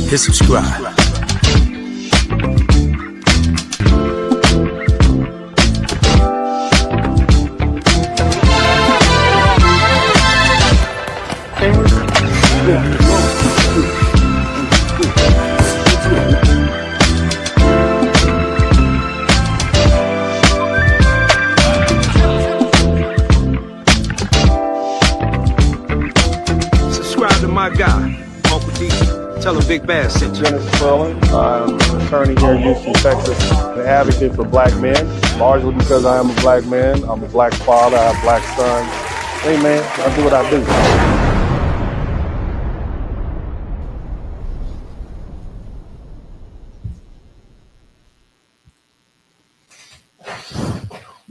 hit subscribe. Subscribe to my guy, Uncle D. Tell him Big Bass sent you. I'm an attorney here in Houston, Texas, an advocate for black men, largely because I am a black man. I'm a black father, I have black sons. Hey man, I do what I do.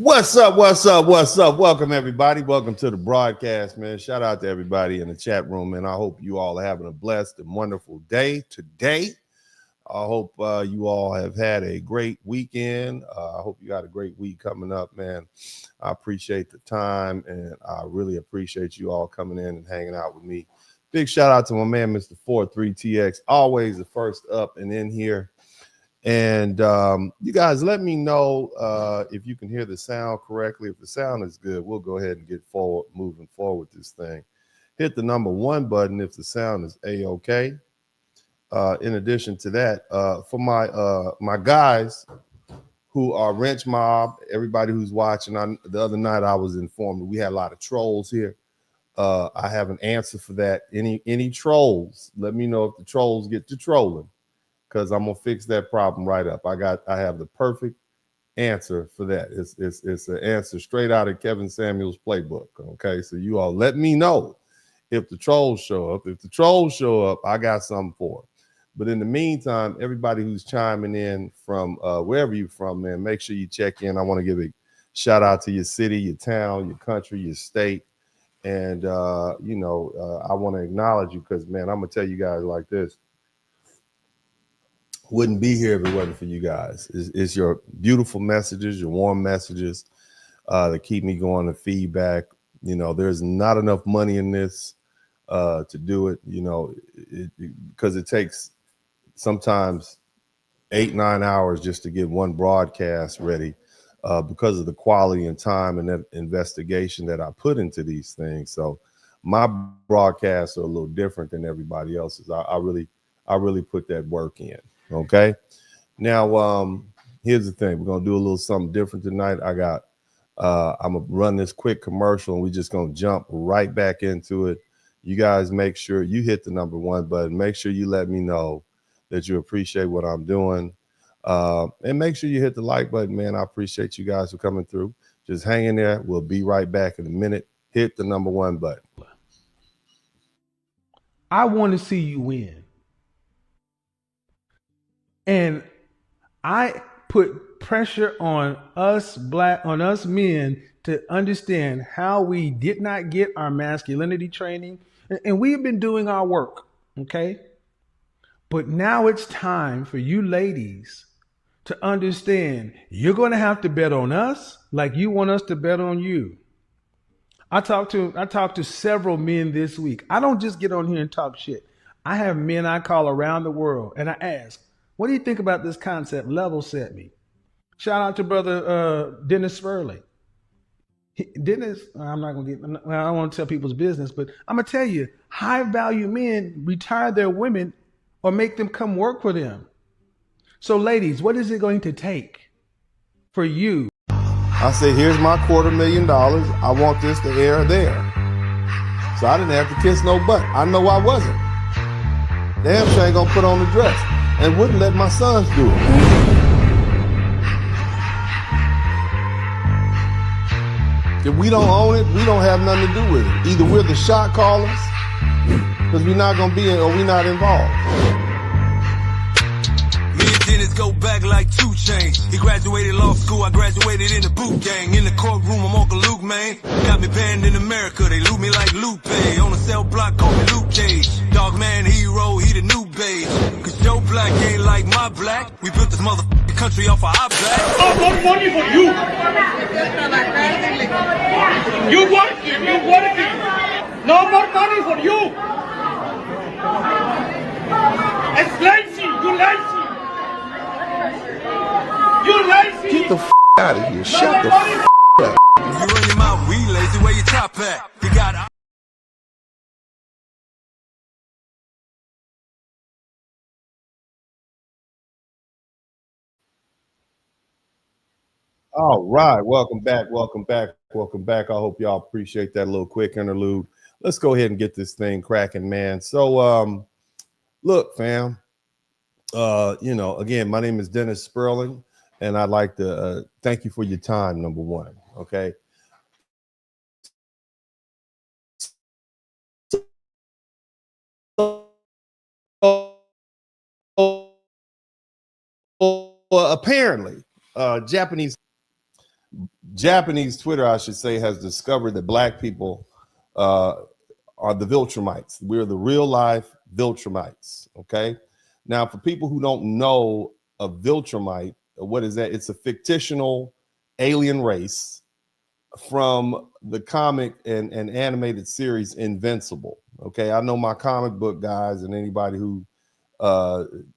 What's up? What's up? What's up? Welcome everybody. Welcome to the broadcast, man. Shout out to everybody in the chat room, and I hope you all are having a blessed and wonderful day today. I hope you all have had a great weekend. I hope you got a great week coming up, man. I appreciate the time, and I really appreciate you all coming in and hanging out with me. Big shout out to my man, Mr. 43TX, always the first up and in here. And you guys let me know if you can hear the sound correctly. If the sound is good, we'll go ahead and get moving forward with this thing. Hit the number 1 button if the sound is A-OK. In addition to that, for my guys who are Wrench Mob, everybody who's watching, the other night I was informed that we had a lot of trolls here. I have an answer for that. Any trolls, let me know if the trolls get to trolling, because I'm gonna fix that problem right up. I have the perfect answer for that. It's an answer straight out of Kevin Samuel's playbook. Okay, so you all let me know if the trolls show up. If the trolls show up, I got something for it. But in the meantime, everybody who's chiming in from wherever you're from, man, make sure you check in. I want to give a shout out to your city, your town, your country, your state. And, I want to acknowledge you because, man, I'm going to tell you guys like this. Wouldn't be here if it wasn't for you guys. It's your beautiful messages, your warm messages that keep me going, the feedback. You know, there's not enough money in this to do it, because it takes sometimes 8-9 hours just to get one broadcast ready because of the quality and time and that investigation that I put into these things. So my broadcasts are a little different than everybody else's. I really put that work in. Okay. Now, here's the thing. We're going to do a little something different tonight. I'm going to run this quick commercial and we're just going to jump right back into it. You guys make sure you hit the number 1 button. Make sure you let me know that you appreciate what I'm doing. And make sure you hit the like button, man. I appreciate you guys for coming through. Just hang in there. We'll be right back in a minute. Hit the number 1 button. I want to see you win. And I put pressure on us men to understand how we did not get our masculinity training. And we've been doing our work, okay? But now it's time for you ladies to understand you're going to have to bet on us like you want us to bet on you. I talked to several men this week. I don't just get on here and talk shit. I have men I call around the world and I ask, what do you think about this concept? Level set me. Shout out to brother Dennis Spurley. Dennis, I'm not going to get, I don't want to tell people's business, but I'm going to tell you, high value men retire their women or make them come work for them. So ladies, what is it going to take for you? I said, here's my $250,000. I want this to air there. So I didn't have to kiss no butt. I know I wasn't. Damn sure ain't gonna put on the dress and wouldn't let my sons do it. If we don't own it, we don't have nothing to do with it. Either we're the shot callers, because we're not gonna be in, or we're not involved. Me and Dennis go back like 2 Chainz. He graduated law school, I graduated in the boot gang. In the courtroom, I'm Uncle Luke, man. Got me banned in America, they loot me like Lupe. On the cell block, call me Luke Cage. Dog man hero, he the new beige. Cause your black ain't like my black. We built this motherfucking country off of our back. No more money for you. You want it, you want it. No more money for you. It's lazy. You lazy. You lazy. Get the out of here. Shut the up. You run your mouth, we lazy, where you top at? You got All right, welcome back, welcome back, welcome back. I hope y'all appreciate that little quick interlude. Let's go ahead and get this thing cracking, man. So, look, fam. Again, my name is Dennis Sperling, and I'd like to thank you for your time. Number one, okay. Apparently, Japanese Twitter, I should say, has discovered that Black people are the Viltrumites. We're the real life Viltrumites. Okay. Now, for people who don't know a Viltrumite, what is that? It's a fictional alien race from the comic and animated series Invincible. Okay. I know my comic book guys and anybody who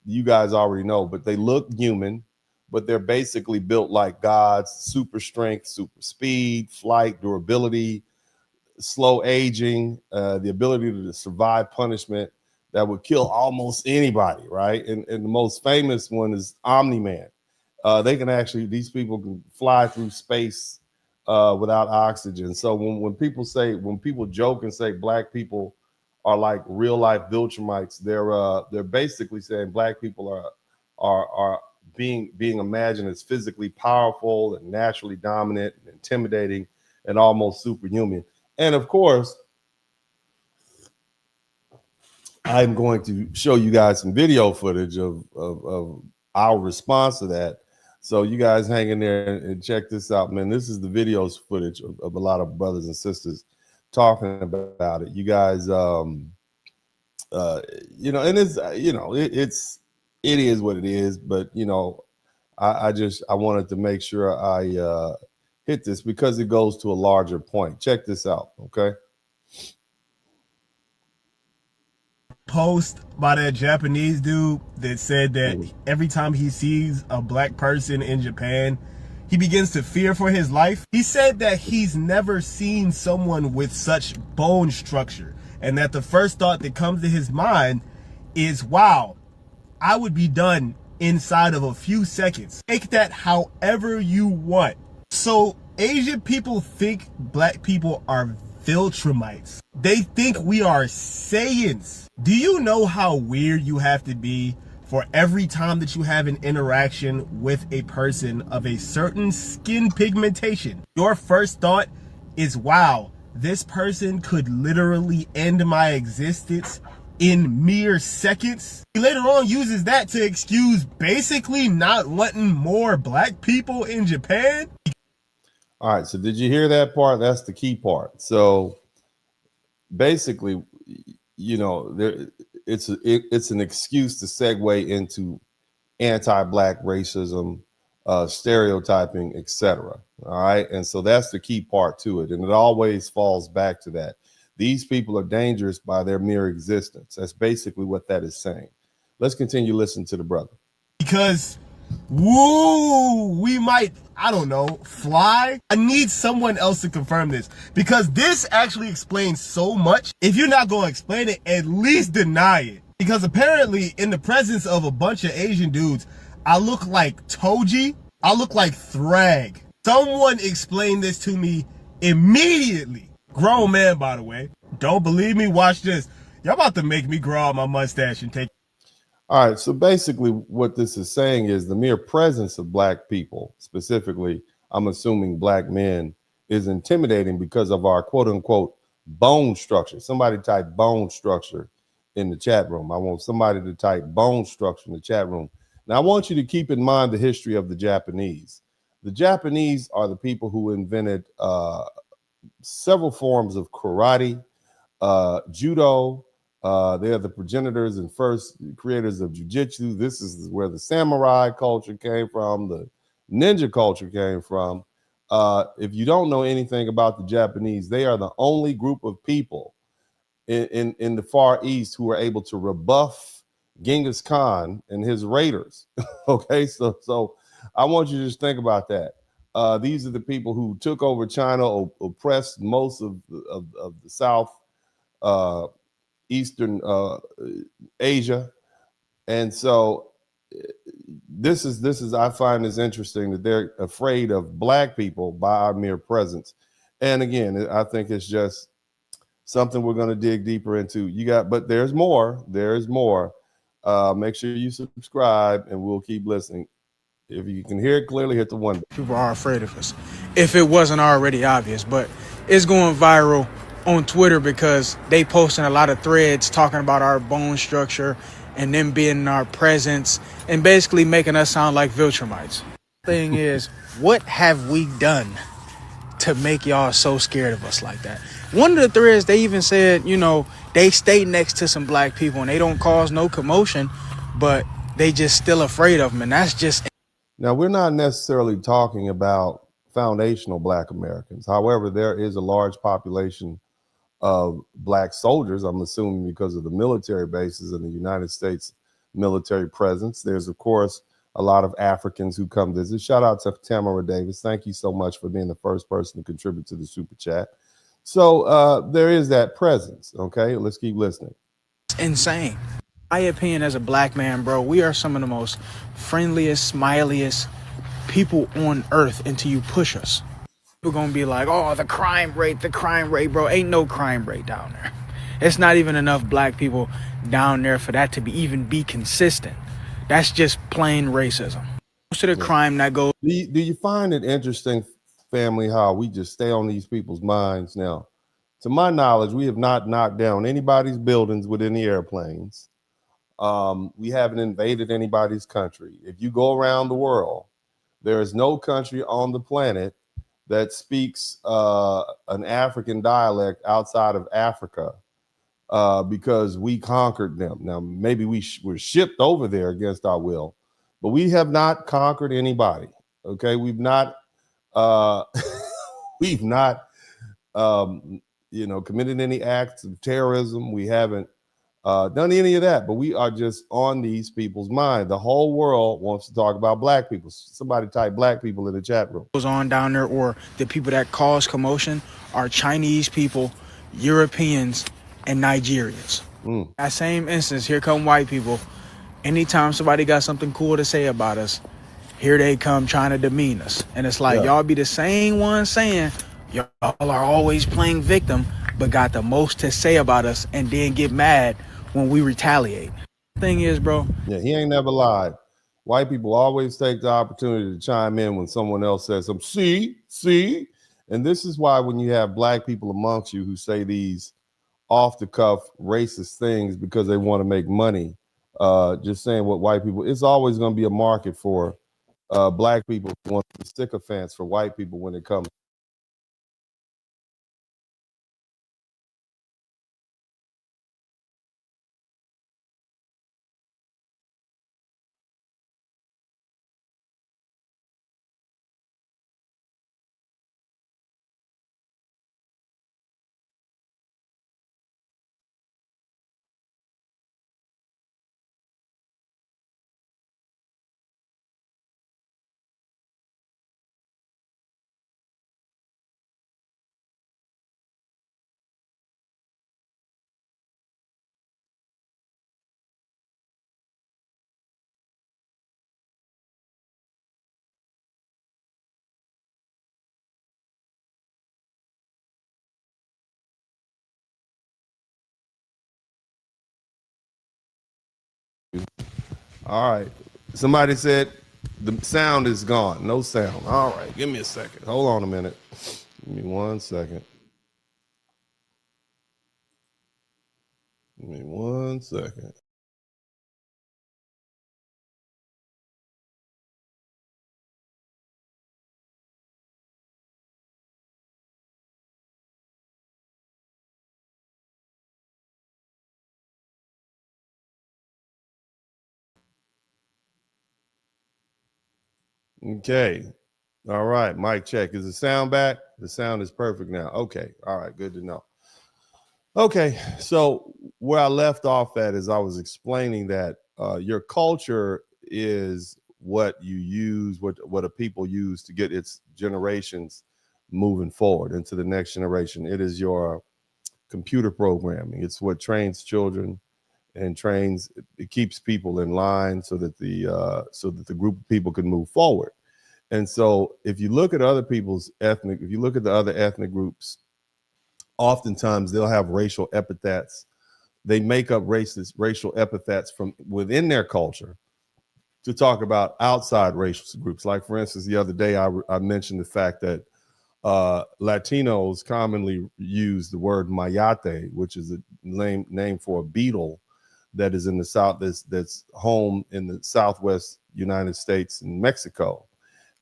you guys already know, but they look human, but they're basically built like gods: super strength, super speed, flight, durability, slow aging, the ability to survive punishment that would kill almost anybody, right? And the most famous one is Omni-Man. These people can fly through space without oxygen. So when people joke and say Black people are like real life Viltrumites, they're basically saying Black people are being imagined as physically powerful and naturally dominant and intimidating and almost superhuman. And of course, I'm going to show you guys some video footage of our response to that. So you guys hang in there and check this out, man. This is the videos footage of a lot of brothers and sisters talking about it. You guys, and it's it is what it is, but I wanted to make sure I hit this because it goes to a larger point. Check this out, okay? Post by that Japanese dude that said that every time he sees a Black person in Japan, he begins to fear for his life. He said that he's never seen someone with such bone structure, and that the first thought that comes to his mind is, wow, I would be done inside of a few seconds. Take that however you want. So Asian people think Black people are Viltrumites. They think we are Saiyans. Do you know how weird you have to be for every time that you have an interaction with a person of a certain skin pigmentation? Your first thought is, wow, this person could literally end my existence in mere seconds. He later on uses that to excuse basically not wanting more Black people in Japan. All right, so did you hear that part? That's the key part. So basically, it's an excuse to segue into anti-Black racism, stereotyping, etc. All right, and so that's the key part to it, and it always falls back to that. These people are dangerous by their mere existence. That's basically what that is saying. Let's continue listening to the brother. Because, woo, we might, I don't know, fly. I need someone else to confirm this, because this actually explains so much. If you're not going to explain it, at least deny it. Because apparently, in the presence of a bunch of Asian dudes, I look like Toji. I look like Thrag. Someone explain this to me immediately. Grown man, by the way. Don't believe me? Watch this. Y'all about to make me grow out my mustache and take. All right, so basically what this is saying is the mere presence of Black people, specifically, I'm assuming Black men, is intimidating because of our quote unquote bone structure. Somebody type bone structure in the chat room. I want somebody to type bone structure in the chat room. Now, I want you to keep in mind the history of the Japanese. The Japanese are the people who invented several forms of karate, judo. They are the progenitors and first creators of jiu-jitsu. This is where the samurai culture came from, the ninja culture came from. If you don't know anything about the Japanese, they are the only group of people in the Far East who are able to rebuff Genghis Khan and his raiders. Okay, so I want you to just think about that. These are the people who took over China, oppressed most of the South, Eastern Asia, and so this is I find this interesting that they're afraid of Black people by our mere presence. And again, I think it's just something we're going to dig deeper into. But there's more. There's more. Make sure you subscribe, and we'll keep listening. If you can hear it clearly, hit the one. People are afraid of us, if it wasn't already obvious. But it's going viral on Twitter because they posting a lot of threads talking about our bone structure and them being in our presence and basically making us sound like Viltrumites. Thing is, what have we done to make y'all so scared of us like that? One of the threads, they even said, you know, they stay next to some Black people and they don't cause no commotion, but they just still afraid of them. And that's just... Now, we're not necessarily talking about foundational Black Americans. However, there is a large population of Black soldiers, I'm assuming because of the military bases and the United States military presence. There's, of course, a lot of Africans who come visit. Shout out to Tamara Davis. Thank you so much for being the first person to contribute to the Super Chat. So there is that presence, okay? Let's keep listening. Insane. My opinion as a Black man, bro, we are some of the most friendliest, smiliest people on earth until you push us. We're gonna be like, oh, the crime rate, bro. Ain't no crime rate down there. It's not even enough Black people down there for that to even be consistent. That's just plain racism. Most of the crime that goes... Do you find it interesting, family, how we just stay on these people's minds now? To my knowledge, we have not knocked down anybody's buildings with any airplanes. We haven't invaded anybody's country. If you go around the world, there is no country on the planet that speaks an African dialect outside of Africa because we conquered them. Now, maybe we're shipped over there against our will, but we have not conquered anybody. Okay, we've not committed any acts of terrorism. We haven't done any of that, but we are just on these people's mind. The whole world wants to talk about Black people. Somebody type Black people in the chat room. Goes on down there, or the people that cause commotion are Chinese people, Europeans, and Nigerians. That same instance, here come white people. Anytime somebody got something cool to say about us, here they come trying to demean us. And it's like, y'all be the same ones saying y'all are always playing victim, but got the most to say about us and then get mad when we retaliate. Thing is, bro. Yeah, he ain't never lied. White people always take the opportunity to chime in when someone else says something. See? And this is why when you have Black people amongst you who say these off-the-cuff racist things because they want to make money, just saying what white people, it's always going to be a market for Black people who want the sycophants for white people when it comes. All right. Somebody said the sound is gone. No sound. All right. Give me a second. Hold on a minute. Give me 1 second. Give me 1 second. Okay. All right. Mic check. Is the sound back? The sound is perfect now. Okay. All right. Good to know. Okay. So where I left off at is I was explaining that your culture is what you use, what a people use to get its generations moving forward into the next generation. It is your computer programming. It's what trains children and it keeps people in line so that the group of people can move forward. And so if you look at other people's if you look at the other ethnic groups, oftentimes they'll have racial epithets. They make up racial epithets from within their culture to talk about outside racial groups. Like, for instance, the other day I mentioned the fact that Latinos commonly use the word mayate, which is a name for a beetle that is in the South, that's home in the Southwest United States and Mexico.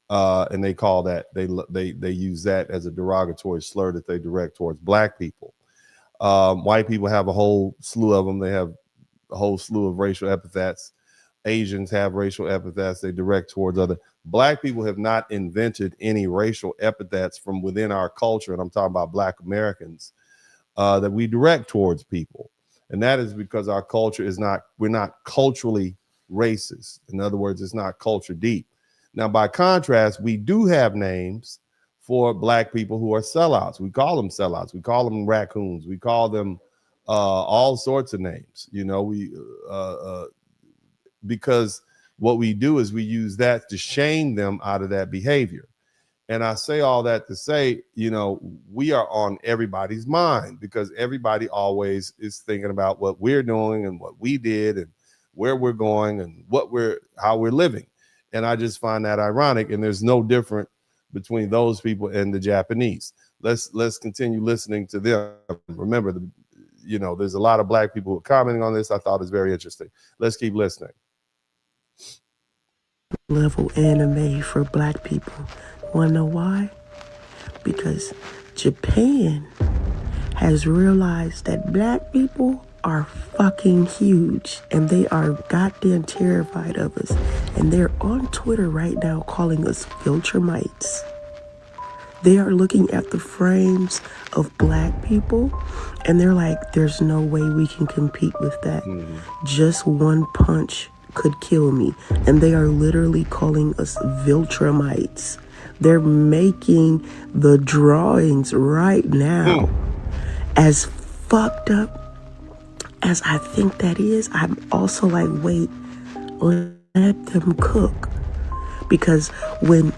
And they call that, they use that as a derogatory slur that they direct towards Black people. White people have a whole slew of them. They have a whole slew of racial epithets. Asians have racial epithets they direct towards other. Black people have not invented any racial epithets from within our culture, and I'm talking about Black Americans, that we direct towards people. And that is because our culture is we're not culturally racist. In other words, it's not culture deep. Now, by contrast, we do have names for Black people who are sellouts. We call them sellouts. We call them raccoons. We call them all sorts of names. You know, because what we do is we use that to shame them out of that behavior. And I say all that to say, you know, we are on everybody's mind because everybody always is thinking about what we're doing and what we did and where we're going and how we're living. And I just find that ironic. And there's no different between those people and the Japanese. Let's continue listening to them. Remember, there's a lot of Black people who are commenting on this. I thought it was very interesting. Let's keep listening. Level anime for Black people. Wanna know why? Because Japan has realized that Black people are fucking huge and they are goddamn terrified of us. And they're on Twitter right now calling us Viltrumites. They are looking at the frames of Black people and they're like, there's no way we can compete with that. Just one punch could kill me. And they are literally calling us Viltrumites. They're making the drawings right now. As fucked up as I think that is, I'm also like, wait, let them cook. Because when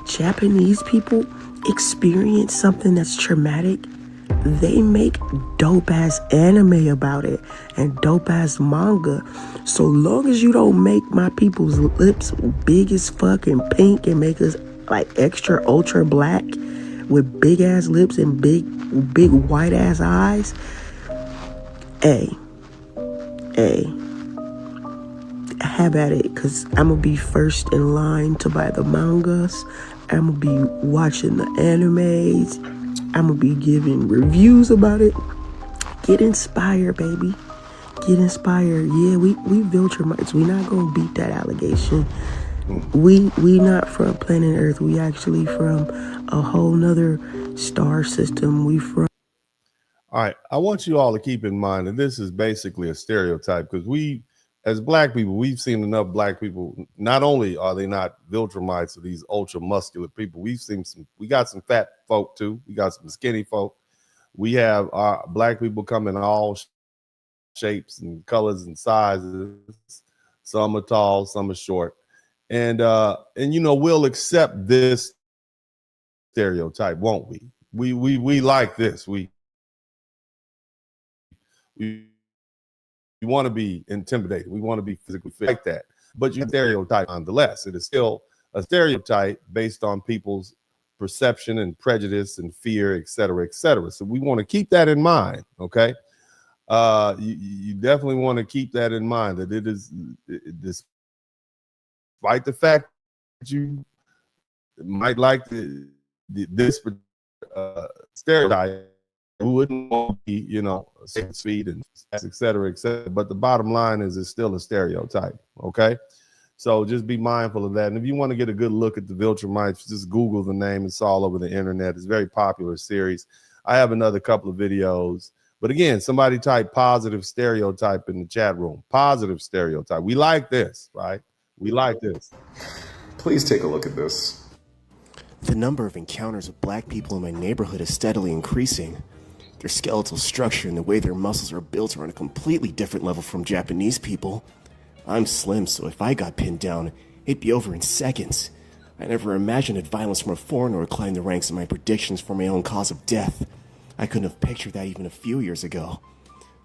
Japanese people experience something that's traumatic, they make dope ass anime about it and dope ass manga. So long as you don't make my people's lips big as fuck and pink and make us like extra ultra black with big ass lips and big white ass eyes, have at it, because I'm gonna be first in line to buy the mangas. I'm gonna be watching the animes. I'm gonna be giving reviews about it. Get inspired, baby. Get inspired. Yeah, we Viltrumites. We not gonna beat that allegation. We not from planet Earth. We actually from a whole nother star system. All right, I want you all to keep in mind that this is basically a stereotype because we, as Black people, we've seen enough Black people. Not only are they not Viltrumites or these ultra muscular people, we got some fat folk too. We got some skinny folk. We have our Black people come in all shapes and colors and sizes. Some are tall, some are short. And we'll accept this stereotype, won't we? We like this. We want to be intimidated. We want to be physically fit like that. But you stereotype nonetheless. It is still a stereotype based on people's perception and prejudice and fear, et cetera, et cetera. So we want to keep that in mind, okay? You definitely want to keep that in mind, that it is, despite the fact that you might like this stereotype, who wouldn't want to be, 6 feet and et cetera, et cetera. But the bottom line is it's still a stereotype, okay? So just be mindful of that. And if you want to get a good look at the Viltrumites, just Google the name. It's all over the internet. It's a very popular series. I have another couple of videos But again, somebody type positive stereotype in the chat room. Positive stereotype. We like this, right? We like this. Please take a look at this. The number of encounters with black people in my neighborhood is steadily increasing. Their skeletal structure and the way their muscles are built are on a completely different level from Japanese people. I'm slim, so if I got pinned down, it'd be over in seconds. I never imagined that violence from a foreigner would climb the ranks in my predictions for my own cause of death. I couldn't have pictured that even a few years ago.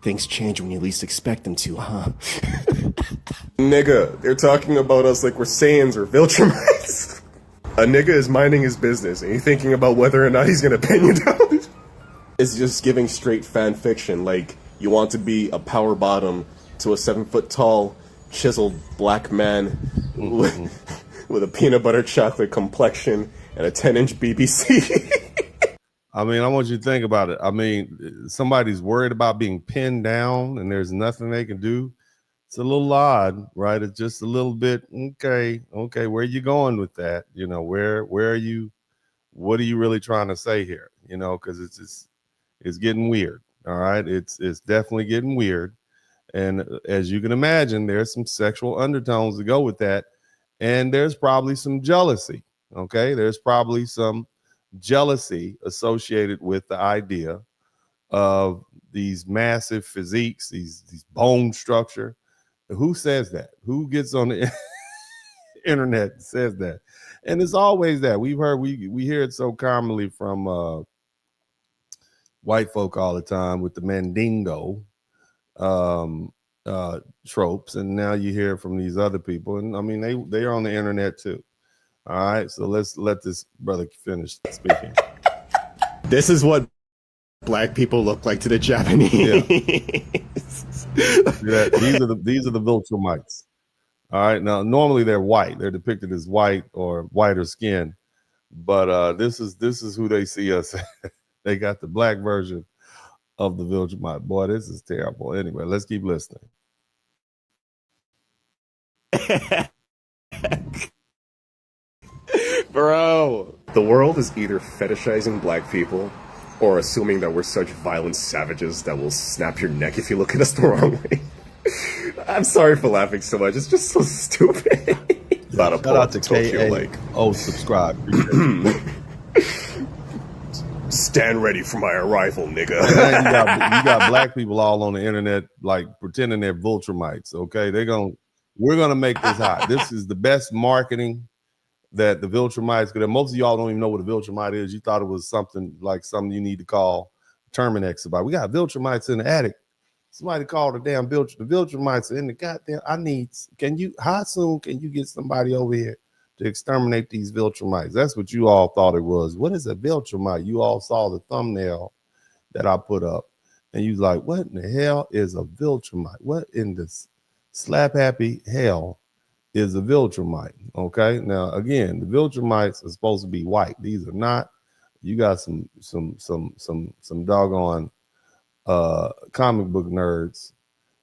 Things change when you least expect them to, huh? Nigga, they're talking about us like we're Saiyans or Viltrumites. A nigga is minding his business, and you're thinking about whether or not he's gonna pin you down. It's just giving straight fan fiction, like you want to be a power bottom to a 7-foot-tall, chiseled black man with a peanut butter chocolate complexion and a 10-inch BBC. I mean, I want you to think about it. I mean, somebody's worried about being pinned down and there's nothing they can do. It's a little odd, right? It's just a little bit, okay, where are you going with that? You know, where are you? What are you really trying to say here? You know, because it's getting weird. All right. It's definitely getting weird. And as you can imagine, there's some sexual undertones to go with that. And there's probably some jealousy. Okay. There's probably some jealousy associated with the idea of these massive physiques, these bone structure. Who says that? Who gets on the internet and says that? And it's always that. We hear it so commonly from white folk all the time with the Mandingo tropes, and now you hear from these other people, and I mean they are on the internet too. All right, so let's let this brother finish speaking. This is what black people look like to the Japanese. Yeah. These are the Viltrumites. All right, now normally they're white. They're depicted as white or whiter skin, but this is who they see us. They got the black version of the Viltramite. Boy, this is terrible. Anyway, let's keep listening. Bro, the world is either fetishizing black people or assuming that we're such violent savages that will snap your neck if you look at us the wrong way. I'm sorry for laughing so much. It's just so stupid. Shout out to K.A. Oh, subscribe. Stand ready for my arrival, nigga. you got black people all on the internet like pretending they're Viltrumites. Okay, we're gonna make this hot. This is the best marketing that the Viltrumites could have. Most of y'all don't even know what a Viltrumite is. You thought it was something you need to call Terminex about. We got Viltrumites in the attic. Somebody called the damn the Viltrumites are in the goddamn. How soon can you get somebody over here to exterminate these Viltrumites? That's what you all thought it was. What is a Viltrumite? You all saw the thumbnail that I put up, and you was like, what in the hell is a Viltrumite? What in this slap happy hell is a Viltrumite? Okay, now again, the Viltrumites are supposed to be white. These are not. You got some doggone comic book nerds.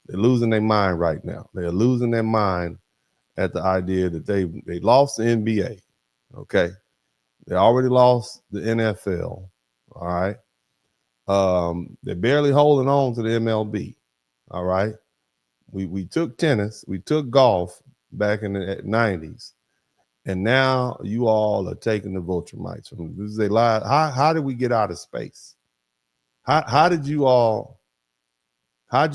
They're losing their mind right now. They're losing their mind at the idea that they lost the NBA. Okay, they already lost the NFL. All right, they're barely holding on to the MLB. All right, we took tennis, we took golf back in the 90s, and now you all are taking the Viltrumites from this. They lied. How did we get out of space? How did you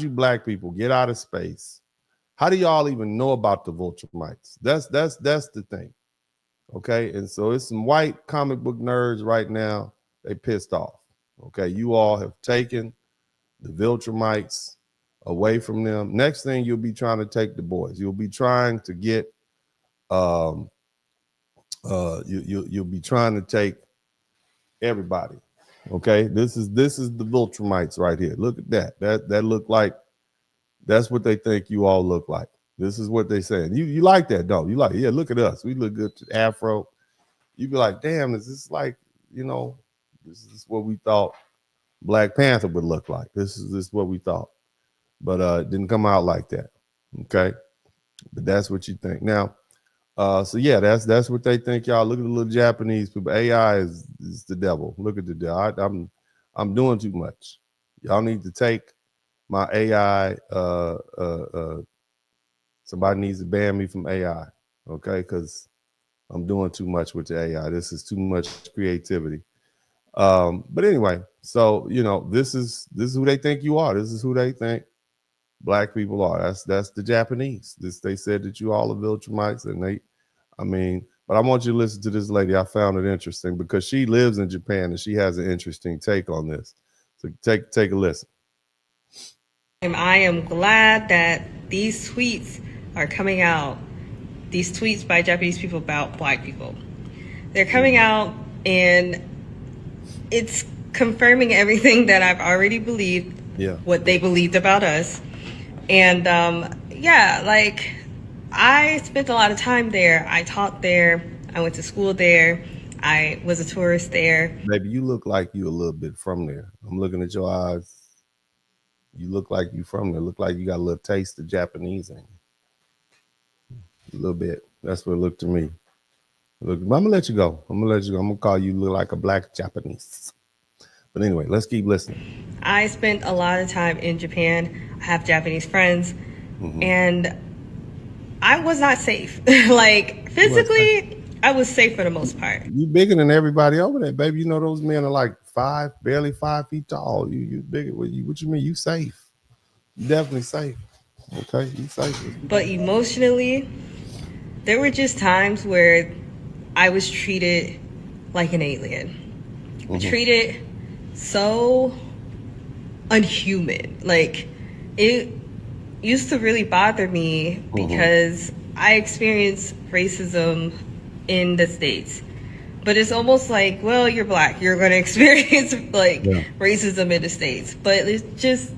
black people get out of space? How do y'all even know about the Viltrumites? That's the thing. Okay, and so it's some white comic book nerds right now. They pissed off. Okay, you all have taken the Viltrumites away from them. Next thing, you'll be trying to take the boys. You'll be trying to get you'll be trying to take everybody. Okay, this is the Viltrumites right here. Look at that. That look like that's what they think you all look like. This is what they saying. You like that, don't you? Like, yeah, look at us. We look good to Afro. You be like, damn, is this like, this is what we thought Black Panther would look like. This is what we thought. But it didn't come out like that. Okay. But that's what you think. Now, so yeah, that's what they think, y'all. Look at the little Japanese people. AI is the devil. Look at the devil. I'm doing too much. Y'all need to take my AI. Somebody needs to ban me from AI, okay? Because I'm doing too much with the AI. This is too much creativity. But anyway, so this is who they think you are. This is who they think Black people are. That's the Japanese. They said that you all are Viltrumites, and but I want you to listen to this lady. I found it interesting because she lives in Japan and she has an interesting take on this. So take a listen. I am glad that these tweets are coming out. These tweets by Japanese people about Black people. They're coming out and it's confirming everything that I've already believed, what they believed about us. And like I spent a lot of time there. I taught there. I went to school there. I was a tourist there. Baby, you look like you a little bit from there. I'm looking at your eyes. You look like you from there. Look like you got a little taste of Japanese in you. A little bit. That's what it looked to me. Look, I'm gonna let you go. I'm gonna call you look like a Black Japanese. But anyway, let's keep listening. I spent a lot of time in Japan. I have Japanese friends, and I was not safe. Like physically, I was safe for the most part. You bigger than everybody over there, baby. You know those men are like barely 5 feet tall. You bigger. What you mean? You safe? You definitely safe. Okay, you safe. But emotionally, there were just times where I was treated like an alien. Treated so unhuman. Like it used to really bother me because I experienced racism in the States. But it's almost like, well, you're Black, you're going to experience racism in the States. But it's just...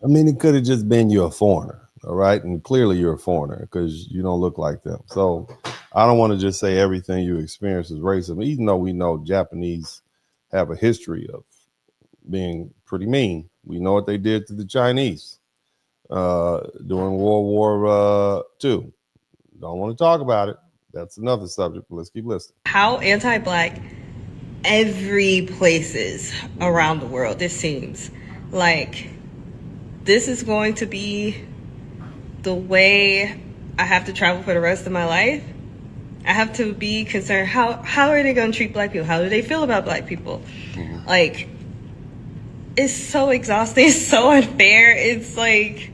I mean, it could have just been you're a foreigner, all right? And clearly you're a foreigner because you don't look like them. So I don't want to just say everything you experience is racism, even though we know Japanese have a history of being pretty mean. We know what they did to the Chinese during World War II. Don't want to talk about it. That's another subject, but let's keep listening. How anti-Black every places around the world, it seems. Like, this is going to be the way I have to travel for the rest of my life. I have to be concerned, how are they going to treat Black people? How do they feel about Black people? Like, it's so exhausting, it's so unfair. It's like,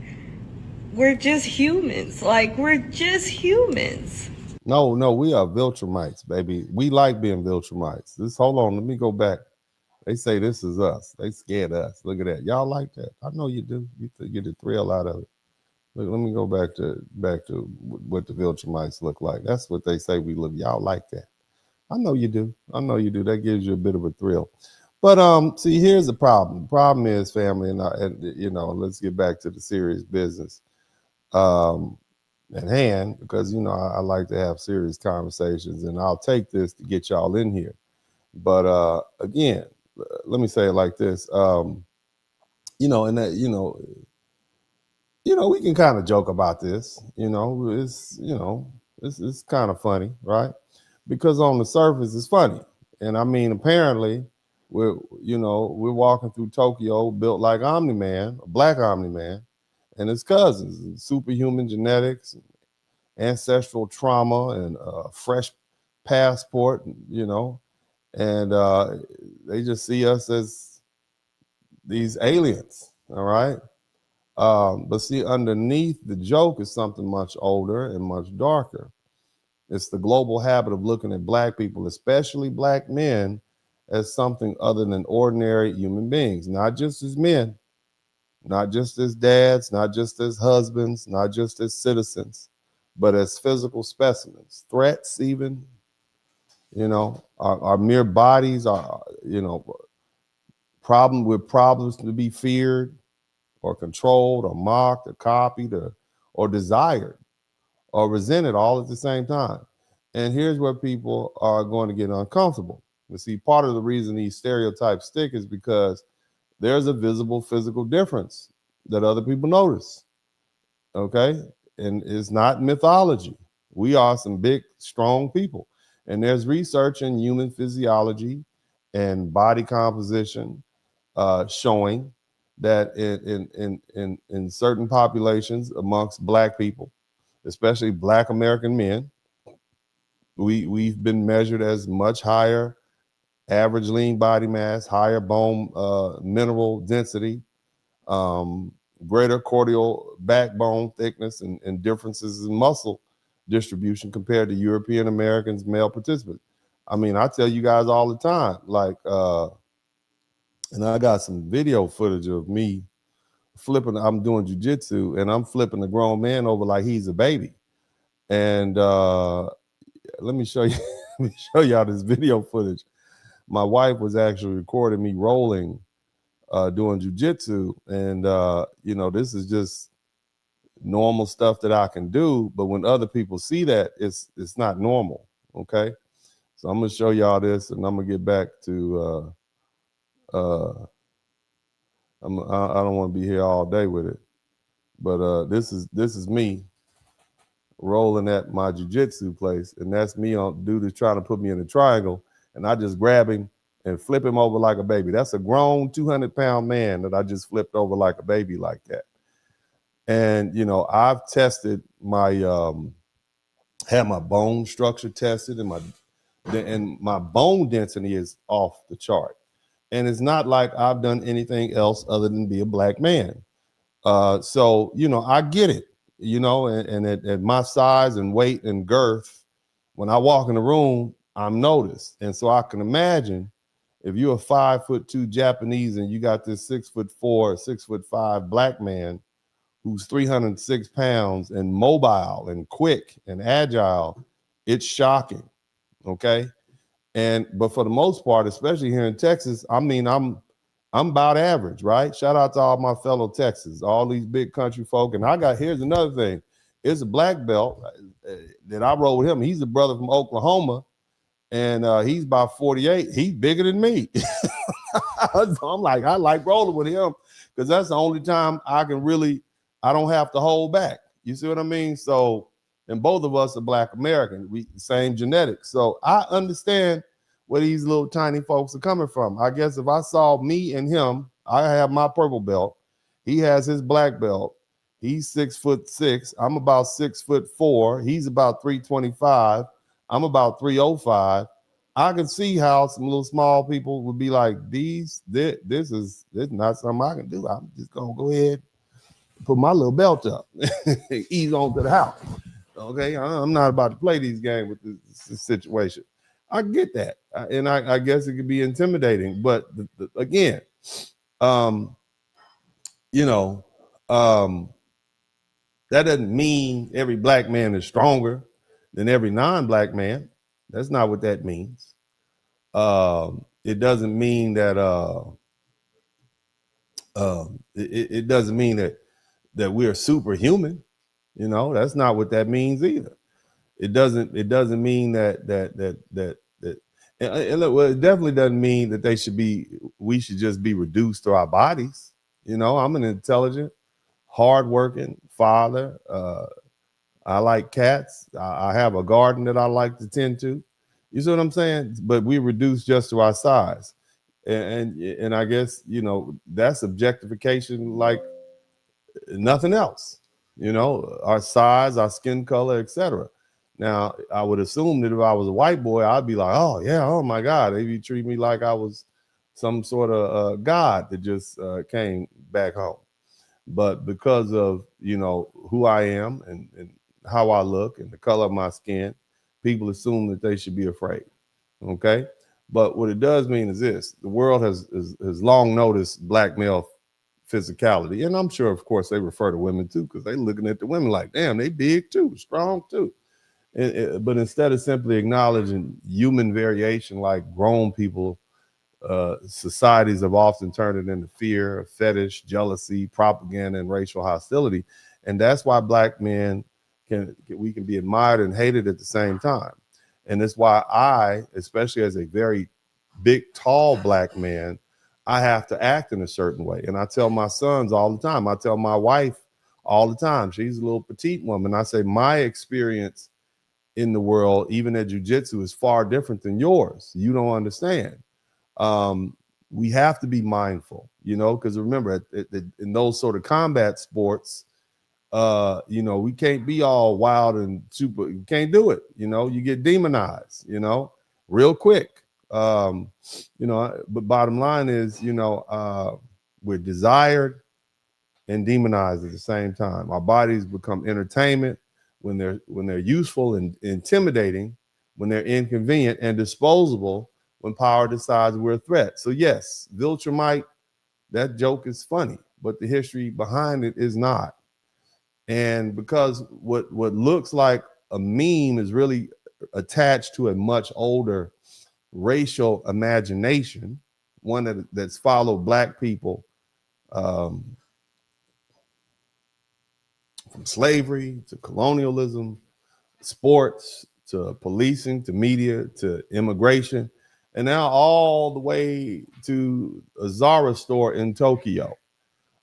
we're just humans. Like, we're just humans. No, we are Viltrumites, baby. We like being Viltrumites. Hold on, let me go back. They say this is us. They scared us. Look at that. Y'all like that. I know you do. You get the thrill out of it. Look, let me go back to what the Viltrumites look like. That's what they say we look. Y'all like that. I know you do. That gives you a bit of a thrill. But see, here's the problem. The problem is, family, and let's get back to the serious business at hand, because I like to have serious conversations, and I'll take this to get y'all in here. But again, let me say it like this. We can kind of joke about this. It's kind of funny, right? Because on the surface, it's funny, and I mean, apparently, we're walking through Tokyo, built like Omni-Man, a Black Omni-Man, and his cousins, and superhuman genetics, and ancestral trauma, and fresh passport, and they just see us as these aliens, all right? But see, underneath the joke is something much older and much darker. It's the global habit of looking at Black people, especially Black men, as something other than ordinary human beings, not just as men, not just as dads, not just as husbands, not just as citizens, but as physical specimens, threats even, our mere bodies are, problems to be feared or controlled or mocked or copied or desired or resented all at the same time. And here's where people are going to get uncomfortable. You see, part of the reason these stereotypes stick is because there's a visible physical difference that other people notice, okay? And it's not mythology. We are some big, strong people. And there's research in human physiology and body composition showing that in certain populations amongst Black people, especially Black American men, we've been measured as much higher average lean body mass, higher bone mineral density, greater cortical backbone thickness, and differences in muscle distribution compared to European Americans, male participants. I mean, I tell you guys all the time, like, and I got some video footage of me flipping, I'm doing jujitsu, and I'm flipping a grown man over like he's a baby. And let me show you, let me show y'all this video footage. My wife was actually recording me rolling, doing jujitsu, and you know, this is just normal stuff that I can do. But when other people see that, it's not normal. Okay, so I'm gonna show y'all this, and I'm gonna get back to. I don't want to be here all day with it, but this is me rolling at my jujitsu place, and that's me on dude is trying to put me in a triangle, and I just grab him and flip him over like a baby. That's a grown 200-pound man that I just flipped over like a baby like that. And you know, I've tested my had my bone structure tested, and my bone density is off the chart. And it's not like I've done anything else other than be a Black man. So, you know, I get it, you know, and at my size and weight and girth, when I walk in the room, I'm noticed. And so I can imagine if you're a 5'2" Japanese and you got this 6'4", 6'5" Black man who's 306 pounds and mobile and quick and agile, it's shocking. Okay. But for the most part, especially here in Texas, I mean, I'm about average, right? Shout out to all my fellow Texans, all these big country folk. And here's another thing. It's a black belt that I rode with him. He's a brother from Oklahoma, and he's about 48. He's bigger than me. So I'm like, I like rolling with him because that's the only time I don't have to hold back. You see what I mean? So, and both of us are Black American. We same genetics. So I understand where these little tiny folks are coming from. I guess if I saw me and him, I have my purple belt. He has his black belt. He's 6'6". I'm about 6'4". He's about 325. I'm about 305. I can see how some little small people would be like, this is not something I can do. I'm just gonna go ahead and put my little belt up, ease on to the house. Okay, I'm not about to play these games with this situation. I get that, and I guess it could be intimidating. But again, you know, that doesn't mean every Black man is stronger than every non-Black man. That's not what that means. It doesn't mean that it doesn't mean that we're superhuman. You know, that's not what that means either. It doesn't mean that and look, well, it definitely doesn't mean that we should just be reduced to our bodies. You know, I'm an intelligent, hardworking father. I like cats. I have a garden that I like to tend to. You see what I'm saying? But we reduce just to our size. And I guess, you know, that's objectification like nothing else. You know, our size, our skin color, etc. Now, I would assume that if I was a white boy, I'd be like, oh, yeah, oh, my God. They treat me like I was some sort of god that just came back home. But because of, you know, who I am and how I look and the color of my skin, people assume that they should be afraid. Okay? But what it does mean is this. The world has long noticed Black male physicality. And I'm sure, of course, they refer to women, too, because they're looking at the women like, damn, they big, too, strong, too. But instead of simply acknowledging human variation like grown people, societies have often turned it into fear, fetish, jealousy, propaganda, and racial hostility. And that's why Black men we can be admired and hated at the same time. And that's why I, especially as a very big, tall Black man, I have to act in a certain way. And I tell my sons all the time. I tell my wife all the time. She's a little petite woman. I say my experience in the world, even at jiu-jitsu, is far different than yours. You don't understand. we have to be mindful, you know, because remember, in those sort of combat sports, you know, we can't be all wild and super. You can't do it. You know, you get demonized, you know, real quick. You know, but bottom line is, you know, we're desired and demonized at the same time. Our bodies become entertainment when they're useful and intimidating, when they're inconvenient and disposable, when power decides we're a threat. So yes, Viltramite, that joke is funny, but the history behind it is not. And because what looks like a meme is really attached to a much older racial imagination, one that's followed Black people from slavery to colonialism, sports to policing to media to immigration, and now all the way to a Zara store in Tokyo.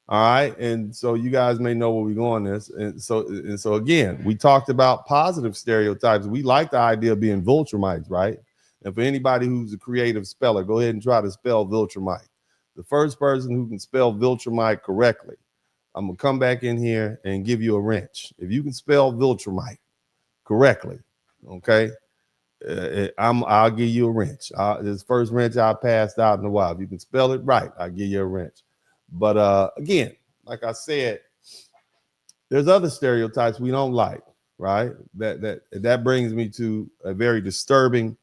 All right, and so you guys may know where we're going this, and so again, we talked about positive stereotypes. We like the idea of being Viltrumites, right? And for anybody who's a creative speller, go ahead and try to spell Viltramite. The first person who can spell Viltramite correctly, I'm gonna come back in here and give you a wrench. If you can spell Viltramite correctly, okay, I'll give you a wrench. This first wrench I passed out in a while. If you can spell it right, I'll give you a wrench. But again, like I said, there's other stereotypes we don't like, right? That brings me to a very disturbing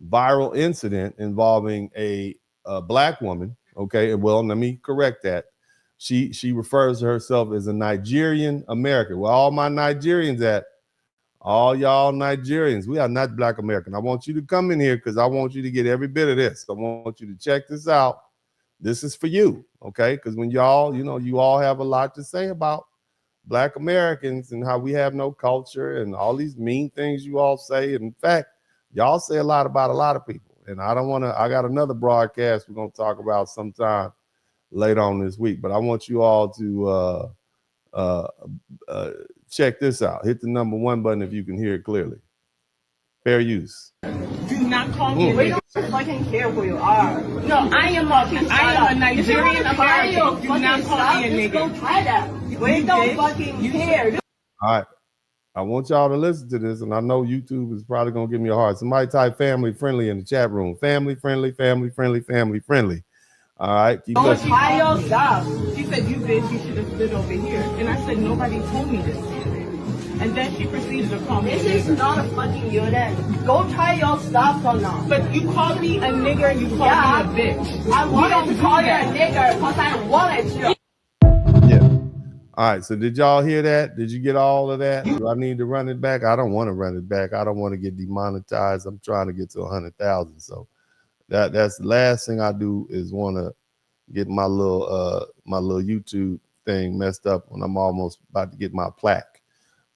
viral incident involving a Black woman. Okay, well, let me correct that. She refers to herself as a Nigerian American. Well, all my Nigerians at, all y'all Nigerians, we are not Black American. I want you to come in here because I want you to get every bit of this. I want you to check this out. This is for you, okay? Because when y'all, you know, you all have a lot to say about Black Americans and how we have no culture and all these mean things you all say. In fact, y'all say a lot about a lot of people. And I don't want to, I got another broadcast we're going to talk about sometime later on this week. But I want you all to check this out. Hit the number 1 button if you can hear it clearly. Fair use. Do not call me. We don't fucking care who you are. No, I am a Nigerian American. Do not call me a nigga. Go try that. We don't fucking care. All right. I want y'all to listen to this, and I know YouTube is probably gonna give me a heart. Somebody type family friendly in the chat room. Family friendly, family friendly, family friendly. All right. Keep don't try your stuff. She said, you bitch, you should have stood over here. And I said, nobody told me this. And then she proceeded to call me a nigger. This is not a fucking unit. Go try your stuff or not. But you called me a nigger and you called me a bitch. I wanted to call you a nigger because I wanted to. Yeah. All right. So did y'all hear that? Did you get all of that? Do I need to run it back? I don't want to run it back. I don't want to get demonetized. I'm trying to get to 100,000. So that's the last thing I do is want to get my little YouTube thing messed up when I'm almost about to get my plaque.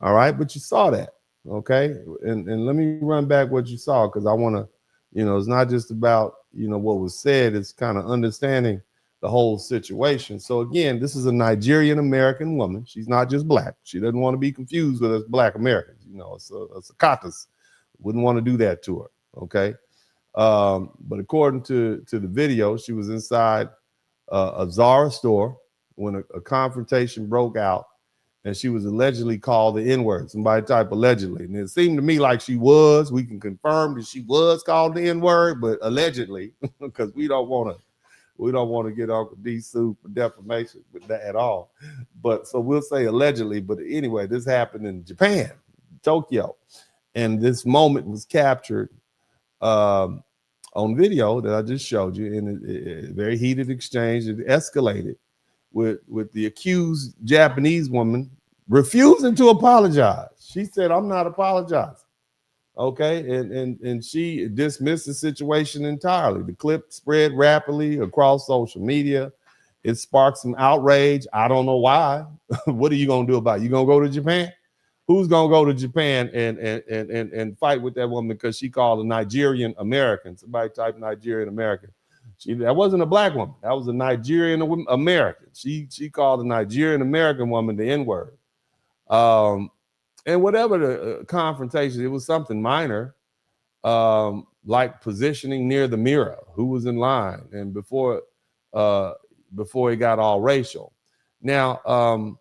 All right, but you saw that, okay? And let me run back what you saw, because I want to, you know, it's not just about, you know, what was said, it's kind of understanding the whole situation. So again, this is a Nigerian American woman. She's not just Black. She doesn't want to be confused with us Black Americans. You know, it's a caucus. Wouldn't want to do that to her, okay? But according to the video, she was inside a Zara store when a confrontation broke out, and she was allegedly called the N-word. Somebody type allegedly. And it seemed to me like she was. We can confirm that she was called the N-word, but allegedly, because we don't want to get Uncle D sued for defamation with that at all. But so we'll say allegedly. But anyway, this happened in Japan, Tokyo. And this moment was captured on video that I just showed you in a very heated exchange. It escalated with the accused Japanese woman refusing to apologize. She said, I'm not apologizing. Okay. And she dismissed the situation entirely. The clip spread rapidly across social media. It sparked some outrage. I don't know why. What are you going to do about it? You going to go to Japan? Who's going to go to Japan and fight with that woman because she called a Nigerian American? Somebody type Nigerian American. That wasn't a Black woman. That was a Nigerian American. She called a Nigerian American woman the N-word. And whatever the confrontation, it was something minor, like positioning near the mirror, who was in line. And before before it got all racial. Now,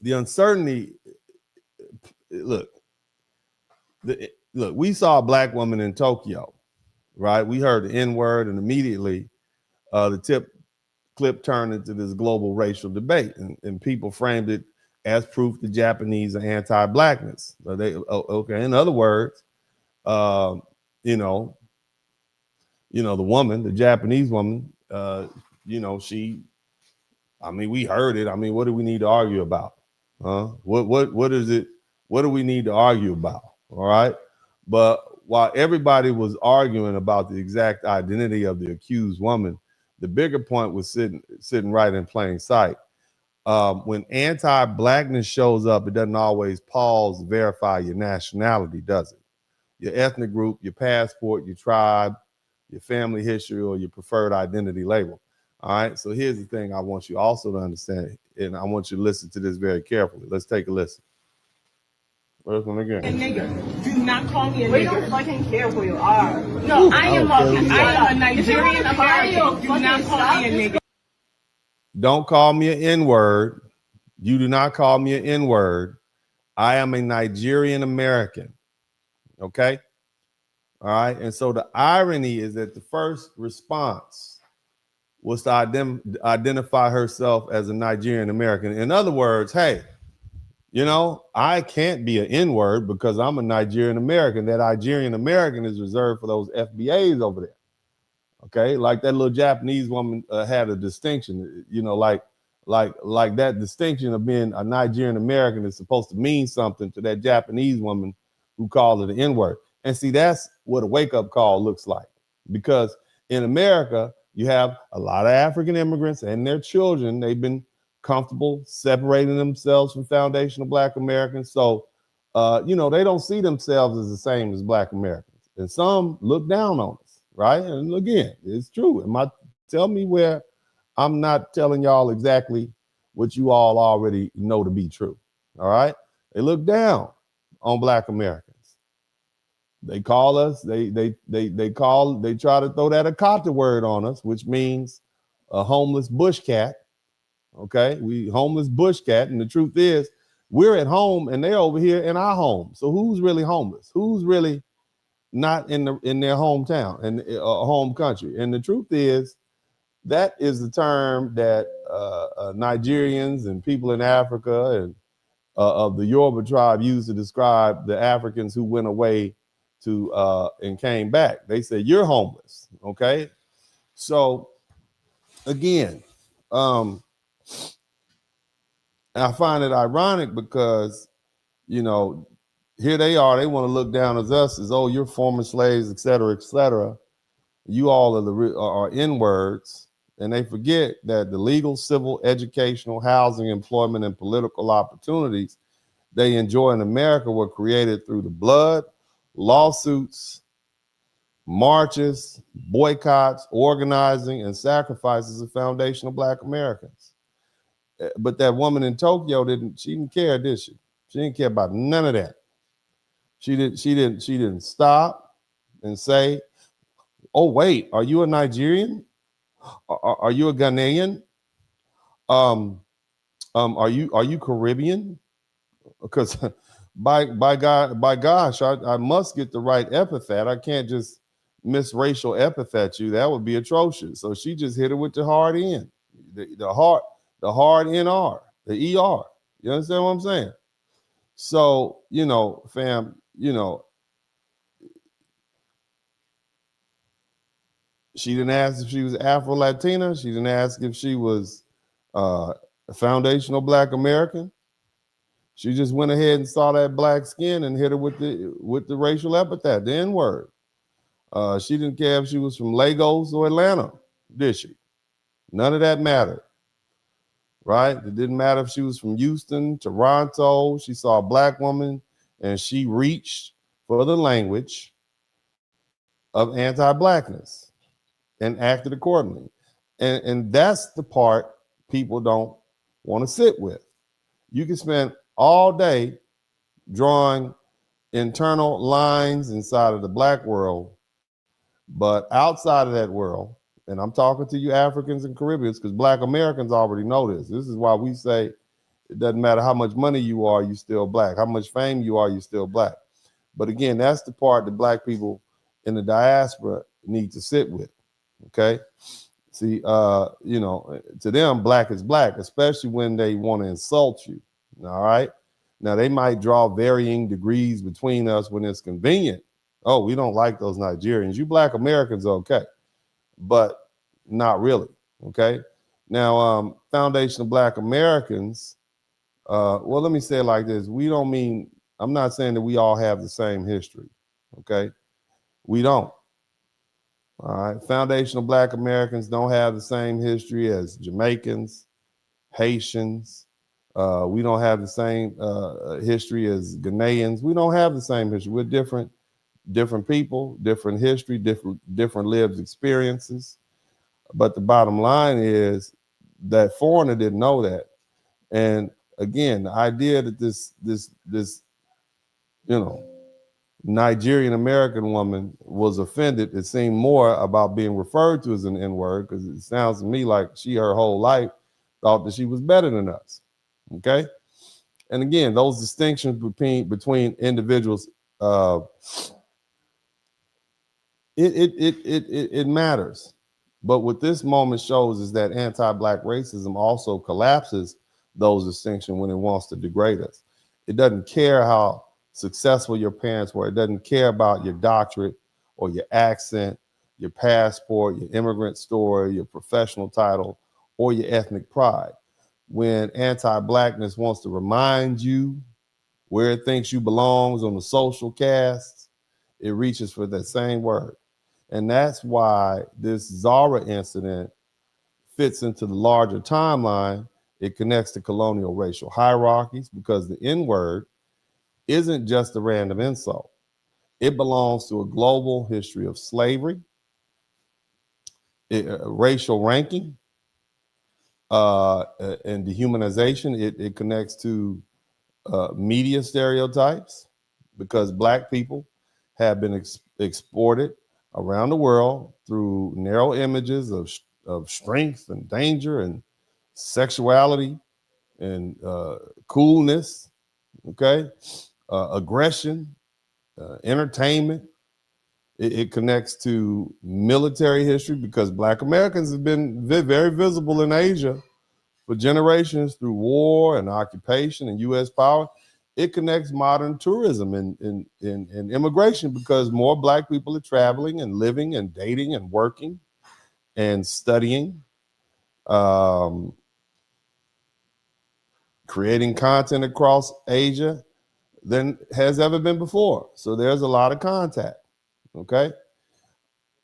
the uncertainty, look, we saw a black woman in Tokyo, right? We heard the N-word, and immediately the clip turned into this global racial debate, and people framed it as proof the Japanese are anti-blackness. Okay, in other words, the woman, the Japanese woman, we heard it. I mean, what do we need to argue about? What is it? What do we need to argue about? All right. But while everybody was arguing about the exact identity of the accused woman, the bigger point was sitting right in plain sight. When anti-blackness shows up, it doesn't always pause to verify your nationality, does it? Your ethnic group, your passport, your tribe, your family history, or your preferred identity label. All right. So here's the thing I want you also to understand, and I want you to listen to this very carefully. Let's take a listen. First one again. A nigger. Do not call me a nigger. We don't fucking care who you are. No, I am a Nigerian American. Do not call me a nigger. Don't call me an N-word. You do not call me an N-word. I am a Nigerian American. Okay? All right. And so the irony is that the first response was to identify herself as a Nigerian American. In other words, hey, I can't be an N-word because I'm a Nigerian American. That Nigerian American is reserved for those FBAs over there. Okay, like that little Japanese woman had a distinction, like that distinction of being a Nigerian American is supposed to mean something to that Japanese woman who called it an N-word. And see, that's what a wake-up call looks like, because in America, you have a lot of African immigrants and their children. They've been comfortable separating themselves from foundational Black Americans. So, they don't see themselves as the same as Black Americans. And some look down on us, right? And again, it's true. Tell me where I'm not telling y'all exactly what you all already know to be true, all right? They look down on Black Americans. They call us, they try to throw that Akata word on us, which means a homeless bush cat. Okay, we homeless bush cat, and the truth is we're at home and they're over here in our home. So who's really homeless? Who's really not in their hometown and home country? And the truth is that is the term that Nigerians and people in Africa and of the Yoruba tribe used to describe the Africans who went away to and came back. They said, you're homeless. Okay, so again, I find it ironic because, here they are. They want to look down at us as, oh, you're former slaves, et cetera, et cetera. You all are N-words. And they forget that the legal, civil, educational, housing, employment, and political opportunities they enjoy in America were created through the blood, lawsuits, marches, boycotts, organizing, and sacrifices of foundational Black Americans. But that woman in Tokyo didn't care, did she? She didn't care about none of that. She didn't stop and say, oh, wait, are you a Nigerian? Are you a Ghanaian? Are you Caribbean? Because by gosh, I must get the right epithet. I can't just misracial epithet you. That would be atrocious. So she just hit it with the hard N, the hard NR, the ER. You understand what I'm saying? So, fam, she didn't ask if she was Afro-Latina. She didn't ask if she was a foundational Black American. She just went ahead and saw that black skin and hit her with the racial epithet, the N-word. She didn't care if she was from Lagos or Atlanta, did she? None of that mattered, right? It didn't matter if she was from Houston, Toronto. She saw a Black woman and she reached for the language of anti-Blackness and acted accordingly. And that's the part people don't want to sit with. You can spend all day drawing internal lines inside of the Black world, but outside of that world, and I'm talking to you Africans and Caribbeans, because Black Americans already know this. This is why we say it doesn't matter how much money you are, you still Black. How much fame you are, you still Black. But again, that's the part that Black people in the diaspora need to sit with. Okay. See, you know, to them, Black is Black, especially when they want to insult you. All right. Now, they might draw varying degrees between us when it's convenient. Oh, we don't like those Nigerians. You Black Americans are okay, but not really. Okay. Now, Foundation of Black Americans, well, let me say it like this. We don't mean, I'm not saying that we all have the same history. Okay. We don't. All right. Foundation of Black Americans don't have the same history as Jamaicans, Haitians. We don't have the same history as Ghanaians. We don't have the same history. We're different people, different history, different lived experiences. But the bottom line is that foreigner didn't know that. And again, the idea that this you know, Nigerian American woman was offended, it seemed more about being referred to as an N-word, because it sounds to me like she her whole life thought that she was better than us. Okay. And again, those distinctions between individuals, it matters. But what this moment shows is that anti-Black racism also collapses those distinctions when it wants to degrade us. It doesn't care how successful your parents were. It doesn't care about your doctorate or your accent, your passport, your immigrant story, your professional title, or your ethnic pride. When anti-Blackness wants to remind you where it thinks you belongs on the social cast, it reaches for that same word. And that's why this Zara incident fits into the larger timeline. It connects to colonial racial hierarchies, because the N-word isn't just a random insult. It belongs to a global history of slavery, racial ranking, and dehumanization. It connects to media stereotypes, because Black people have been exported around the world through narrow images of strength and danger and sexuality and coolness, okay, aggression, entertainment. It connects to military history, because Black Americans have been very visible in Asia for generations through war and occupation and U.S. power. It connects modern tourism and immigration, because more Black people are traveling and living and dating and working and studying, creating content across Asia than has ever been before. So there's a lot of contact, okay?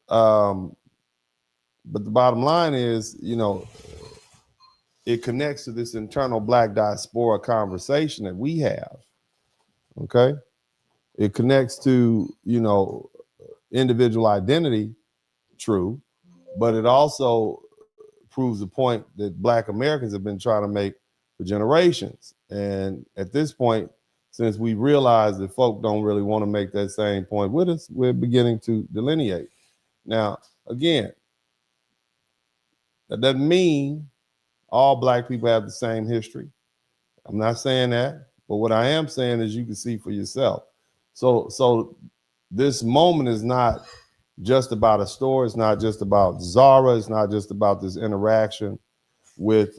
But the bottom line is, you know, it connects to this internal Black diaspora conversation that we have, okay? It connects to, you know, individual identity, true, but it also proves the point that Black Americans have been trying to make for generations. And at this point, since we realize that folk don't really want to make that same point with us, we're beginning to delineate. Now, again, that doesn't mean all Black people have the same history. I'm not saying that, but what I am saying is you can see for yourself. So this moment is not just about a store. It's not just about Zara. It's not just about this interaction with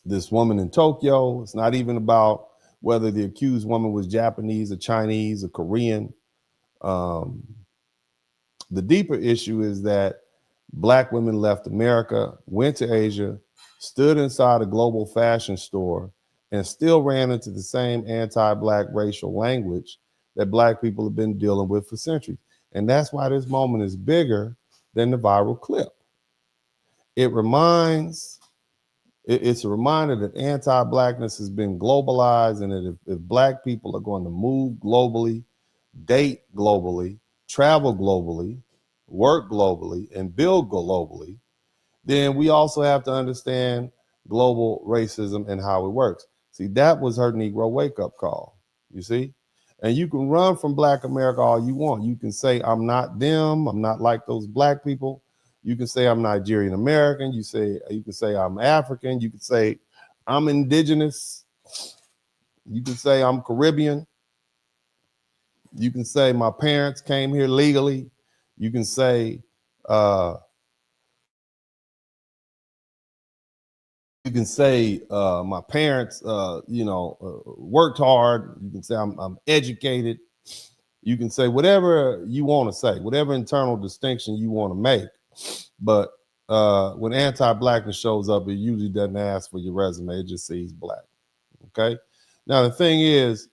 this woman in Tokyo. It's not even about whether the accused woman was Japanese or Chinese or Korean. The deeper issue is that Black women left America, went to Asia, stood inside a global fashion store, and still ran into the same anti-Black racial language that Black people have been dealing with for centuries. And that's why this moment is bigger than the viral clip. It's a reminder that anti-Blackness has been globalized, and that if Black people are going to move globally, date globally, travel globally, work globally, and build globally, then we also have to understand global racism and how it works. See, that was her Negro wake-up call, you see? And you can run from Black America all you want. You can say, I'm not them. I'm not like those Black people. You can say I'm Nigerian American. You can say I'm African. You can say I'm indigenous. You can say I'm Caribbean. You can say my parents came here legally. You can say my parents worked hard. You can say I'm educated. You can say whatever you want to say, whatever internal distinction you want to make. But when anti-blackness shows up, it usually doesn't ask for your resume. It just says Black. Okay. Now, the thing is,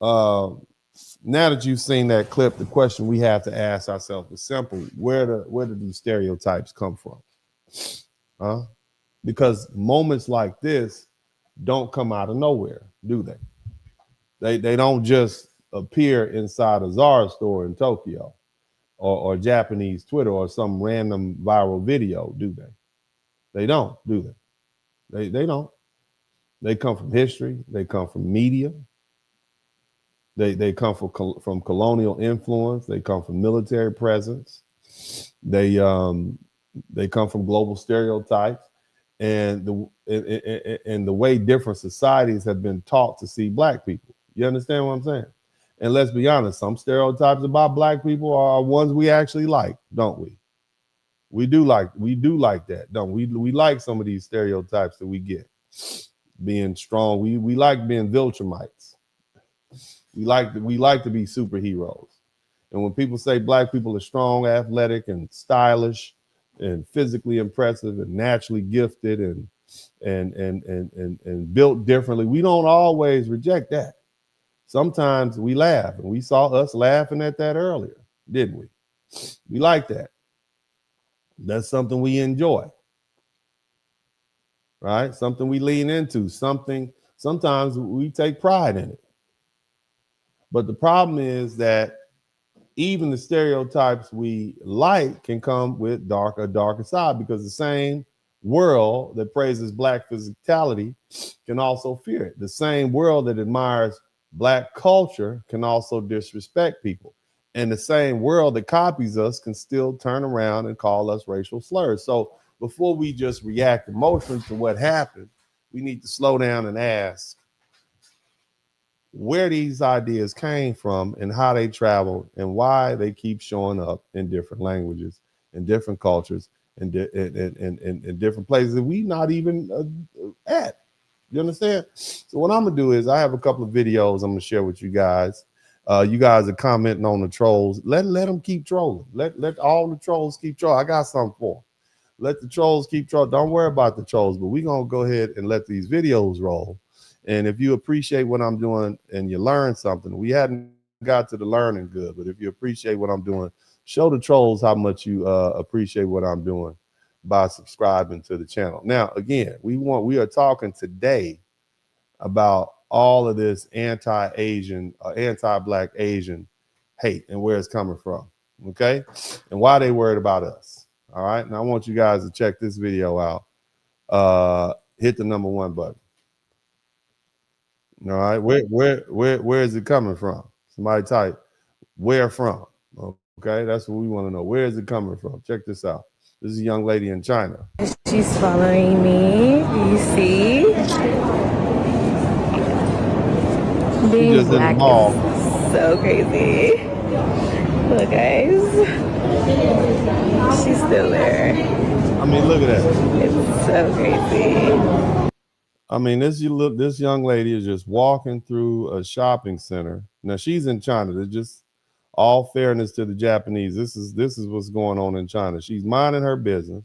now that you've seen that clip, the question we have to ask ourselves is simple. Where do these stereotypes come from? Because moments like this don't come out of nowhere, do they? They don't just appear inside a Zara store in Tokyo or Japanese Twitter or some random viral video, do they? They don't, do they? They don't. They come from history. They come from media. They come from colonial influence. They come from military presence. They come from global stereotypes, and the way different societies have been taught to see Black people. You understand what I'm saying? And let's be honest, some stereotypes about Black people are ones we actually like, don't we? We do like that, don't we? We like some of these stereotypes that we get. Being strong, we like being Viltrumites. We like to be superheroes. And when people say Black people are strong, athletic, and stylish, and physically impressive, and naturally gifted, and built differently, we don't always reject that. Sometimes we laugh, and we saw us laughing at that earlier, didn't we? We like that. That's something we enjoy, right? Something we lean into, sometimes we take pride in it. But the problem is that even the stereotypes we like can come with a darker side, because the same world that praises Black physicality can also fear it. The same world that admires Black culture can also disrespect people. And the same world that copies us can still turn around and call us racial slurs. So before we just react emotionally to what happened, we need to slow down and ask where these ideas came from and how they traveled and why they keep showing up in different languages and different cultures and in different places that we not even at. You understand? So what I'm gonna do is I have a couple of videos I'm gonna share with you guys. You guys are commenting on the trolls. Let them keep trolling. Let all the trolls keep trolling. I got something for them. Let the trolls keep trolling. Don't worry about the trolls, but we're gonna go ahead and let these videos roll. And if you appreciate what I'm doing and you learn something, we hadn't got to the learning good, but if you appreciate what I'm doing, show the trolls how much you appreciate what I'm doing by subscribing to the channel. Now, again, we are talking today about all of this anti-Asian, anti-Black Asian hate and where it's coming from, okay? And why they worried about us, all right? And I want you guys to check this video out. Hit the #1 button. All right, where is it coming from? Somebody type, where from? Okay, that's what we want to know. Where is it coming from? Check this out. This is a young lady in China. She's following me, you see? Being Black is so crazy. Look, guys. She's still there. I mean, look at that. It's so crazy. I mean, this young lady is just walking through a shopping center. Now she's in China. They're just all fairness to the Japanese. This is what's going on in China. She's minding her business,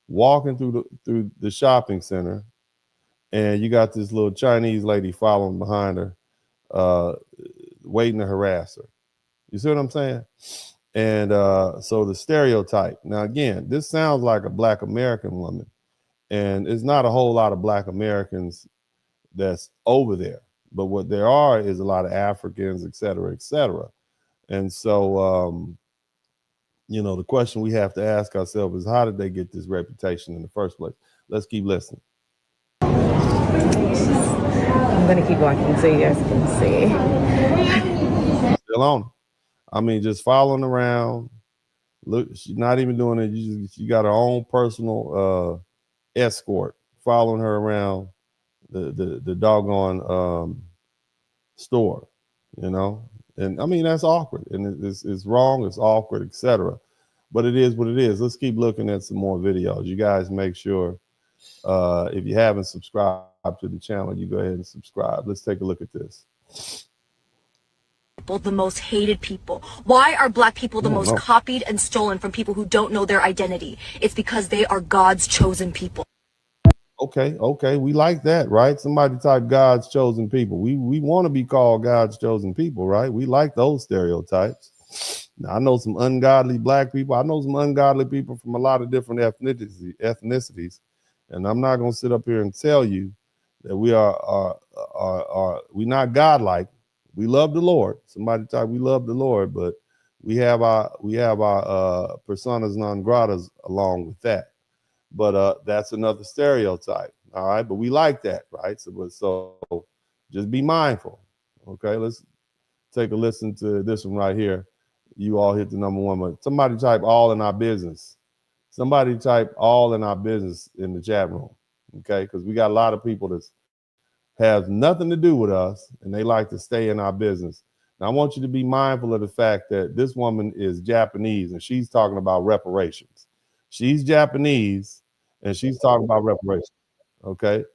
walking through the shopping center, and you got this little Chinese lady following behind her, waiting to harass her. You see what I'm saying? And so the stereotype. Now again, this sounds like a Black American woman. And it's not a whole lot of Black Americans that's over there. But what there are is a lot of Africans, et cetera, et cetera. And so, the question we have to ask ourselves is, how did they get this reputation in the first place? Let's keep listening. gonna keep walking so you guys can see. Still on. I mean, just following around. Look, she's not even doing it. She got her own personal escort following her around the doggone store, you know. And I mean, that's awkward, and it's wrong, it's awkward, etc. But it is what it is. Let's keep looking at some more videos. You guys make sure if you haven't subscribed to the channel, you go ahead and subscribe. Let's take a look at this. The most hated people. Why are black people the most copied and stolen from people who don't know their identity? It's because they are God's chosen people. Okay, we like that, right? Somebody type God's chosen people. We want to be called God's chosen people, right? We like those stereotypes. Now, I know some ungodly black people. I know some ungodly people from a lot of different ethnicities, and I'm not going to sit up here and tell you that we are not godlike. We love the Lord. Somebody type we love the Lord, but we have our personas non gratas along with that. But that's another stereotype. All right, but we like that, right? So just be mindful. Okay, let's take a listen to this one right here. You all hit the number one, but somebody type all in our business. Somebody type all in our business in the chat room. Okay, because we got a lot of people that has nothing to do with us, and they like to stay in our business. Now, I want you to be mindful of the fact that this woman is Japanese, and she's talking about reparations. She's Japanese, and she's talking about reparations. Okay,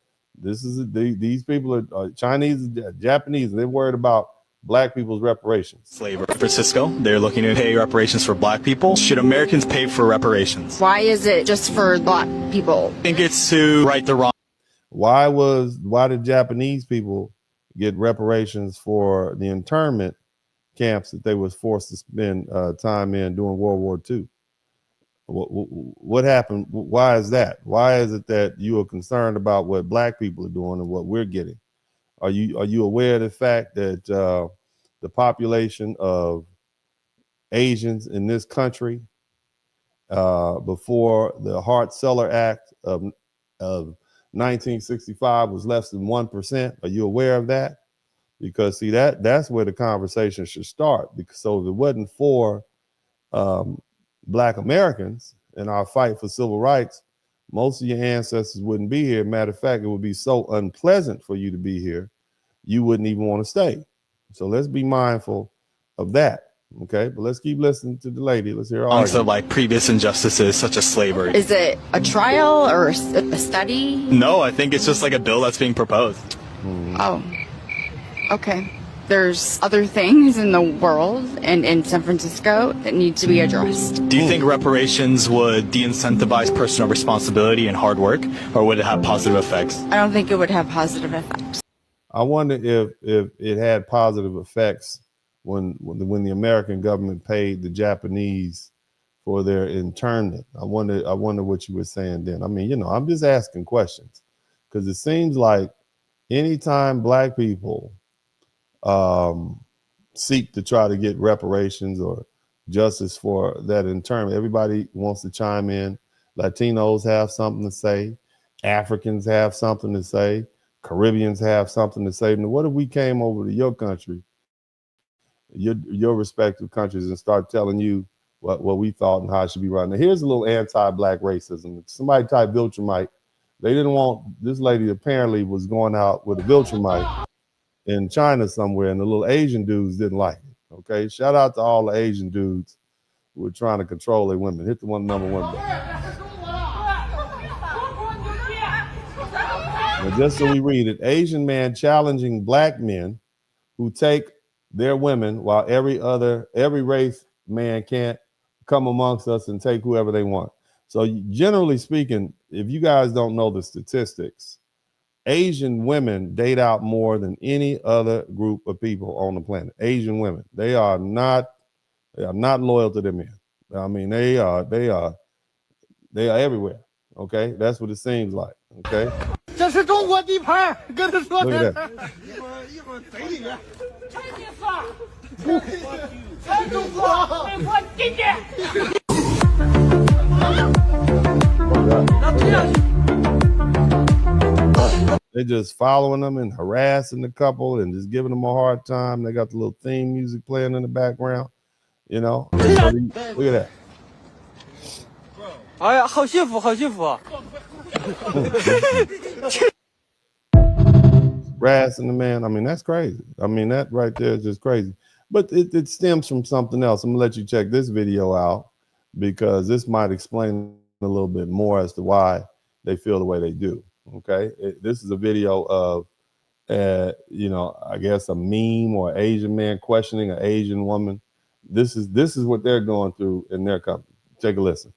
these people are Chinese, Japanese, and they're worried about black people's reparations. Slavery. San Francisco, they're looking to pay reparations for black people. Should Americans pay for reparations? Why is it just for black people? I think it's to right the wrong. Why did Japanese people get reparations for the internment camps that they was forced to spend time in during World War II? What happened? Why is that? Why is it that you are concerned about what black people are doing and what we're getting? Are you aware of the fact that the population of Asians in this country before the Hart-Celler Act of 1965 was less than 1%? Are you aware of that? Because see, that's where the conversation should start. Because so if it wasn't for black Americans and our fight for civil rights, most of your ancestors wouldn't be here. Matter of fact, it would be so unpleasant for you to be here, you wouldn't even want to stay. So let's be mindful of that. Okay, but let's keep listening to the lady. Let's hear her argument. So like previous injustices such as slavery. Is it a trial or a study? No, I think it's just like a bill that's being proposed. Oh, okay. There's other things in the world and in San Francisco that need to be addressed. Do you think reparations would de-incentivize personal responsibility and hard work, or would it have positive effects? I don't think it would have positive effects. I wonder if it had positive effects when the American government paid the Japanese for their internment. I wonder what you were saying then. I mean, I'm just asking questions, because it seems like anytime black people seek to try to get reparations or justice for that internment, everybody wants to chime in. Latinos have something to say. Africans have something to say. Caribbeans have something to say. Now, what if we came over to your country, your respective countries, and start telling you what we thought and how it should be run? Now, here's a little anti-black racism. Somebody typed Viltramite. They didn't want, this lady apparently was going out with a Viltramite in China somewhere, and the little Asian dudes didn't like it. Okay, shout out to all the Asian dudes who are trying to control their women. Hit the number one button. Now, just so we read it, Asian man challenging black men who take their women, while every race man can't come amongst us and take whoever they want. So generally speaking, if you guys don't know the statistics, Asian women date out more than any other group of people on the planet. Asian women, they are not loyal to their men. I mean, they are everywhere. Okay, that's what it seems like. Okay. 这是中国地盘，跟他说 Look 的 at that. 一会儿贼里面。全中国，美国今天。那这样。They're just following them and harassing the couple and just giving them a hard time. They got the little theme music playing in the background, you know. So look at that. 哎呀，好幸福，好幸福啊！ Harassing the man. I mean, that's crazy. I mean, that right there is just crazy. But it stems from something else. I'm gonna let you check this video out because this might explain a little bit more as to why they feel the way they do. Okay, this is a video of, you know, I guess a meme or Asian man questioning an Asian woman. This is what they're going through in their company. Take a listen.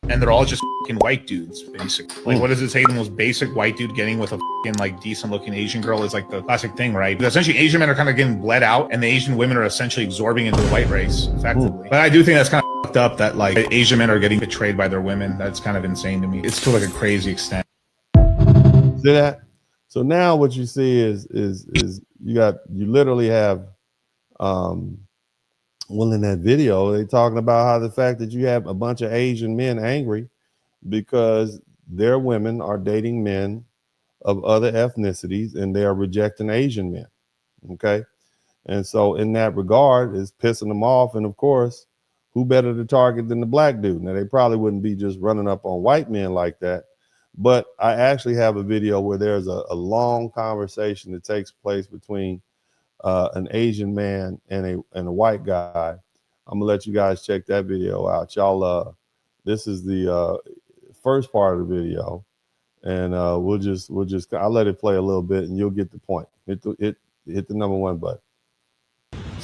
And they're all just fucking white dudes, basically. Like, what does it say? The most basic white dude getting with a fucking, like, decent-looking Asian girl is, like, the classic thing, right? But essentially, Asian men are kind of getting bled out, and the Asian women are essentially absorbing into the white race, effectively. But I do think that's kind of fucked up that, like, Asian men are getting betrayed by their women. That's kind of insane to me. It's to, like, a crazy extent. See that? So now what you see is you literally have, well, in that video, they talking about how the fact that you have a bunch of Asian men angry because their women are dating men of other ethnicities and they are rejecting Asian men. Okay. And so in that regard, it's pissing them off. And of course, who better to target than the black dude? Now, they probably wouldn't be just running up on white men like that. But I actually have a video where there's a long conversation that takes place between an Asian man and a white guy. I'm gonna let you guys check that video out. Y'all, this is the first part of the video, and we'll just I'll let it play a little bit, and you'll get the point. Hit the number 1 button.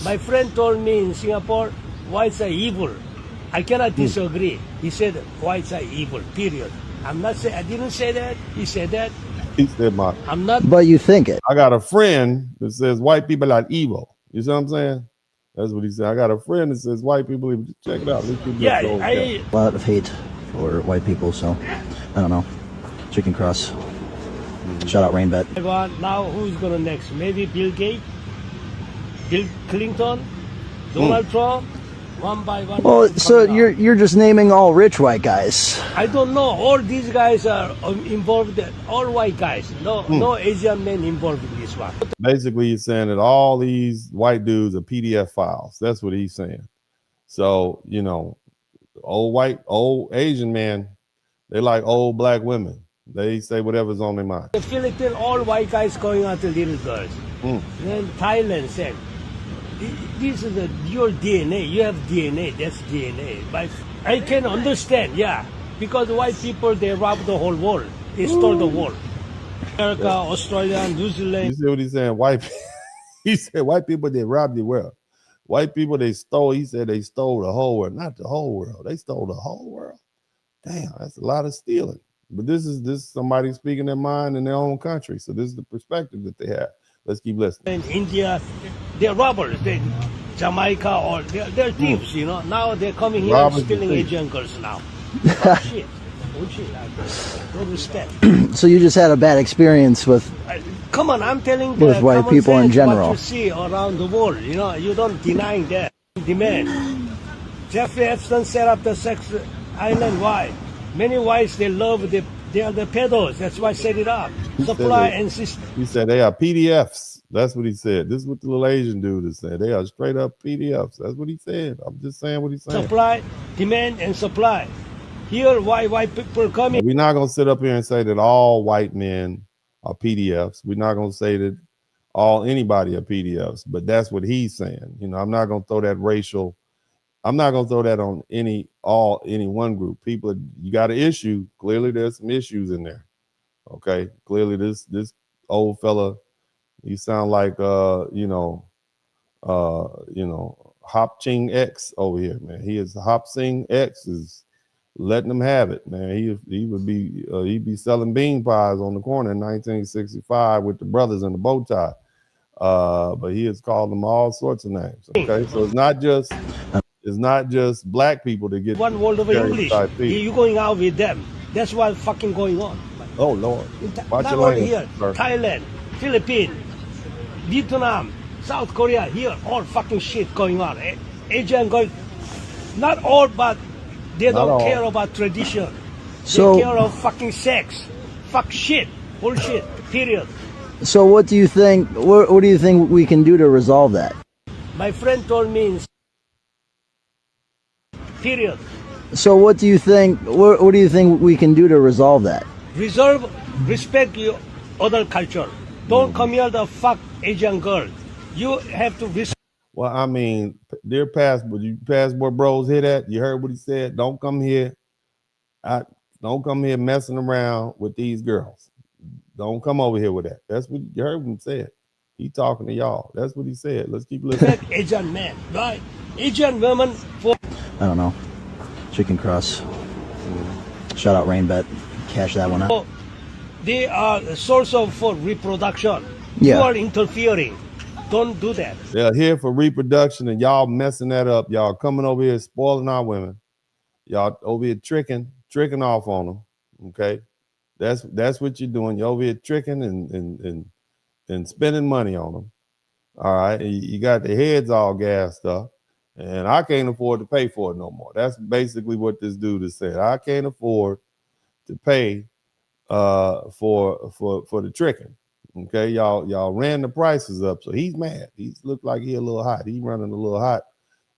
My friend told me in Singapore, whites are evil. I cannot disagree. He said whites are evil. Period. I'm not saying I didn't say that. He said that. He said, "Mark, I'm not." But you think it. I got a friend that says white people are evil. You see what I'm saying? That's what he said. I got a friend that says white people evil. Check it out. Yeah, a lot of hate for white people. So I don't know. Chicken cross. Shout out Rainbet. Now who's gonna next? Maybe Bill Gates, Bill Clinton, Donald Trump. One by one. Well, so you're just naming all rich white guys. I don't know. All these guys are involved. All white guys. No Asian men involved in this one. Basically, he's saying that all these white dudes are PDF files. That's what he's saying. So, you know, old Asian men, they like old black women. They say whatever's on their mind. The Philippines, all white guys going after little girls. Then Thailand said, this is your DNA. You have DNA. That's DNA. But I can understand, yeah, because white people, they rob the whole world. They stole the world. America, Australia, New Zealand. You see what he's saying? He said white people, they robbed the world. White people, they stole. He said they stole the whole world, not the whole world. They stole the whole world. Damn, that's a lot of stealing. But this is somebody speaking their mind in their own country. So this is the perspective that they have. Let's keep listening. In India, they're robbers. They Jamaica, or they're thieves, you know. Now they're coming here and stealing Asian girls now. Shit. Don't respect. So you just had a bad experience with come on, I'm telling with white people in general. What you see around the world, you know, you don't deny that. Demand. Jeffrey Epstein set up the sex island. Why? Many whites, they love they are the pedos. That's why I set it up. Supply and system. He said they are PDFs. That's what he said. This is what the little Asian dude is saying. They are straight up PDFs. That's what he said. I'm just saying what he's saying. Supply, demand, and supply. Here, why white people coming? We're not gonna sit up here and say that all white men are PDFs. We're not gonna say that anybody are PDFs. But that's what he's saying. You know, I'm not gonna throw that racial. I'm not gonna throw that on any one group. People, you got an issue. Clearly, there's some issues in there. Okay, clearly this old fella, he sound like Hop Ching X over here, man. He is Hop Sing X is letting them have it, man. He would be he'd be selling bean pies on the corner in 1965 with the brothers in the bow tie. But he has called them all sorts of names. Okay, so it's not just black people that get one world of English. You're going out with them. That's what's fucking going on. Oh Lord! Watch not your only language, here, sir. Thailand, Philippines, Vietnam, South Korea. Here, all fucking shit going on. Asian going, not all, but they don't care about tradition. So, they care of fucking sex, fuck shit, bullshit, period. So what do you think? What do you think we can do to resolve that? My friend told me, period. So what do you think? What do you think we can do to resolve that? Resolve, respect your other culture. Don't come here to fuck Asian girl. You have to respect. Well, I mean, dear passport, you passport bros hear that? You heard what he said? Don't come here. Don't come here messing around with these girls. Don't come over here with that. That's what you heard him say. He talking to y'all. That's what he said. Let's keep listening. Asian men, right? Asian women for. I don't know. Chicken cross. Shout out Rainbet. Cash that one out. They are a source of for reproduction. Yeah. You are interfering. Don't do that. They're here for reproduction and y'all messing that up. Y'all coming over here spoiling our women. Y'all over here tricking off on them. Okay. That's what you're doing. You're over here tricking and spending money on them. All right. You got their heads all gassed up. And I can't afford to pay for it no more. That's basically what this dude is saying. I can't afford to pay for the tricking. Okay, y'all ran the prices up, so he's mad. He looked like he a little hot. He's running a little hot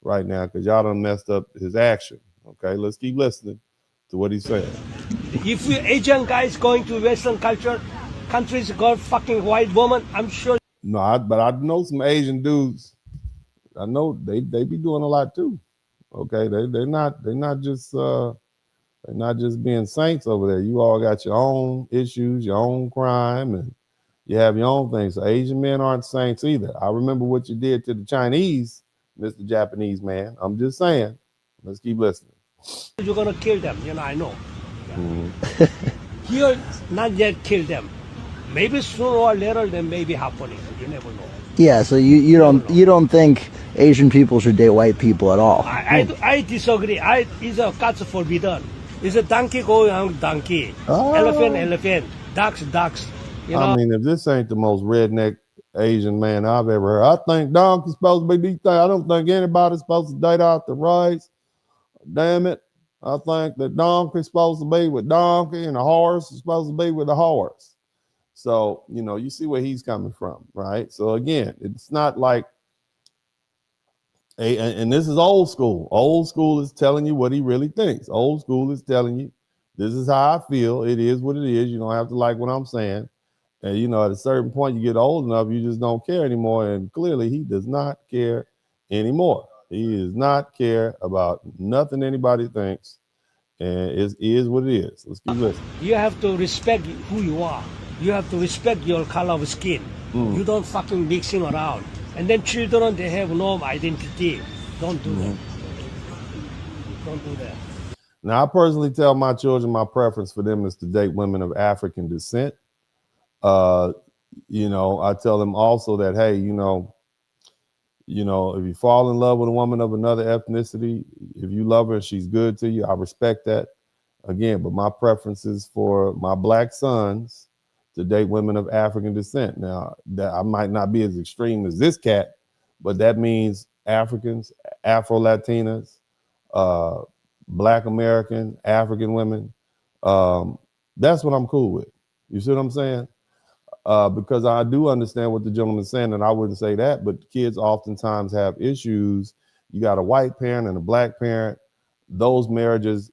right now because y'all done messed up his action. Okay, let's keep listening to what he's saying. If you Asian guys going to Western culture countries got fucking white woman, I'm sure. No, but I know some Asian dudes. I know they be doing a lot too. Okay, they're not just being saints over there. You all got your own issues, your own crime, and you have your own things. So Asian men aren't saints either. I remember what you did to the Chinese, Mr. Japanese man. I'm just saying. Let's keep listening. You're gonna kill them, I know. Yeah. Mm-hmm. Here, not yet kill them. Maybe sooner or later, they may be happening. You never know. Yeah, so you don't think Asian people should date white people at all? I disagree. It's a God's forbidden. It's a donkey going on donkey, elephant, ducks. I mean, if this ain't the most redneck Asian man I've ever heard, I think donkey's supposed to be these things. I don't think anybody's supposed to date out the race. Damn it. I think the donkey's supposed to be with donkey and the horse is supposed to be with the horse. So, you see where he's coming from, right? So again, it's not like, and this is old school. Old school is telling you what he really thinks. Old school is telling you, this is how I feel. It is what it is. You don't have to like what I'm saying. And, at a certain point, you get old enough, you just don't care anymore. And clearly, he does not care anymore. He does not care about nothing anybody thinks. And it is what it is. Let's keep listening. You have to respect who you are. You have to respect your color of skin. You don't fucking mixing around. And then children, they have no identity. Don't do that. Don't do that. Now, I personally tell my children my preference for them is to date women of African descent. I tell them also that, hey, if you fall in love with a woman of another ethnicity, if you love her and she's good to you, I respect that. Again, but my preference is for my black sons to date women of African descent. Now, that I might not be as extreme as this cat, but that means Africans, Afro-Latinas, Black American, African women. That's what I'm cool with. You see what I'm saying? Because I do understand what the gentleman's saying, and I wouldn't say that, but kids oftentimes have issues. You got a white parent and a black parent. Those marriages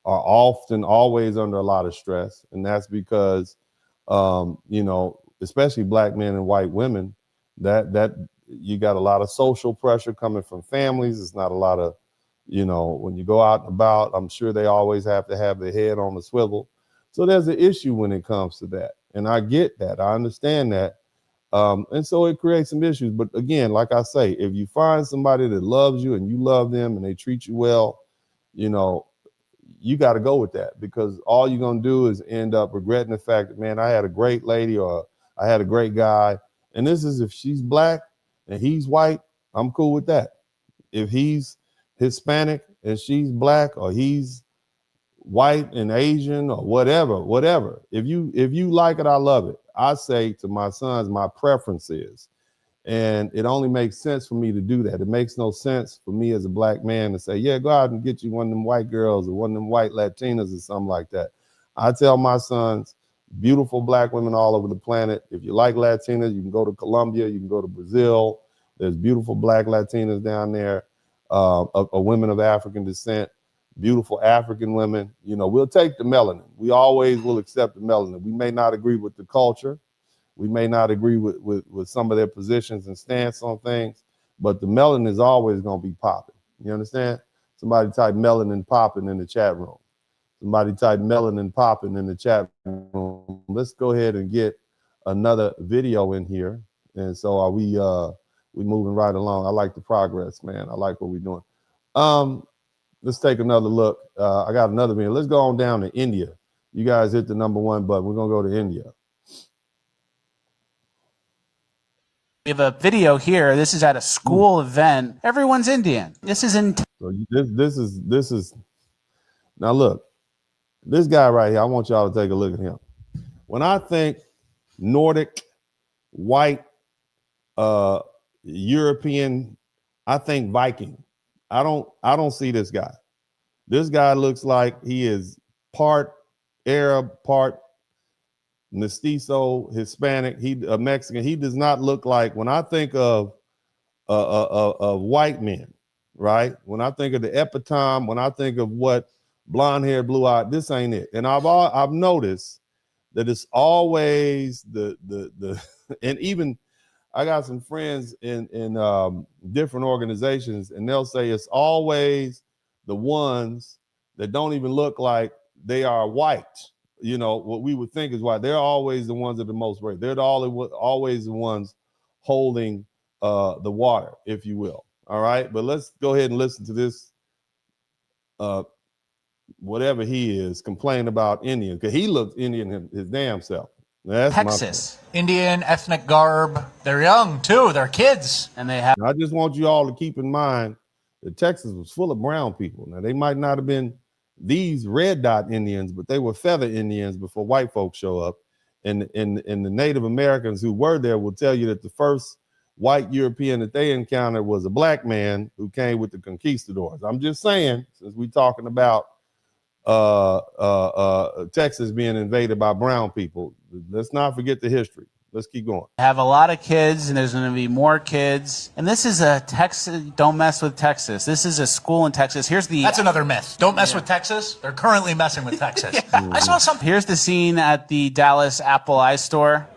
are often always under a lot of stress, and that's because, especially black men and white women, that you got a lot of social pressure coming from families. It's not a lot of, when you go out and about, I'm sure they always have to have their head on the swivel. So there's an issue when it comes to that. And I get that. I understand that. And so it creates some issues. But again, like I say, if you find somebody that loves you and you love them and they treat you well, you got to go with that, because all you're going to do is end up regretting the fact that, man, I had a great lady or I had a great guy. And this is if she's black and he's white, I'm cool with that. If he's Hispanic and she's black, or he's white and Asian or whatever. If you like it, I love it. I say to my sons, my preference is, and it only makes sense for me to do that. It makes no sense for me as a black man to say, yeah, go out and get you one of them white girls or one of them white Latinas or something like that. I tell my sons, Beautiful black women all over the planet. If you like Latinas, you can go to Colombia, you can go to Brazil. There's beautiful black Latinas down there, women of African descent, beautiful African women. You know, we'll take the melanin. We always will accept the melanin. We may not agree with the culture. We may not agree with some of their positions and stance on things, but the melanin is always going to be popping. You understand? Somebody type melanin popping in the chat room. Somebody type melanin popping in the chat room. Let's go ahead and get another video in here. And so are we moving right along. I like the progress, man. I like what we're doing. Let's take another look. I got another video. Let's go on down to India. You guys hit the #1 button. We're going to go to India. We have a video here. This is at a school event. Everyone's Indian. This is in. So this is now look. This guy right here, I want y'all to take a look at him. When I think Nordic, white, European, I think Viking. I don't see this guy. This guy looks like he is part Arab, part mestizo, Hispanic. He a Mexican. He does not look like, when I think of white men, right? When I think of the epitome, when I think of what blonde hair, blue eye, this ain't it. And I've noticed that it's always the and even I got some friends in different organizations, and they'll say it's always the ones that don't even look like they are white. You know, what we would think is white. They're always the ones that are the most rare. They're always the ones holding the water, if you will. All right, but let's go ahead and listen to this. Whatever he is complaining about Indian, because he looks Indian his damn self. That's Texas. Indian ethnic garb. They're young too. They're kids, and they have. I just want you all to keep in mind that Texas was full of brown people. Now they might not have been these red dot Indians, but they were feather Indians before white folks show up. And the Native Americans who were there will tell you that the first white European that they encountered was a black man who came with the conquistadors. I'm just saying, since we're talking about Texas being invaded by brown people, let's not forget the history. Let's keep going. Have a lot of kids, and there's going to be more kids. And this is a Texas. Don't mess with Texas. This is a school in Texas. That's another myth. Don't mess with Texas. They're currently messing with Texas. I saw something. Here's the scene at the Dallas Apple iStore.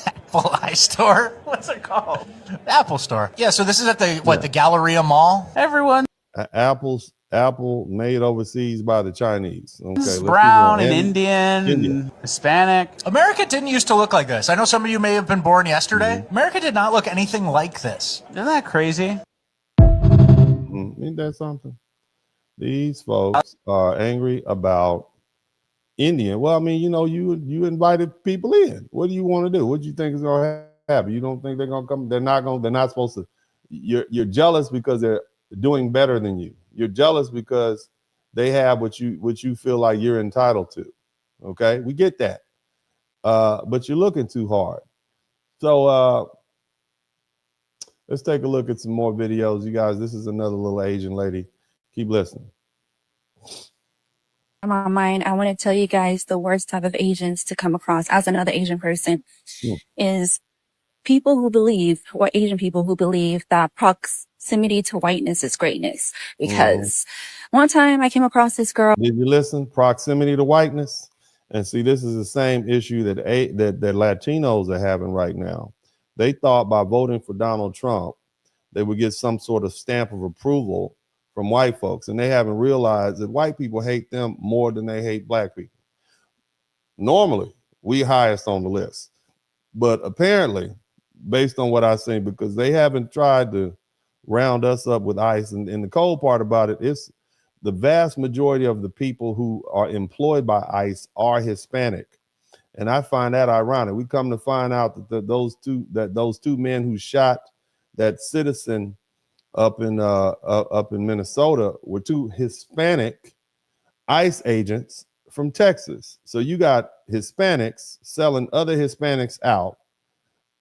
Apple iStore? What's it called? The Apple Store. Yeah. So this is at the Galleria Mall. Everyone. Apple made overseas by the Chinese. Okay, brown and Indian and Hispanic. America didn't used to look like this. I know some of you may have been born yesterday. America did not look anything like this. Isn't that crazy? Ain't that something? These folks are angry about Indian. Well, I mean, you know, you invited people in. What do you want to do? What do you think is going to happen? You don't think they're going to come? They're not supposed to. You're jealous because they're doing better than you. You're jealous because they have what you feel like you're entitled to. Okay, we get that. But you're looking too hard. So let's take a look at some more videos. You guys, this is another little Asian lady. Keep listening. On my mind, I want to tell you guys the worst type of Asians to come across as another Asian person is people who believe, or Asian people who believe, that proximity to whiteness is greatness. Because one time I came across this girl. Did you listen? Proximity to whiteness. And see, this is the same issue that Latinos are having right now. They thought by voting for Donald Trump, they would get some sort of stamp of approval from white folks. And they haven't realized that white people hate them more than they hate black people. Normally, we highest on the list. But apparently, based on what I've seen, because they haven't tried to round us up with ICE. And the cold part about it is the vast majority of the people who are employed by ICE are Hispanic. And I find that ironic. We come to find out that those two men who shot that citizen up in Minnesota were two Hispanic ICE agents from Texas. So you got Hispanics selling other Hispanics out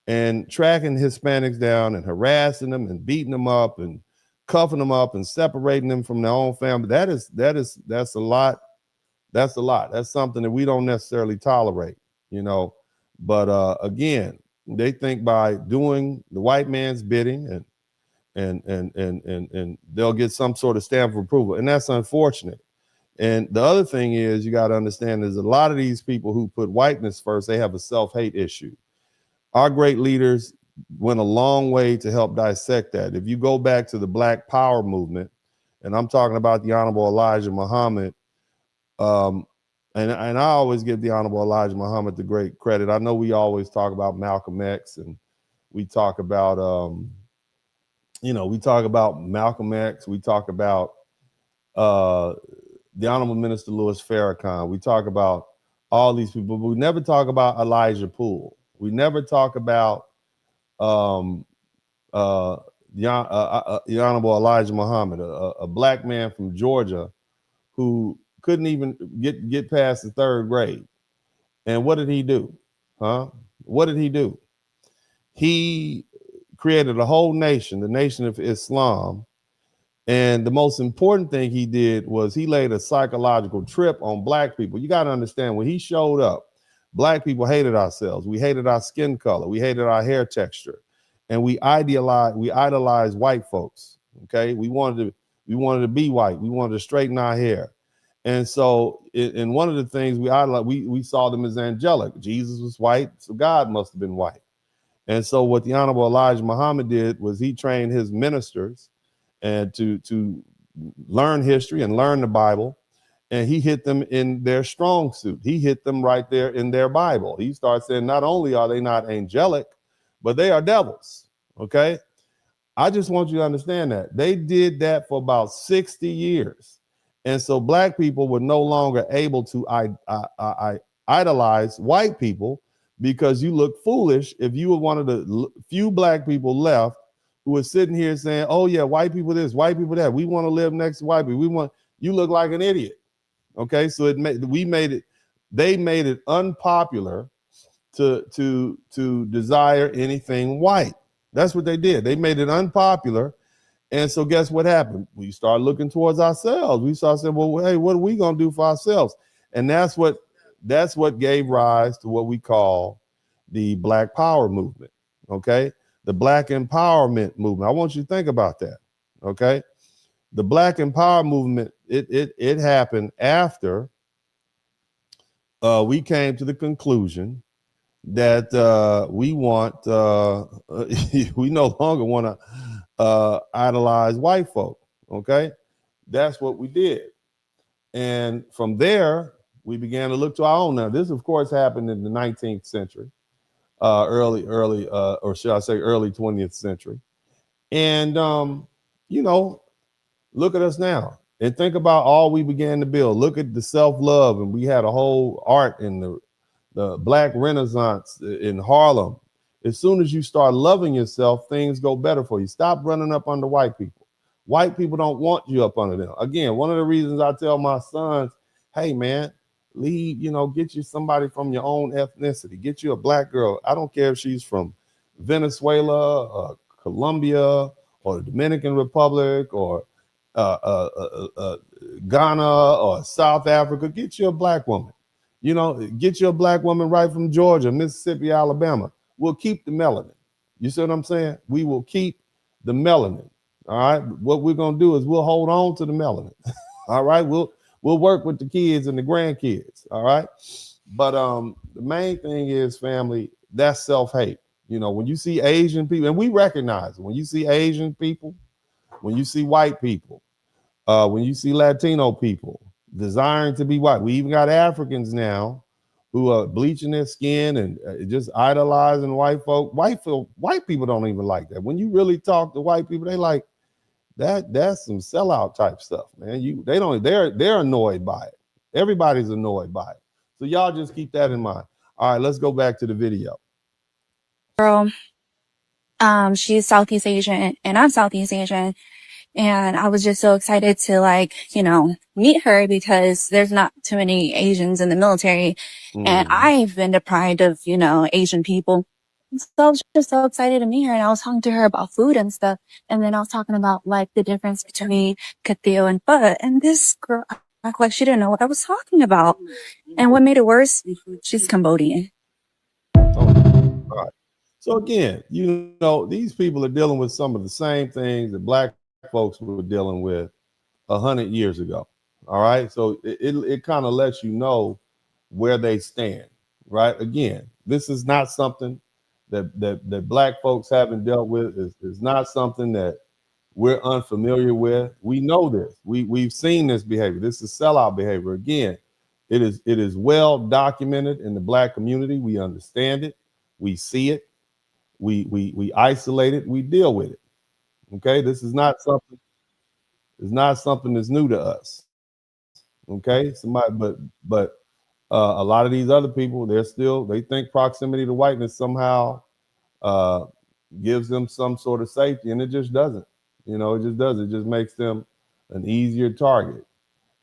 and tracking Hispanics down and harassing them and beating them up and cuffing them up and separating them from their own family. That's a lot That's a lot. That's something that we don't necessarily tolerate, you know. But again, they think by doing the white man's bidding and they'll get some sort of stamp of approval, and that's unfortunate. And the other thing is, you got to understand, there's a lot of these people who put whiteness first. They have a self-hate issue. Our great leaders went a long way to help dissect that. If you go back to the Black Power movement, and I'm talking about the Honorable Elijah Muhammad, and I always give the Honorable Elijah Muhammad the great credit. I know we always talk about Malcolm X, and we talk about, we talk about Malcolm X, we talk about the Honorable Minister Louis Farrakhan, we talk about all these people, but we never talk about Elijah Poole. We never talk about the Honorable Elijah Muhammad, a black man from Georgia who couldn't even get past the 3rd grade. And what did he do? What did he do? He created a whole nation, the Nation of Islam. And the most important thing he did was he laid a psychological trip on black people. You got to understand, when he showed up, black people hated ourselves. We hated our skin color. We hated our hair texture. And we idolized white folks. Okay. We wanted to be white. We wanted to straighten our hair. And so in one of the things we saw them as angelic. Jesus was white, so God must have been white. And so what the Honorable Elijah Muhammad did was he trained his ministers and to learn history and learn the Bible. And he hit them in their strong suit. He hit them right there in their Bible. He starts saying, not only are they not angelic, but they are devils. Okay. I just want you to understand that they did that for about 60 years. And so black people were no longer able to idolize white people, because you look foolish if you were one of the few black people left who was sitting here saying, oh yeah, white people this, white people that, we want to live next to white people. You look like an idiot. Okay, so they made it unpopular to desire anything white. That's what they did. They made it unpopular. And so guess what happened? We started looking towards ourselves. We started saying, well, hey, what are we going to do for ourselves? And that's what gave rise to what we call the Black Power movement. Okay, the Black Empowerment movement. I want you to think about that. Okay, the Black Empowerment movement, it happened after we came to the conclusion that we no longer want to idolize white folk. Okay, that's what we did. And from there, we began to look to our own. Now, this, of course, happened in the 19th century, early, or should I say early 20th century. And, look at us now and think about all we began to build. Look at the self-love. And we had a whole art in the Black Renaissance in Harlem. As soon as you start loving yourself, things go better for you. Stop running up under white people. White people don't want you up under them. Again, one of the reasons I tell my sons, hey, man, leave, get you somebody from your own ethnicity. Get you a black girl. I don't care if she's from Venezuela, Colombia, or the Dominican Republic, or Ghana, or South Africa. Get you a black woman. Get you a black woman right from Georgia, Mississippi, Alabama. We'll keep the melanin. You see what I'm saying? We will keep the melanin. All right. What we're going to do is we'll hold on to the melanin. All right. We'll work with the kids and the grandkids. All right. But the main thing is, family, that's self-hate. When you see Asian people, and we recognize it, when you see Asian people, when you see white people, when you see Latino people desiring to be white, we even got Africans now who are bleaching their skin and just idolizing white folk. White people don't even like that. When you really talk to white people, they like that. That's some sellout type stuff, man. They're annoyed by it. Everybody's annoyed by it. So y'all just keep that in mind. All right, let's go back to the video. Girl, she's Southeast Asian and I'm Southeast Asian. And I was just so excited to meet her because there's not too many Asians in the military. And I've been deprived of, Asian people. So I was just so excited to meet her, and I was talking to her about food and stuff. And then I was talking about the difference between kateo and pho. And this girl, Act like she didn't know what I was talking about. And what made it worse, she's Cambodian. All right. So again, you know, these people are dealing with some of the same things that black folks were dealing with 100 years ago. All right. So it kind of lets you know where they stand. Right. Again, this is not something that black folks haven't dealt with. It's not something that we're unfamiliar with. We know this. We've seen this behavior. This is sellout behavior. Again, it is well documented in the black community. We understand it. We see it. We isolate it. We deal with it. Okay. This is not something. It's not something that's new to us. Okay. Somebody, but a lot of these other people, they think proximity to whiteness somehow gives them some sort of safety, and it just doesn't. You know, it just does. It just makes them an easier target,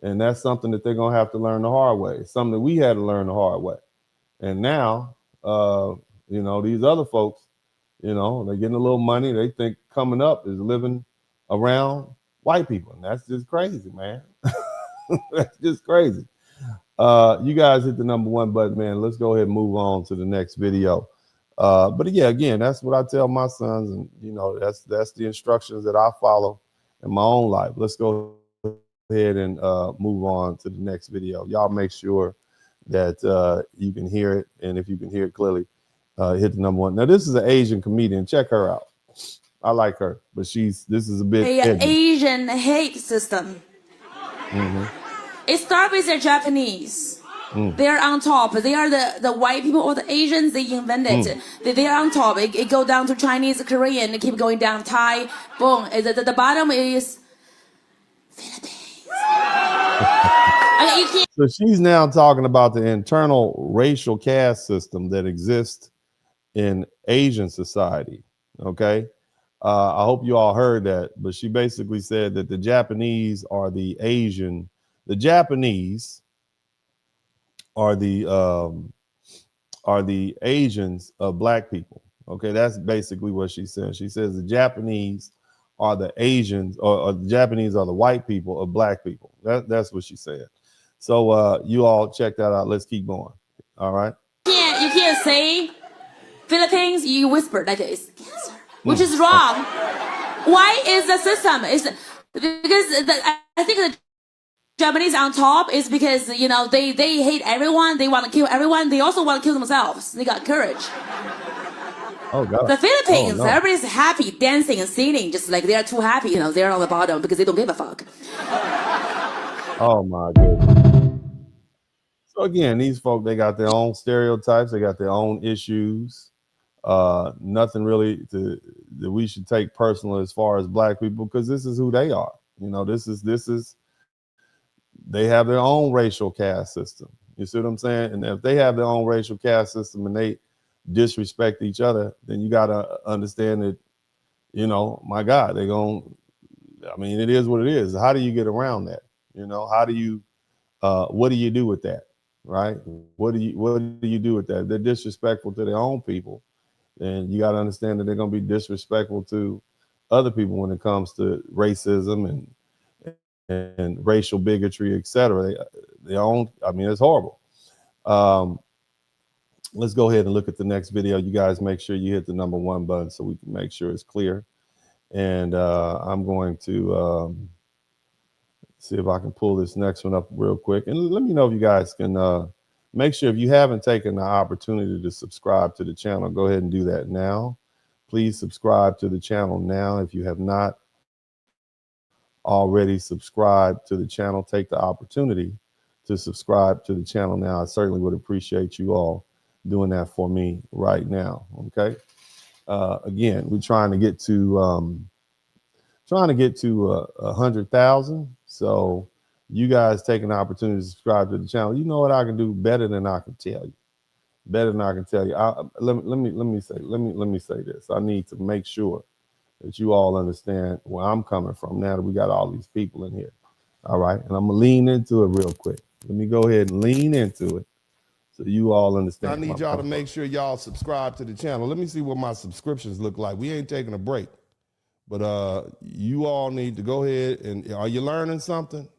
and that's something that they're gonna have to learn the hard way. It's something that we had to learn the hard way, and now, you know, these other folks, you know, they're getting a little money. They think coming up is living around white people, and that's just crazy, man. That's just crazy. You guys hit the #1 button, man. Let's go ahead and move on to the next video. But yeah, again, that's what I tell my sons, and you know, that's the instructions that I follow in my own life. Let's go ahead and move on to the next video. Y'all make sure that you can hear it, and if you can hear it clearly, hit the #1. Now, this is an Asian comedian. Check her out. I like her, but this is a bit edgy. Asian hate system. Mm-hmm. It starts with the Japanese. They're on top. They are the white people or the Asians. They invented. They are on top. It go down to Chinese, Korean. It keep going down. Thai. Boom. The bottom is Philippines. So she's now talking about the internal racial caste system that exists in Asian society. Okay. I hope you all heard that, but she basically said that the Japanese are the Asian. The Japanese are the Asians of black people. Okay, that's basically what she said. She says the Japanese are the Asians, or the Japanese are the white people of black people. That's what she said. So you all check that out. Let's keep going. All right. You can't say Philippines. You whisper like it's cancer, which is wrong. Why is the system? I think the Japanese on top is because, you know, they hate everyone. They want to kill everyone. They also want to kill themselves. They got courage. Oh God. The Philippines, everybody's happy, dancing and singing, just like they are too happy. You know, they're on the bottom because they don't give a fuck. Oh my goodness. So again, these folk, they got their own stereotypes. They got their own issues. Nothing really that we should take personal as far as black people, because this is who they are. You know, this is they have their own racial caste system. You see what I'm saying? And if they have their own racial caste system and they disrespect each other, then you got to understand that, you know, my God, I mean, it is what it is. How do you get around that? You know, how do you, what do you do with that? Right? What do you do with that? They're disrespectful to their own people. And you got to understand that they're going to be disrespectful to other people when it comes to racism and racial bigotry, etc. I mean, it's horrible. Let's go ahead and look at the next video. You guys make sure you hit the #1 button so we can make sure it's clear. And I'm going to see if I can pull this next one up real quick. And let me know if you guys can make sure, if you haven't taken the opportunity to subscribe to the channel, go ahead and do that now. Please subscribe to the channel now. If you have not already subscribed to the channel, take the opportunity to subscribe to the channel now. I certainly would appreciate you all doing that for me right now. Okay. Again, we're trying to get to 100,000. So you guys taking the opportunity to subscribe to the channel. You know what I can do better than I can tell you. Better than I can tell you. Let me say this. I need to make sure that you all understand where I'm coming from now that we got all these people in here. All right. And I'm gonna lean into it real quick. Let me go ahead and lean into it so you all understand. I need y'all to make sure y'all subscribe to the channel. Let me see what my subscriptions look like. We ain't taking a break, but you all need to go ahead and, are you learning something?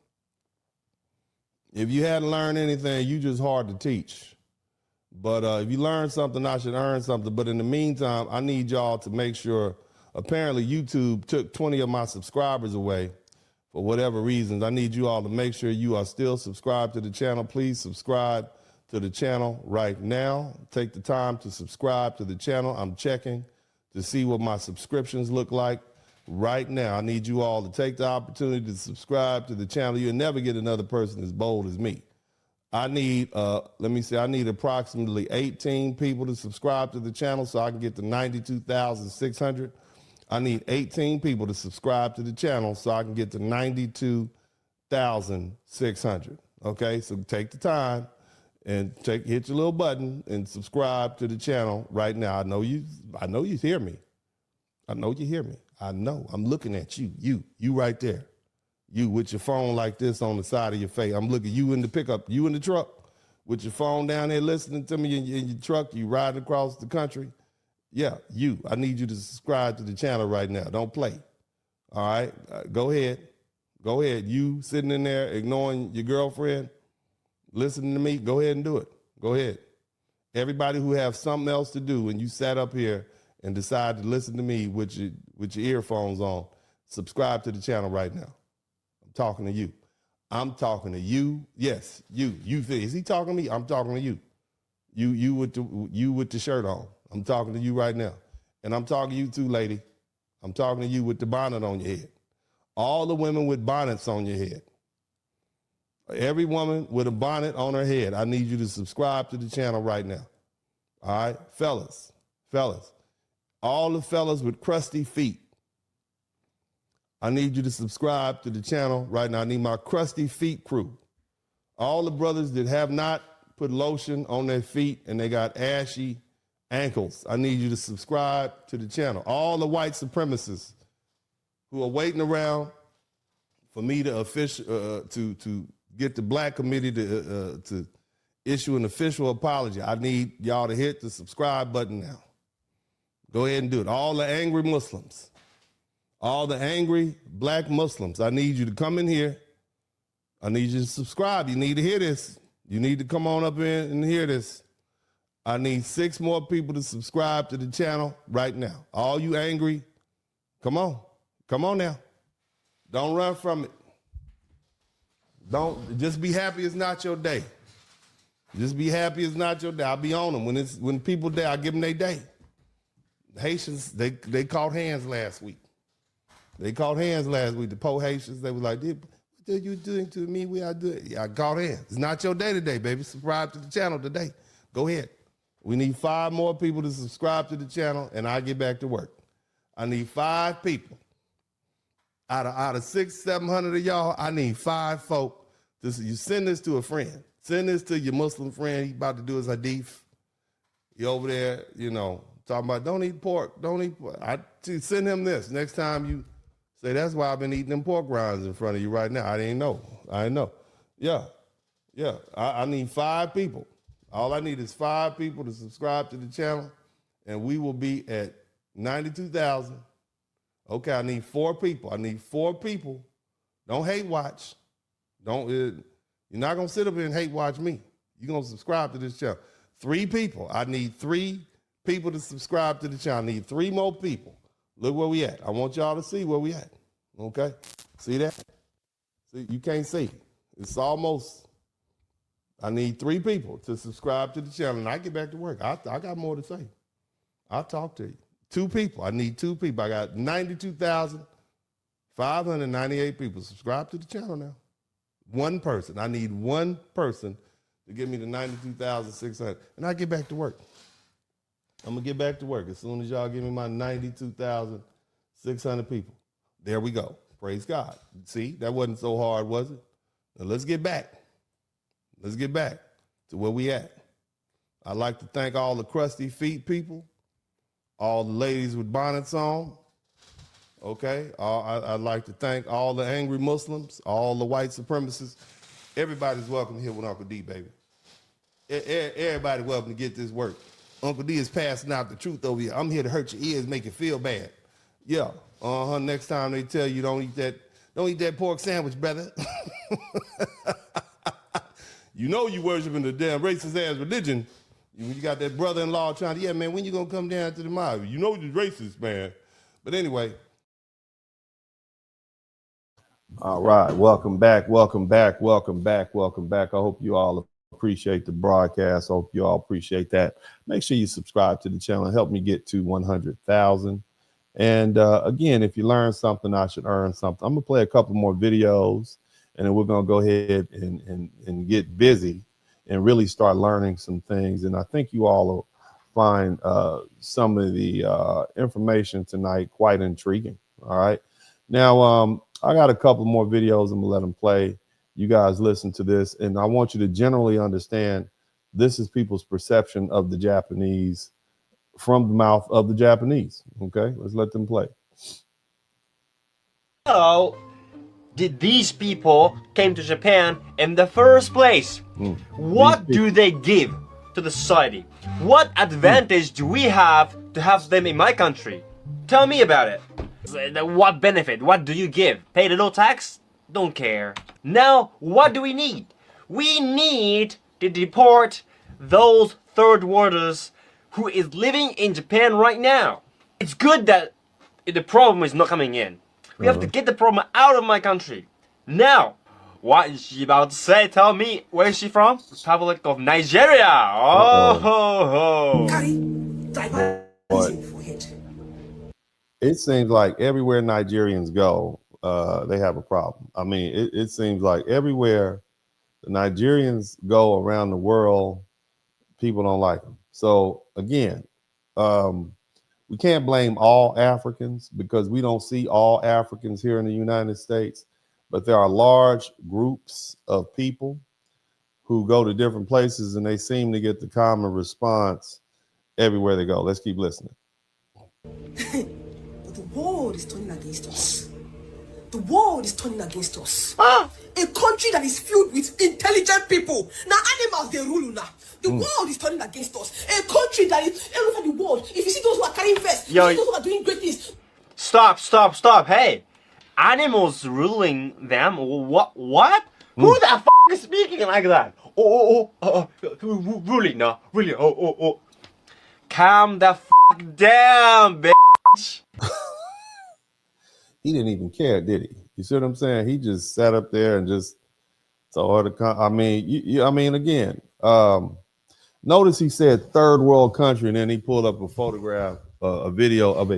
If you hadn't learned anything, you just hard to teach. But if you learn something, I should earn something. But in the meantime, I need y'all to make sure. Apparently, YouTube took 20 of my subscribers away for whatever reasons. I need you all to make sure you are still subscribed to the channel. Please subscribe to the channel right now. Take the time to subscribe to the channel. I'm checking to see what my subscriptions look like right now. I need you all to take the opportunity to subscribe to the channel. You'll never get another person as bold as me. I need, I need approximately 18 people to subscribe to the channel so I can get to 92,600. I need 18 people to subscribe to the channel so I can get to 92,600. Okay, so take the time and hit your little button and subscribe to the channel right now. I know you hear me. I know you hear me. I know. I'm looking at you. You right there. You with your phone like this on the side of your face. I'm looking you in the pickup, you in the truck with your phone down there listening to me in your truck. You riding across the country. Yeah, you. I need you to subscribe to the channel right now. Don't play. All right. Go ahead. Go ahead. You sitting in there ignoring your girlfriend, listening to me. Go ahead and do it. Go ahead. Everybody who have something else to do and you sat up here and decide to listen to me with your earphones on, subscribe to the channel right now. I'm talking to you. I'm talking to you. Yes, you. Is he talking to me? I'm talking to you. You with the shirt on. I'm talking to you right now. And I'm talking to you too, lady. I'm talking to you with the bonnet on your head. All the women with bonnets on your head. Every woman with a bonnet on her head, I need you to subscribe to the channel right now. All right, fellas. All the fellas with crusty feet, I need you to subscribe to the channel right now. I need my crusty feet crew. All the brothers that have not put lotion on their feet and they got ashy ankles, I need you to subscribe to the channel. All the white supremacists who are waiting around for me to to get the black committee to issue an official apology, I need y'all to hit the subscribe button now. Go ahead and do it. All the angry Muslims, all the angry black Muslims, I need you to come in here. I need you to subscribe. You need to hear this. You need to come on up in and hear this. I need 6 more people to subscribe to the channel right now. All you angry, come on. Come on now. Don't run from it. Don't just be happy it's not your day. Just be happy it's not your day. I'll be on them. When people die, I give them their day. Haitians, they caught hands last week. The poor Haitians, they was like, what are you doing to me? We are doing. Yeah, I caught hands. It's not your day today, baby. Subscribe to the channel today. Go ahead. We need 5 more people to subscribe to the channel, and I get back to work. I need 5 people. Out of 600-700 of y'all, I need 5 folk. You send this to a friend. Send this to your Muslim friend. He about to do his hadith. He over there, talking about don't eat pork. I send him this. Next time you say, that's why I've been eating them pork rinds in front of you right now. I didn't know. Yeah. I need 5 people. All I need is 5 people to subscribe to the channel, and we will be at 92,000. Okay, I need 4 people. Don't hate watch. You're not gonna sit up here and hate watch me. You're gonna subscribe to this channel. 3 people. I need 3 people to subscribe to the channel. I need 3 more people. Look where we at. I want y'all to see where we at. Okay? See that? See, you can't see. It's almost. I need 3 people to subscribe to the channel, and I get back to work. I got more to say. I'll talk to you. 2 people. I need 2 people. I got 92,598 people. Subscribe to the channel now. 1 person. I need 1 person to give me the 92,600, and I get back to work. I'm gonna get back to work as soon as y'all give me my 92,600 people. There we go. Praise God. See, that wasn't so hard, was it? Now let's get back. Let's get back to where we at. I'd like to thank all the crusty feet people, all the ladies with bonnets on. Okay. I'd like to thank all the angry Muslims, all the white supremacists. Everybody's welcome here with Uncle D, baby. Everybody welcome to get this work. Uncle D is passing out the truth over here. I'm here to hurt your ears, make you feel bad. Yeah. Next time they tell you don't eat that pork sandwich, brother. You know you worshiping the damn racist ass religion. You got that brother-in-law trying to, yeah, man, when you gonna come down to the mob? You know you're racist, man. But anyway. All right, welcome back, welcome back, welcome back, welcome back. I hope you all appreciate the broadcast. I hope you all appreciate that. Make sure you subscribe to the channel and help me get to 100,000. And again, if you learn something, I should earn something. I'm gonna play a couple more videos, and then we're gonna go ahead and get busy and really start learning some things. And I think you all will find some of the information tonight quite intriguing. All right, now I got a couple more videos. I'm gonna let them play. You guys listen to this, and I want you to generally understand this is people's perception of the Japanese from the mouth of the Japanese. Okay, let's let them play. How did these people came to Japan in the first place? What do they give to the society? What advantage do we have to have them in my country? Tell me about it. What benefit? What do you give? Pay the low tax? Don't care. Now, what do we need? We need to deport those third worlders who is living in Japan right now. It's good that the problem is not coming in. We have to get the problem out of my country. Now, what is she about to say? Tell me, where is she from? Republic of Nigeria. Oh, ho, ho. But it seems like everywhere Nigerians go, they have a problem. I mean, it seems like everywhere the Nigerians go around the world, people don't like them. So again, we can't blame all Africans because we don't see all Africans here in the United States, but there are large groups of people who go to different places and they seem to get the common response everywhere they go. Let's keep listening. But the world is turning against us. The world is turning against us. A country that is filled with intelligent people. Now animals they rule now. The world is turning against us. A country that is all over the world. If you see those who are carrying vests, you see those who are doing great things. Stop. Hey, animals ruling them? What? Who the f is speaking like that? Ruling now. Really? Calm the f down, bitch. He didn't even care, did he? You see what I'm saying? He just sat up there and just told her to come. I mean, again, notice he said third world country, and then he pulled up a photograph, a video of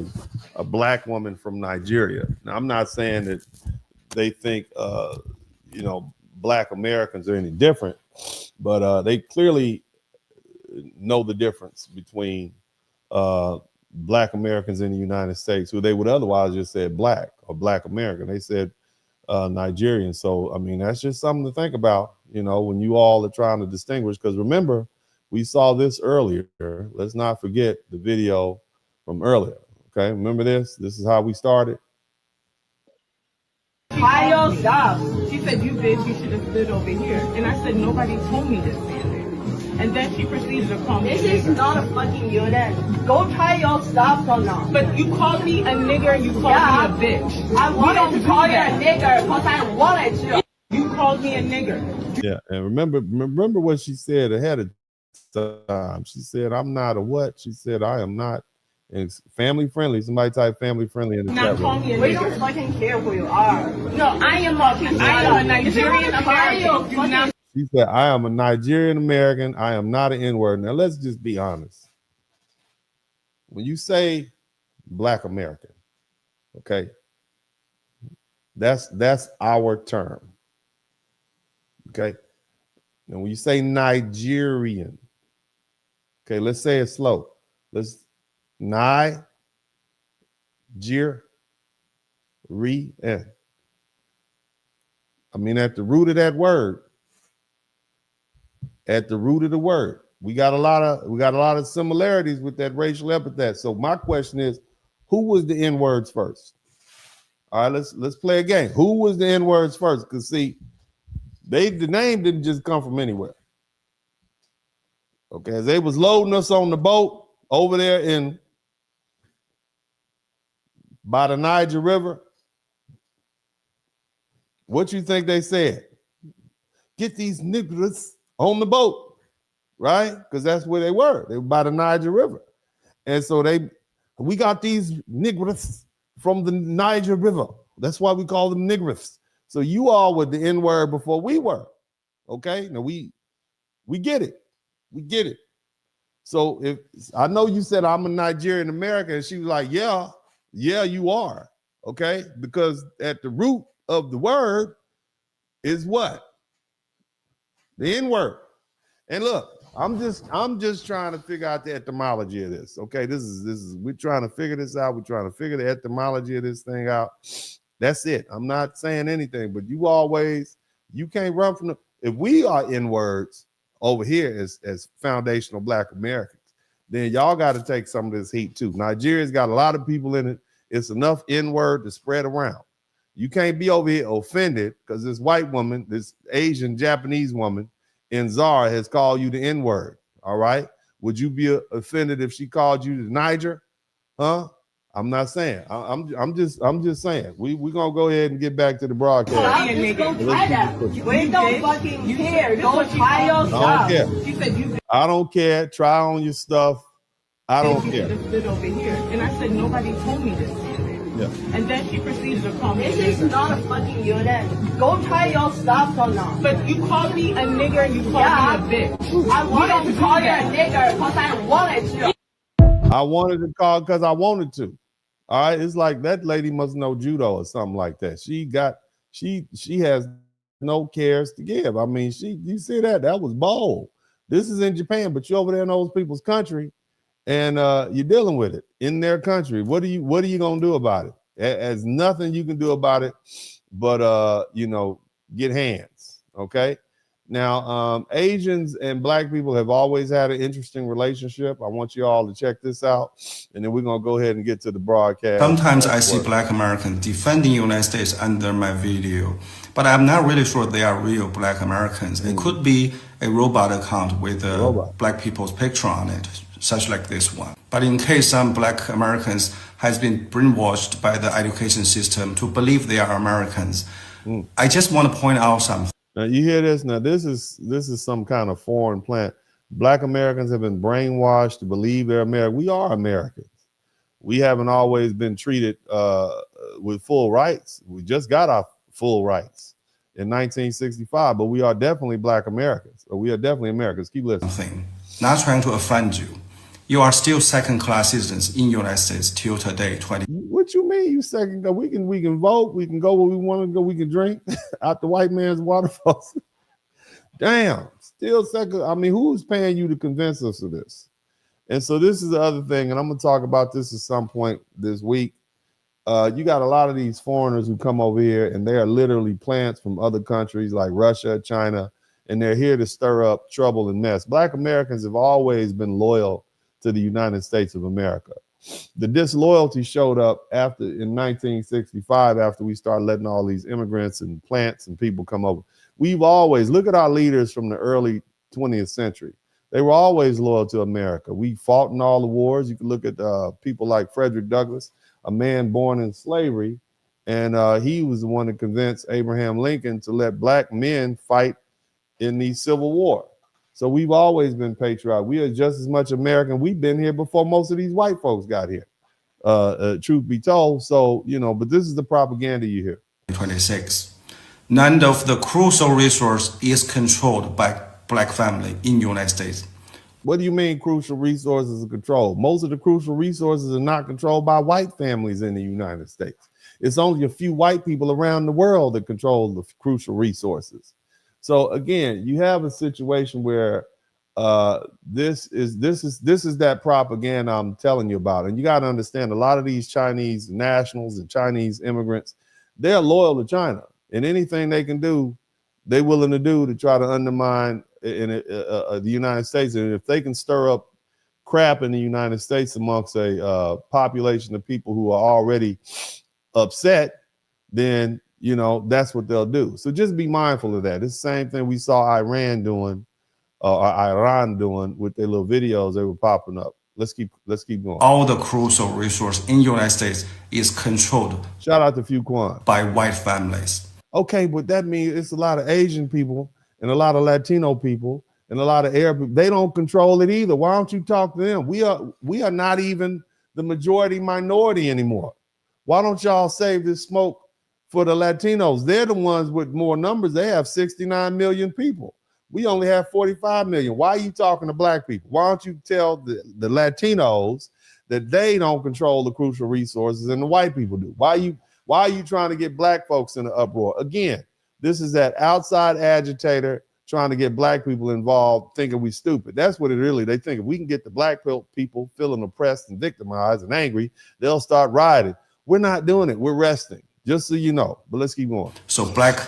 a black woman from Nigeria. Now, I'm not saying that they think, black Americans are any different, but they clearly know the difference between black Americans in the United States, who they would otherwise just say black or black American. They said Nigerian. So, I mean, that's just something to think about, when you all are trying to distinguish, because remember, we saw this earlier. Let's not forget the video from earlier. Okay. Remember this? This is how we started. Tie your stuff. She said, you bitch, you should have stood over here. And I said, nobody told me this. And then she proceeded to call me a nigger. This is not a fucking unit. Go tie your stuff or not. But you called me a nigger and you called me a bitch. I wanted to call you a nigger because I wanted to. You called me a nigger. Yeah, and remember what she said ahead of time. She said, I'm not a what? She said, I am not. And it's family friendly. Somebody type family friendly in the chat room. We don't fucking care who you are. No, I am a Nigerian American. She said, I am a Nigerian American. I am not an N-word. Now, let's just be honest. When you say black American, okay, that's our term. Okay. And when you say Nigerian, okay, let's say it slow. Let's Nigerian. I mean, at the root of that word, at the root of the word, we got a lot of similarities with that racial epithet. So my question is, who was the N-words first? All right, let's play a game. Who was the N-words first? Because see, the name didn't just come from anywhere. Okay, as they was loading us on the boat over there by the Niger River, what you think they said? Get these niggers on the boat, right? Because that's where they were. They were by the Niger River. And so we got these niggers from the Niger River. That's why we call them niggers. So you all were the N-word before we were. Okay? Now we get it. We get it. So if I know you said I'm a Nigerian American, and she was like, yeah, you are. Okay? Because at the root of the word is what? The N-word. And look, I'm just trying to figure out the etymology of this. Okay, this is we're trying to figure this out. We're trying to figure the etymology of this thing out. That's it. I'm not saying anything, but you can't run from if we are N-words over here as foundational Black Americans, then y'all got to take some of this heat too. Nigeria's got a lot of people in it. It's enough N-word to spread around. You can't be over here offended because this white woman, this Asian Japanese woman in Zara has called you the N-word. All right. Would you be offended if she called you the Niger? Huh? I'm not saying. I'm just saying. We're gonna go ahead and get back to the broadcast. We don't fucking care. Go try your stuff. She said you. I don't care. Try on your stuff. I don't care. Sit over here, and I said nobody told me this. Yeah. And then she proceeded to call me. This is not a fucking unit. Go try your stuff or not. But you called me a nigger and you called me a bitch. I wanted to call you a nigger because I wanted to. I wanted to call because I wanted to. All right. It's like that lady must know judo or something like that. She has no cares to give. I mean, you see that? That was bold. This is in Japan, but you're over there in those people's country. And you're dealing with it in their country. What are you gonna do about it? There's nothing you can do about it, but get hands. Okay. Now, Asians and Black people have always had an interesting relationship. I want you all to check this out, and then we're gonna go ahead and get to the broadcast. Sometimes I see Black Americans defending the United States under my video, but I'm not really sure they are real Black Americans. It could be a robot account with Black people's picture on it, such like this one. But in case some Black Americans has been brainwashed by the education system to believe they are Americans, I just want to point out something. Now you hear this? Now this is some kind of foreign plant. Black Americans have been brainwashed to believe they're American. We are Americans. We haven't always been treated with full rights. We just got our full rights in 1965, but we are definitely Black Americans. Or we are definitely Americans. Keep listening. Not trying to offend you. You are still second-class citizens in the United States till today, 20. What you mean you second? We can vote. We can go where we want to go. We can drink out the white man's waterfalls. Damn, still second. I mean, who's paying you to convince us of this? And so this is the other thing, and I'm going to talk about this at some point this week. You got a lot of these foreigners who come over here, and they are literally plants from other countries like Russia, China, and they're here to stir up trouble and mess. Black Americans have always been loyal to the United States of America. The disloyalty showed up in 1965, after we started letting all these immigrants and plants and people come over. We've always, look at our leaders from the early 20th century. They were always loyal to America. We fought in all the wars. You can look at people like Frederick Douglass, a man born in slavery, and he was the one that convinced Abraham Lincoln to let Black men fight in the Civil War. So we've always been patriotic. We are just as much American. We've been here before most of these white folks got here, truth be told. So, but this is the propaganda you hear. 26. None of the crucial resource is controlled by Black family in the United States. What do you mean crucial resources are controlled? Most of the crucial resources are not controlled by white families in the United States. It's only a few white people around the world that control the crucial resources. So again, you have a situation where this is that propaganda I'm telling you about. And you got to understand, a lot of these Chinese nationals and Chinese immigrants, they're loyal to China, and anything they can do, they're willing to do to try to undermine the United States. And if they can stir up crap in the United States amongst a population of people who are already upset, then that's what they'll do. So just be mindful of that. It's the same thing we saw Iran doing with their little videos they were popping up. Let's keep going. All the crucial resource in the United States is controlled. Shout out to Fuquan. By white families. Okay, but that means it's a lot of Asian people and a lot of Latino people and a lot of Arab, they don't control it either. Why don't you talk to them? We are not even the majority minority anymore. Why don't y'all save this smoke for the Latinos? They're the ones with more numbers. They have 69 million people. We only have 45 million. Why are you talking to black people? Why don't you tell the Latinos that they don't control the crucial resources and the white people do? Why are you trying to get black folks in an uproar? Again, this is that outside agitator trying to get black people involved, thinking we stupid. That's what it really, they think if we can get the black people feeling oppressed and victimized and angry, they'll start rioting. We're not doing it. We're resting, just so you know. But let's keep going. So black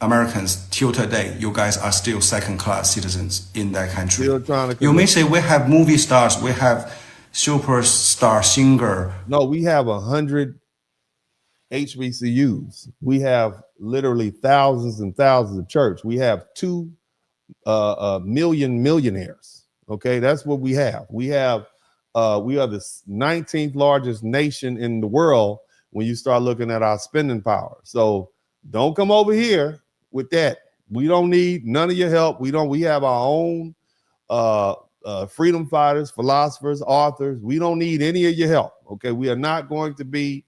Americans, till today, you guys are still second-class citizens in that country. Still trying to. You may say we have movie stars, we have superstar singer. No, we have 100 HBCUs. We have literally thousands and thousands of church. We have 2 million millionaires. Okay, that's what we have. We are the 19th largest nation in the world when you start looking at our spending power. So don't come over here with that. We don't need none of your help. We have our own freedom fighters, philosophers, authors. We don't need any of your help. Okay, we are not going to be.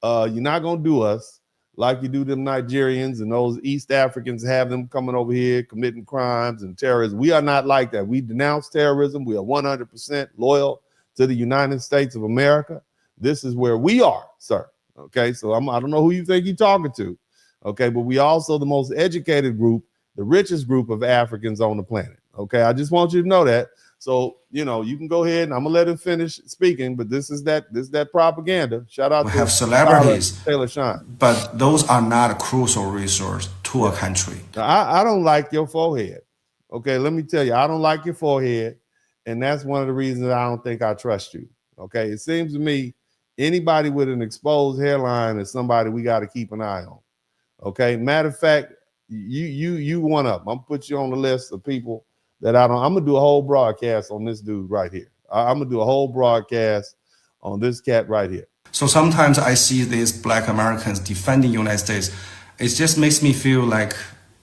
You're not going to do us like you do them Nigerians and those East Africans, have them coming over here committing crimes and terrorism. We are not like that. We denounce terrorism. We are 100% loyal to the United States of America. This is where we are, sir. Okay, so I don't know who you think you're talking to. Okay, but we also the most educated group, the richest group of Africans on the planet. Okay, I just want you to know that. So, you know, you can go ahead and I'm gonna let him finish speaking, but this is that propaganda. Shout out we to have celebrities, Taylor Shine. but those are not a crucial resource to a country. I don't like your forehead. Okay, let me tell you, I don't like your forehead, and that's one of the reasons I don't think I trust you. Okay, it seems to me anybody with an exposed hairline is somebody we got to keep an eye on. Okay, matter of fact, you one up. I'm gonna put you on the list of people that I'm gonna do a whole broadcast on this dude right here. I'm gonna do a whole broadcast on this cat right here. So sometimes I see these black Americans defending the United States. It just makes me feel like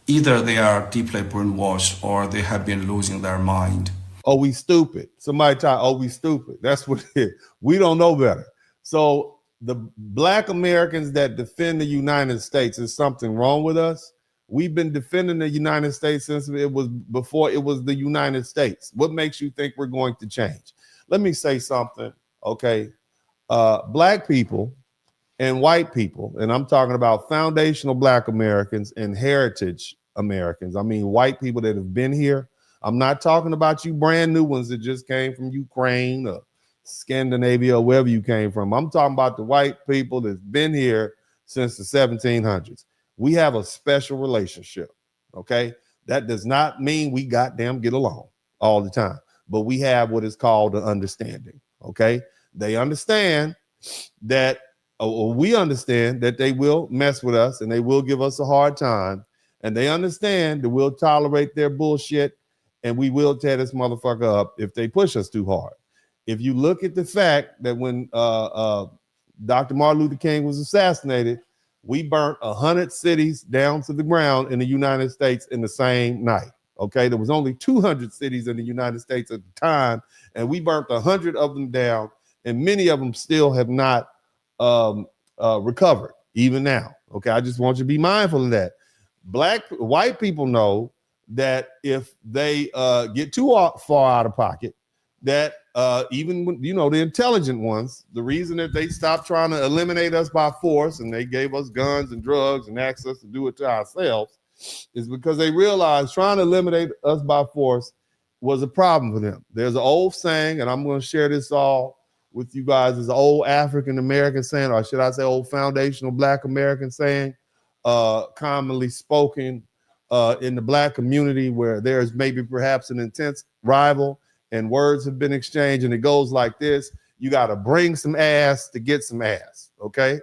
either they are deeply brainwashed or they have been losing their mind. Oh, we stupid. Somebody type, oh, we stupid. That's what it is. We don't know better. So the black Americans that defend the United States, is something wrong with us? We've been defending the United States since it was before it was the United States. What makes you think we're going to change? Let me say something, okay? Black people and white people, and I'm talking about foundational black Americans and heritage Americans. I mean, white people that have been here. I'm not talking about you brand new ones that just came from Ukraine or Scandinavia or wherever you came from. I'm talking about the white people that's been here since the 1700s. We have a special relationship, okay? That does not mean we goddamn get along all the time, but we have what is called an understanding, okay? They understand that, or we understand that they will mess with us and they will give us a hard time, and they understand that we'll tolerate their bullshit and we will tear this motherfucker up if they push us too hard. If you look at the fact that when Dr. Martin Luther King was assassinated, we burnt 100 cities down to the ground in the United States in the same night. Okay, there was only 200 cities in the United States at the time, and we burnt 100 of them down, and many of them still have not recovered, even now. Okay, I just want you to be mindful of that. White people know that if they get too far out of pocket, that even when, you know, the intelligent ones, the reason that they stopped trying to eliminate us by force and they gave us guns and drugs and asked us to do it to ourselves is because they realized trying to eliminate us by force was a problem for them. There's an old saying, and I'm going to share this all with you guys. There's an old African American saying, or should I say old foundational black American saying, commonly spoken in the black community, where there's maybe perhaps an intense rival and words have been exchanged, and it goes like this: you got to bring some ass to get some ass. Okay,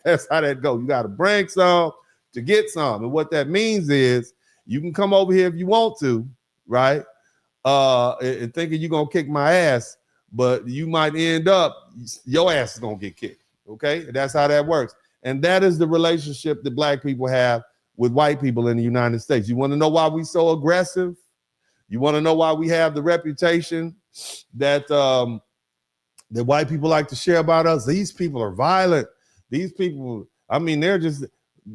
that's how that goes. You got to bring some to get some, and what that means is you can come over here if you want to, right? And thinking you're gonna kick my ass, but you might end up your ass is gonna get kicked. Okay, that's how that works, and that is the relationship that black people have with white people in the United States. You want to know why we so aggressive? You want to know why we have the reputation that that white people like to share about us? These people are violent. These people, I mean, they're just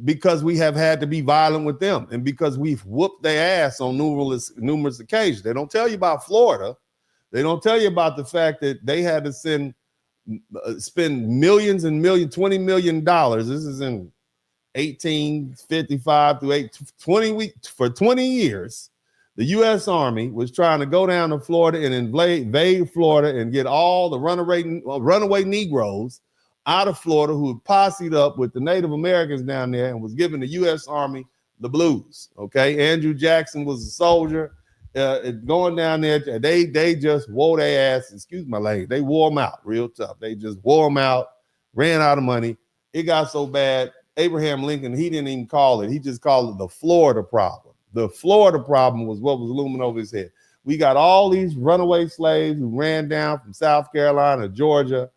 because we have had to be violent with them and because we've whooped their ass on numerous occasions. They don't tell you about Florida. They don't tell you about the fact that they had to spend millions and millions, $20 million. This is in 1855 through 20 for 20 years. The U.S. Army was trying to go down to Florida and invade Florida and get all the runaway Negroes out of Florida who had posseed up with the Native Americans down there and was giving the U.S. Army the blues. Okay, Andrew Jackson was a soldier going down there. They just wore their ass. Excuse my language. They wore them out real tough. They just wore them out. Ran out of money. It got so bad. Abraham Lincoln, he didn't even call it. He just called it the Florida problem. The Florida problem was what was looming over his head. We got all these runaway slaves who ran down from South Carolina, Georgia.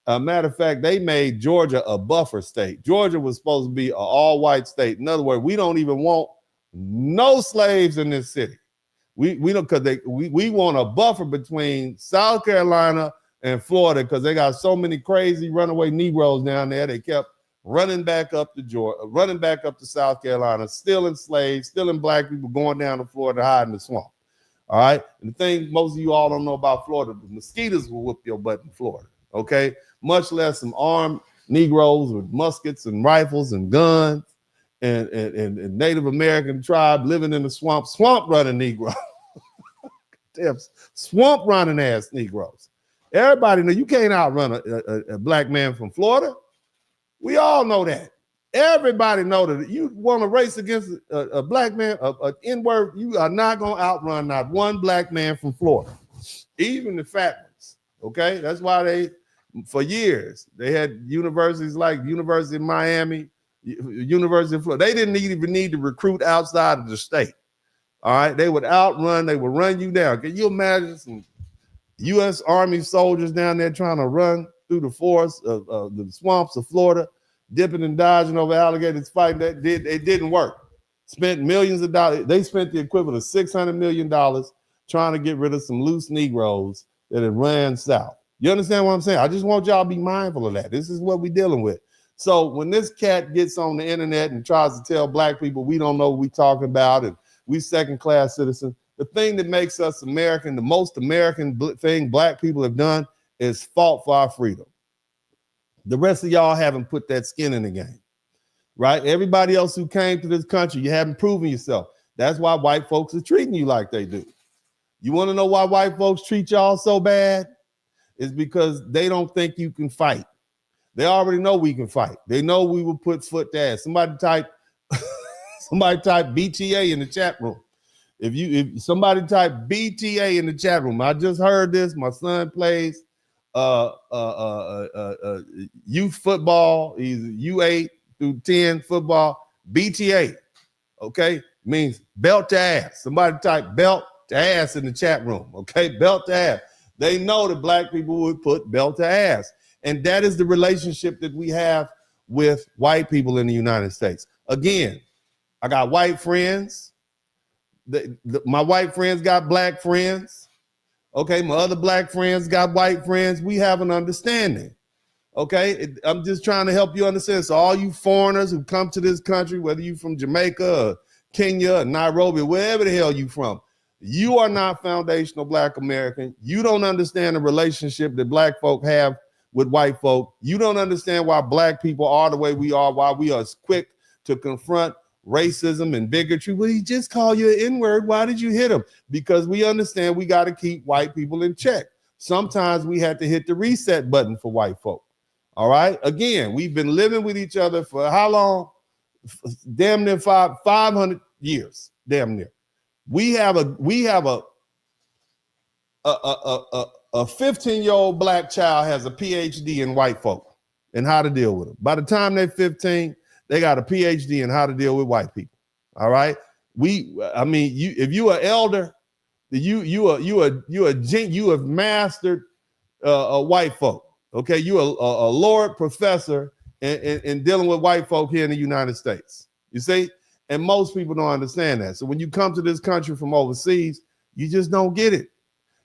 Matter of fact, they made Georgia a buffer state. Georgia was supposed to be an all-white state. In other words, we don't even want no slaves in this city. We don't, because we want a buffer between South Carolina and Florida because they got so many crazy runaway Negroes down there. They kept running back up to Georgia, running back up to South Carolina, stealing slaves, stealing black people, going down to Florida, hiding in the swamp. All right. And the thing most of you all don't know about Florida, the mosquitoes will whoop your butt in Florida. Okay. Much less some armed Negroes with muskets and rifles and guns and Native American tribe living in the swamp running Negroes. Damn, swamp running ass Negroes. Everybody know you can't outrun a black man from Florida. We all know that. Everybody know that. You want to race against a black man, an N-word, you are not going to outrun not one black man from Florida, even the fat ones. Okay, that's why they, for years, they had universities like University of Miami, University of Florida. They didn't even need to recruit outside of the state. All right, they would outrun, they would run you down. Can you imagine some U.S. Army soldiers down there trying to run through the forest of the swamps of Florida, dipping and dodging over alligators, fighting? It didn't work. Spent millions of dollars. They spent the equivalent of $600 million trying to get rid of some loose Negroes that had ran south. You understand what I'm saying? I just want y'all to be mindful of that. This is what we're dealing with. So when this cat gets on the internet and tries to tell black people we don't know what we're talking about and we second-class citizens, the thing that makes us American, the most American thing black people have done is fought for our freedom. The rest of y'all haven't put that skin in the game, right? Everybody else who came to this country, you haven't proven yourself. That's why white folks are treating you like they do. You want to know why white folks treat y'all so bad? It's because they don't think you can fight. They already know we can fight. They know we will put foot to ass. Somebody type BTA in the chat room. If somebody type BTA in the chat room, I just heard this. My son plays youth football. He's U8 through 10 football. BTA, okay, means belt to ass. Somebody type belt to ass in the chat room, okay? Belt to ass. They know that black people would put belt to ass. And that is the relationship that we have with white people in the United States. Again, I got white friends. My white friends got black friends. Okay, my other black friends got white friends. We have an understanding. Okay, I'm just trying to help you understand. So all you foreigners who come to this country, whether you from Jamaica or Kenya or Nairobi, wherever the hell you from, you are not foundational black American. You don't understand the relationship that black folk have with white folk. You don't understand why black people are the way we are, why we are quick to confront racism and bigotry. Well, he just called you an N-word. Why did you hit him? Because we understand we got to keep white people in check. Sometimes we had to hit the reset button for white folk. All right. Again, we've been living with each other for how long? Damn near 500 years. Damn near. We have a 15-year-old black child has a PhD in white folk and how to deal with them. By the time they're 15, they got a PhD in how to deal with white people. All right. If you are elder, you have mastered white folk. Okay, you are a Lord professor in dealing with white folk here in the United States. You see, and most people don't understand that. So when you come to this country from overseas, You just don't get it.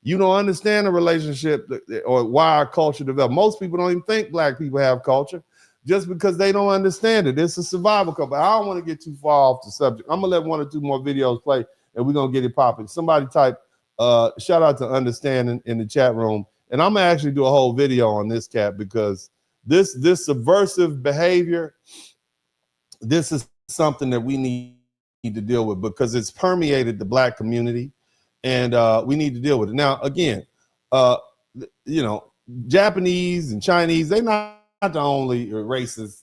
You don't understand the relationship or why our culture developed. Most people don't even think black people have culture just because they don't understand it. It's a survival couple. I don't want to get too far off the subject. I'm going to let 1 or 2 more videos play and we're going to get it popping. Somebody type, shout out to Understanding in the chat room. And I'm going to actually do a whole video on this cat because this subversive behavior, this is something that we need to deal with because it's permeated the black community. And we need to deal with it. Now, again, you know, Japanese and Chinese, they're not the only racist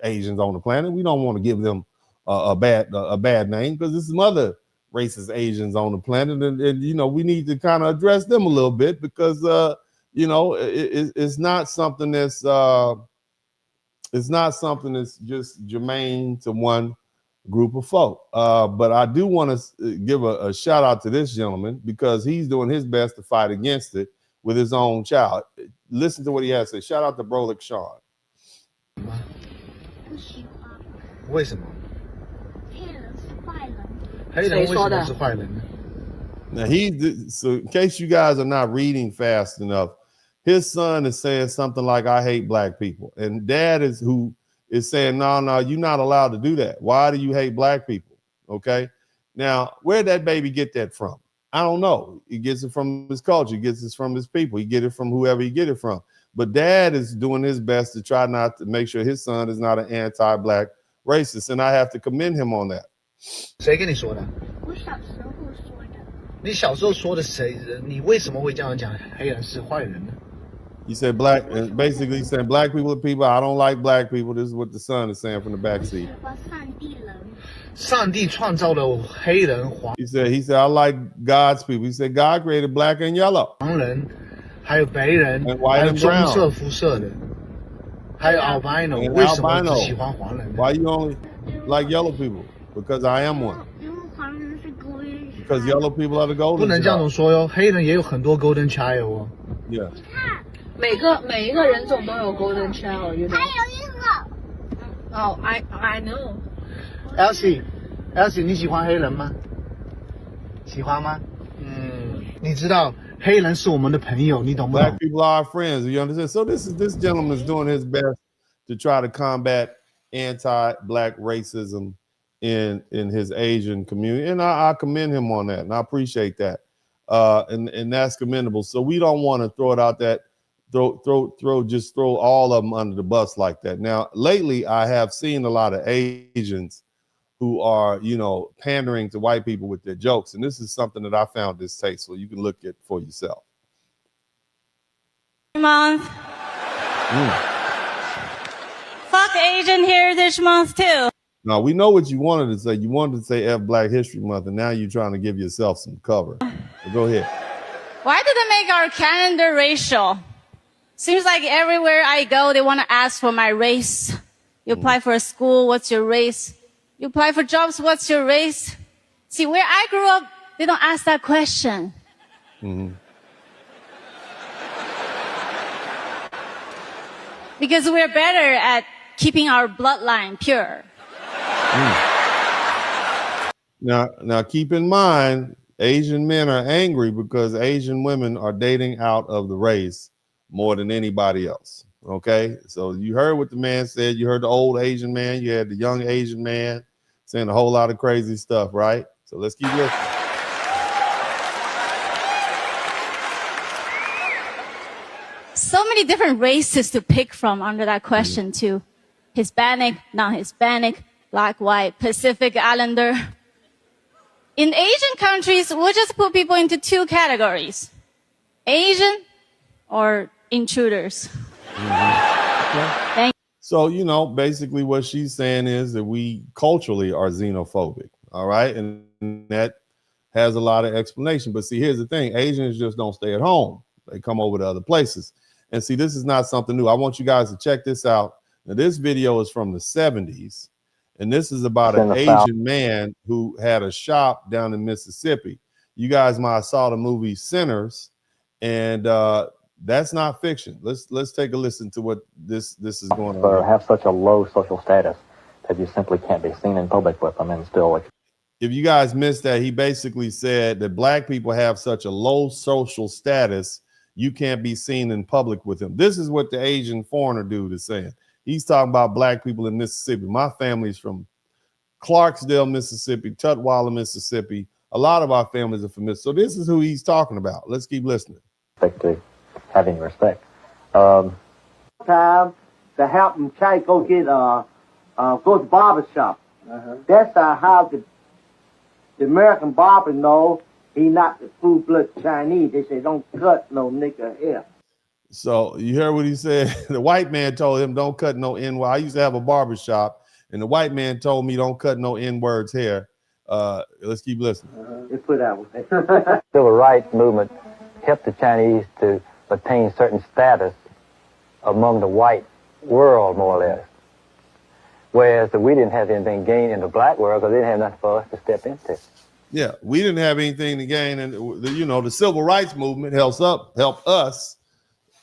Asians on the planet. We don't want to give them a bad name because there's some other racist Asians on the planet. And you know, we need to kind of address them a little bit because, you know, it's not something that's just germane to one group of folk. But I do want to give a shout out to this gentleman because he's doing his best to fight against it with his own child. Listen to what he has to say. Shout out to Brolic Sean. 不喜欢。为什么？黑人是坏人。黑人为什么是坏人呢？ Now so in case you guys are not reading fast enough, his son is saying something like, I hate black people. And dad is saying, no, you're not allowed to do that. Why do you hate black people? Okay. Now, where'd that baby get that from? I don't know. He gets it from his culture. He gets it from his people. He get it from whoever he get it from. But dad is doing his best to try not to make sure his son is not an anti-black racist. And I have to commend him on that. 谁跟你说的？我小时候说的。你小时候说的谁？你为什么会这样讲黑人是坏人呢？ You said black, and basically saying black people are people. I don't like black people. This is what the son is saying from the back seat. He said, I like God's people. He said, God created black and yellow. And white and brown. And albino. Why you only like yellow people? Because I am one. Because yellow people are the golden child. 不能这样子说哟，黑人也有很多 golden child 哦。Yeah. 每一个人种都有 golden child， you know？ 还有一个。Oh, I know. Elsie， 你喜欢黑人吗？喜欢吗？你知道黑人是我们的朋友，你懂不懂？ Black people are our friends. You understand? So this gentleman is doing his best to try to combat anti-black racism in his Asian community, and I commend him on that, and I appreciate that. And that's commendable. So we don't want to throw it out that. Throw all of them under the bus like that. Now, lately, I have seen a lot of Asians who are, you know, pandering to white people with their jokes. And this is something that I found distasteful. You can look at for yourself. Month. Fuck Asian Heritage Month too. Now, we know what you wanted to say. You wanted to say F Black History Month, and now you're trying to give yourself some cover. So go ahead. Why did they make our calendar racial? Seems like everywhere I go, they want to ask for my race. You apply for a school, what's your race? You apply for jobs, what's your race? See, where I grew up, they don't ask that question. Because we're better at keeping our bloodline pure. Now, keep in mind, Asian men are angry because Asian women are dating out of the race more than anybody else. Okay, so you heard what the man said. You heard the old Asian man. You had the young Asian man saying a whole lot of crazy stuff, right? So let's keep listening. So many different races to pick from under that question too. Hispanic, non-Hispanic, black, white, Pacific Islander. In Asian countries, we'll just put people into 2 categories. Asian or intruders. So, you know, basically what she's saying is that we culturally are xenophobic, all right? And that has a lot of explanation. But see, here's the thing. Asians just don't stay at home. They come over to other places. And see, this is not something new. I want you guys to check this out. Now, this video is from the 70s. And this is about an Asian man who had a shop down in Mississippi. You guys might have saw the movie Sinners. And that's not fiction. Let's take a listen to what this is going on. Have such a low social status that you simply can't be seen in public with them and still. if you guys missed that, he basically said that black people have such a low social status, you can't be seen in public with him. This is what the Asian foreigner dude is saying. He's talking about black people in Mississippi. My family's from Clarksdale, Mississippi, Tutwiler, Mississippi. A lot of our families are from Mississippi. So this is who he's talking about. Let's keep listening. Having respect. Time to help them try to go get go to the barber shop. That's how the American barber know he not the full-blood Chinese. They say don't cut no nigga hair. So you hear what he said? The white man told him don't cut no N-word. I used to have a barber shop, and the white man told me don't cut no N-words hair. Let's keep listening. Let's put that one. Civil rights movement helped the Chinese to attain certain status among the white world, more or less. Whereas we didn't have anything gained in the black world because they didn't have nothing for us to step into. Yeah, we didn't have anything to gain, and the civil rights movement helped us.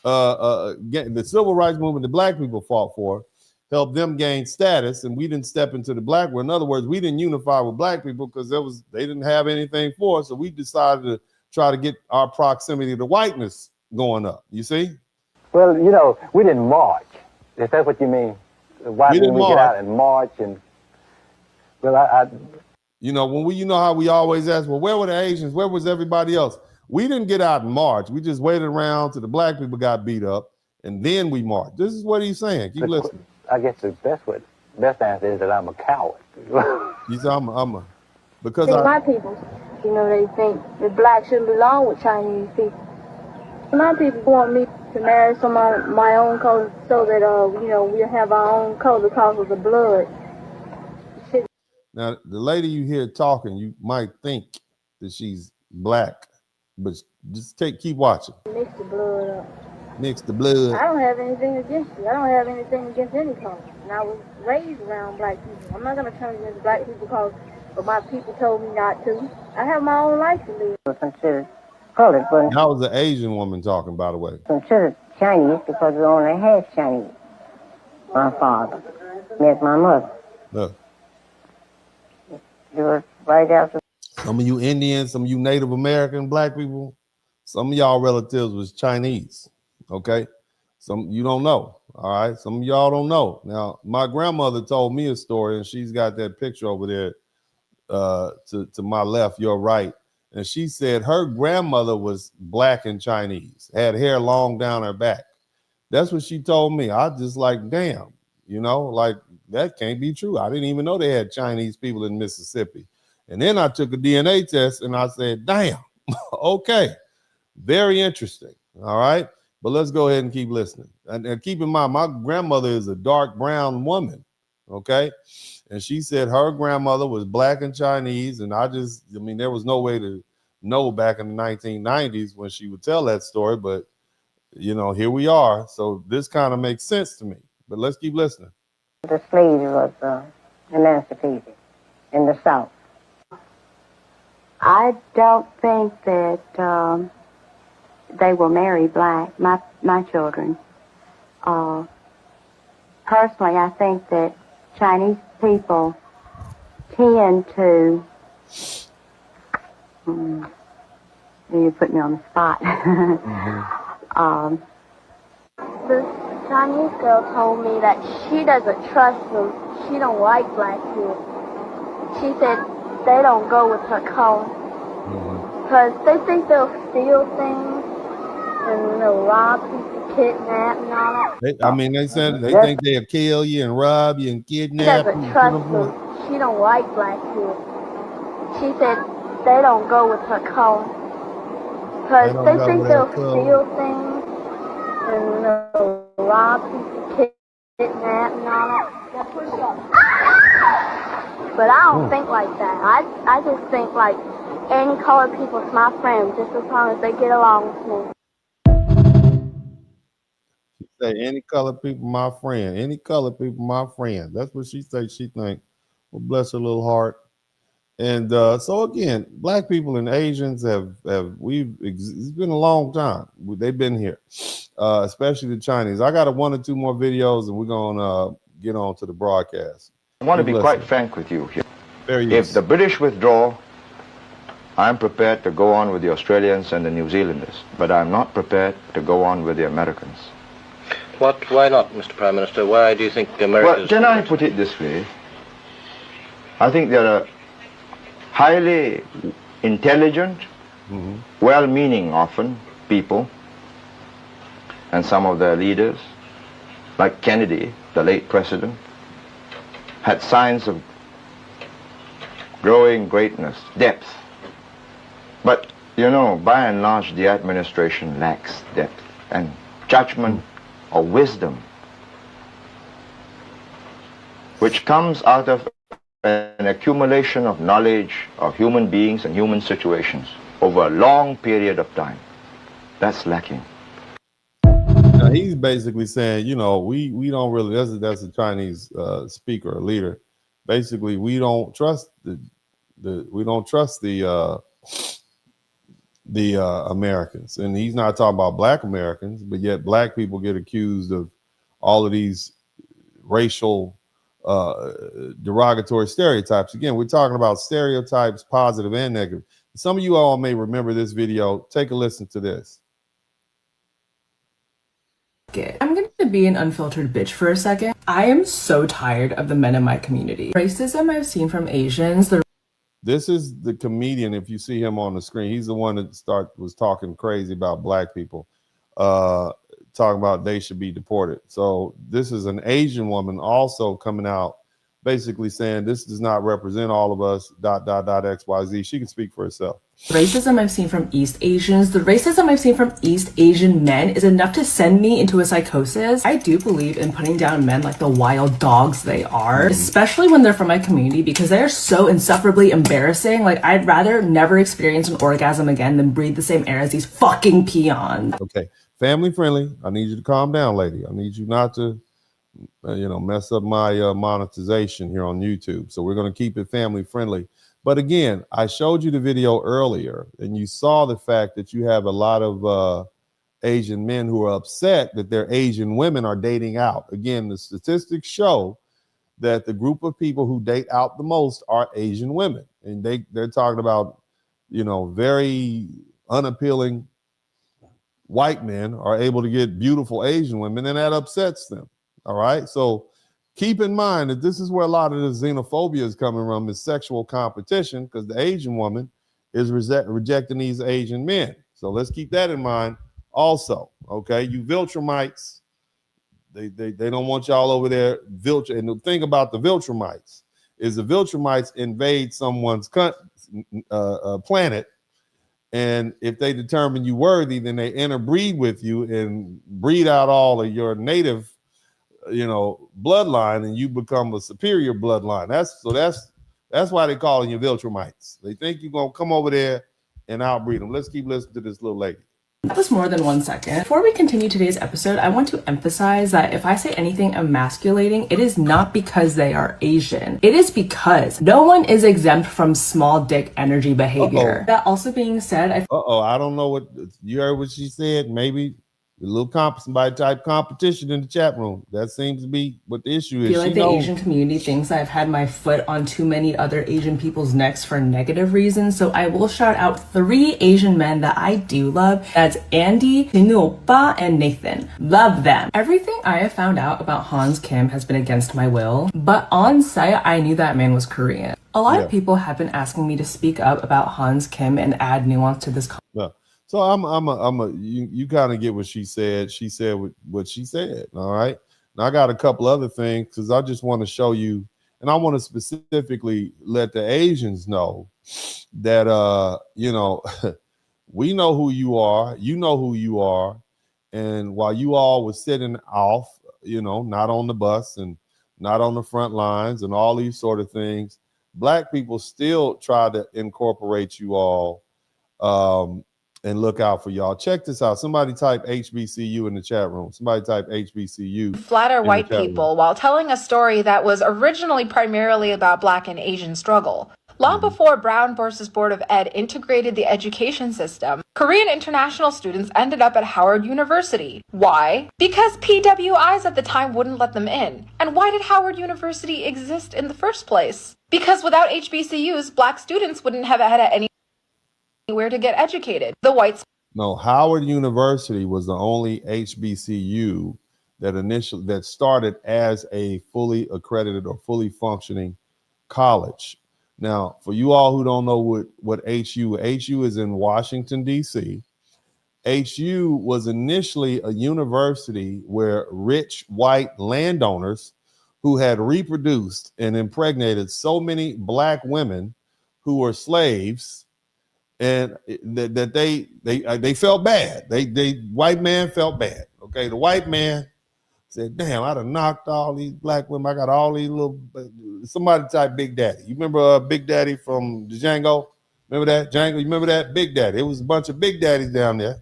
Get the civil rights movement the black people fought for, helped them gain status, and we didn't step into the black world. In other words, we didn't unify with black people because they didn't have anything for us, so we decided to try to get our proximity to whiteness going up. You see? Well, we didn't march. If that's what you mean. Why didn't we get out and march? And well, how we always ask, well, where were the Asians? Where was everybody else? We didn't get out and march. We just waited around till the black people got beat up, and then we marched. This is what he's saying. Keep listening. I guess the best answer is that I'm a coward. You say because my people, they think that blacks shouldn't belong with Chinese people. My people want me to marry someone of my own color so that we have our own color because of the blood. Now, the lady you hear talking, you might think that she's black, but just keep watching. Mix the blood up. Mix the blood. I don't have anything against you. I don't have anything against any color. And I was raised around black people. I'm not going to turn against black people because my people told me not to. I have my own life to live. Considered colored, but that was an Asian woman talking, by the way. Considered Chinese because we only had Chinese. My father met my mother. Look. It was right after. Some of you Indians, some of you Native American black people, some of y'all relatives was Chinese. Okay, some you don't know. All right, some of y'all don't know. Now, my grandmother told me a story, and she's got that picture over there to my left, your right. And she said her grandmother was black and Chinese, had hair long down her back. That's what she told me. I just like, damn, like that can't be true. I didn't even know they had Chinese people in Mississippi. And then I took a DNA test and I said, damn, okay, very interesting. All right. But let's go ahead and keep listening. And keep in mind, my grandmother is a dark brown woman. Okay. And she said her grandmother was black and Chinese. And there was no way to know back in the 1990s when she would tell that story. But, here we are. So this kind of makes sense to me. But let's keep listening. The slaves was emancipated in the South. I don't think that they will marry black, my children. Personally, I think that Chinese people tend to, you put me on the spot. The Chinese girl told me that she doesn't trust them. She don't like black kids. She said they don't go with her color because they think they'll steal things and they'll rob people, kidnap and all that. They said they think they'll kill you and rob you and kidnap you. She doesn't trust them. She don't like black kids. She said they don't go with her color because they think they'll steal things and they'll rob people, kidnap and all that. But I don't think like that. I just think like any colored people's my friend, just as long as they get along with me. She say any colored people my friend. Any colored people my friend. That's what she say. She think. Well, bless her little heart. And so again, black people and Asians it's been a long time. They've been here, especially the Chinese. I got 1 or 2 more videos, and we're gonna get on to the broadcast. I want to be quite frank with you here. If the British withdraw, I'm prepared to go on with the Australians and the New Zealanders, but I'm not prepared to go on with the Americans. Why not, Mr. Prime Minister? Why do you think America? Well, can I put it this way? I think there are highly intelligent, well-meaning often people, and some of their leaders, like Kennedy, the late president, had signs of growing greatness, depth. But, you know, by and large, the administration lacks depth and judgment or wisdom, which comes out of an accumulation of knowledge of human beings and human situations over a long period of time. That's lacking. Now, he's basically saying, you know, we don't really, that's a Chinese speaker or leader. Basically, we don't trust the Americans, and he's not talking about black Americans, but yet black people get accused of all of these racial derogatory stereotypes. Again, we're talking about stereotypes, positive and negative. Some of you all may remember this video. Take a listen to this. I'm going to be an unfiltered bitch for a second. I am so tired of the men in my community. Racism I've seen from Asians. This is the comedian. If you see him on the screen, he's the one that was talking crazy about black people, talking about they should be deported. So this is an Asian woman also coming out, basically saying this does not represent all of us, ... XYZ. She can speak for herself. The racism I've seen from East Asians, the racism I've seen from East Asian men is enough to send me into a psychosis. I do believe in putting down men like the wild dogs they are, especially when they're from my community, because they're so insufferably embarrassing. Like, I'd rather never experience an orgasm again than breathe the same air as these fucking peons. Okay, family friendly. I need you to calm down, lady. I need you not to mess up my monetization here on YouTube. So we're going to keep it family friendly. But again, I showed you the video earlier, and you saw the fact that you have a lot of Asian men who are upset that their Asian women are dating out. Again, the statistics show that the group of people who date out the most are Asian women, and they're talking about, very unappealing white men are able to get beautiful Asian women, and that upsets them. All right, so keep in mind that this is where a lot of the xenophobia is coming from, is sexual competition, because the Asian woman is rejecting these Asian men. So let's keep that in mind also. Okay, you Viltrumites, they don't want y'all over there. And the thing about the Viltrumites is the Viltrumites invade someone's planet, and if they determine you worthy, then they interbreed with you and breed out all of your native bloodline, and you become a superior bloodline. That's why they call you Viltrumites. They think you're gonna come over there and outbreed them. Let's keep listening to this little lady. That was more than 1 second. Before we continue today's episode, I want to emphasize that if I say anything emasculating, it is not because they are Asian. It is because no one is exempt from small dick energy behavior. That also being said, I don't know what you heard what she said. Maybe a little somebody type competition in the chat room. That seems to be what the issue is. I feel like the Asian community thinks I've had my foot on too many other Asian people's necks for negative reasons. So I will shout out 3 Asian men that I do love. That's Andy, Sinuopa, and Nathan. Love them. Everything I have found out about Hans Kim has been against my will, but on sight, I knew that man was Korean. A lot of people have been asking me to speak up about Hans Kim and add nuance to this. So you kind of get what she said. She said what she said. All right. Now I got a couple other things because I just want to show you, and I want to specifically let the Asians know that we know who you are. You know who you are. And while you all were sitting off, not on the bus and not on the front lines and all these sort of things, black people still try to incorporate you all. And look out for y'all. Check this out. Somebody type HBCU in the chat room. Somebody type HBCU. Flatter white people while telling a story that was originally primarily about Black and Asian struggle. Long before Brown versus Board of Ed integrated the education system, Korean international students ended up at Howard University. Why? Because PWIs at the time wouldn't let them in. And why did Howard University exist in the first place? Because without HBCUs, black students wouldn't have had anywhere to get educated. The whites. No, Howard University was the only HBCU that started as a fully accredited or fully functioning college. Now, for you all who don't know what HU is in Washington, D.C., HU was initially a university where rich white landowners who had reproduced and impregnated so many black women who were slaves, and that they felt bad. They white man felt bad. Okay, the white man said, "Damn, I done knocked all these black women. I got all these little." Somebody type Big Daddy. You remember Big Daddy from Django? Remember that Django? You remember that Big Daddy? It was a bunch of Big Daddies down there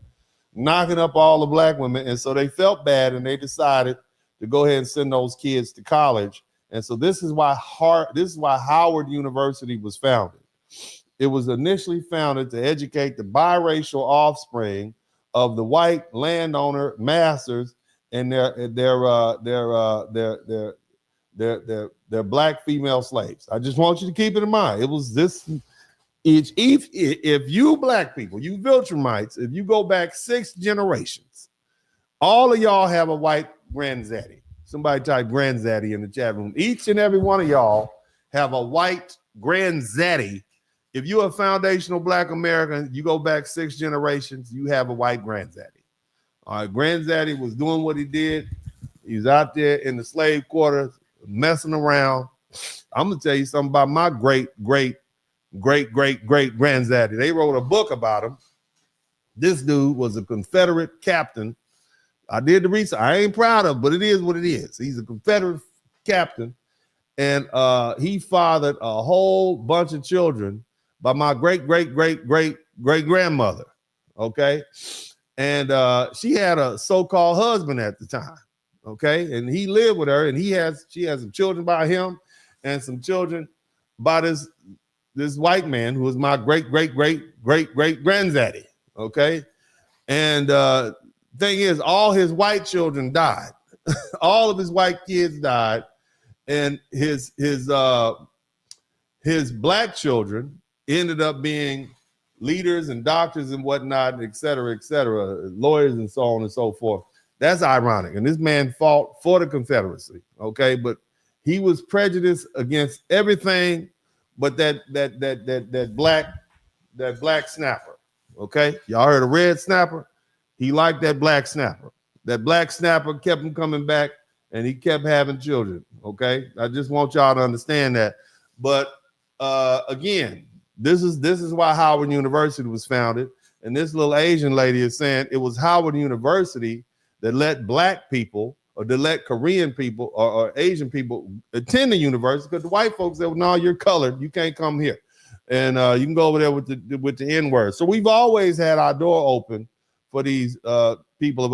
knocking up all the black women, and so they felt bad, and they decided to go ahead and send those kids to college. And so this is why Howard University was founded. It was initially founded to educate the biracial offspring of the white landowner masters and their black female slaves. I just want you to keep it in mind. It was this. If you black people, you Viltrumites, if you go back 6 generations, all of y'all have a white granddaddy. Somebody type granddaddy in the chat room. Each and every one of y'all have a white granddaddy. If you're a foundational black American, you go back 6 generations, you have a white granddaddy. All right, granddaddy was doing what he did. He was out there in the slave quarters messing around. I'm gonna tell you something about my great granddaddy. They wrote a book about him. This dude was a Confederate captain. I did the research. I ain't proud of it, but it is what it is. He's a Confederate captain, and he fathered a whole bunch of children by my great grandmother. Okay. And she had a so-called husband at the time, okay? And he lived with her, and she has some children by him and some children by this white man who was my great granddaddy, okay? And thing is, all his white children died. All of his white kids died, and his black children ended up being leaders and doctors and whatnot, et cetera, lawyers and so on and so forth. That's ironic. And this man fought for the Confederacy, okay? But he was prejudiced against everything but that black snapper, okay? Y'all heard of red snapper? He liked that black snapper. That black snapper kept him coming back, and he kept having children, okay? I just want y'all to understand that. But again, this is why Howard University was founded. And this little Asian lady is saying it was Howard University that let black people, or to let Korean people or Asian people attend the university, because the white folks said, well, no, you're colored, you can't come here. And you can go over there with the N-word. So we've always had our door open for these people.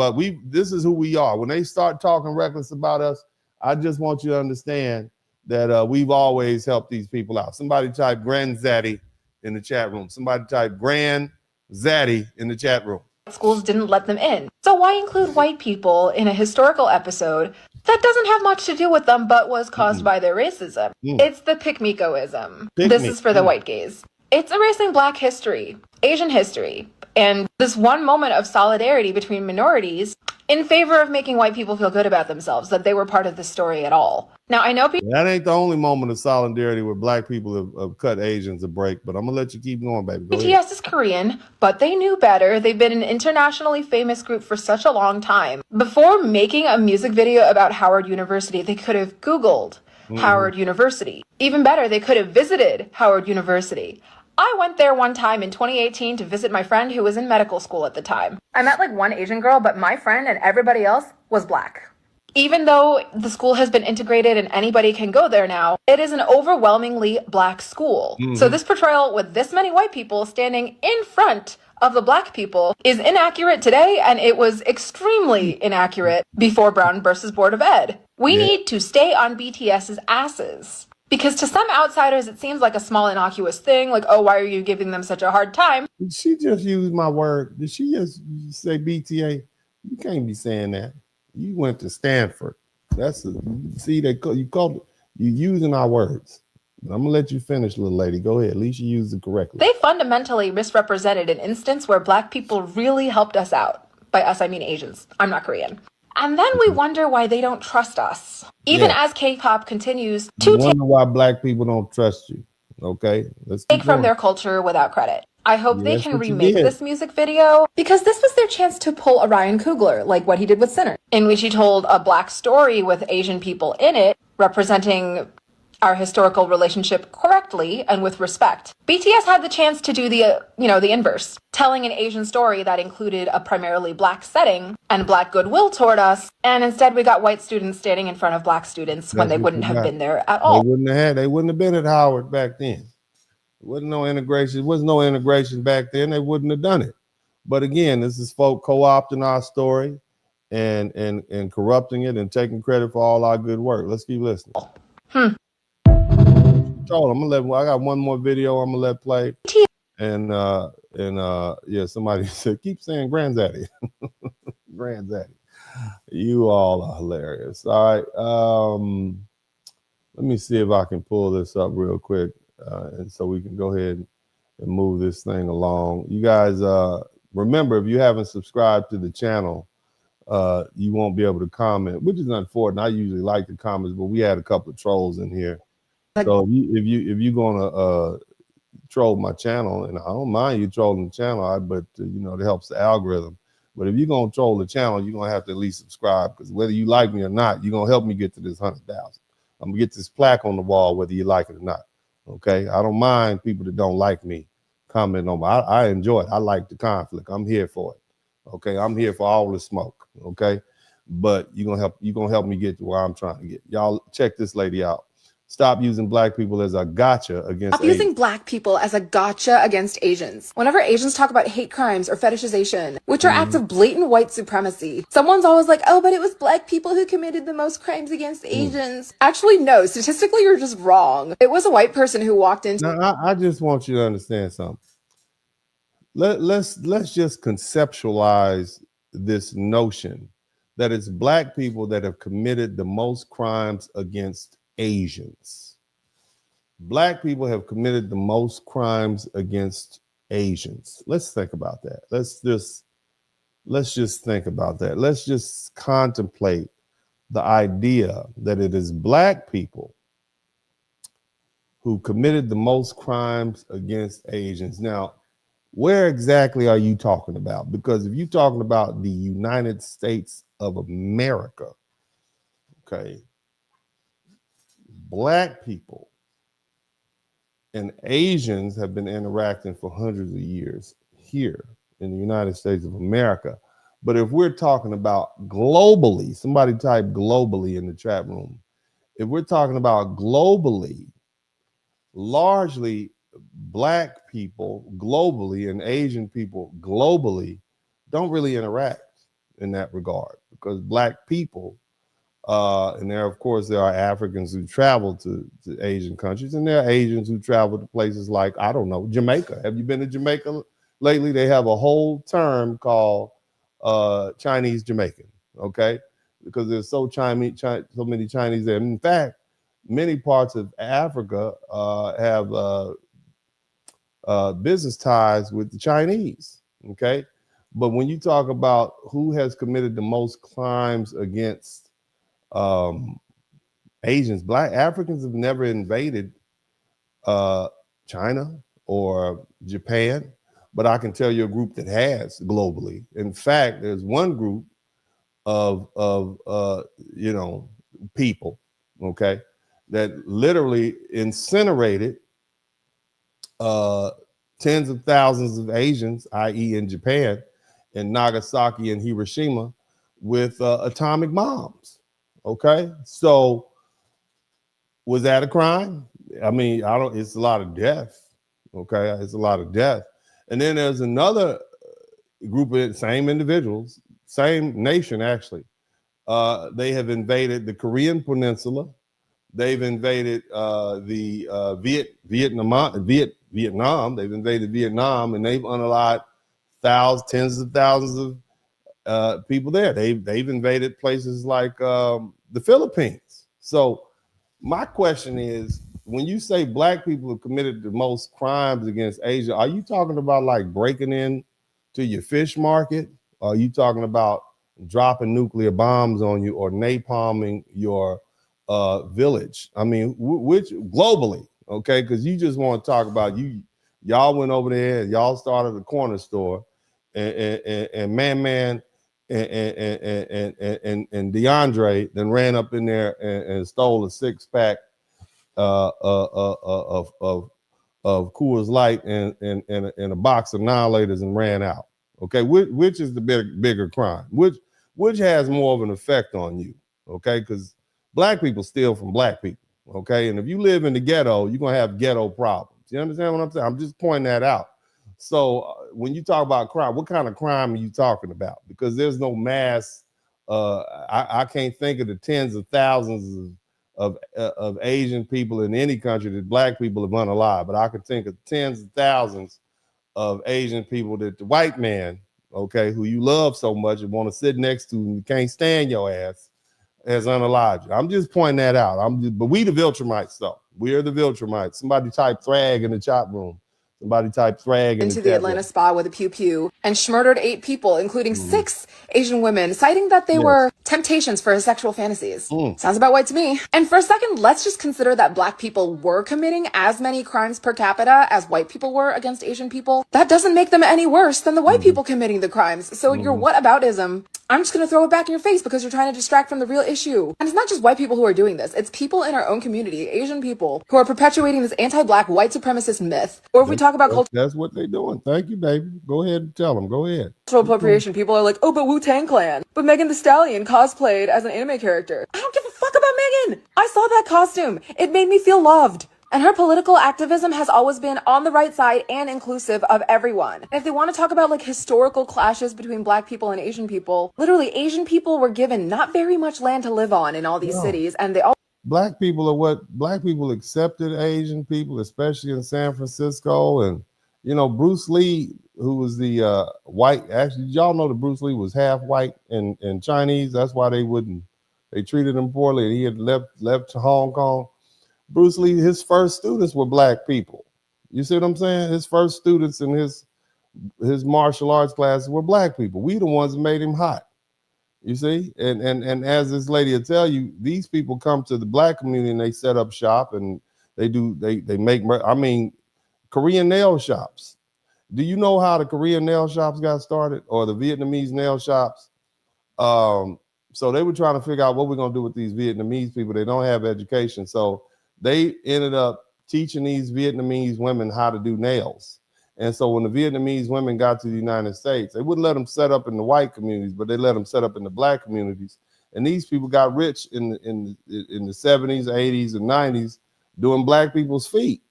This is who we are. When they start talking reckless about us, I just want you to understand that we've always helped these people out. Somebody type granddaddy in the chat room. Somebody type granddaddy in the chat room. Schools didn't let them in. So why include white people in a historical episode that doesn't have much to do with them but was caused by their racism? It's the pick-me-goism. This is for the white gays. It's erasing black history, Asian history, and this one moment of solidarity between minorities in favor of making white people feel good about themselves, that they were part of the story at all. Now, I know people... That ain't the only moment of solidarity where black people have cut Asians a break, but I'm going to let you keep going, baby. Go BTS ahead. is Korean, but they knew better. They've been an internationally famous group for such a long time. Before making a music video about Howard University, they could have Googled Howard University. Even better, they could have visited Howard University. I went there one time in 2018 to visit my friend who was in medical school at the time. I met like one Asian girl, but my friend and everybody else was black. Even though the school has been integrated and anybody can go there now, it is an overwhelmingly black school. So this portrayal with this many white people standing in front of the black people is inaccurate today, and it was extremely inaccurate before Brown versus Board of Ed. We need to stay on BTS's asses. Because to some outsiders, it seems like a small, innocuous thing, like, oh, why are you giving them such a hard time? Did she just use my word? Did she just say BTA? You can't be saying that. You went to Stanford. You called it. You using our words. I'm gonna let you finish, little lady. Go ahead. At least you used it correctly. They fundamentally misrepresented an instance where Black people really helped us out. By us, I mean Asians. I'm not Korean. And then we wonder why they don't trust us. Even as K-pop continues to wonder why Black people don't trust you. Okay, let's take from their culture without credit. I hope they can remake this music video, because this was their chance to pull a Ryan Coogler, like what he did with Sinner, in which he told a Black story with Asian people in it, representing our historical relationship correctly and with respect. BTS had the chance to do the inverse, telling an Asian story that included a primarily Black setting and Black goodwill toward us, and instead we got white students standing in front of Black students when they wouldn't have been there at all. They wouldn't have been at Howard back then. There wasn't no integration. There was no integration back then. They wouldn't have done it. But again, this is folk co-opting our story and corrupting it and taking credit for all our good work. Let's keep listening. I got one more video I'm gonna let play. And somebody said, keep saying granddaddy. Granddaddy. You all are hilarious. All right. Let me see if I can pull this up real quick. And so we can go ahead and move this thing along. You guys, remember, if you haven't subscribed to the channel, you won't be able to comment, which is unfortunate. I usually like the comments, but we had a couple of trolls in here. So if you're gonna troll my channel, and I don't mind you trolling the channel, but it helps the algorithm. But if you're gonna troll the channel, you're gonna have to at least subscribe, because whether you like me or not, you're gonna help me get to this 100,000. I'm gonna get this plaque on the wall, whether you like it or not. Okay, I don't mind people that don't like me commenting on me. I enjoy it. I like the conflict. I'm here for it. Okay, I'm here for all the smoke. Okay, but you're gonna help me get to where I'm trying to get. Y'all check this lady out. Stop using Black people as a gotcha against Asians. Using Black people as a gotcha against Asians. Whenever Asians talk about hate crimes or fetishization, which are acts of blatant white supremacy, someone's always like, oh, but it was Black people who committed the most crimes against Asians. Actually, no, statistically, you're just wrong. It was a white person who walked into— Now, I just want you to understand something. Let's just conceptualize this notion that it's Black people that have committed the most crimes against Asians. Black people have committed the most crimes against Asians. Let's think about that. Let's just think about that. Let's just contemplate the idea that it is Black people who committed the most crimes against Asians. Now, where exactly are you talking about? Because if you're talking about the United States of America, okay, Black people and Asians have been interacting for hundreds of years here in the United States of America. But if we're talking about globally, somebody type globally in the chat room. If we're talking about globally, largely Black people globally and Asian people globally don't really interact in that regard, because Black people, and there are Africans who travel to Asian countries, and there are Asians who travel to places like, I don't know, Jamaica. Have you been to Jamaica lately? They have a whole term called Chinese Jamaican, okay? Because there's so many Chinese there. In fact, many parts of Africa have business ties with the Chinese, okay? But when you talk about who has committed the most crimes against Asians, Black Africans have never invaded China or Japan, but I can tell you a group that has globally. In fact, there's one group of people, okay, that literally incinerated tens of thousands of Asians, i.e. in Japan, in Nagasaki and Hiroshima, with atomic bombs. Okay, so was that a crime? I mean, it's a lot of death. Okay, it's a lot of death. And then there's another group of same individuals, same nation actually. They have invaded the Korean Peninsula, They've invaded Vietnam. They've invaded Vietnam, and they've unalived tens of thousands of people there. They've invaded places like the Philippines. So my question is, when you say black people have committed the most crimes against Asia, are you talking about like breaking in to your fish market? Are you talking about dropping nuclear bombs on you or napalming your village? I mean, which globally, okay? Because you just want to talk about y'all went over there, y'all started a corner store, and Man and DeAndre then ran up in there and stole a 6-pack of Coors Light and a box of Annihilators and ran out. Okay, which is the bigger crime? Which has more of an effect on you? Okay, because black people steal from black people. Okay, and if you live in the ghetto, you're gonna have ghetto problems. You understand what I'm saying? I'm just pointing that out. So when you talk about crime, what kind of crime are you talking about? Because there's no mass. I can't think of the tens of thousands of Asian people in any country that black people have unalived, but I could think of tens of thousands of Asian people that the white man, okay, who you love so much and want to sit next to and can't stand your ass, has unalived you. I'm just pointing that out. But we the Viltrumites though. We are the Viltrumites. Somebody type thrag in the chat room. Somebody type thrag into the Atlanta spa with a pew-pew and murdered 8 people, including 6 Asian women, citing that they were temptations for his sexual fantasies. Sounds about white to me. And for a second, let's just consider that black people were committing as many crimes per capita as white people were against Asian people. That doesn't make them any worse than the white people committing the crimes. So your whataboutism, I'm just going to throw it back in your face because you're trying to distract from the real issue. And it's not just white people who are doing this. It's people in our own community, Asian people, who are perpetuating this anti-black white supremacist myth. Or if we talk about culture, that's what they're doing. Thank you, baby. Go ahead and tell them. Go ahead. cultural appropriation, people are like, oh, but Wu-Tang Clan. But Megan Thee Stallion cosplayed as an anime character. I don't give a fuck about Megan. I saw that costume. It made me feel loved. And her political activism has always been on the right side and inclusive of everyone. And if they want to talk about like historical clashes between black people and Asian people, literally Asian people were given not very much land to live on in all these cities, and they all black people accepted Asian people, especially in San Francisco. And you know, Bruce Lee, who was the white, actually, y'all know that Bruce Lee was half white and Chinese. That's why they treated him poorly. He had left to Hong Kong. Bruce Lee, his first students were black people. You see what I'm saying? His first students in his martial arts classes were black people. We the ones that made him hot. You see? And as this lady will tell you, these people come to the black community and they set up shop and they make, I mean, Korean nail shops. Do you know how the Korean nail shops got started, or the Vietnamese nail shops? So they were trying to figure out what we're going to do with these Vietnamese people. They don't have education. So they ended up teaching these Vietnamese women how to do nails. And so when the Vietnamese women got to the United States, they wouldn't let them set up in the white communities, but they let them set up in the black communities. And these people got rich in the 70s, 80s, and 90s doing black people's feet.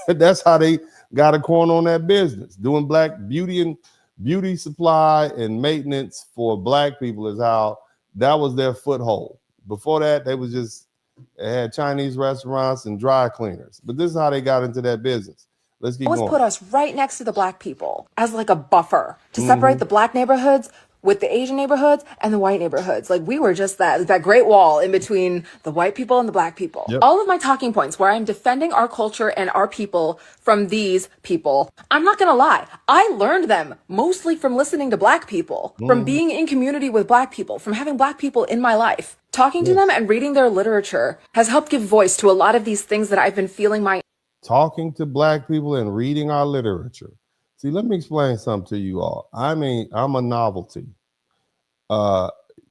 That's how they got a corner on that business. Doing black beauty supply and maintenance for black people is how that was their foothold. Before that, they had Chinese restaurants and dry cleaners. But this is how they got into that business. Let's keep going. put us right next to the black people as like a buffer to separate the black neighborhoods with the Asian neighborhoods and the white neighborhoods. Like we were just that great wall in between the white people and the black people. Yep. All of my talking points where I'm defending our culture and our people from these people, I'm not gonna lie, I learned them mostly from listening to black people, from being in community with black people, from having black people in my life. Talking to them and reading their literature has helped give voice to a lot of these things that I've been feeling talking to black people and reading our literature. See, let me explain something to you all. I mean, I'm a novelty. None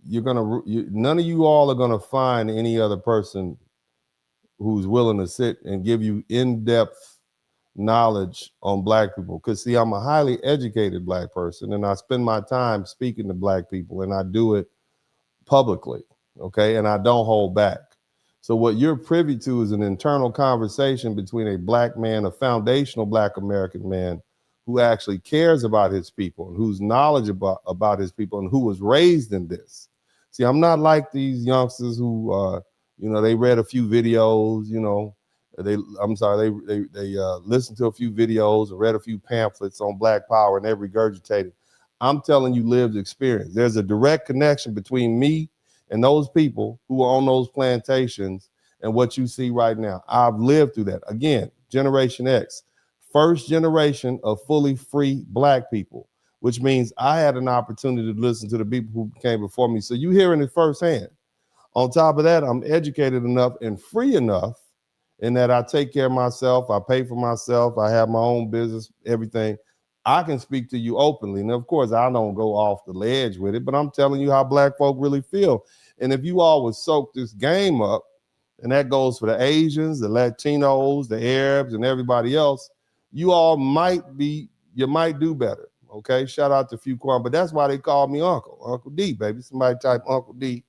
of you all are gonna find any other person who's willing to sit and give you in-depth knowledge on black people. Because see, I'm a highly educated black person, and I spend my time speaking to black people, and I do it publicly, okay? And I don't hold back. So what you're privy to is an internal conversation between a black man, a foundational black American man, who actually cares about his people and who's knowledgeable about his people and who was raised in this. See, I'm not like these youngsters who You know, they read a few videos, you know, they listened to a few videos and read a few pamphlets on Black Power, and they regurgitated. I'm telling you lived experience. There's a direct connection between me and those people who are on those plantations and what you see right now. I've lived through that. Again, Generation X, first generation of fully free Black people, which means I had an opportunity to listen to the people who came before me. So you hearing it firsthand. On top of that, I'm educated enough and free enough in that I take care of myself, I pay for myself, I have my own business, everything. I can speak to you openly. And of course, I don't go off the ledge with it, but I'm telling you how Black folk really feel. And if you all would soak this game up, and that goes for the Asians, the Latinos, the Arabs, and everybody else, you all might do better. Okay, shout out to Fuquan, but that's why they call me Uncle D, baby. Somebody type Uncle D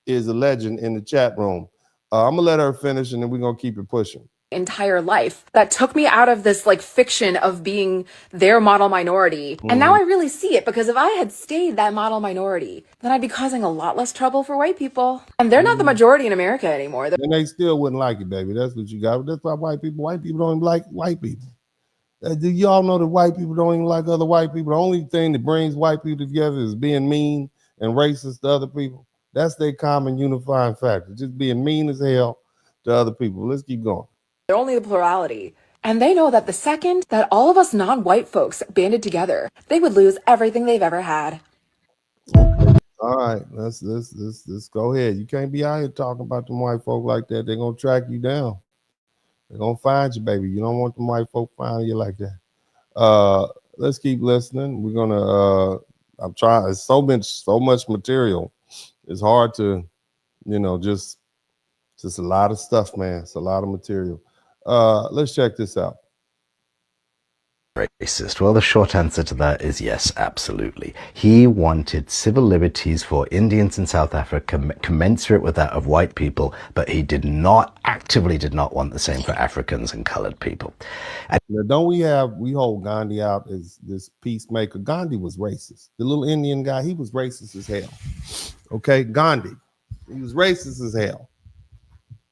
is a legend in the chat room. I'm gonna let her finish, and then we're gonna keep it pushing. Entire life that took me out of this like fiction of being their model minority. And now I really see it, because if I had stayed that model minority, then I'd be causing a lot less trouble for white people. And they're not the majority in America anymore. And they still wouldn't like it, baby. That's what you got. That's why white people don't even like white people. Do y'all know that white people don't even like other white people? The only thing that brings white people together is being mean and racist to other people. That's their common unifying factor, just being mean as hell to other people. Let's keep going. They're only the plurality. And they know that the second that all of us non-white folks banded together, they would lose everything they've ever had. All right, let's go ahead. You can't be out here talking about them white folk like that. They're gonna track you down. They're gonna find you, baby. You don't want them white folk finding you like that. Let's keep listening. We're gonna I'm trying, it's so much material. It's hard to, you know, just a lot of stuff, man. It's a lot of material. Let's check this out. Racist? Well, the short answer to that is yes, absolutely. He wanted civil liberties for Indians in South Africa commensurate with that of white people, but he actively did not want the same for Africans and colored people. Now, don't we hold Gandhi out as this peacemaker? Gandhi was racist. The little Indian guy, he was racist as hell. Okay, Gandhi, he was racist as hell.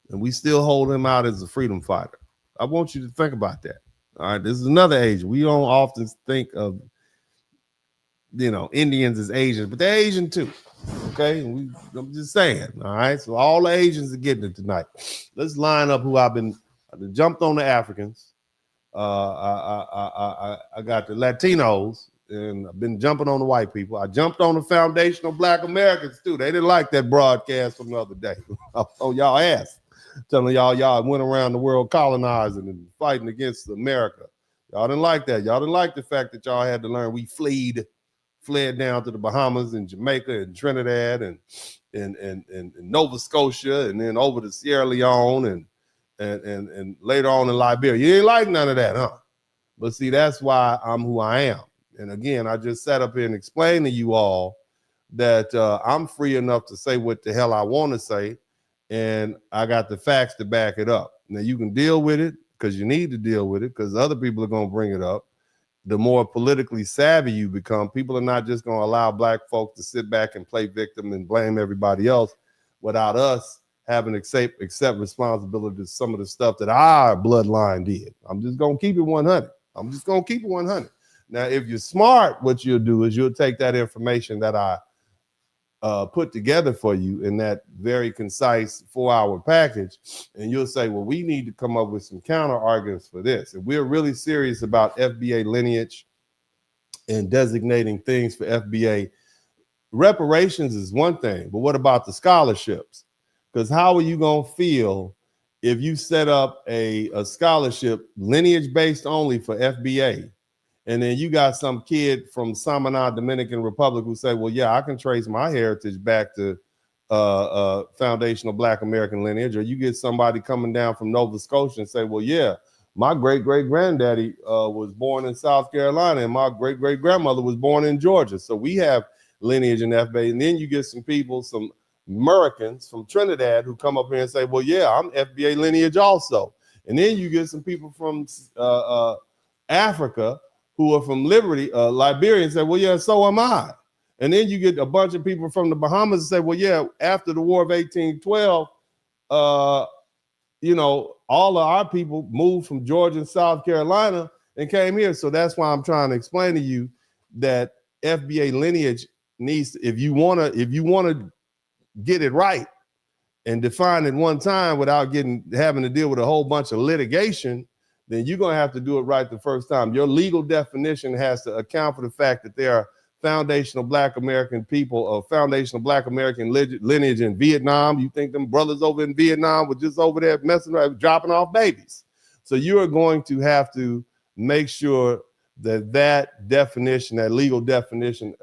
And we still hold him out as a freedom fighter. I want you to think about that. All right, this is another Asian. We don't often think of, you know, Indians as Asians, but they're Asian too. Okay, I'm just saying. All right, so all the Asians are getting it tonight. Let's line up who I've been jumped on the Africans. I got the Latinos, and I've been jumping on the white people. I jumped on the foundational Black Americans too. They didn't like that broadcast from the other day. Oh, y'all ass. Telling y'all went around the world colonizing and fighting against America. Y'all didn't like that. Y'all didn't like the fact that y'all had to learn we fled down to the Bahamas and Jamaica and Trinidad and Nova Scotia, and then over to Sierra Leone and later on in Liberia. You ain't like none of that, huh? But see, that's why I'm who I am. And again, I just sat up here and explained to you all that I'm free enough to say what the hell I want to say. And I got the facts to back it up. Now, you can deal with it because you need to deal with it because other people are going to bring it up. The more politically savvy you become, people are not just going to allow Black folk to sit back and play victim and blame everybody else without us having to accept responsibility to some of the stuff that our bloodline did. I'm just going to keep it 100. I'm just going to keep it 100. Now, if you're smart, what you'll do is you'll take that information that I put together for you in that very concise 4-hour package, and you'll say, well, we need to come up with some counter arguments for this. If we're really serious about FBA lineage and designating things for FBA, reparations is one thing, but what about the scholarships? Because how are you going to feel if you set up a scholarship lineage based only for FBA, and then you got some kid from Samaná, Dominican Republic who say, well, yeah, I can trace my heritage back to foundational Black American lineage, or you get somebody coming down from Nova Scotia and say, well, yeah, my great-great-granddaddy was born in South Carolina, and my great-great-grandmother was born in Georgia. So we have lineage in FBA. And then you get some people, some Americans from Trinidad who come up here and say, well, yeah, I'm FBA lineage also. And then you get some people from Africa who are from Liberia and say, well, yeah, so am I. And then you get a bunch of people from the Bahamas and say, well, yeah, after the War of 1812, you know, all of our people moved from Georgia and South Carolina and came here. So that's why I'm trying to explain to you that FBA lineage needs, if you wanna get it right and define it one time without having to deal with a whole bunch of litigation, then you're gonna have to do it right the first time. Your legal definition has to account for the fact that there are foundational Black American people of foundational Black American lineage in Vietnam. You think them brothers over in Vietnam were just over there messing around, dropping off babies. So you are going to have to make sure that that definition, that legal definition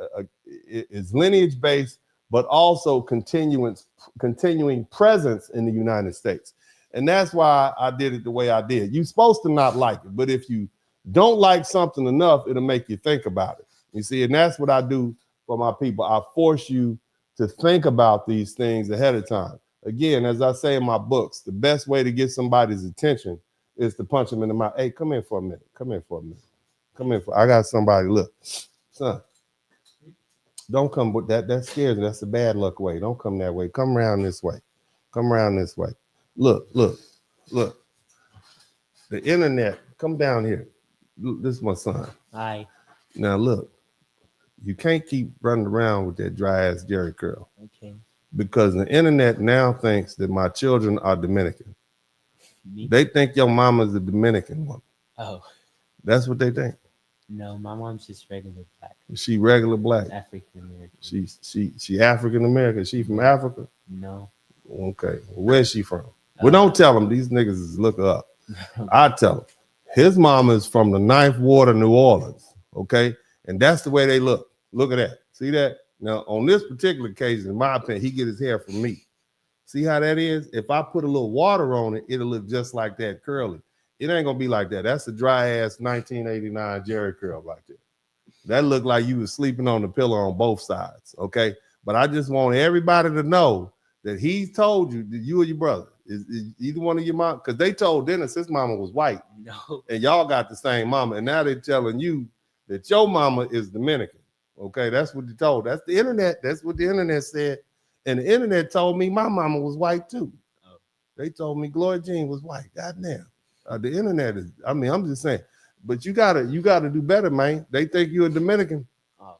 is lineage based, but also continuing presence in the United States. And that's why I did it the way I did. You're supposed to not like it, but if you don't like something enough, it'll make you think about it. You see, and that's what I do for my people. I force you to think about these things ahead of time. Again, as I say in my books, the best way to get somebody's attention is to punch them in the mouth. Hey, come here for a minute. Come here for a minute. Come here I got somebody. Look, son, don't come with that. That scares me. That's the bad luck way. Don't come that way. Come around this way. Come around this way. Look. The internet. Come down here. Look, this is my son. Hi. Now look. You can't keep running around with that dry ass Jerry curl. Okay. Because the internet now thinks that my children are Dominican. They think your mama's a Dominican woman. Oh. That's what they think. No, my mom's just regular Black. Is she regular Black? African American. She African American. She from Africa? No. Okay. Where's she from? Well, don't tell them. These niggas is look up. I tell them. His mama is from the 9th Ward of New Orleans. Okay. And that's the way they look. Look at that. See that? Now, on this particular occasion, in my opinion, he get his hair from me. See how that is? If I put a little water on it, it'll look just like that, curly. It ain't gonna be like that. That's a dry ass 1989 Jerry curl like that. That looked like you was sleeping on the pillow on both sides. Okay. But I just want everybody to know that he told you that you or your brother is either one of your mom, because they told Dennis his mama was white. No. And y'all got the same mama. And now they're telling you that your mama is Dominican. Okay, that's what they told. That's the internet. That's what the internet said. And the internet told me my mama was white too. Oh. They told me Gloria Jean was white. Goddamn. The internet is, I mean, I'm just saying. But you gotta do better, man. They think you're a Dominican. Oh.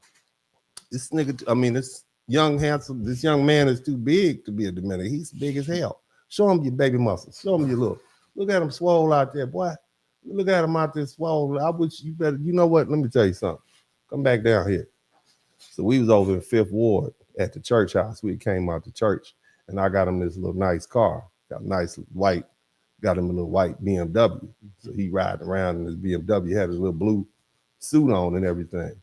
This nigga, I mean, this young man is too big to be a Dominican. He's big as hell. Show him your baby muscles. Show him your look at him swole out there, boy. Look at him out there swole. I wish you better, you know what? Let me tell you something. Come back down here. So we was over in 5th Ward at the church house. We came out to church and I got him this little nice car. Got a nice white, got him a little white BMW. So he riding around in his BMW, had his little blue suit on and everything.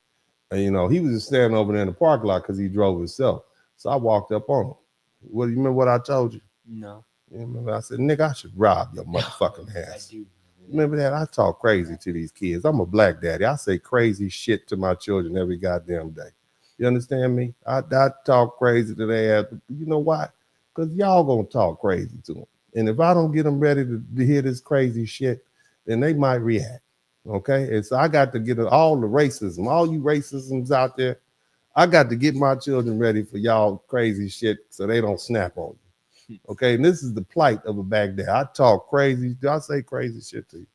And you know, he was just standing over there in the parking lot because he drove himself. So I walked up on him. What do you remember what I told you? No. You remember I said, nigga, I should rob your motherfucking ass. I do. Remember that? I talk crazy to these kids. I'm a Black daddy. I say crazy shit to my children every goddamn day. You understand me? I talk crazy to their ass. You know why? Because y'all gonna talk crazy to them. And if I don't get them ready to hear this crazy shit, then they might react. Okay? And so I got to get all the racism, all you racisms out there, I got to get my children ready for y'all crazy shit so they don't snap on you. Okay? And this is the plight of a Baghdad. I talk crazy. I say crazy shit to you.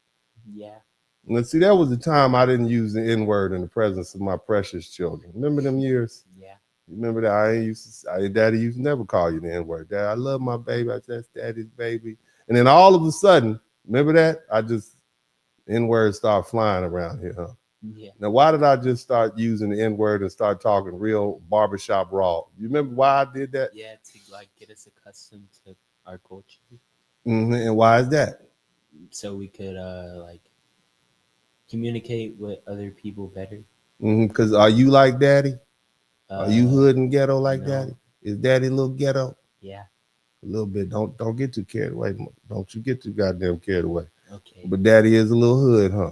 Yeah. And see, that was the time I didn't use the N-word in the presence of my precious children. Remember them years? Yeah. Remember that Daddy used to never call you the N-word. Dad, I love my baby. I said, that's Daddy's baby. And then all of a sudden, remember that? N-words start flying around here, huh? Yeah. Now, why did I just start using the N-word and start talking real barbershop raw? You remember why I did that? Yeah, to like get us accustomed to our culture. Mm-hmm. And why is that? So we could like communicate with other people better. Because are you like Daddy? Are you hood and ghetto like Daddy? Is Daddy a little ghetto? Yeah. A little bit. Don't get too carried away. Don't you get too goddamn carried away. Okay. But Daddy is a little hood, huh?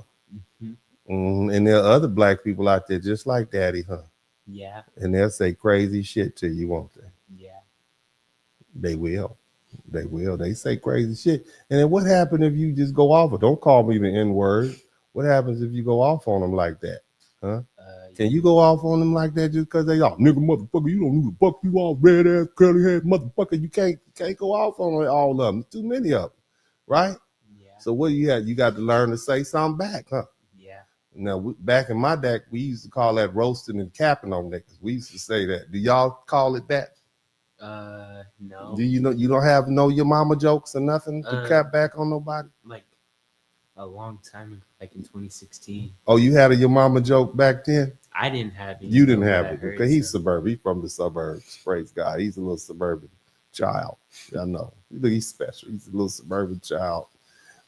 And there are other Black people out there just like Daddy, huh? Yeah. And they'll say crazy shit to you, won't they? Yeah. They will. They will. They say crazy shit. And then what happens if you just go off? Don't call me the N-word. What happens if you go off on them like that? Huh? Can you go off on them like that just because they all nigga motherfucker? You don't know the fuck you all red ass curly head motherfucker. You can't go off on all of them. Too many of them, right? Yeah. So what do you have? You got to learn to say something back, huh? Yeah. Now back in my deck, we used to call that roasting and capping on niggas. We used to say that. Do y'all call it that? No. Do you know you don't have no your mama jokes or nothing to cap back on nobody? Like a long time, like in 2016. Oh, you had a your mama joke back then? I didn't have it. You didn't have it because he's suburban. He's from the suburbs. Praise God. He's a little suburban child. I know. He's special. He's a little suburban child.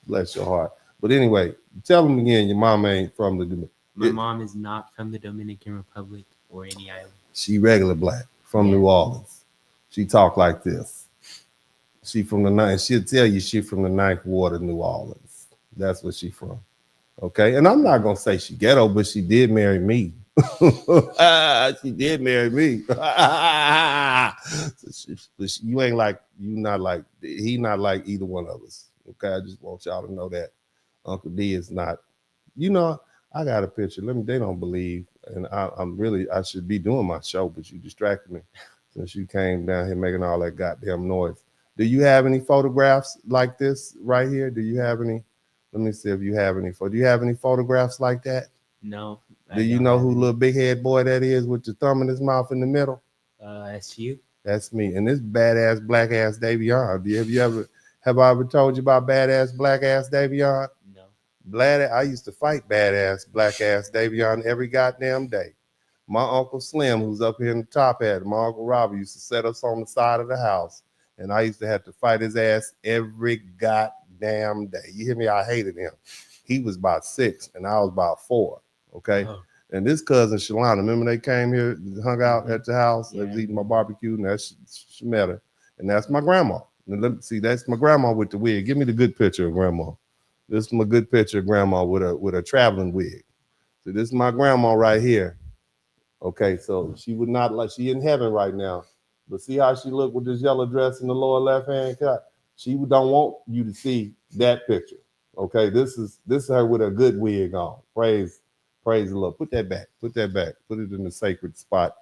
Bless your heart. But anyway, tell him again. Your mom ain't from the. My mom is not from the Dominican Republic or any island. She regular black from New Orleans. She talk like this. She from the ninth. She'll tell you she from the Ninth Ward of New Orleans. That's where she from. Okay, and I'm not gonna say she ghetto, but she did marry me. She did marry me. You ain't like he not like either one of us. Okay, I just want y'all to know that Uncle D is not. You know, I got a picture. They don't believe, and I should be doing my show, but you distracted me since you came down here making all that goddamn noise. Do you have any photographs like this right here? Do you have any? Let me see if you have any. Do you have any photographs like that? No. Do you know who little big head boy that is with the thumb in his mouth in the middle? That's you. That's me. And this badass black ass Davion. Have I ever told you about badass black ass Davion? No. I used to fight badass black ass Davion every goddamn day. My Uncle Slim, who's up here in the top hat, my Uncle Robert used to set us on the side of the house, and I used to have to fight his ass every goddamn day. You hear me? I hated him. He was about 6 and I was about 4. Okay. Oh. And this cousin Shalana, remember they came here, hung out at the house, they was eating my barbecue, and that's she met her. And that's my grandma. And let me see, that's my grandma with the wig. Give me the good picture of grandma. This is my good picture of grandma with a traveling wig. So this is my grandma right here. Okay, so she would not like, she in heaven right now. But see how she look with this yellow dress in the lower left hand cut? She don't want you to see that picture. Okay, this is her with a good wig on. Praise the Lord. Put that back. Put it in the sacred spot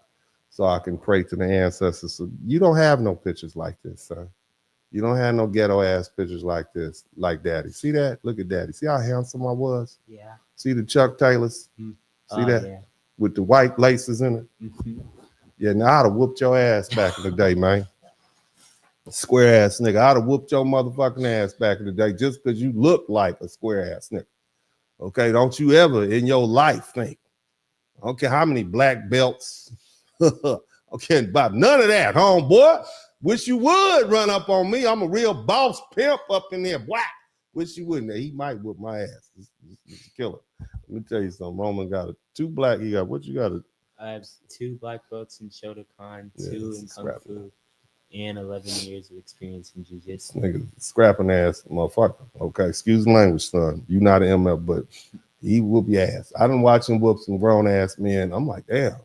so I can pray to the ancestors. So you don't have no pictures like this, son. You don't have no ghetto ass pictures like this, like Daddy. See that? Look at Daddy. See how handsome I was? Yeah. See the Chuck Taylors? See that? Yeah. With the white laces in it? Mm-hmm. Yeah, now I'd have whooped your ass back in the day, man. Square ass nigga. I'd have whooped your motherfucking ass back in the day just because you look like a square ass nigga. Okay, don't you ever in your life think, I don't care how many black belts, okay, about none of that, homeboy. Wish you would run up on me. I'm a real boss pimp up in there. Whack. Wish you wouldn't. He might whoop my ass. This killer. Let me tell you something. Roman got 2 black. He got what you got? I have 2 black belts in Shotokan, 2 in Kung Fu, and 11 years of experience in Jiu-Jitsu. Nigga, scrapping ass motherfucker. Okay, excuse the language, son. You not an MF, but he whoop your ass. I done watch him whoop some grown ass men. I'm like, damn.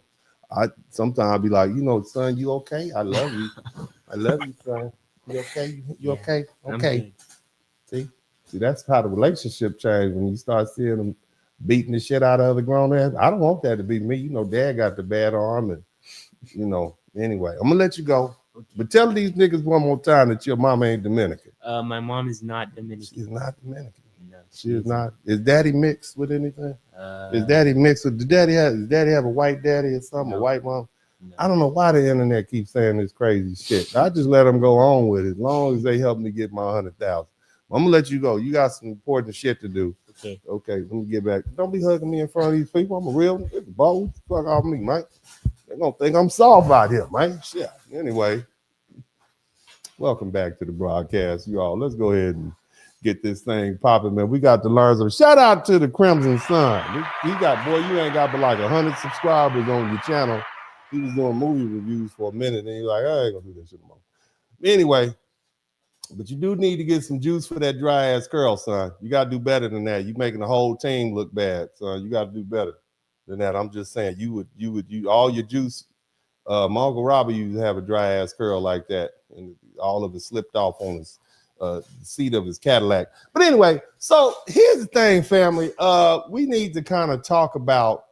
Sometimes I'll be like, son, you okay? I love you. I love you, son. You okay? You okay? Okay. See, that's how the relationship changed when you start seeing them beating the shit out of other grown ass. I don't want that to be me. Dad got the bad arm, and anyway, I'm gonna let you go. But tell these niggas one more time that your mama ain't Dominican. My mom is not Dominican. She's not Dominican. No, she is not. Is Daddy mixed with anything? Is Daddy mixed with? Does Daddy have a white daddy or something? No. A white mom? No. I don't know why the internet keeps saying this crazy shit. I just let them go on with it as long as they help me get my 100,000. I'm gonna let you go. You got some important shit to do. Okay. Let me get back. Don't be hugging me in front of these people. I'm a real bold. Fuck off me, Mike. They're gonna think I'm soft out here, man. Shit. Anyway, welcome back to the broadcast, you all. Let's go ahead and get this thing popping, man. We got to learn some. Shout out to the Crimson Sun. You ain't got but like 100 subscribers on your channel. He was doing movie reviews for a minute, and he's like, I ain't gonna do this shit no more. Anyway, but you do need to get some juice for that dry ass curl, son. You gotta do better than that. You making the whole team look bad, son. You gotta do better than that. I'm just saying, you all your juice. My Uncle Robert used to have a dry ass curl like that, and all of it slipped off on his seat of his Cadillac. But anyway, so here's the thing, family. We need to kind of talk about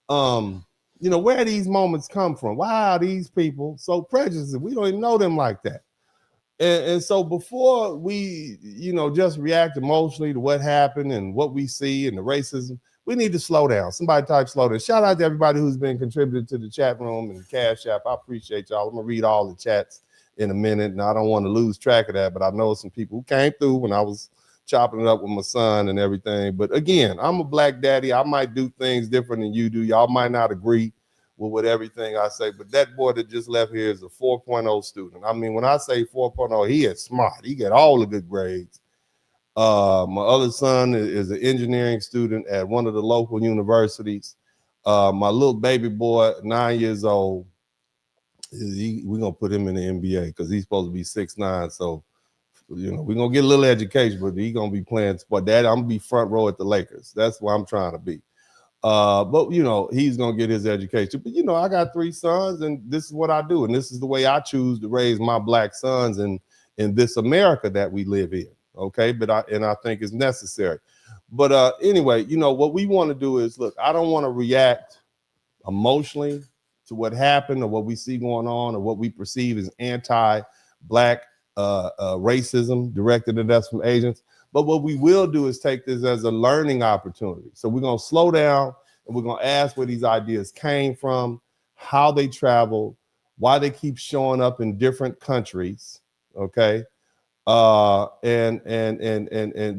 You know, where these moments come from? Why are these people so prejudiced? We don't even know them like that. And so before we, you know, just react emotionally to what happened and what we see and the racism, we need to slow down. Somebody type slow down. Shout out to everybody who's been contributing to the chat room and the Cash App. I appreciate y'all. I'm gonna read all the chats in a minute, and I don't want to lose track of that, but I know some people who came through when I was chopping it up with my son and everything. But again, I'm a black daddy. I might do things different than you do. Y'all might not agree with everything I say, but that boy that just left here is a 4.0 student. I mean, when I say 4.0, he is smart. He got all the good grades. My other son is an engineering student at one of the local universities. My little baby boy, 9 years old, we're gonna put him in the NBA because he's supposed to be 6'9". So, you know, we're gonna get a little education, but he's gonna be playing sport. Dad, I'm gonna be front row at the Lakers. That's where I'm trying to be. But you know, he's gonna get his education. But you know, I got 3 sons, and this is what I do, and this is the way I choose to raise my black sons in this America that we live in. Okay, but I think it's necessary. But anyway, you know, what we want to do is, look, I don't want to react emotionally to what happened or what we see going on or what we perceive as anti-black racism directed at us from agents. But what we will do is take this as a learning opportunity. So we're going to slow down and we're going to ask where these ideas came from, how they traveled, why they keep showing up in different countries, okay, and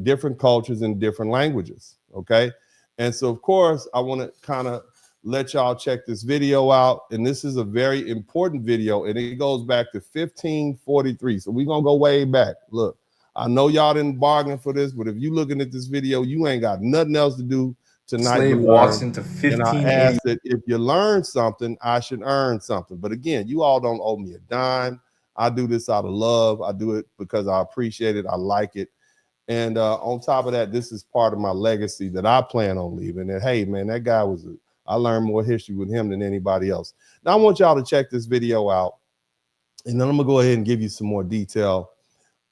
different cultures and different languages, okay. And so, of course, I want to kind of let y'all check this video out. And this is a very important video, and it goes back to 1543. So we're going to go way back. Look. I know y'all didn't bargain for this, but if you looking at this video, you ain't got nothing else to do tonight. Slave walks into 1580. And I ask that if you learn something, I should earn something. But again, you all don't owe me a dime. I do this out of love. I do it because I appreciate it. I like it. And on top of that, this is part of my legacy that I plan on leaving. And hey, man, that guy I learned more history with him than anybody else. Now I want y'all to check this video out. And then I'm gonna go ahead and give you some more detail.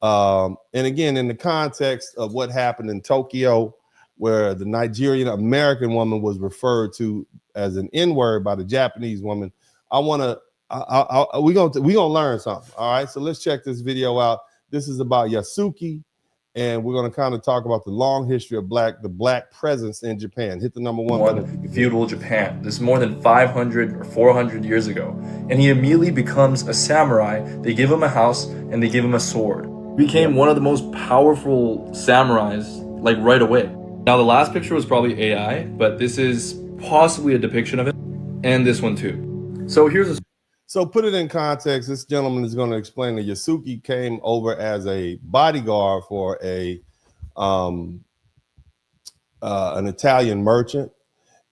And again, in the context of what happened in Tokyo, where the Nigerian American woman was referred to as an N-word by the Japanese woman, we're gonna learn something. All right, so let's check this video out. This is about Yasuki, and we're gonna kind of talk about the long history of the black presence in Japan. Hit the number one button. Feudal Japan. This is more than 500 or 400 years ago, and he immediately becomes a samurai. They give him a house and they give him a sword. Became one of the most powerful samurais, like right away. Now the last picture was probably AI, but this is possibly a depiction of it, and this one too. So So put it in context. This gentleman is going to explain that Yasuki came over as a bodyguard for an Italian merchant.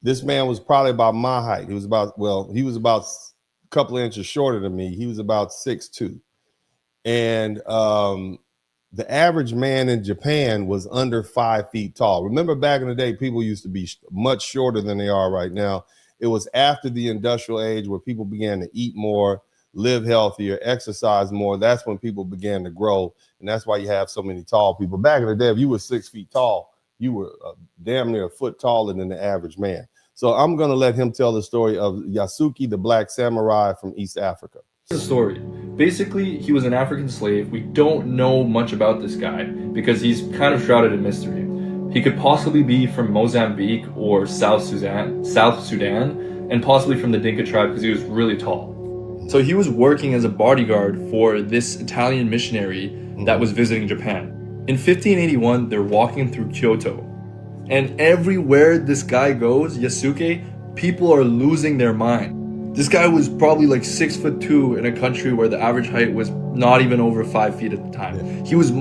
This man was probably about my height. He was about a couple of inches shorter than me. He was about 6'2". And the average man in Japan was under 5 feet tall. Remember back in the day, people used to be much shorter than they are right now. It was after the industrial age where people began to eat more, live healthier, exercise more. That's when people began to grow. And that's why you have so many tall people. Back in the day, if you were 6 feet tall, you were damn near a foot taller than the average man. So I'm going to let him tell the story of Yasuki, the black samurai from East Africa. The story. Basically, he was an African slave. We don't know much about this guy because he's kind of shrouded in mystery. He could possibly be from Mozambique or South Sudan, and possibly from the Dinka tribe because he was really tall. So he was working as a bodyguard for this Italian missionary that was visiting Japan. In 1581, they're walking through Kyoto, and everywhere this guy goes, Yasuke, people are losing their mind. This guy was probably like 6'2" in a country where the average height was not even over 5 feet at the time. He was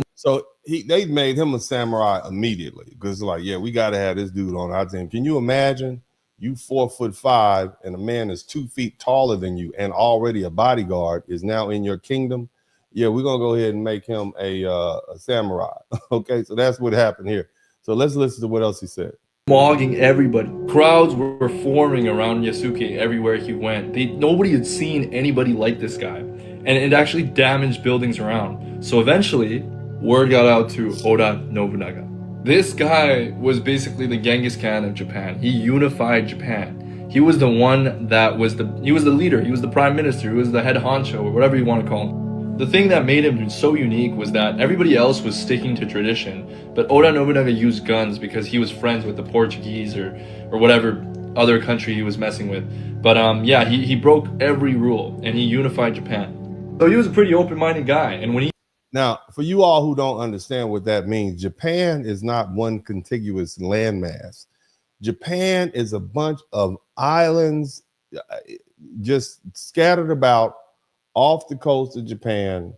they made him a samurai immediately because like, yeah, we got to have this dude on our team. Can you imagine you 4'5" and a man is 2 feet taller than you and already a bodyguard is now in your kingdom? Yeah, we're gonna go ahead and make him a samurai. Okay, so that's what happened here. So let's listen to what else he said. Mogging everybody. Crowds were forming around Yasuke everywhere he went. Nobody had seen anybody like this guy, and it actually damaged buildings around. So eventually, word got out to Oda Nobunaga. This guy was basically the Genghis Khan of Japan. He unified Japan. He was the one that was the leader, he was the prime minister, he was the head honcho, or whatever you want to call him. The thing that made him so unique was that everybody else was sticking to tradition, but Oda Nobunaga used guns because he was friends with the Portuguese or whatever other country he was messing with. But yeah, he broke every rule and he unified Japan. So he was a pretty open-minded guy. And when he Now, for you all who don't understand what that means, Japan is not one contiguous landmass. Japan is a bunch of islands just scattered about off the coast of Japan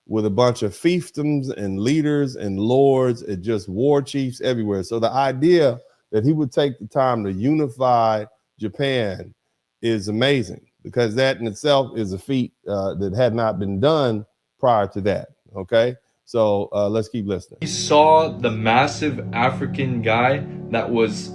with a bunch of fiefdoms and leaders and lords and just war chiefs everywhere. So the idea that he would take the time to unify Japan is amazing, because that in itself is a feat that had not been done prior to that. Okay, so let's keep listening. He saw the massive African guy that was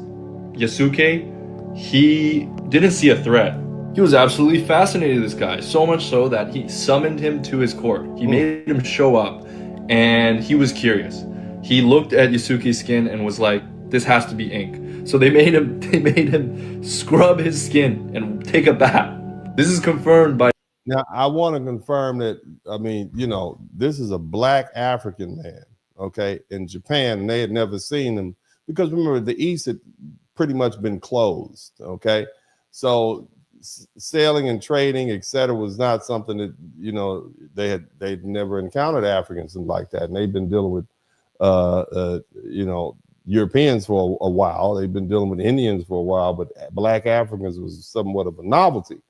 Yasuki. He didn't see a threat. He was absolutely fascinated with this guy, so much so that he summoned him to his court. He made him show up, and he was curious. He looked at Yasuki's skin and was like, "This has to be ink." So they made him scrub his skin and take a bath. This is confirmed by. Now, I want to confirm that, I mean, you know, this is a black African man, okay, in Japan, and they had never seen him, because remember, the East had pretty much been closed, okay? So sailing and trading, etc., was not something that, you know, they'd never encountered Africans and like that, and they've been dealing with, you know, Europeans for a while. They've been dealing with Indians for a while, but black Africans was somewhat of a novelty.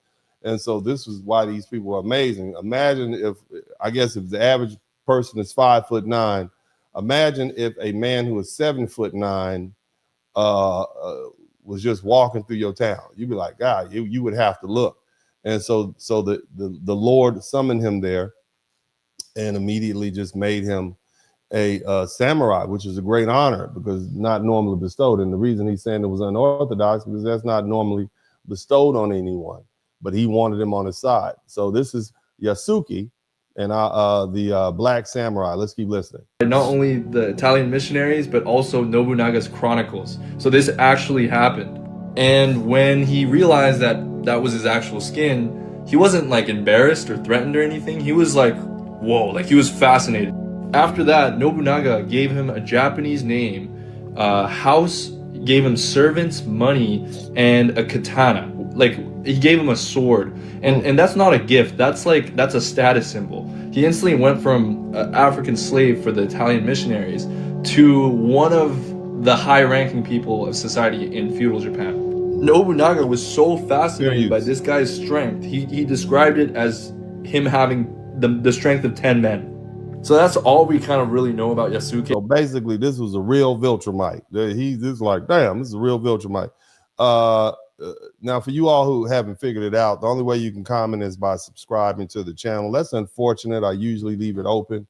And so this is why these people are amazing. Imagine if the average person is 5'9", imagine if a man who is 7'9" was just walking through your town. You'd be like, God, you would have to look. And so the Lord summoned him there and immediately just made him a samurai, which is a great honor because not normally bestowed. And the reason he's saying it was unorthodox because that's not normally bestowed on anyone, but he wanted him on his side. So this is Yasuki and the black samurai. Let's keep listening. Not only the Italian missionaries, but also Nobunaga's chronicles. So this actually happened. And when he realized that that was his actual skin, he wasn't like embarrassed or threatened or anything. He was like, whoa, like he was fascinated. After that, Nobunaga gave him a Japanese name, house, gave him servants, money, and a katana. Like he gave him a sword, and that's not a gift. That's a status symbol. He instantly went from an African slave for the Italian missionaries to one of the high-ranking people of society in feudal Japan. Nobunaga was so fascinated by this guy's strength. He described it as him having the strength of 10 men. So that's all we kind of really know about Yasuki. So basically, this was a real Viltrumite. He's like, damn, this is a real Viltrumite. Now, for you all who haven't figured it out, the only way you can comment is by subscribing to the channel. That's unfortunate. I usually leave it open,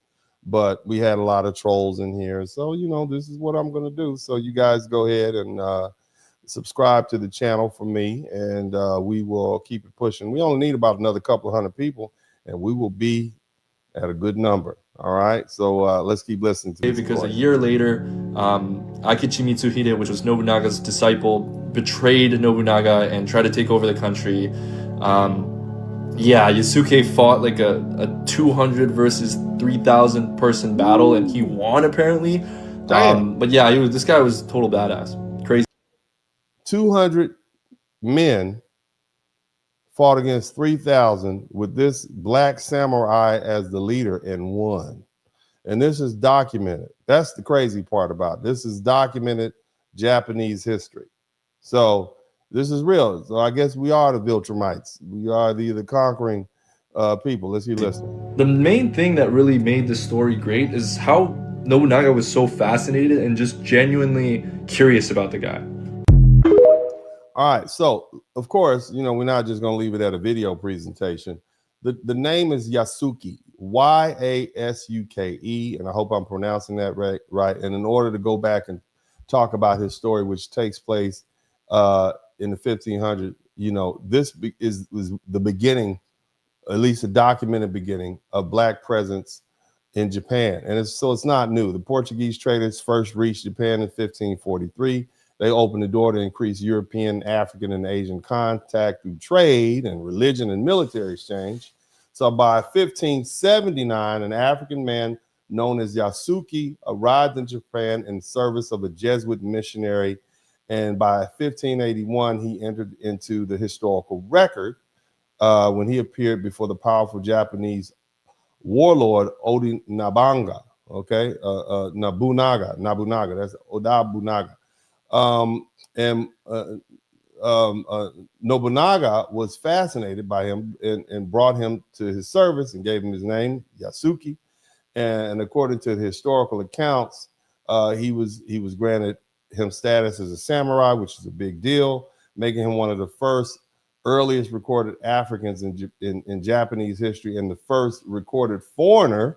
but we had a lot of trolls in here. So, you know, this is what I'm going to do. So you guys go ahead and subscribe to the channel for me, and we will keep it pushing. We only need about another couple of hundred people, and we will be at a good number. All right, so let's keep listening to this. Because a year later, Akechi Mitsuhide, which was Nobunaga's disciple, betrayed Nobunaga and tried to take over the country. Yeah, Yasuke fought like a 200 versus 3,000 person battle, and he won apparently. But yeah, this guy was a total badass. Crazy. 200 men fought against 3,000 with this black samurai as the leader and won. And this is documented. That's the crazy part about it. This is documented Japanese history. So this is real. So I guess we are the Viltrumites. We are the conquering people. Let's keep listening. The main thing that really made this story great is how Nobunaga was so fascinated and just genuinely curious about the guy. All right, so of course, you know, we're not just going to leave it at a video presentation. The name is Yasuki, Y-A-S-U-K-E, and I hope I'm pronouncing that right. And in order to go back and talk about his story, which takes place in the 1500s, you know, this was the beginning, at least a documented beginning of black presence in Japan. And it's not new. The Portuguese traders first reached Japan in 1543. They opened the door to increase European, African, and Asian contact through trade and religion and military exchange. So by 1579, an African man known as Yasuki arrived in Japan in service of a Jesuit missionary. And by 1581, he entered into the historical record when he appeared before the powerful Japanese warlord Odi Nabanga, okay? Nobunaga, that's Oda Bunaga. Nobunaga was fascinated by him and brought him to his service and gave him his name, Yasuki. And according to the historical accounts, he was granted him status as a samurai, which is a big deal, making him one of the first earliest recorded Africans in Japanese history and the first recorded foreigner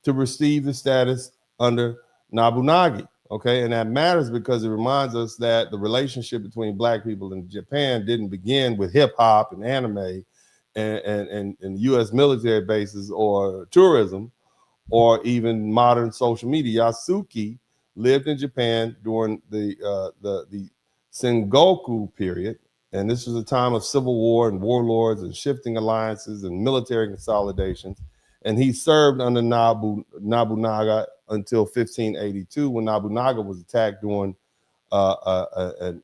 to receive the status under Nobunaga. Okay, and that matters because it reminds us that the relationship between Black people in Japan didn't begin with hip hop and anime and U.S. military bases or tourism or even modern social media. Yasuki lived in Japan during the Sengoku period, and this was a time of civil war and warlords and shifting alliances and military consolidations. And he served under Nobunaga until 1582, when Nobunaga was attacked during an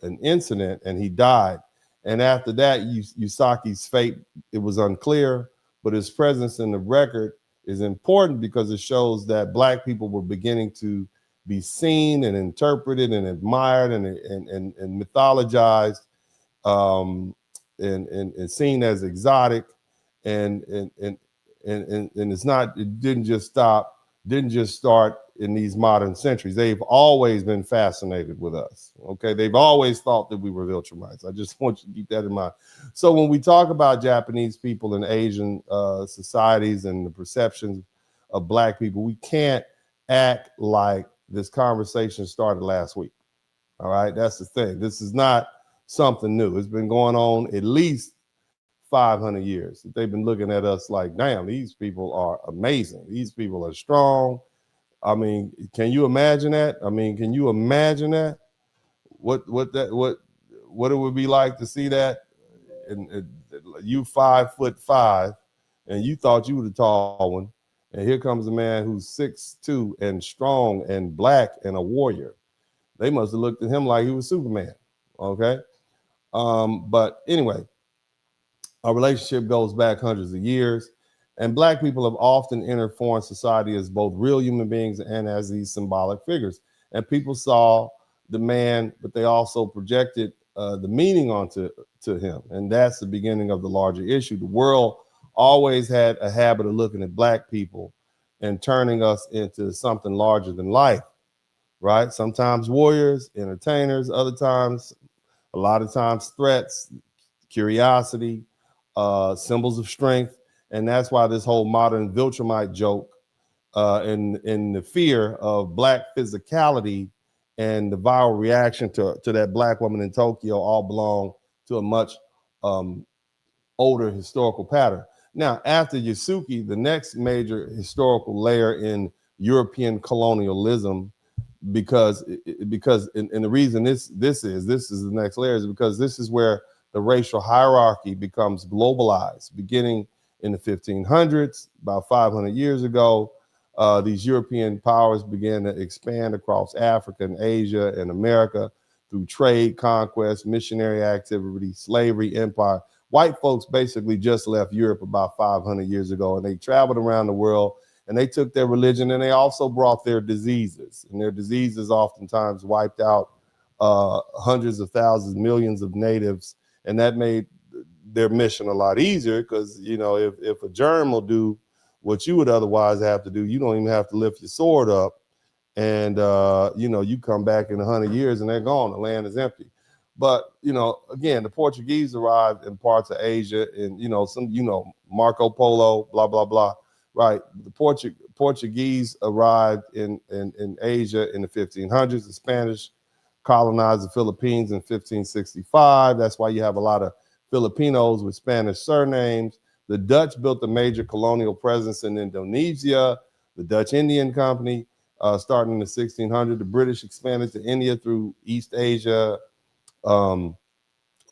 incident, and he died. And after that, Yusaki's fate, it was unclear, but his presence in the record is important because it shows that Black people were beginning to be seen and interpreted and admired and mythologized and seen as exotic. And it's not, it didn't just start in these modern centuries. They've always been fascinated with us. Okay, they've always thought that we were Viltrumites. I just want you to keep that in mind. So when we talk about Japanese people and Asian societies and the perceptions of Black people, we can't act like this conversation started last week. All right, that's the thing. This is not something new. It's been going on at least 500 years. They've been looking at us like, damn, these people are amazing. These people are strong. I mean, can you imagine that? I mean, can you imagine that? What it would be like to see that? And you 5'5", and you thought you were the tall one, and here comes a man who's 6'2" and strong and Black and a warrior. They must have looked at him like he was Superman. Okay, but anyway. Our relationship goes back hundreds of years, and Black people have often entered foreign society as both real human beings and as these symbolic figures. And people saw the man, but they also projected the meaning onto him. And that's the beginning of the larger issue. The world always had a habit of looking at Black people and turning us into something larger than life, right? Sometimes warriors, entertainers, a lot of times threats, curiosity, symbols of strength. And that's why this whole modern Viltramite joke in the fear of Black physicality and the viral reaction to that Black woman in Tokyo all belong to a much older historical pattern. Now, after Yasuki, the next major historical layer in European colonialism, because the reason this is the next layer is because this is where the racial hierarchy becomes globalized. Beginning in the 1500s, about 500 years ago, these European powers began to expand across Africa and Asia and America through trade, conquest, missionary activity, slavery, empire. White folks basically just left Europe about 500 years ago, and they traveled around the world, and they took their religion, and they also brought their diseases. And their diseases oftentimes wiped out hundreds of thousands, millions of natives. And that made their mission a lot easier because, you know, if a germ will do what you would otherwise have to do, you don't even have to lift your sword up. And, you know, you come back in 100 years and they're gone. The land is empty. But, you know, again, the Portuguese arrived in parts of Asia and, you know, Marco Polo, blah, blah, blah. Right. The Portuguese arrived in Asia in the 1500s. The Spanish colonized the Philippines in 1565. That's why you have a lot of Filipinos with Spanish surnames. The Dutch built a major colonial presence in Indonesia, the Dutch Indian Company, starting in the 1600s. The British expanded to India through East Asia, or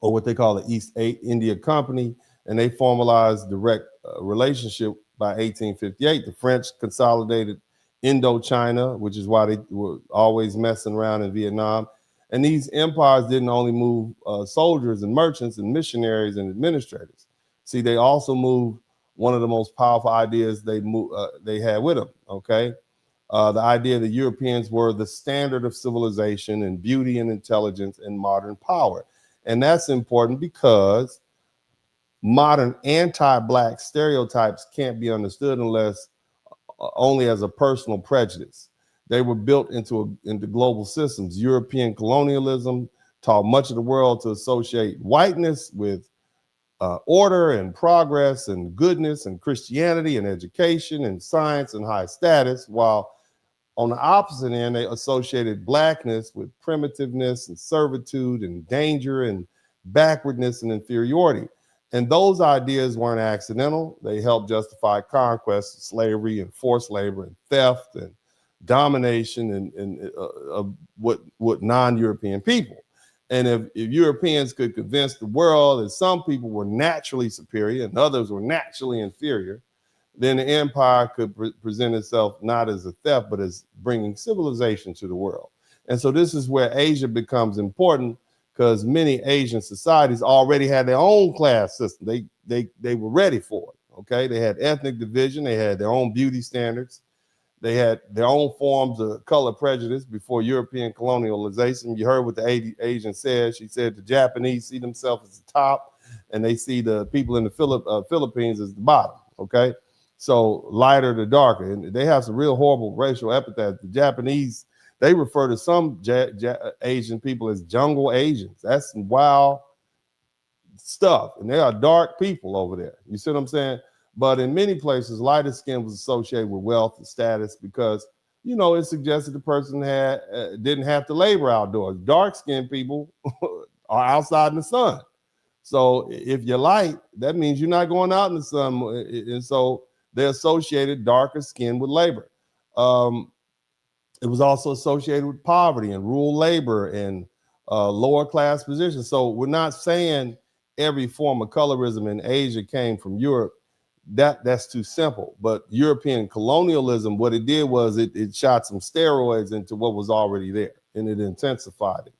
what they call the East India Company, and they formalized direct relationship by 1858. The French consolidated Indochina, which is why they were always messing around in Vietnam. And these empires didn't only move soldiers and merchants and missionaries and administrators. See, they also moved one of the most powerful ideas they had with them, okay? The idea that Europeans were the standard of civilization and beauty and intelligence and modern power. And that's important because modern anti-Black stereotypes can't be understood unless only as a personal prejudice. They were built into global systems. European colonialism taught much of the world to associate whiteness with order and progress and goodness and Christianity and education and science and high status, while on the opposite end, they associated Blackness with primitiveness and servitude and danger and backwardness and inferiority. And those ideas weren't accidental. They helped justify conquest, slavery, and forced labor, and theft, and domination, and what non-European people. And if Europeans could convince the world that some people were naturally superior and others were naturally inferior, then the empire could present itself not as a theft, but as bringing civilization to the world. And so this is where Asia becomes important, because many Asian societies already had their own class system. They were ready for it, okay? They had ethnic division. They had their own beauty standards. They had their own forms of color prejudice before European colonialization. You heard what the Asian said. She said the Japanese see themselves as the top, and they see the people in the Philippines as the bottom, okay? So lighter to darker. And they have some real horrible racial epithets. The Japanese, they refer to some Asian people as jungle Asians. That's some wild stuff. And they are dark people over there. You see what I'm saying? But in many places, lighter skin was associated with wealth and status because, you know, it suggested the person didn't have to labor outdoors. Dark-skinned people are outside in the sun. So if you're light, that means you're not going out in the sun. And so they associated darker skin with labor. It was also associated with poverty and rural labor and lower class positions. So we're not saying every form of colorism in Asia came from Europe. That's too simple. But European colonialism, what it did was it shot some steroids into what was already there, and it intensified it.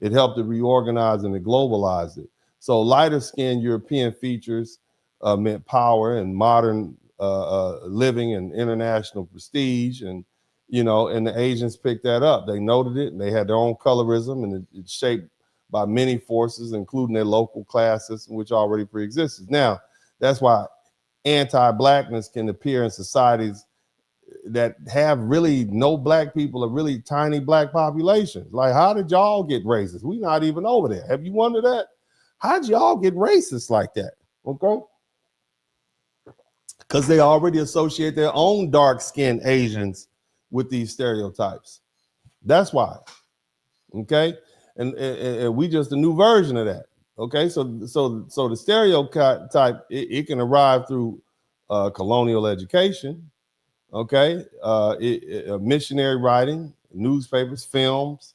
It helped it reorganize and it globalized it. So lighter skinned European features meant power and modern living and international prestige, and you know, and the Asians picked that up. They noted it, and they had their own colorism, and it's shaped by many forces, including their local class system, which already pre-existed. Now, that's why anti-Blackness can appear in societies that have really no Black people, or really tiny Black populations. Like, how did y'all get racist? We're not even over there. Have you wondered that? How'd y'all get racist like that? Okay. Because they already associate their own dark-skinned Asians with these stereotypes. That's why. Okay. And we just a new version of that. Okay. So the stereotype, it can arrive through colonial education. Okay. Missionary writing, newspapers, films.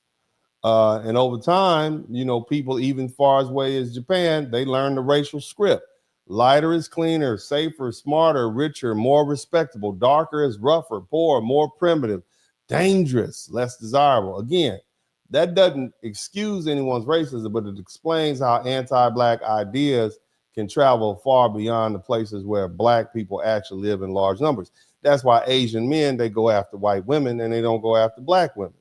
And over time, you know, people even far away as Japan, they learn the racial script. Lighter is cleaner, safer, smarter, richer, more respectable. Darker is rougher, poorer, more primitive, dangerous, less desirable. Again, that doesn't excuse anyone's racism, but it explains how anti-Black ideas can travel far beyond the places where Black people actually live in large numbers. That's why Asian men, they go after white women and they don't go after Black women,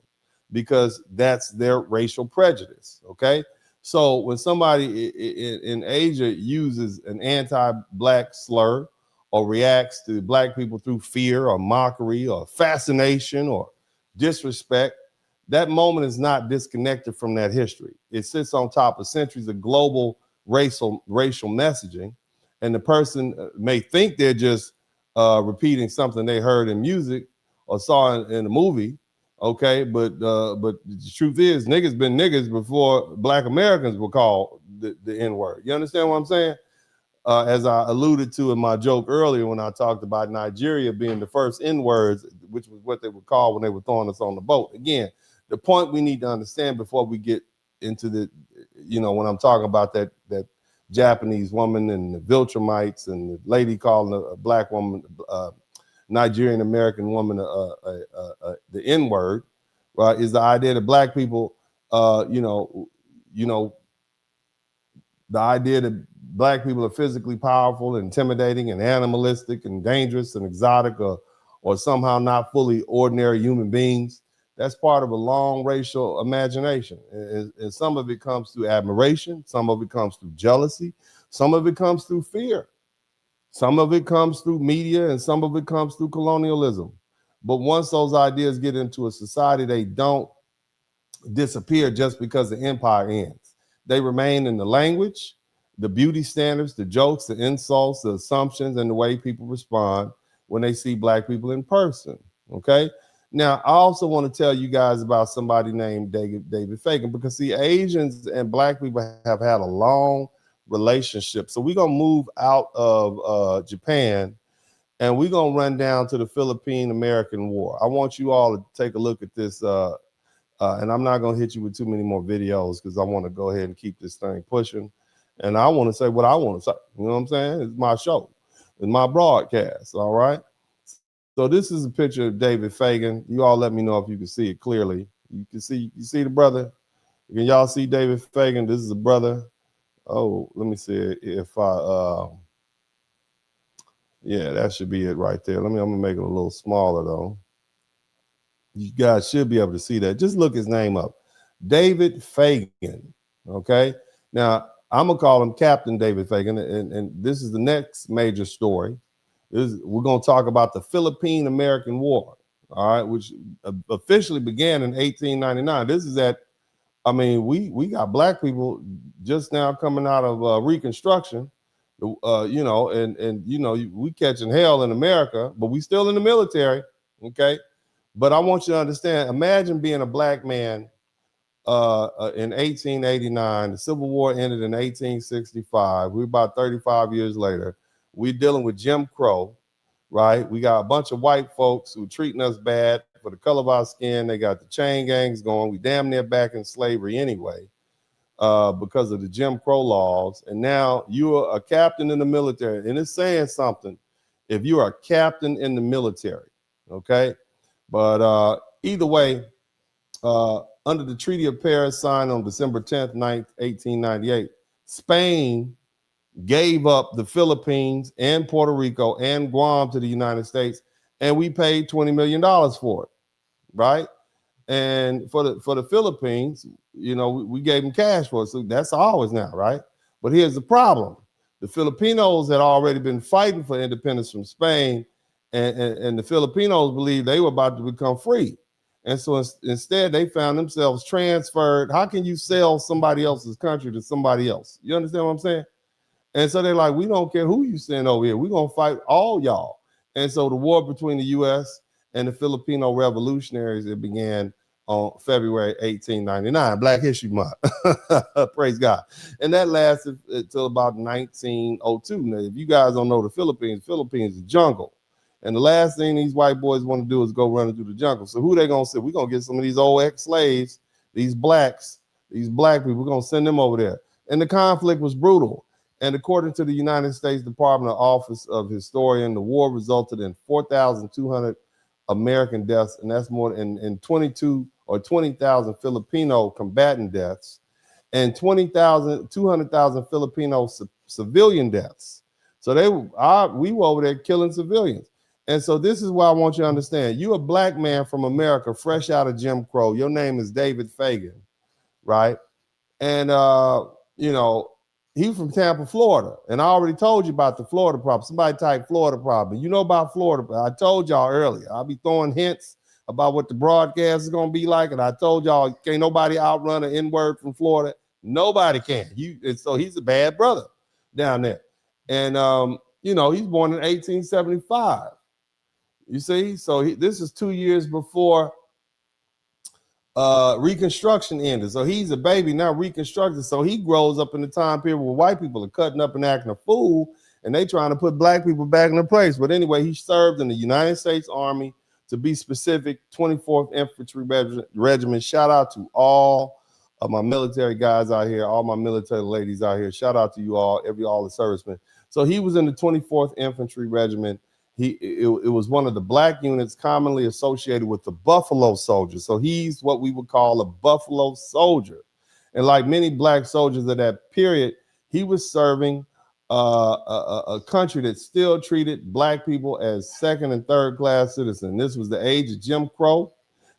because that's their racial prejudice, okay? So when somebody in Asia uses an anti-Black slur or reacts to Black people through fear or mockery or fascination or disrespect, that moment is not disconnected from that history. It sits on top of centuries of global racial messaging, and the person may think they're just repeating something they heard in music or saw in a movie. Okay, but the truth is, niggas been niggas before Black Americans were called the N-word. You understand what I'm saying? as I alluded to in my joke earlier when I talked about Nigeria being the first N-words, which was what they would call when they were throwing us on the boat. Again, the point we need to understand before we get into the, when I'm talking about that Japanese woman and the Viltrumites and the lady calling a black woman, Nigerian American woman, the N-word, right, is the idea that black people, the idea that black people are physically powerful, intimidating, and animalistic, and dangerous, and exotic, or somehow not fully ordinary human beings. That's part of a long racial imagination. And some of it comes through admiration. Some of it comes through jealousy. Some of it comes through fear. Some of it comes through media, and some of it comes through colonialism. But once those ideas get into a society, they don't disappear just because the empire ends. They remain in the language, the beauty standards, the jokes, the insults, the assumptions, and the way people respond when they see black people in person, okay? Now, I also want to tell you guys about somebody named David Fagan, because see, Asians and black people have had a long relationship. So we're going to move out of Japan, and we're going to run down to the Philippine-American War. I want you all to take a look at this, and I'm not going to hit you with too many more videos because I want to go ahead and keep this thing pushing. And I want to say what I want to say. You know what I'm saying? It's my show. It's my broadcast, all right? So this is a picture of David Fagan. You all let me know if you can see it clearly. You see the brother? Can y'all see David Fagan? This is a brother. Oh, let me see if yeah, that should be it right there. I'm gonna make it a little smaller though. You guys should be able to see that. Just look his name up. David Fagan, okay? Now, I'm gonna call him Captain David Fagan, and this is the next major story. We're gonna talk about the Philippine-American War, all right, which officially began in 1899. This is we got black people just now coming out of Reconstruction, we catching hell in America, but we still in the military, okay? But I want you to understand, imagine being a black man in 1889. The Civil War ended in 1865. We're about 35 years later. We're dealing with Jim Crow, right? We got a bunch of white folks who treating us bad for the color of our skin. They got the chain gangs going. We damn near back in slavery anyway because of the Jim Crow laws. And now you are a captain in the military. And it's saying something if you are a captain in the military, okay? But either way, under the Treaty of Paris signed on December 10th, 1898, Spain gave up the Philippines and Puerto Rico and Guam to the United States, and we paid $20 million for it, right? And for the Philippines, we gave them cash for it, so that's ours now, right? But here's the problem. The Filipinos had already been fighting for independence from Spain, and the Filipinos believed they were about to become free. And so instead, they found themselves transferred. How can you sell somebody else's country to somebody else? You understand what I'm saying? And so they're like, we don't care who you send over here. We're going to fight all y'all. And so the war between the U.S. and the Filipino revolutionaries, it began on February 1899, Black History Month. Praise God. And that lasted until about 1902. Now, if you guys don't know the Philippines is a jungle. And the last thing these white boys want to do is go running through the jungle. So who they going to send? We're going to get some of these old ex-slaves, these black people, we're going to send them over there. And the conflict was brutal. And according to the United States Department of Office of Historian, the war resulted in 4,200 American deaths, and that's more than 20,000 Filipino combatant deaths, and 200,000 Filipino civilian deaths. So we were over there killing civilians. And so this is what I want you to understand. You're a black man from America, fresh out of Jim Crow. Your name is David Fagan, right? And, he's from Tampa, Florida. And I already told you about the Florida problem. Somebody type Florida problem. You know about Florida. I told y'all earlier. I'll be throwing hints about what the broadcast is going to be like. And I told y'all, can't nobody outrun an N-word from Florida. Nobody can. And so he's a bad brother down there. And, he's born in 1875. You see? So this is 2 years before Reconstruction ended. So he's a baby now, Reconstructed. So he grows up in the time period where white people are cutting up and acting a fool, and they trying to put black people back in their place. But anyway, he served in the United States Army, to be specific, 24th Infantry Regiment. Shout out to all of my military guys out here, all my military ladies out here. Shout out to you all, all the servicemen. So he was in the 24th Infantry Regiment. It was one of the black units commonly associated with the Buffalo Soldier. So he's what we would call a Buffalo Soldier. And like many black soldiers of that period, he was serving a country that still treated black people as second and third class citizens. This was the age of Jim Crow.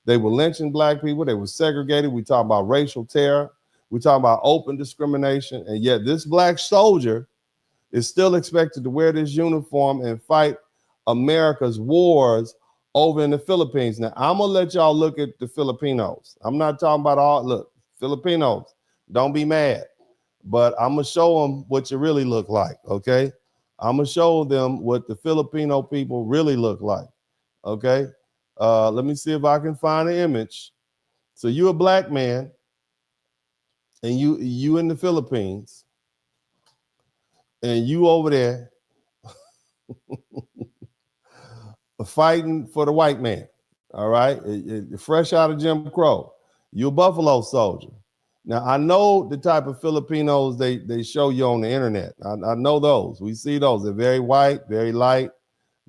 They were lynching black people. They were segregated. We talk about racial terror. We talk about open discrimination. And yet this black soldier is still expected to wear this uniform and fight America's wars over in the Philippines. Now, I'm going to let y'all look at the Filipinos. I'm not talking about all, look, Filipinos, don't be mad. But I'm going to show them what you really look like, okay? I'm going to show them what the Filipino people really look like, okay? Let me see if I can find an image. So you're a black man, and you in the Philippines, and you over there fighting for the white man, all right? Fresh out of Jim Crow. You're a Buffalo Soldier. Now, I know the type of Filipinos they show you on the internet. I know those. We see those. They're very white, very light,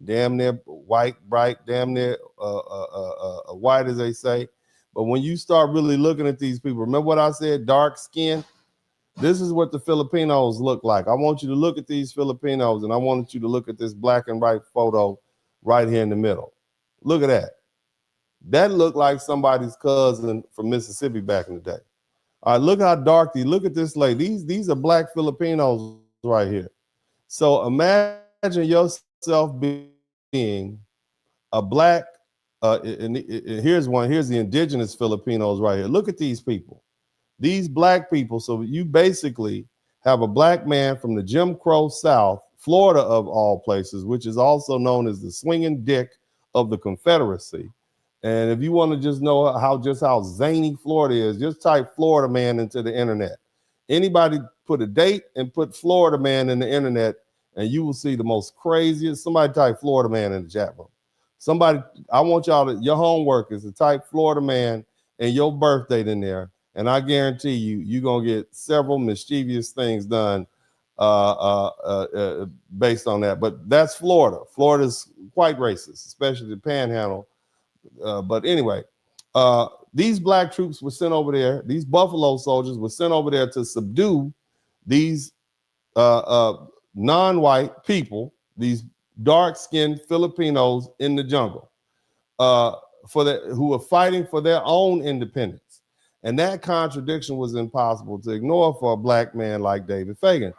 damn near white, bright, damn near white, as they say. But when you start really looking at these people, remember what I said, dark skin? This is what the Filipinos look like. I want you to look at these Filipinos, and I want you to look at this black and white photo right here in the middle. Look at that. That looked like somebody's cousin from Mississippi back in the day. All right, look how dark these. Look at this lady. These are black Filipinos right here. So imagine yourself being a black. And here's one. Here's the indigenous Filipinos right here. Look at these people. These black people. So you basically have a black man from the Jim Crow South, Florida of all places, which is also known as the swinging dick of the Confederacy. And if you want to just know how zany Florida is, just type Florida man into the internet. Anybody put a date and put Florida man in the internet, and you will see the most craziest. Somebody type Florida man in the chat room. Somebody, I want y'all to, your homework is to type Florida man and your birth date in there. And I guarantee you're going to get several mischievous things done based on that. But that's Florida. Florida's quite racist, especially the panhandle. But anyway, these black troops were sent over there. These Buffalo soldiers were sent over there to subdue these non-white people, these dark-skinned Filipinos in the jungle, who were fighting for their own independence. And that contradiction was impossible to ignore for a black man like David Fagan.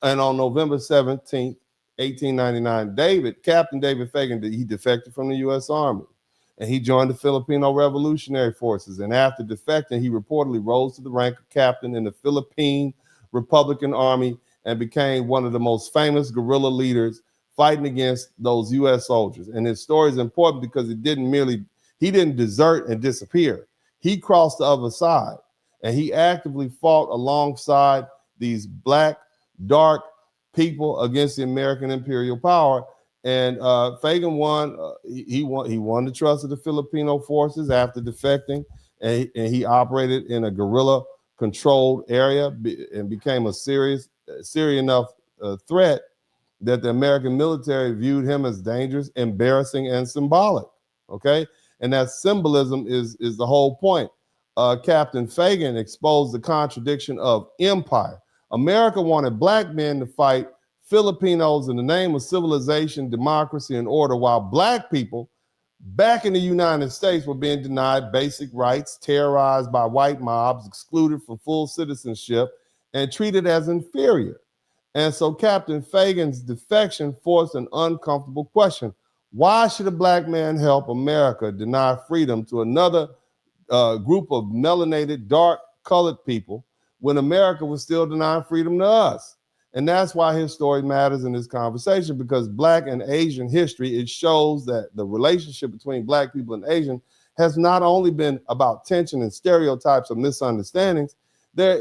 And on November 17th, 1899, Captain David Fagan, he defected from the U.S. Army. And he joined the Filipino Revolutionary Forces. And after defecting, he reportedly rose to the rank of captain in the Philippine Republican Army and became one of the most famous guerrilla leaders fighting against those U.S. soldiers. And his story is important because he didn't desert and disappear. He crossed the other side, and he actively fought alongside these black, dark people against the American imperial power. And Fagan won. He won the trust of the Filipino forces after defecting, and he operated in a guerrilla-controlled area and became a serious enough threat that the American military viewed him as dangerous, embarrassing, and symbolic. Okay, and that symbolism is the whole point. Captain Fagan exposed the contradiction of empire. America wanted black men to fight Filipinos in the name of civilization, democracy, and order, while black people back in the United States were being denied basic rights, terrorized by white mobs, excluded from full citizenship, and treated as inferior. And so Captain Fagan's defection forced an uncomfortable question. Why should a black man help America deny freedom to another group of melanated, dark-colored people when America was still denying freedom to us? And that's why his story matters in this conversation, because black and Asian history, it shows that the relationship between black people and Asian has not only been about tension and stereotypes or misunderstandings. There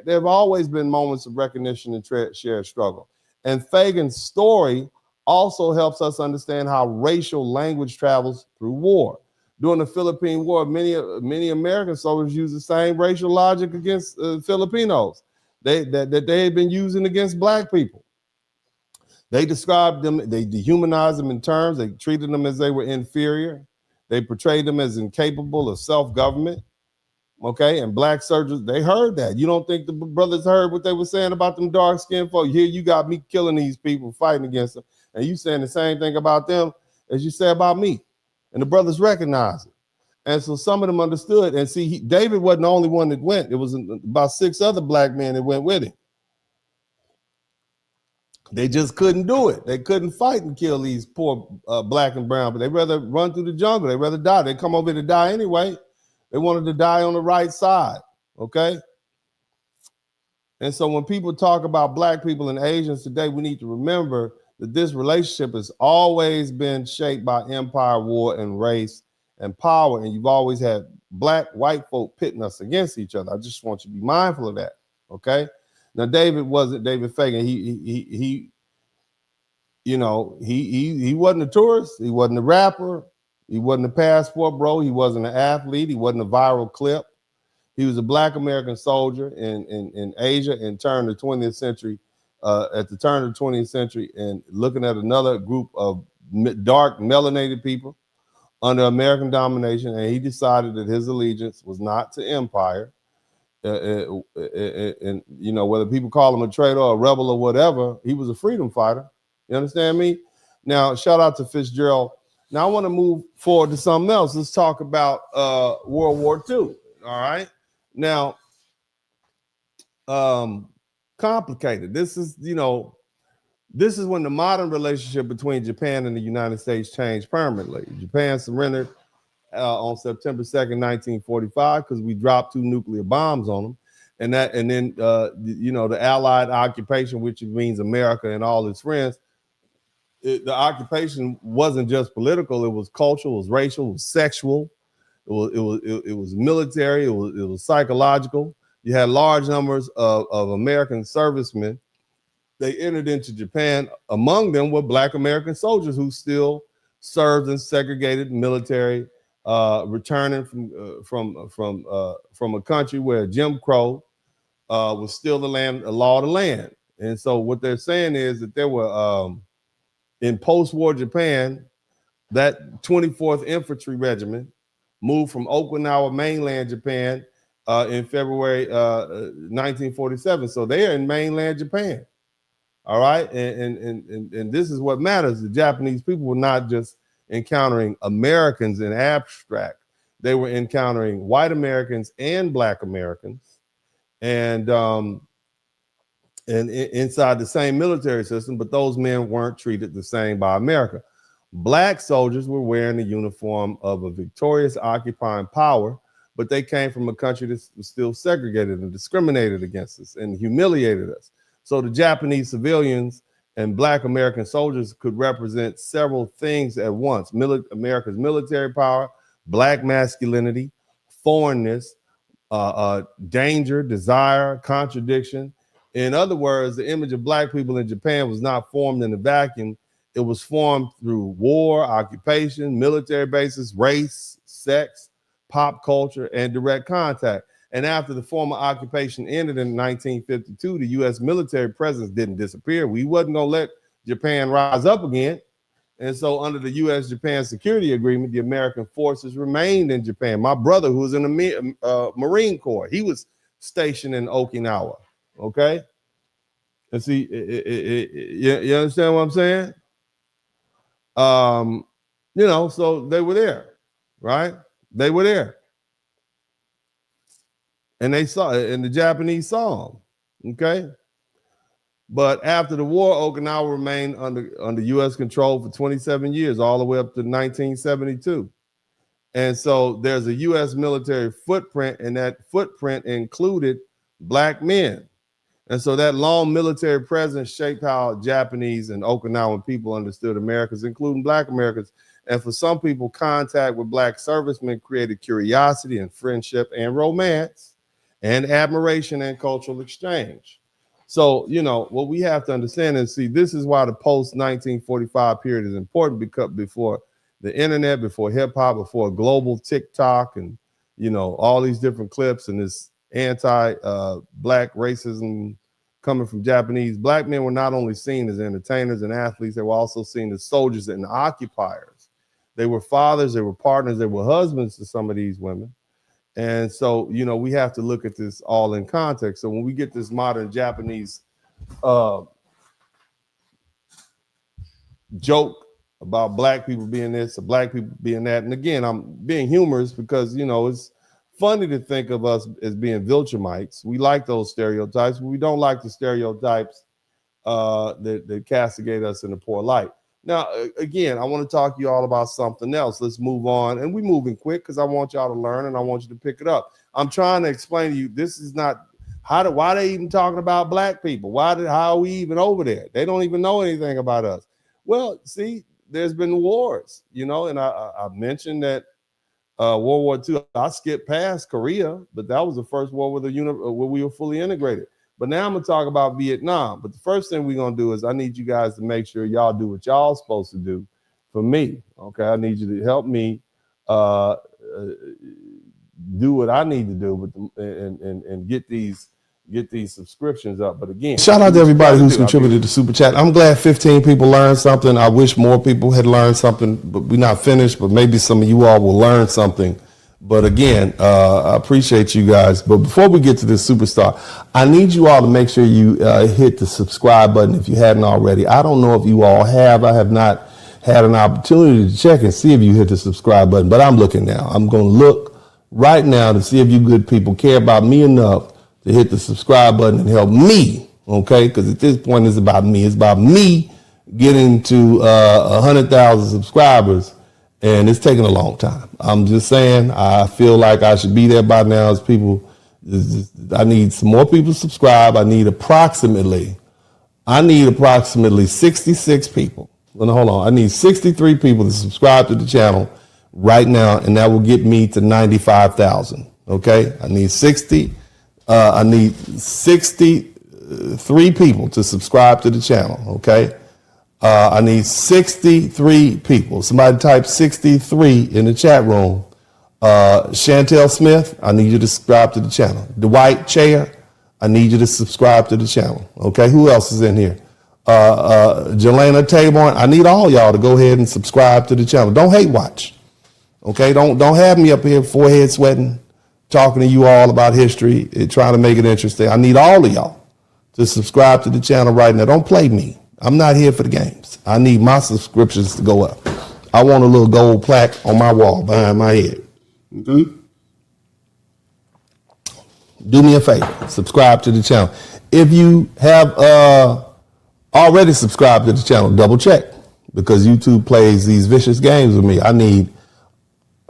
have always been moments of recognition and shared struggle. And Fagan's story also helps us understand how racial language travels through war. During the Philippine War, many American soldiers used the same racial logic against Filipinos that they had been using against black people. They described them, they dehumanized them in terms, they treated them as they were inferior. They portrayed them as incapable of self-government. Okay, and black soldiers, they heard that. You don't think the brothers heard what they were saying about them dark-skinned folk? Here you got me killing these people, fighting against them, and you saying the same thing about them as you say about me. And the brothers recognized it. And so some of them understood. And see, David wasn't the only one that went. It was about 6 other black men that went with him. They just couldn't do it. They couldn't fight and kill these poor black and brown, but they'd rather run through the jungle. They'd rather die. They come over here to die anyway. They wanted to die on the right side, okay? And so when people talk about black people and Asians today, we need to remember that this relationship has always been shaped by empire, war, and race and power. And you've always had black, white folk pitting us against each other. I just want you to be mindful of that, okay? Now, David Fagan. He wasn't a tourist. He wasn't a rapper. He wasn't a passport bro. He wasn't an athlete. He wasn't a viral clip. He was a black American soldier in Asia and turned the 20th century, at the turn of the 20th century, and looking at another group of dark melanated people under American domination. And he decided that his allegiance was not to empire. And whether people call him a traitor or a rebel or whatever, he was a freedom fighter. You understand me? Now, shout out to Fitzgerald. Now I want to move forward to something else. Let's talk about World War II. All right. Now, complicated. This is when the modern relationship between Japan and the United States changed permanently. Japan surrendered on September 2nd, 1945, because we dropped 2 nuclear bombs on them. And then the Allied occupation, which means America and all its friends, the occupation wasn't just political, it was cultural, it was racial, it was sexual, it was military, it was psychological. You had large numbers of American servicemen. They entered into Japan. Among them were black American soldiers who still served in segregated military, returning from a country where Jim Crow was still the law of the land. And so what they're saying is that there were in post-war Japan, that 24th Infantry Regiment moved from Okinawa, mainland Japan, in February 1947. So they are in mainland Japan. All right, and this is what matters. The Japanese people were not just encountering Americans in abstract; they were encountering white Americans and black Americans, and inside the same military system. But those men weren't treated the same by America. Black soldiers were wearing the uniform of a victorious occupying power, but they came from a country that was still segregated and discriminated against us and humiliated us. So the Japanese civilians and black American soldiers could represent several things at once: America's military power, black masculinity, foreignness, danger, desire, contradiction. In other words, the image of black people in Japan was not formed in a vacuum. It was formed through war, occupation, military bases, race, sex, pop culture, and direct contact. And after the former occupation ended in 1952, the U.S. military presence didn't disappear. We wasn't going to let Japan rise up again. And so under the U.S.-Japan Security Agreement, the American forces remained in Japan. My brother, who was in the Marine Corps, he was stationed in Okinawa. Okay? And see, you understand what I'm saying? So they were there, right? They were there. And they saw it, and the Japanese saw them, okay? But after the war, Okinawa remained under U.S. control for 27 years, all the way up to 1972. And so there's a U.S. military footprint, and that footprint included black men. And so that long military presence shaped how Japanese and Okinawan people understood Americans, including black Americans. And for some people, contact with black servicemen created curiosity and friendship and romance and admiration and cultural exchange. So, you know, what we have to understand and see, this is why the post-1945 period is important, because before the internet, before hip-hop, before global TikTok and, you know, all these different clips and this anti-black racism coming from Japanese, black men were not only seen as entertainers and athletes, they were also seen as soldiers and occupiers. They were fathers, they were partners, they were husbands to some of these women. And so, you know, we have to look at this all in context. So when we get this modern Japanese joke about black people being this or black people being that, and again, I'm being humorous because, you know, it's funny to think of us as being Viltrumites. We like those stereotypes, but we don't like the stereotypes that castigate us in a poor light. Now, again, I want to talk to you all about something else. Let's move on. And we're moving quick because I want y'all to learn and I want you to pick it up. I'm trying to explain to you, this is not, why they even talking about black people? How are we even over there? They don't even know anything about us. Well, see, there's been wars, you know, and I mentioned that World War II, I skipped past Korea, but that was the first war where we were fully integrated. But now I'm going to talk about Vietnam. But the first thing we're going to do is I need you guys to make sure y'all do what y'all supposed to do for me. Okay, I need you to help me do what I need to do and get these subscriptions up. But again, shout out to everybody who's contributed to Super Chat. I'm glad 15 people learned something. I wish more people had learned something, but we're not finished. But maybe some of you all will learn something. But again, I appreciate you guys. But before we get to this superstar, I need you all to make sure you hit the subscribe button if you hadn't already. I don't know if you all have. I have not had an opportunity to check and see if you hit the subscribe button, but I'm looking now. I'm going to look right now to see if you good people care about me enough to hit the subscribe button and help me, okay? Because at this point, it's about me. It's about me getting to 100,000 subscribers. And it's taking a long time. I'm just saying, I feel like I should be there by now as people. I need some more people to subscribe. I need approximately 66 people. Well, no, hold on. I need 63 people to subscribe to the channel right now, and that will get me to 95,000. Okay? I need 63 people to subscribe to the channel. Okay? I need 63 people. Somebody type 63 in the chat room. Chantel Smith, I need you to subscribe to the channel. Dwight Chair, I need you to subscribe to the channel. Okay, who else is in here? Jelena Taborn, I need all y'all to go ahead and subscribe to the channel. Don't hate watch. Okay, don't have me up here forehead sweating, talking to you all about history, trying to make it interesting. I need all of y'all to subscribe to the channel right now. Don't play me. I'm not here for the games. I need my subscriptions to go up. I want a little gold plaque on my wall behind my head. Mm-hmm. Do me a favor, subscribe to the channel. If you have already subscribed to the channel, double check, because YouTube plays these vicious games with me. I need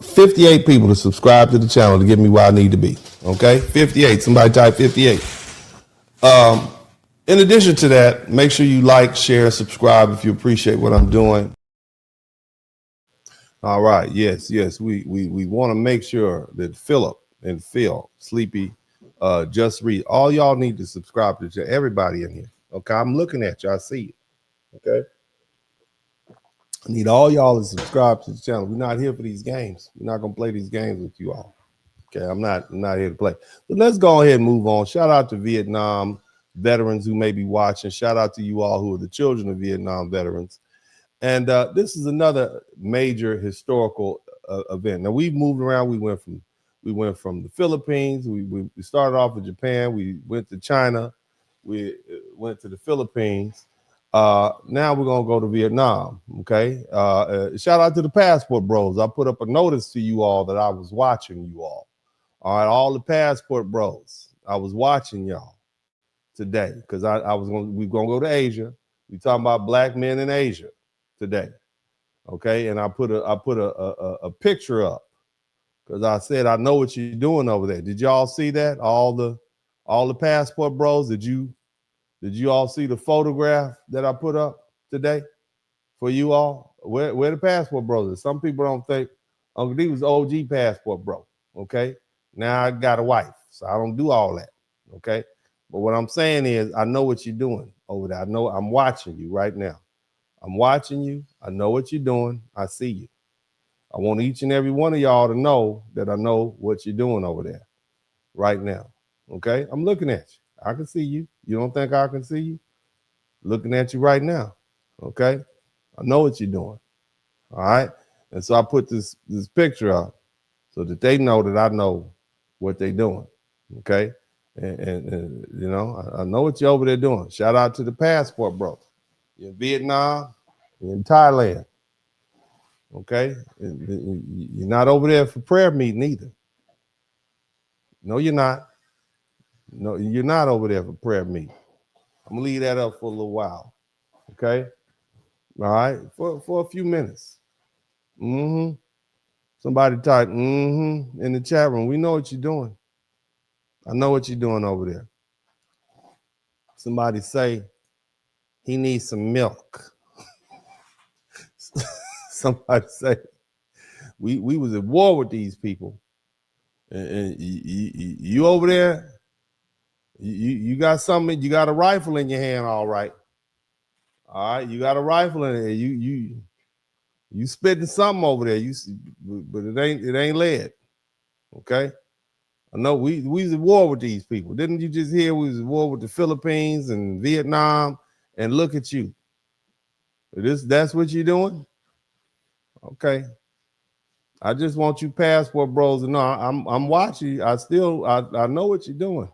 58 people to subscribe to the channel to get me where I need to be. Okay, 58. Somebody type 58. In addition to that, make sure you like, share, and subscribe if you appreciate what I'm doing. All right. Yes. We want to make sure that Philip and Phil, Sleepy, Just Read, all y'all need to subscribe to everybody in here. Okay. I'm looking at you. I see you. Okay. I need all y'all to subscribe to the channel. We're not here for these games. We're not going to play these games with you all. Okay. I'm not here to play. But let's go ahead and move on. Shout out to Vietnam veterans who may be watching. Shout out to you all who are the children of Vietnam veterans. And this is another major historical event. Now we've moved around. We went from the Philippines. We started off in Japan. We went to China. We went to the Philippines. Now we're gonna go to Vietnam. Okay. Shout out to the Passport Bros. I put up a notice to you all that I was watching you all. All right, all the Passport Bros. I was watching y'all today because we're gonna go to Asia. We talking about black men in Asia today. Okay, and I put a picture up because I said I know what you're doing over there. Did y'all see that? All the Passport Bros. Did you all see the photograph that I put up today for you all? Where the passport bros is. Some people don't think Uncle D was OG passport bro. Okay. Now I got a wife, so I don't do all that. Okay. But what I'm saying is, I know what you're doing over there. I know I'm watching you right now. I'm watching you. I know what you're doing. I see you. I want each and every one of y'all to know that I know what you're doing over there right now. Okay. I'm looking at you. I can see you. You don't think I can see you? Looking at you right now. Okay. I know what you're doing. All right. And so I put this picture up so that they know that I know what they're doing. Okay. And you know, I know what you're over there doing. Shout out to the passport bro. You're in Vietnam, you're in Thailand. Okay. You're not over there for prayer meeting either. No, you're not. No, you're not over there for prayer meeting. I'm gonna leave that up for a little while. Okay. All right. For a few minutes. Mm-hmm. Somebody type mm-hmm in the chat room. We know what you're doing. I know what you're doing over there. Somebody say he needs some milk. Somebody say we was at war with these people. And you over there, you got something, you got a rifle in your hand, all right. All right, you got a rifle in there. You spitting something over there. But it ain't lead. Okay. I know we was at war with these people. Didn't you just hear we was at war with the Philippines and Vietnam? And look at you. That's what you're doing? Okay. I just want you passport bros to know I'm watching you. I know what you're doing.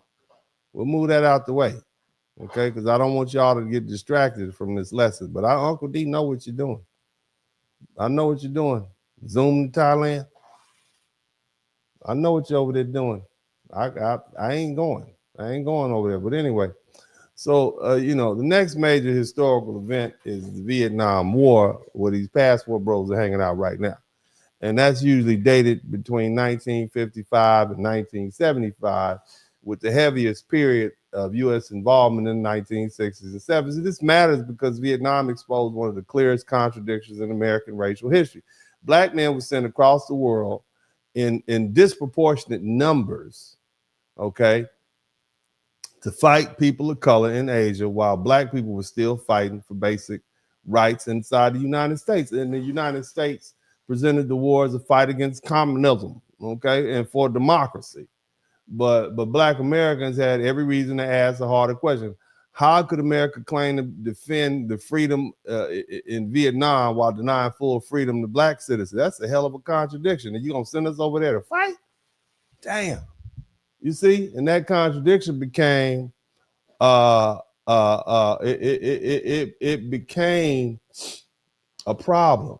We'll move that out the way. Okay, because I don't want y'all to get distracted from this lesson. But Uncle D know what you're doing. I know what you're doing. Zoom to Thailand. I know what you're over there doing. I ain't going. I ain't going over there. But anyway, so you know, the next major historical event is the Vietnam War, where these passport bros are hanging out right now. And that's usually dated between 1955 and 1975, with the heaviest period of U.S. involvement in the 1960s and 70s. This matters because Vietnam exposed one of the clearest contradictions in American racial history. Black men were sent across the world in disproportionate numbers, okay, to fight people of color in Asia, while black people were still fighting for basic rights inside the United States. And the United States presented the war as a fight against communism, okay, and for democracy. But Black Americans had every reason to ask a harder question. How could America claim to defend the freedom in Vietnam while denying full freedom to Black citizens? That's a hell of a contradiction. And you're going to send us over there to fight? Damn. You see? And that contradiction became, it became a problem.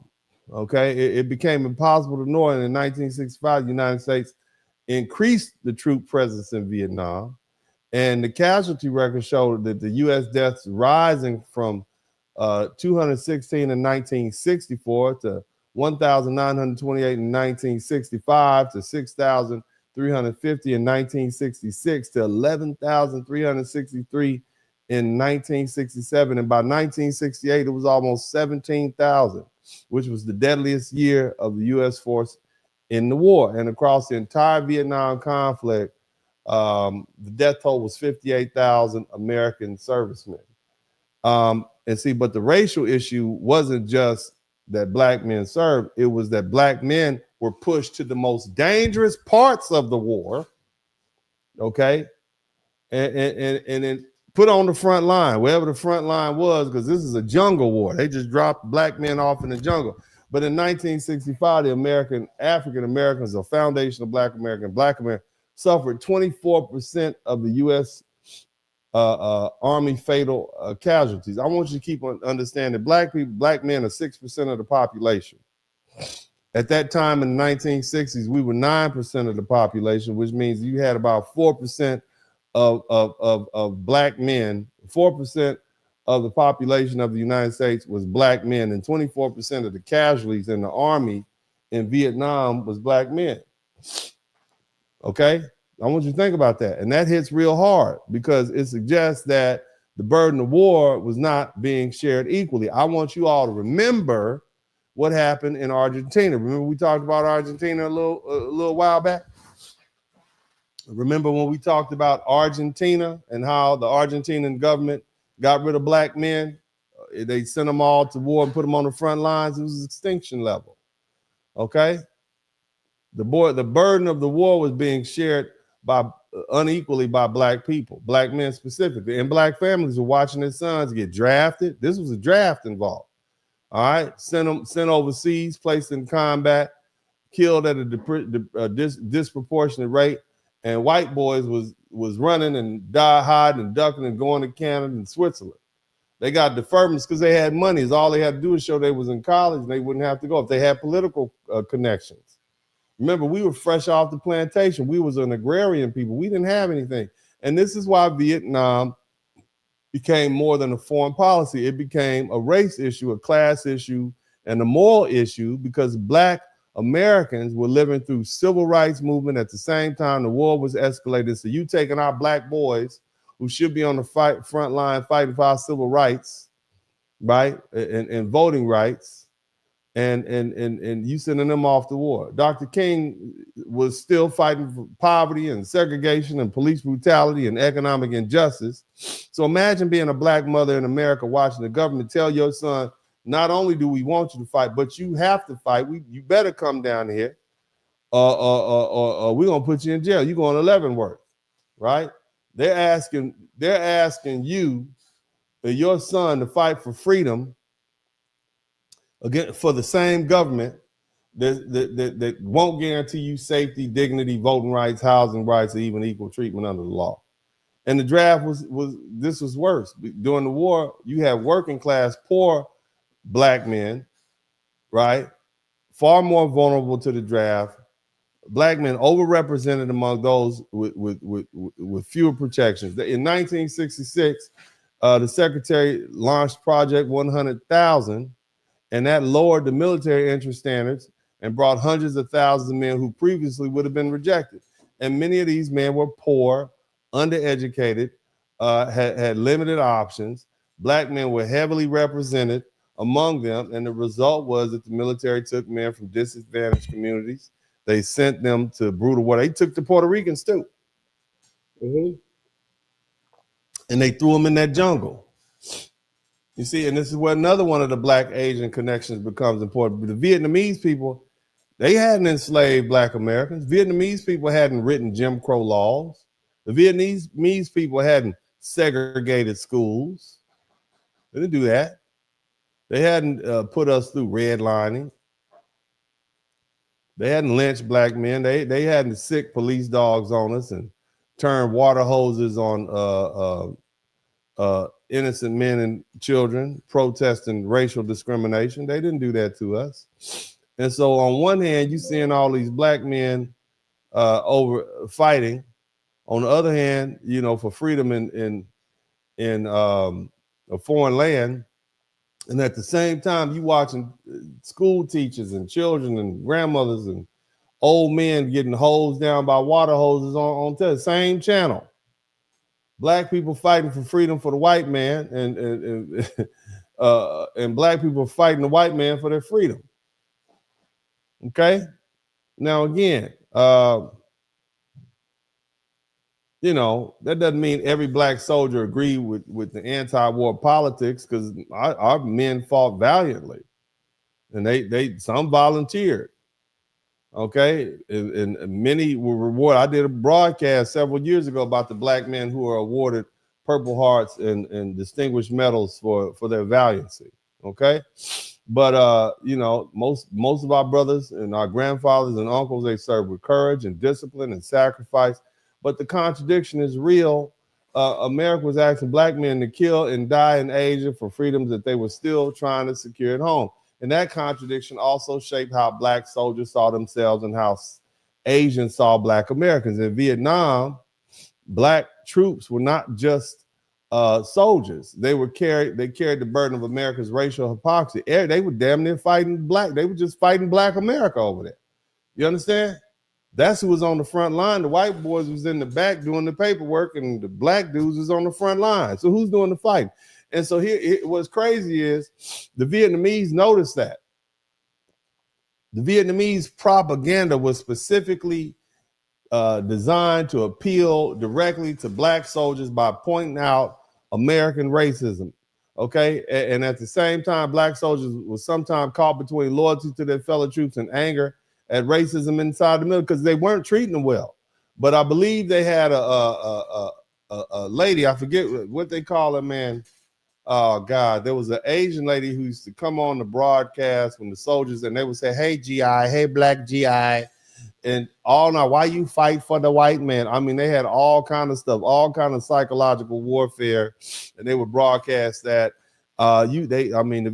Okay? It became impossible to ignore. And in 1965, the United States increased the troop presence in Vietnam, and the casualty record showed that the U.S. deaths rising from 216 in 1964 to 1,928 in 1965 to 6,350 in 1966 to 11,363 in 1967, and by 1968 it was almost 17,000, which was the deadliest year of the U.S. force in the war. And across the entire Vietnam conflict, the death toll was 58,000 American servicemen. And see, but the racial issue wasn't just that Black men served, it was that Black men were pushed to the most dangerous parts of the war, okay? And then put on the front line, wherever the front line was, because this is a jungle war. They just dropped Black men off in the jungle. But in 1965, the African Americans, the foundation of Black America, suffered 24% of the U.S. Army fatal casualties. I want you to keep on understanding Black men are 6% of the population. At that time in the 1960s, we were 9% of the population, which means you had about 4% of Black men, 4% of the population of the United States was Black men, and 24% of the casualties in the army in Vietnam was Black men. Okay? I want you to think about that. And that hits real hard because it suggests that the burden of war was not being shared equally. I want you all to remember what happened in Argentina. Remember we talked about Argentina a little while back? Remember when we talked about Argentina and how the Argentinian government got rid of black men? They sent them all to war and put them on the front lines. It was extinction level. Okay? The burden of the war was being shared unequally by black people, black men specifically, and black families were watching their sons get drafted. This was a draft involved. All right, sent overseas, placed in combat, killed at a disproportionate rate, and white boys was running and hiding and ducking and going to Canada and Switzerland. They got deferments because they had money. All they had to do is show they was in college and they wouldn't have to go if they had political connections. Remember, we were fresh off the plantation. We was an agrarian people. We didn't have anything. And this is why Vietnam became more than a foreign policy. It became a race issue, a class issue, and a moral issue because black Americans were living through civil rights movement at the same time the war was escalated. So you taking our black boys who should be on the front line fighting for our civil rights, right, and voting rights, and you sending them off to war. Dr. King was still fighting for poverty and segregation and police brutality and economic injustice. So imagine being a black mother in America watching the government tell your son, not only do we want you to fight, but you have to fight. You better come down here or we're going to put you in jail. You're going to Leavenworth, right? They're asking you, your son, to fight for freedom again for the same government that won't guarantee you safety, dignity, voting rights, housing rights, or even equal treatment under the law. And the draft was worse. During the war, you have working class, poor black men, right? Far more vulnerable to the draft. Black men overrepresented among those with fewer protections. In 1966, the secretary launched Project 100,000, and that lowered the military entry standards and brought hundreds of thousands of men who previously would have been rejected. And many of these men were poor, undereducated, had limited options. Black men were heavily represented among them, and the result was that the military took men from disadvantaged communities. They sent them to brutal war. They took the Puerto Ricans too. And they threw them in that jungle. You see, and this is where another one of the black Asian connections becomes important. But the Vietnamese people, they hadn't enslaved black Americans. Vietnamese people hadn't written Jim Crow laws. The Vietnamese people hadn't segregated schools. They didn't do that. They hadn't put us through redlining. They hadn't lynched black men. They hadn't sick police dogs on us and turned water hoses on innocent men and children protesting racial discrimination. They didn't do that to us. And so on one hand, you're seeing all these black men over fighting. On the other hand, you know, for freedom in a foreign land. And at the same time, you watching school teachers and children and grandmothers and old men getting hosed down by water hoses on the same channel. Black people fighting for freedom for the white man, and black people fighting the white man for their freedom. Okay? Now again, you know, that doesn't mean every black soldier agreed with the anti-war politics, because our men fought valiantly, and they some volunteered. Okay, and many were rewarded. I did a broadcast several years ago about the black men who are awarded Purple Hearts and distinguished medals for their valiancy. Okay, but you know, most of our brothers and our grandfathers and uncles, they served with courage and discipline and sacrifice. But the contradiction is real. America was asking black men to kill and die in Asia for freedoms that they were still trying to secure at home. And that contradiction also shaped how black soldiers saw themselves and how Asians saw black Americans. In Vietnam, black troops were not just soldiers. They carried the burden of America's racial hypocrisy. They were damn near fighting black. They were just fighting black America over there. You understand? That's who was on the front line. The white boys was in the back doing the paperwork, and the black dudes was on the front line. So who's doing the fighting? And so here, what's crazy is the Vietnamese noticed that. The Vietnamese propaganda was specifically designed to appeal directly to black soldiers by pointing out American racism. Okay, and at the same time, black soldiers were sometimes caught between loyalty to their fellow troops and anger at racism inside the military because they weren't treating them well. But I believe they had a lady, I forget what they call her, man. Oh God, there was an Asian lady who used to come on the broadcast when the soldiers, and they would say, "Hey GI, hey black GI," and all now, why you fight for the white man? I mean, they had all kind of stuff, all kind of psychological warfare, and they would broadcast that. The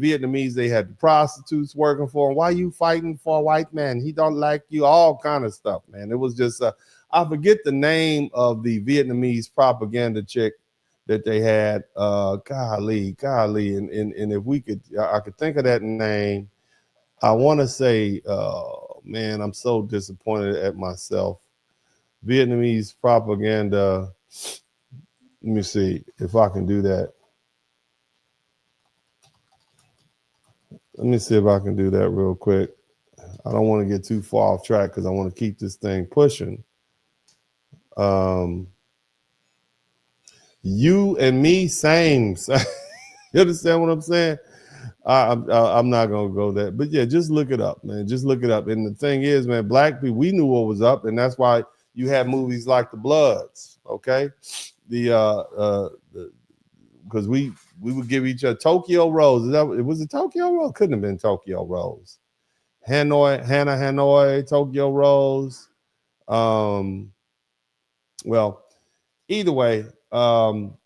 Vietnamese, they had the prostitutes working for them. Why you fighting for a white man? He don't like you. All kind of stuff, man. It was just, I forget the name of the Vietnamese propaganda chick that they had. Golly, and if we could, I could think of that name. I want to say, man, I'm so disappointed at myself. Vietnamese propaganda. Let me see if I can do that. Let me see if I can do that real quick. I don't want to get too far off track because I want to keep this thing pushing. You and me, same. You understand what I'm saying? I'm not gonna go there, but yeah, just look it up, man. Just look it up. And the thing is, man, black people, we knew what was up, and that's why you have movies like The Bloods. Okay, because we would give each other Tokyo Rose. Was it Tokyo Rose? Couldn't have been Tokyo Rose. Hanoi, Tokyo Rose. Well, either way, and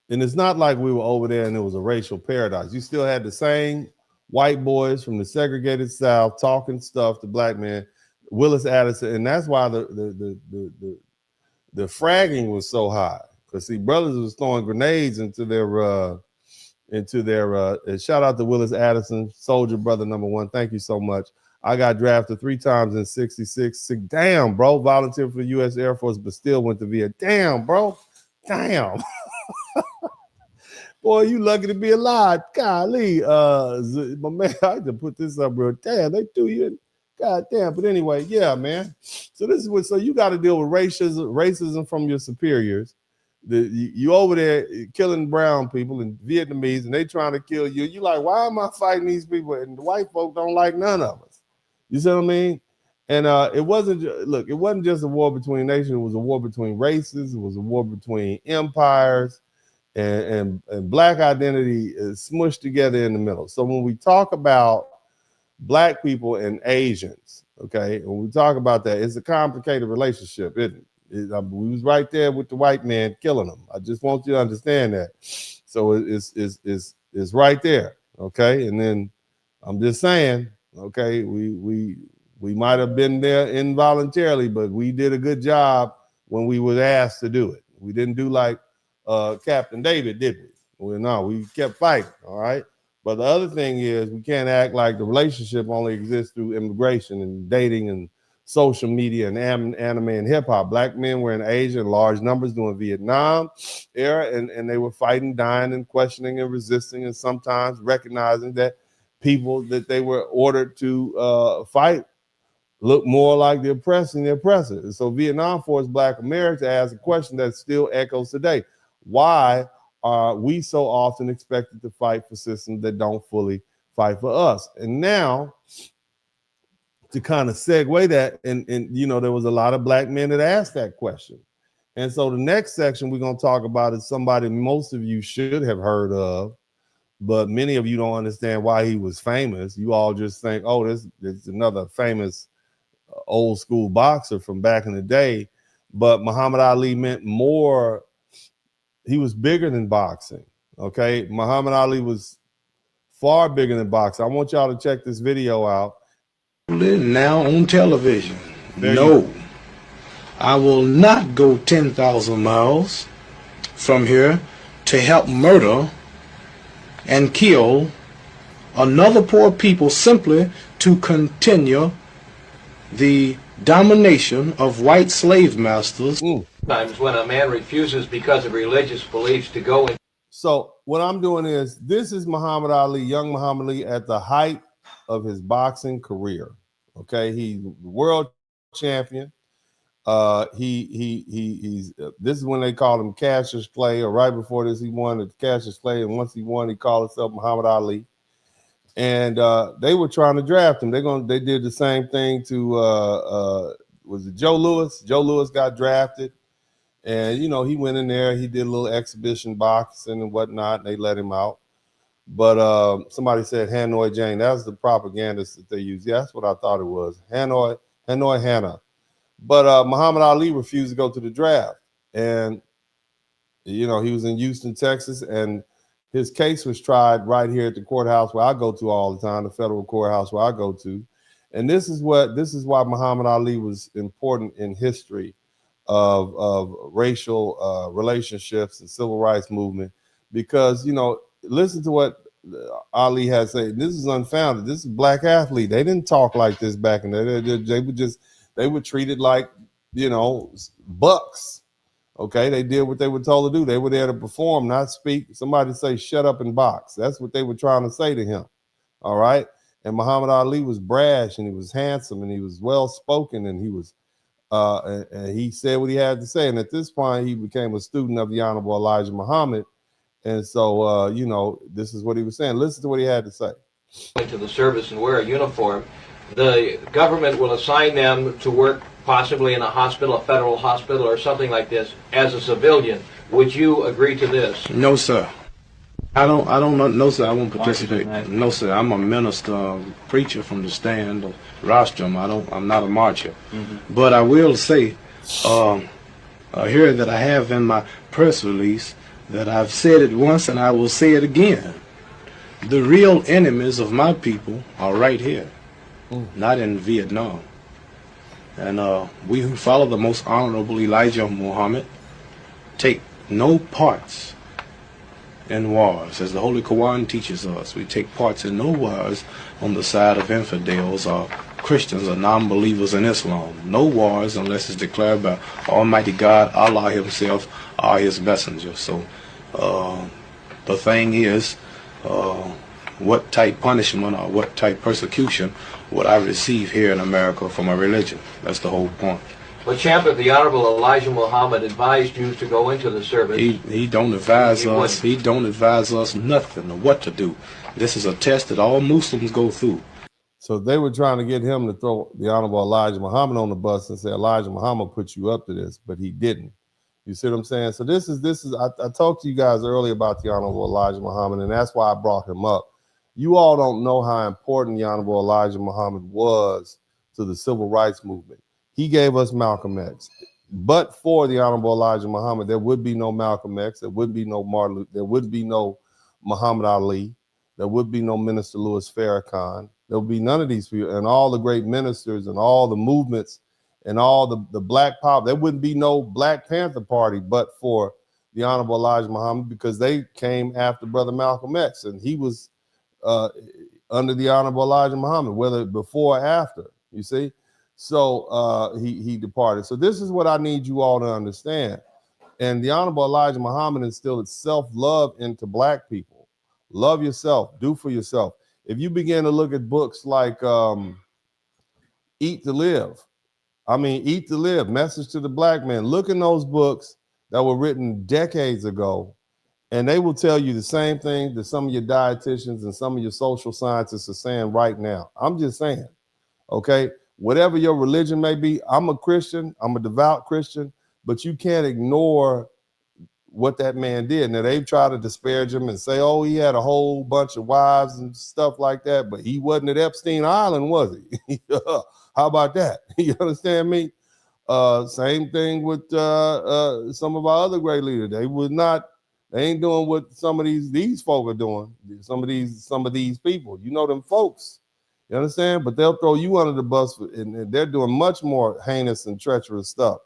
it's not like we were over there and it was a racial paradise. You still had the same white boys from the segregated South talking stuff to black men, Willis Addison, and that's why the fragging was so high. Because see, brothers was throwing grenades into their shout out to Willis Addison, soldier brother number one. Thank you so much. I got drafted 3 times in '66. Damn, bro, volunteered for the U.S. Air Force, but still went to Vietnam. Damn, bro. Damn. Boy, you lucky to be alive. Golly. My man, I had to put this up real. Damn, they threw you in. God damn. But anyway, yeah, man. So this is what, so you got to deal with racism from your superiors. You over there killing brown people and Vietnamese, and they trying to kill you. You like, why am I fighting these people? And the white folk don't like none of us. You see what I mean? And it wasn't just a war between nations. It was a war between races. It was a war between empires, and black identity is smushed together in the middle. So when we talk about black people and Asians, okay, when we talk about that, it's a complicated relationship, isn't it? We was right there with the white man killing them. I just want you to understand that. So it's right there, okay. And then I'm just saying, okay, we might have been there involuntarily, but we did a good job when we were asked to do it. We didn't do like Captain David, did we? Well, no, we kept fighting. All right. But the other thing is, we can't act like the relationship only exists through immigration and dating and social media and anime and hip hop. Black men were in Asia in large numbers during Vietnam era, and they were fighting, dying, and questioning and resisting, and sometimes recognizing that people that they were ordered to fight look more like the oppressed than the oppressor. And so Vietnam forced Black America to ask a question that still echoes today. Why are we so often expected to fight for systems that don't fully fight for us? And now, to kind of segue that, and there was a lot of black men that asked that question. And so the next section we're going to talk about is somebody most of you should have heard of, but many of you don't understand why he was famous. You all just think, oh, this is another famous old school boxer from back in the day. But Muhammad Ali meant more. He was bigger than boxing, okay? Muhammad Ali was far bigger than boxing. I want y'all to check this video out. Now on television. No, I will not go 10,000 miles from here to help murder and kill another poor people simply to continue the domination of white slave masters. Times when a man refuses because of religious beliefs to go in. So what I'm doing is, this is Muhammad Ali, young Muhammad Ali, at the height of his boxing career. Okay, he's world champion. He's this is when they called him Cassius Clay, or right before this he won the Cassius Clay, and once he won, he called himself Muhammad Ali. And they were trying to draft him. They did the same thing to was it Joe Louis? Joe Louis got drafted, and you know he went in there. He did a little exhibition boxing and whatnot. And they let him out. But somebody said Hanoi Jane. That's the propagandist that they use. Yeah, that's what I thought it was. Hanoi Hannah. But Muhammad Ali refused to go to the draft. And, you know, he was in Houston, Texas, and his case was tried right here at the courthouse where I go to all the time, the federal courthouse where I go to. And this is why Muhammad Ali was important in history of racial relationships and civil rights movement, because, you know, listen to what Ali has said. This is unfounded. This is a black athlete. They didn't talk like this back in the day. They were treated like, you know, bucks. Okay, they did what they were told to do. They were there to perform, not speak. Somebody say, shut up and box. That's what they were trying to say to him. All right. And Muhammad Ali was brash, and he was handsome, and he was well spoken, and he was and he said what he had to say. And at this point, he became a student of the Honorable Elijah Muhammad. And so, you know, this is what he was saying. Listen to what he had to say. To the service and wear a uniform, the government will assign them to work possibly in a hospital, a federal hospital or something like this, as a civilian. Would you agree to this? No, sir. I don't know. No, sir. I won't participate. No, sir. I'm a minister, preacher from the stand of rostrum. I'm not a marcher. But I will say here that I have in my press release that I've said it once and I will say it again. The real enemies of my people are right here, not in Vietnam. And we who follow the most honorable Elijah Muhammad take no parts in wars. As the Holy Quran teaches us, we take parts in no wars on the side of infidels or Christians or non-believers in Islam. No wars unless it's declared by Almighty God, Allah Himself, or His messenger. So the thing is, what type punishment or what type persecution would I receive here in America for my religion? That's the whole point. Well, Champion, the Honorable Elijah Muhammad advised you to go into the service. He don't advise us. He don't advise us nothing of what to do. This is a test that all Muslims go through. So they were trying to get him to throw the Honorable Elijah Muhammad on the bus and say, Elijah Muhammad put you up to this, but he didn't. You see what I'm saying? So this is I talked to you guys earlier about the Honorable Elijah Muhammad, and that's why I brought him up. You all don't know how important the Honorable Elijah Muhammad was to the civil rights movement. He gave us Malcolm X. But for the Honorable Elijah Muhammad, there would be no Malcolm X, there would be no Martin Luther, there would be no Muhammad Ali, there would be no Minister Louis Farrakhan. There would be none of these people, and all the great ministers and all the movements and all the black power. There wouldn't be no Black Panther Party but for the Honorable Elijah Muhammad, because they came after Brother Malcolm X, and he was under the Honorable Elijah Muhammad, whether before or after, you see. So he departed. So this is what I need you all to understand. And the Honorable Elijah Muhammad instilled self-love into black people. Love yourself, do for yourself. If you begin to look at books like Eat to Live, Eat to Live, Message to the Black Man, look in those books that were written decades ago, and they will tell you the same thing that some of your dietitians and some of your social scientists are saying right now. I'm just saying, okay? Whatever your religion may be, I'm a Christian, I'm a devout Christian, but you can't ignore what that man did. Now, they've tried to disparage him and say, oh, he had a whole bunch of wives and stuff like that, but he wasn't at Epstein Island, was he? How about that? You understand me? Same thing with some of our other great leaders. They ain't doing what some of these folk are doing. Some of these people, you know, them folks. You understand? But they'll throw you under the bus, and they're doing much more heinous and treacherous stuff.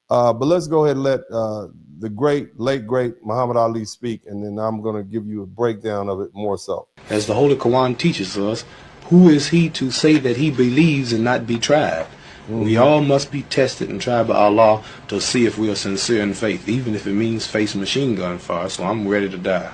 But let's go ahead and let the late great Muhammad Ali speak, and then I'm going to give you a breakdown of it more so. As the Holy Quran teaches us, who is he to say that he believes and not be tried? We all must be tested and tried by Allah to see if we are sincere in faith, even if it means face machine gun fire. So I'm ready to die.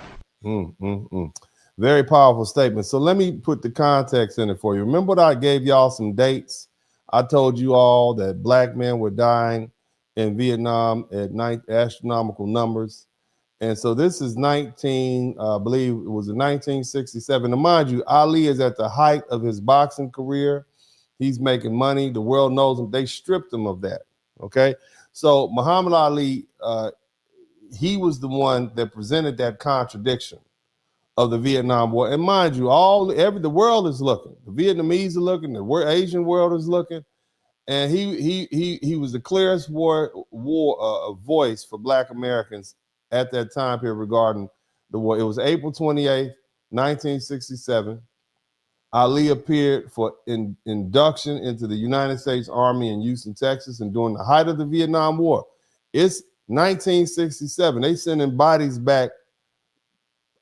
Very powerful statement. So let me put the context in it for you. Remember what I gave y'all some dates? I told you all that black men were dying in Vietnam at astronomical numbers. And so this is I believe it was in 1967. And mind you, Ali is at the height of his boxing career. He's making money. The world knows him. They stripped him of that. Okay. So Muhammad Ali, he was the one that presented that contradiction of the Vietnam War. And mind you, the world is looking. The Vietnamese are looking. The Asian world is looking. And he was the clearest voice for Black Americans at that time period regarding the war. It was April 28th, 1967. Ali appeared for induction into the United States Army in Houston, Texas, and during the height of the Vietnam War. It's 1967. They sending bodies back,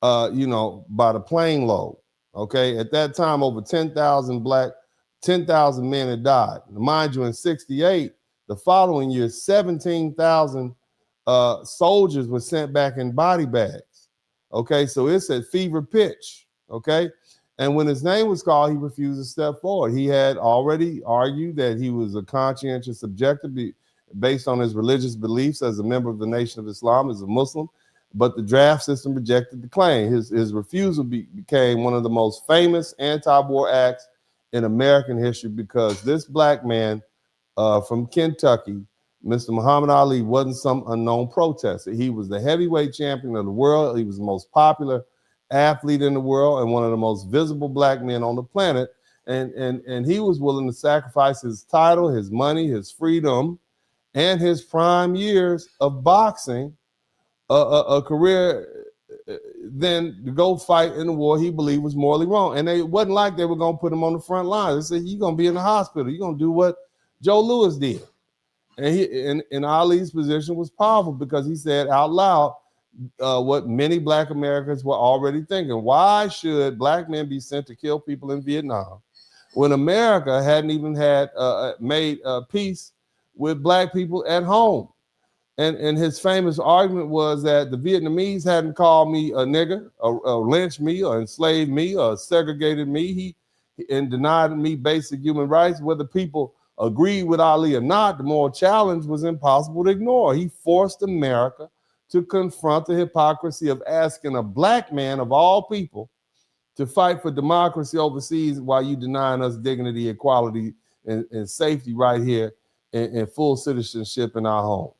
by the plane load. Okay, at that time, over 10,000 men had died. Mind you, in 68, the following year, 17,000 soldiers were sent back in body bags. Okay, so it's at fever pitch. Okay, and when his name was called, he refused to step forward. He had already argued that he was a conscientious objector based on his religious beliefs as a member of the Nation of Islam, as a Muslim, but the draft system rejected the claim. His refusal became one of the most famous anti-war acts in American history, because this black man from Kentucky, Mr. Muhammad Ali, wasn't some unknown protester. He was the heavyweight champion of the world. He was the most popular athlete in the world and one of the most visible black men on the planet. And he was willing to sacrifice his title, his money, his freedom, and his prime years of boxing, a career, then to go fight in the war he believed was morally wrong. And it wasn't like they were going to put him on the front line. They said, you're going to be in the hospital. You're going to do what Joe Louis did. And Ali's position was powerful because he said out loud what many Black Americans were already thinking. Why should Black men be sent to kill people in Vietnam when America hadn't even made peace with Black people at home? And his famous argument was that the Vietnamese hadn't called me a nigger, or lynched me, or enslaved me, or segregated me, and denied me basic human rights. Whether people agreed with Ali or not, the moral challenge was impossible to ignore. He forced America to confront the hypocrisy of asking a black man of all people to fight for democracy overseas while you denying us dignity, equality, and safety right here, and full citizenship in our homes.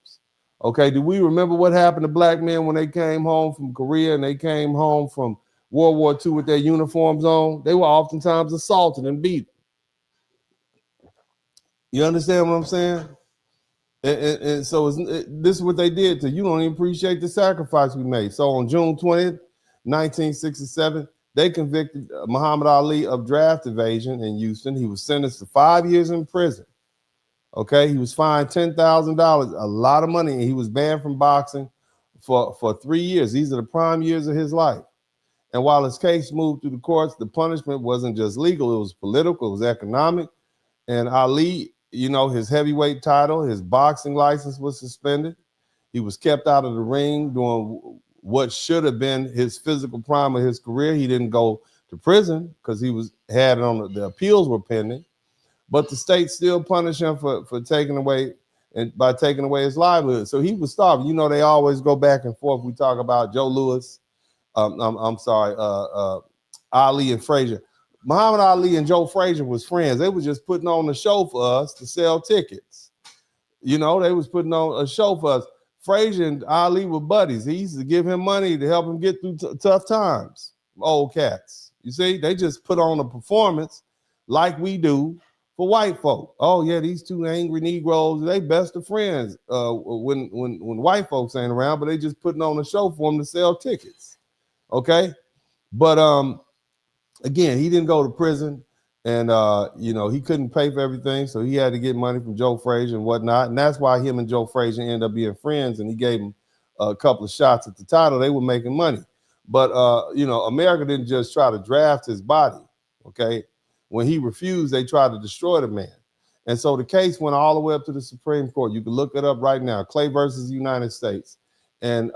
Okay, do we remember what happened to black men when they came home from Korea and they came home from World War II with their uniforms on? They were oftentimes assaulted and beaten. You understand what I'm saying? And so this is what they did to you. You don't even appreciate the sacrifice we made. So on June 20th, 1967, they convicted Muhammad Ali of draft evasion in Houston. He was sentenced to 5 years in prison. Okay, he was fined $10,000, a lot of money, and he was banned from boxing for 3 years. These are the prime years of his life. And while his case moved through the courts, the punishment wasn't just legal, it was political, it was economic. And Ali, his heavyweight title, his boxing license was suspended. He was kept out of the ring during what should have been his physical prime of his career. He didn't go to prison because the appeals were pending. But the state still punished him for taking away his livelihood. So he was starving. They always go back and forth. We talk about Joe Louis, Ali and Frazier. Muhammad Ali and Joe Frazier was friends. They was just putting on a show for us to sell tickets. They was putting on a show for us. Frazier and Ali were buddies. He used to give him money to help him get through tough times. Old cats. You see, they just put on a performance like we do for white folk. Oh yeah, these two angry Negroes, they best of friends when white folks ain't around, but they just putting on a show for them to sell tickets. Okay, but again, he didn't go to prison, and he couldn't pay for everything, so he had to get money from Joe Frazier and whatnot, and that's why him and Joe Frazier ended up being friends, and he gave him a couple of shots at the title. They were making money, but America didn't just try to draft his body. Okay. When he refused, they tried to destroy the man. And so the case went all the way up to the Supreme Court. You can look it up right now. Clay versus the United States. And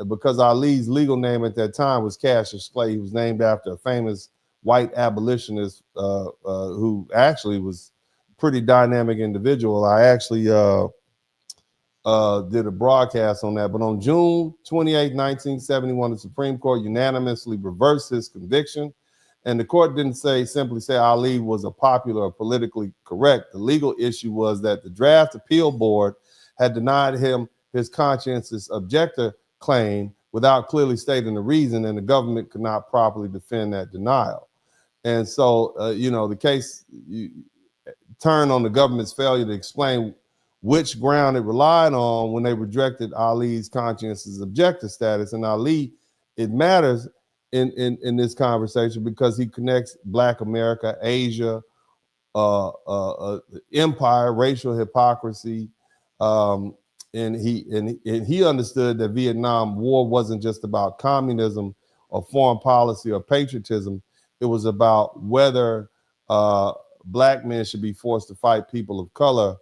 because Ali's legal name at that time was Cassius Clay, he was named after a famous white abolitionist who actually was a pretty dynamic individual. I actually did a broadcast on that. But on June 28, 1971, the Supreme Court unanimously reversed his conviction. And the court didn't simply say Ali was a popular or politically correct. The legal issue was that the draft appeal board had denied him his conscientious objector claim without clearly stating the reason, and the government could not properly defend that denial. And so, the case turned on the government's failure to explain which ground it relied on when they rejected Ali's conscientious objector status. And Ali, it matters in this conversation because he connects Black America, Asia, empire, racial hypocrisy, and he understood that Vietnam War wasn't just about communism or foreign policy or patriotism. It was about whether Black men should be forced to fight people of color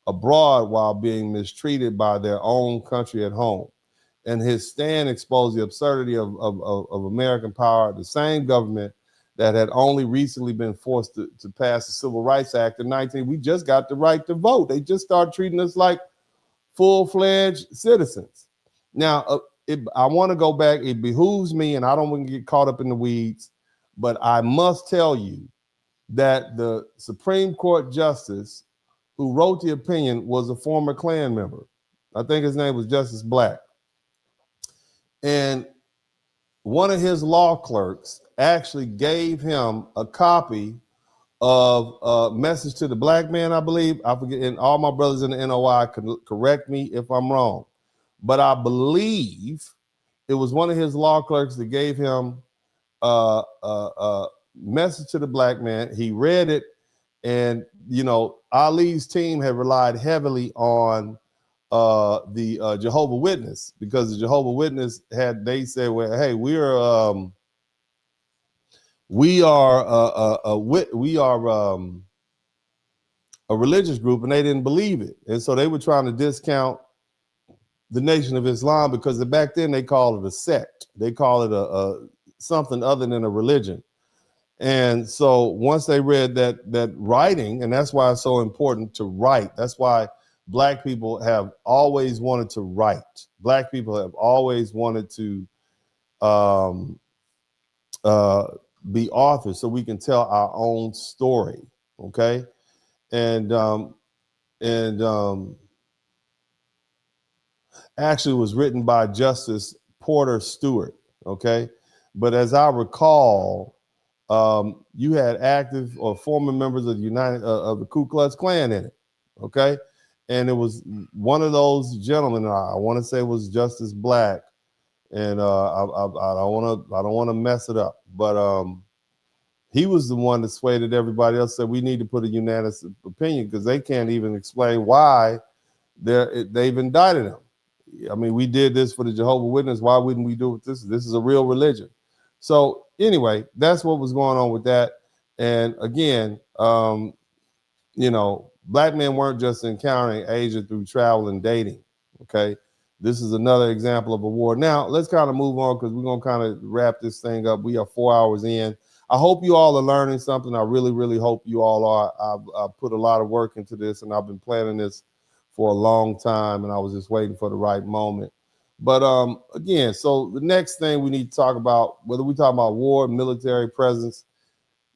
abroad while being mistreated by their own country at home. And his stand exposed the absurdity of American power, the same government that had only recently been forced to pass the Civil Rights Act in 19. We just got the right to vote. They just started treating us like full-fledged citizens. Now, I want to go back. It behooves me, and I don't want to get caught up in the weeds, but I must tell you that the Supreme Court justice who wrote the opinion was a former Klan member. I think his name was Justice Black. And one of his law clerks actually gave him a copy of a Message to the Black Man, I believe. I forget, and all my brothers in the NOI can correct me if I'm wrong. But I believe it was one of his law clerks that gave him a Message to the Black Man. He read it, and Ali's team had relied heavily on the Jehovah Witness, because the Jehovah Witness they said, well, hey, we are a religious group, and they didn't believe it, and so they were trying to discount the Nation of Islam, because back then they called it a sect. They call it a something other than a religion. And so once they read that writing, and that's why it's so important to write. That's why Black people have always wanted to write. Black people have always wanted to be authors, so we can tell our own story. Okay, and actually was written by Justice Porter Stewart. Okay, but as I recall, you had active or former members of the Ku Klux Klan in it. Okay. And it was one of those gentlemen, I want to say it was Justice Black, and I don't want to mess it up, but he was the one that swayed everybody else, said we need to put a unanimous opinion because they can't even explain why they've indicted him. I mean, we did this for the Jehovah Witness. Why wouldn't we do it with this? This is a real religion. So anyway, that's what was going on with that. And again, Black men weren't just encountering Asia through travel and dating. Okay, this is another example of a war. Now let's kind of move on, because we're gonna kind of wrap this thing up. We are 4 hours in. I hope you all are learning something. I really, really hope you all are. I've put a lot of work into this, and I've been planning this for a long time, and I was just waiting for the right moment. But again, so the next thing we need to talk about, whether we talk about war, military presence,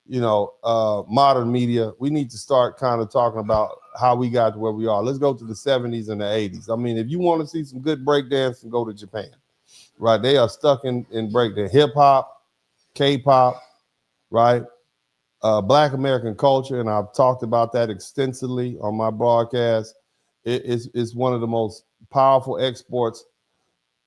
modern media, we need to start kind of talking about how we got to where we are. Let's go to the 70s and the 80s. I mean, if you want to see some good breakdancing, go to Japan, right? They are stuck in breakdance, hip hop, K-pop, right? Black American culture, and I've talked about that extensively on my broadcast. It's one of the most powerful exports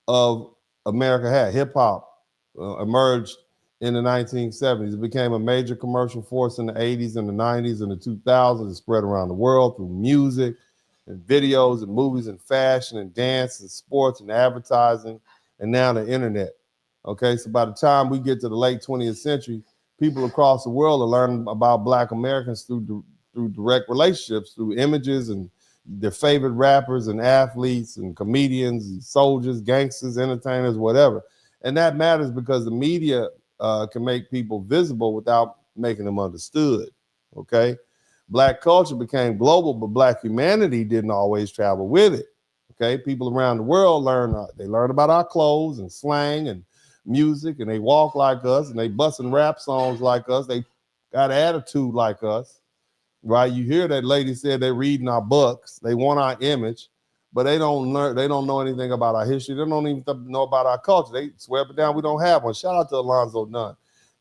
of America had. Hip hop emerged in the 1970s. It became a major commercial force in the 80s and the 90s and the 2000s. It spread around the world through music and videos and movies and fashion and dance and sports and advertising, and now the internet. Okay, so by the time we get to the late 20th century, people across the world are learning about Black Americans through direct relationships, through images and their favorite rappers and athletes and comedians, and soldiers, gangsters, entertainers, whatever. And that matters because the media can make people visible without making them understood. Okay. Black culture became global, but Black humanity didn't always travel with it. Okay. People around the world learn about our clothes and slang and music, and they walk like us, and they busting rap songs like us. They got attitude like us, right? You hear that lady said they're reading our books. They want our image, but they don't learn. They don't know anything about our history. They don't even know about our culture. They swear up and down we don't have one. Shout out to Alonzo Nunn.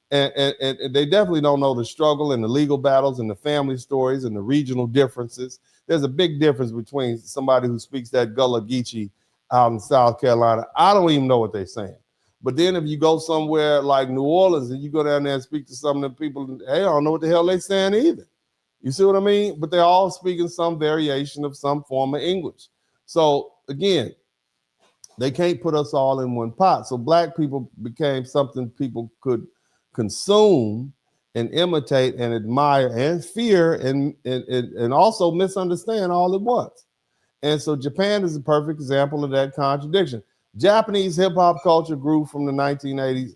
And they definitely don't know the struggle and the legal battles and the family stories and the regional differences. There's a big difference between somebody who speaks that Gullah Geechee out in South Carolina. I don't even know what they're saying. But then if you go somewhere like New Orleans and you go down there and speak to some of the people, hey, I don't know what the hell they're saying either. You see what I mean? But they're all speaking some variation of some form of English. So again, they can't put us all in one pot. So Black people became something people could consume and imitate and admire and fear and also misunderstand all at once. And so Japan is a perfect example of that contradiction. Japanese hip-hop culture grew from the 1980s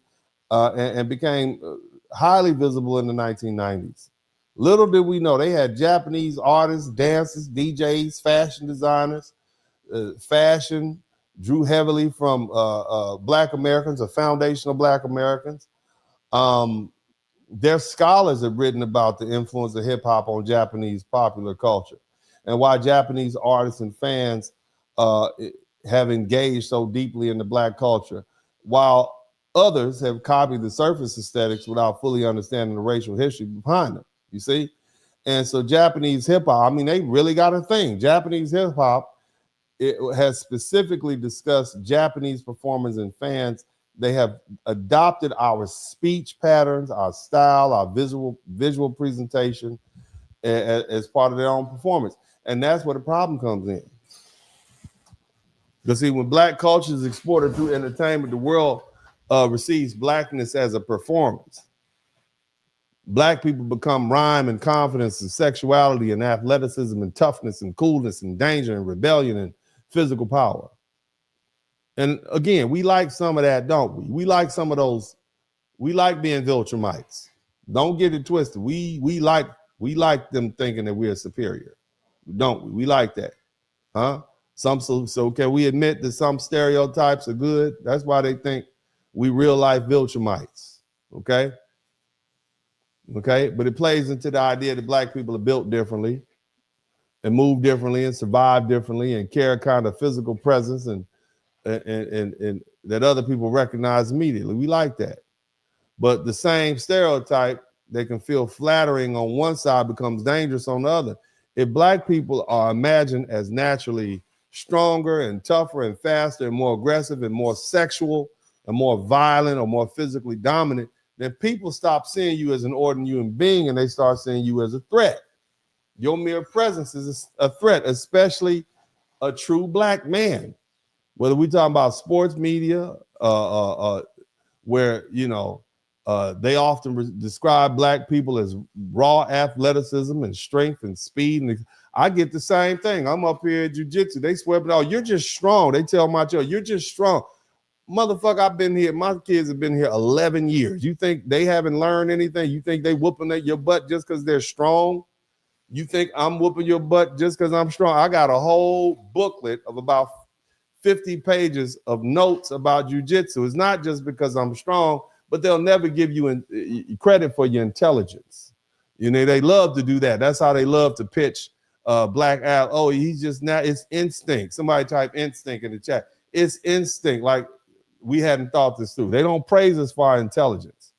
and became highly visible in the 1990s. Little did we know they had Japanese artists, dancers, DJs, fashion designers. Fashion drew heavily from Black Americans, or foundational Black Americans. Their scholars have written about the influence of hip hop on Japanese popular culture and why Japanese artists and fans have engaged so deeply in the Black culture, while others have copied the surface aesthetics without fully understanding the racial history behind them. You see? And so Japanese hip hop, I mean, they really got a thing. Japanese hip hop, it has specifically discussed Japanese performers and fans. They have adopted our speech patterns, our style, our visual presentation as part of their own performance. And that's where the problem comes in. Because see, when Black culture is exported through entertainment, the world receives Blackness as a performance. Black people become rhyme and confidence and sexuality and athleticism and toughness and coolness and danger and rebellion and physical power. And again, we like some of that, don't we? We like some of those. We like being Viltrumites. Don't get it twisted. We like them thinking that we're superior, don't we? We like that, huh? So can we admit that some stereotypes are good? That's why they think we real life Viltrumites. Okay. But it plays into the idea that Black people are built differently and move differently and survive differently and carry a kind of physical presence and that other people recognize immediately. We like that. But the same stereotype that can feel flattering on one side becomes dangerous on the other. If Black people are imagined as naturally stronger and tougher and faster and more aggressive and more sexual and more violent or more physically dominant, then people stop seeing you as an ordinary human being and they start seeing you as a threat. Your mere presence is a threat, especially a true Black man. Whether we're talking about sports media, where, you know, they often describe Black people as raw athleticism and strength and speed. And I get the same thing. I'm up here at jiu-jitsu. They swear, oh, you're just strong. They tell my child, you're just strong. Motherfucker, I've been here. My kids have been here 11 years. You think they haven't learned anything? You think they whooping at your butt just because they're strong? You think I'm whooping your butt just because I'm strong? I got a whole booklet of about 50 pages of notes about jiu-jitsu. It's not just because I'm strong, but they'll never give you credit for your intelligence. You know, they love to do that. That's how they love to pitch Black Al. Oh, he's just not, it's instinct. Somebody type instinct in the chat. It's instinct. Like, we hadn't thought this through. They don't praise us for our intelligence.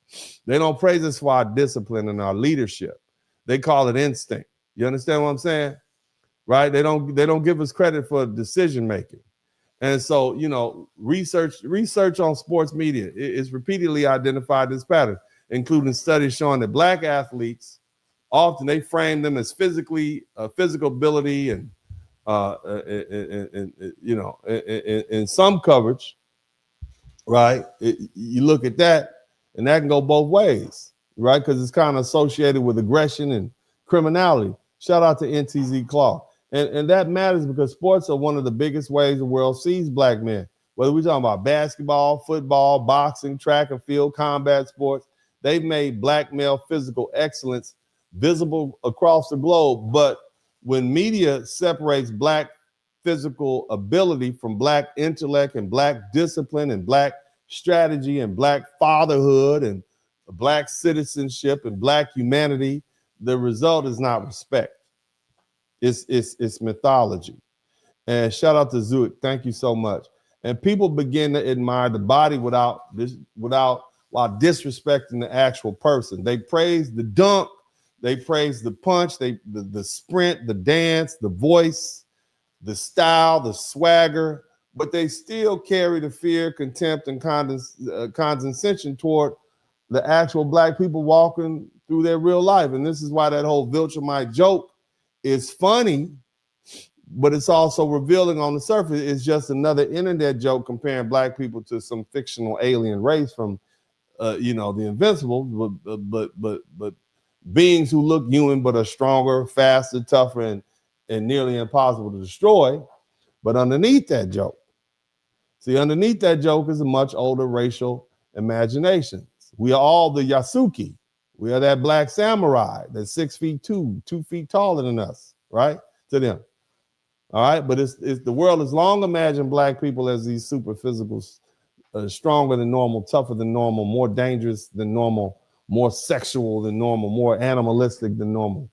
They don't praise us for our discipline and our leadership. They call it instinct. You understand what I'm saying? Right? They don't give us credit for decision making. And so, you know, research on sports media is repeatedly identified this pattern, including studies showing that Black athletes often they frame them as physical ability and you know, in some coverage, right? You look at that, and that can go both ways, right? Because it's kind of associated with aggression and criminality. Shout out to NTZ Claw. And that matters because sports are one of the biggest ways the world sees black men. Whether we're talking about basketball, football, boxing, track and field, combat sports, they've made black male physical excellence visible across the globe. But when media separates black physical ability from black intellect and black discipline and black strategy and black fatherhood and black citizenship and black humanity, the result is not respect. It's mythology. And shout out to Zuik. Thank you so much. And people begin to admire the body while disrespecting the actual person. They praise the dunk, they praise the punch, the sprint, the dance, the voice, the style, the swagger, but they still carry the fear, contempt, and condescension toward the actual black people walking through their real life. And this is why that whole Viltramite joke is funny, but it's also revealing on the surface. It's just another internet joke comparing black people to some fictional alien race from, the Invincible, but beings who look human but are stronger, faster, tougher, and nearly impossible to destroy. But underneath that joke is a much older racial imagination. We are all the Yasuki. We are that black samurai that's 6'2", 2 feet taller than us, right? To them. All right, but it's the world has long imagined black people as these super physicals, stronger than normal, tougher than normal, more dangerous than normal, more sexual than normal, more animalistic than normal.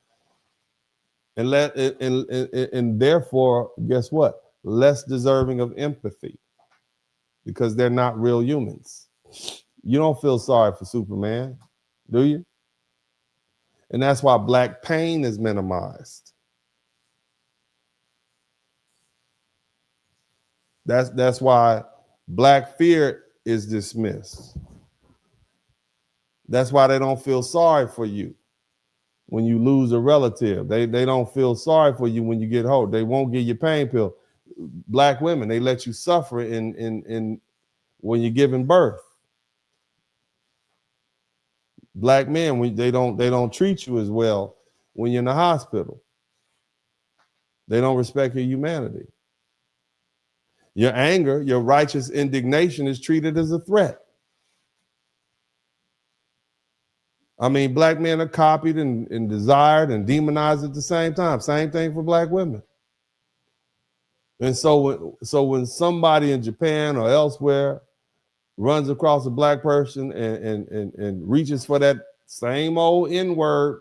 And therefore, guess what? Less deserving of empathy because they're not real humans. You don't feel sorry for Superman, do you? And that's why black pain is minimized. That's why black fear is dismissed. That's why they don't feel sorry for you when you lose a relative. They don't feel sorry for you when you get hurt. They won't give you pain pill. Black women, they let you suffer in when you're giving birth. Black men, they don't treat you as well when you're in the hospital. They don't respect your humanity. Your anger, your righteous indignation is treated as a threat. I mean, black men are copied and desired and demonized at the same time. Same thing for black women. And so when somebody in Japan or elsewhere runs across a black person and reaches for that same old N-word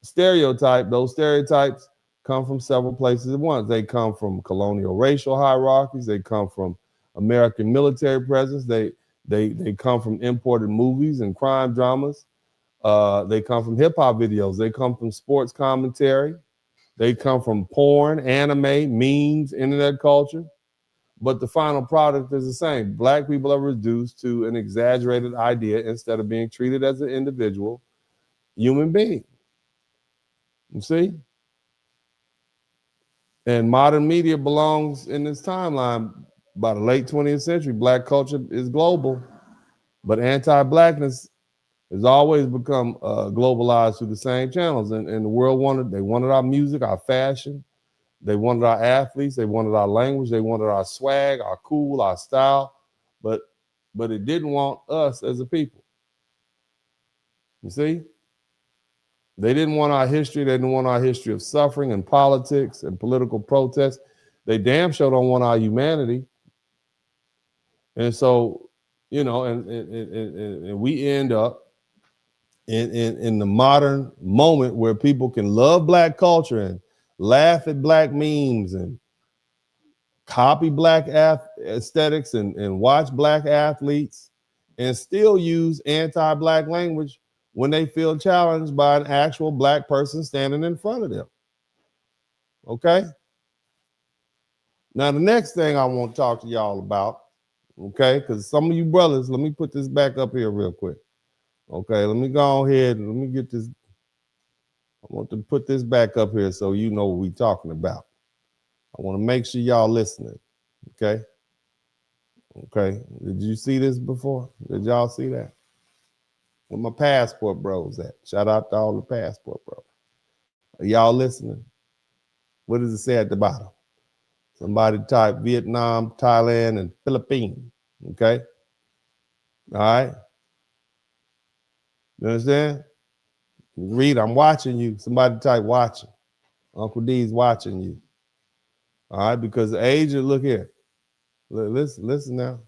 stereotype, those stereotypes come from several places at once. They come from colonial racial hierarchies. They come from American military presence. They come from imported movies and crime dramas. They come from hip hop videos. They come from sports commentary. They come from porn, anime, memes, internet culture. But the final product is the same. Black people are reduced to an exaggerated idea instead of being treated as an individual human being. You see? And modern media belongs in this timeline. By the late 20th century, black culture is global, but anti-blackness has always become globalized through the same channels. And the world wanted our music, our fashion. They wanted our athletes. They wanted our language. They wanted our swag, our cool, our style. But it didn't want us as a people. You see? They didn't want our history. They didn't want our history of suffering and politics and political protest. They damn sure don't want our humanity. And so, and we end up in the modern moment where people can love black culture and laugh at black memes and copy black aesthetics and watch black athletes and still use anti-black language when they feel challenged by an actual black person standing in front of them. Okay? Now, the next thing I want to talk to y'all about, okay, because some of you brothers, let me put this back up here real quick. Okay, let me go ahead and let me get this. I want to put this back up here so you know what we're talking about. I want to make sure y'all listening. Okay? Okay. Did you see this before? Did y'all see that? Where my passport bros at? Shout out to all the passport bros. Are y'all listening? What does it say at the bottom? Somebody type Vietnam, Thailand, and Philippines. Okay. All right. You understand? Read, I'm watching you. Somebody type watching. Uncle D's watching you. All right, because the age of, look here. Listen now.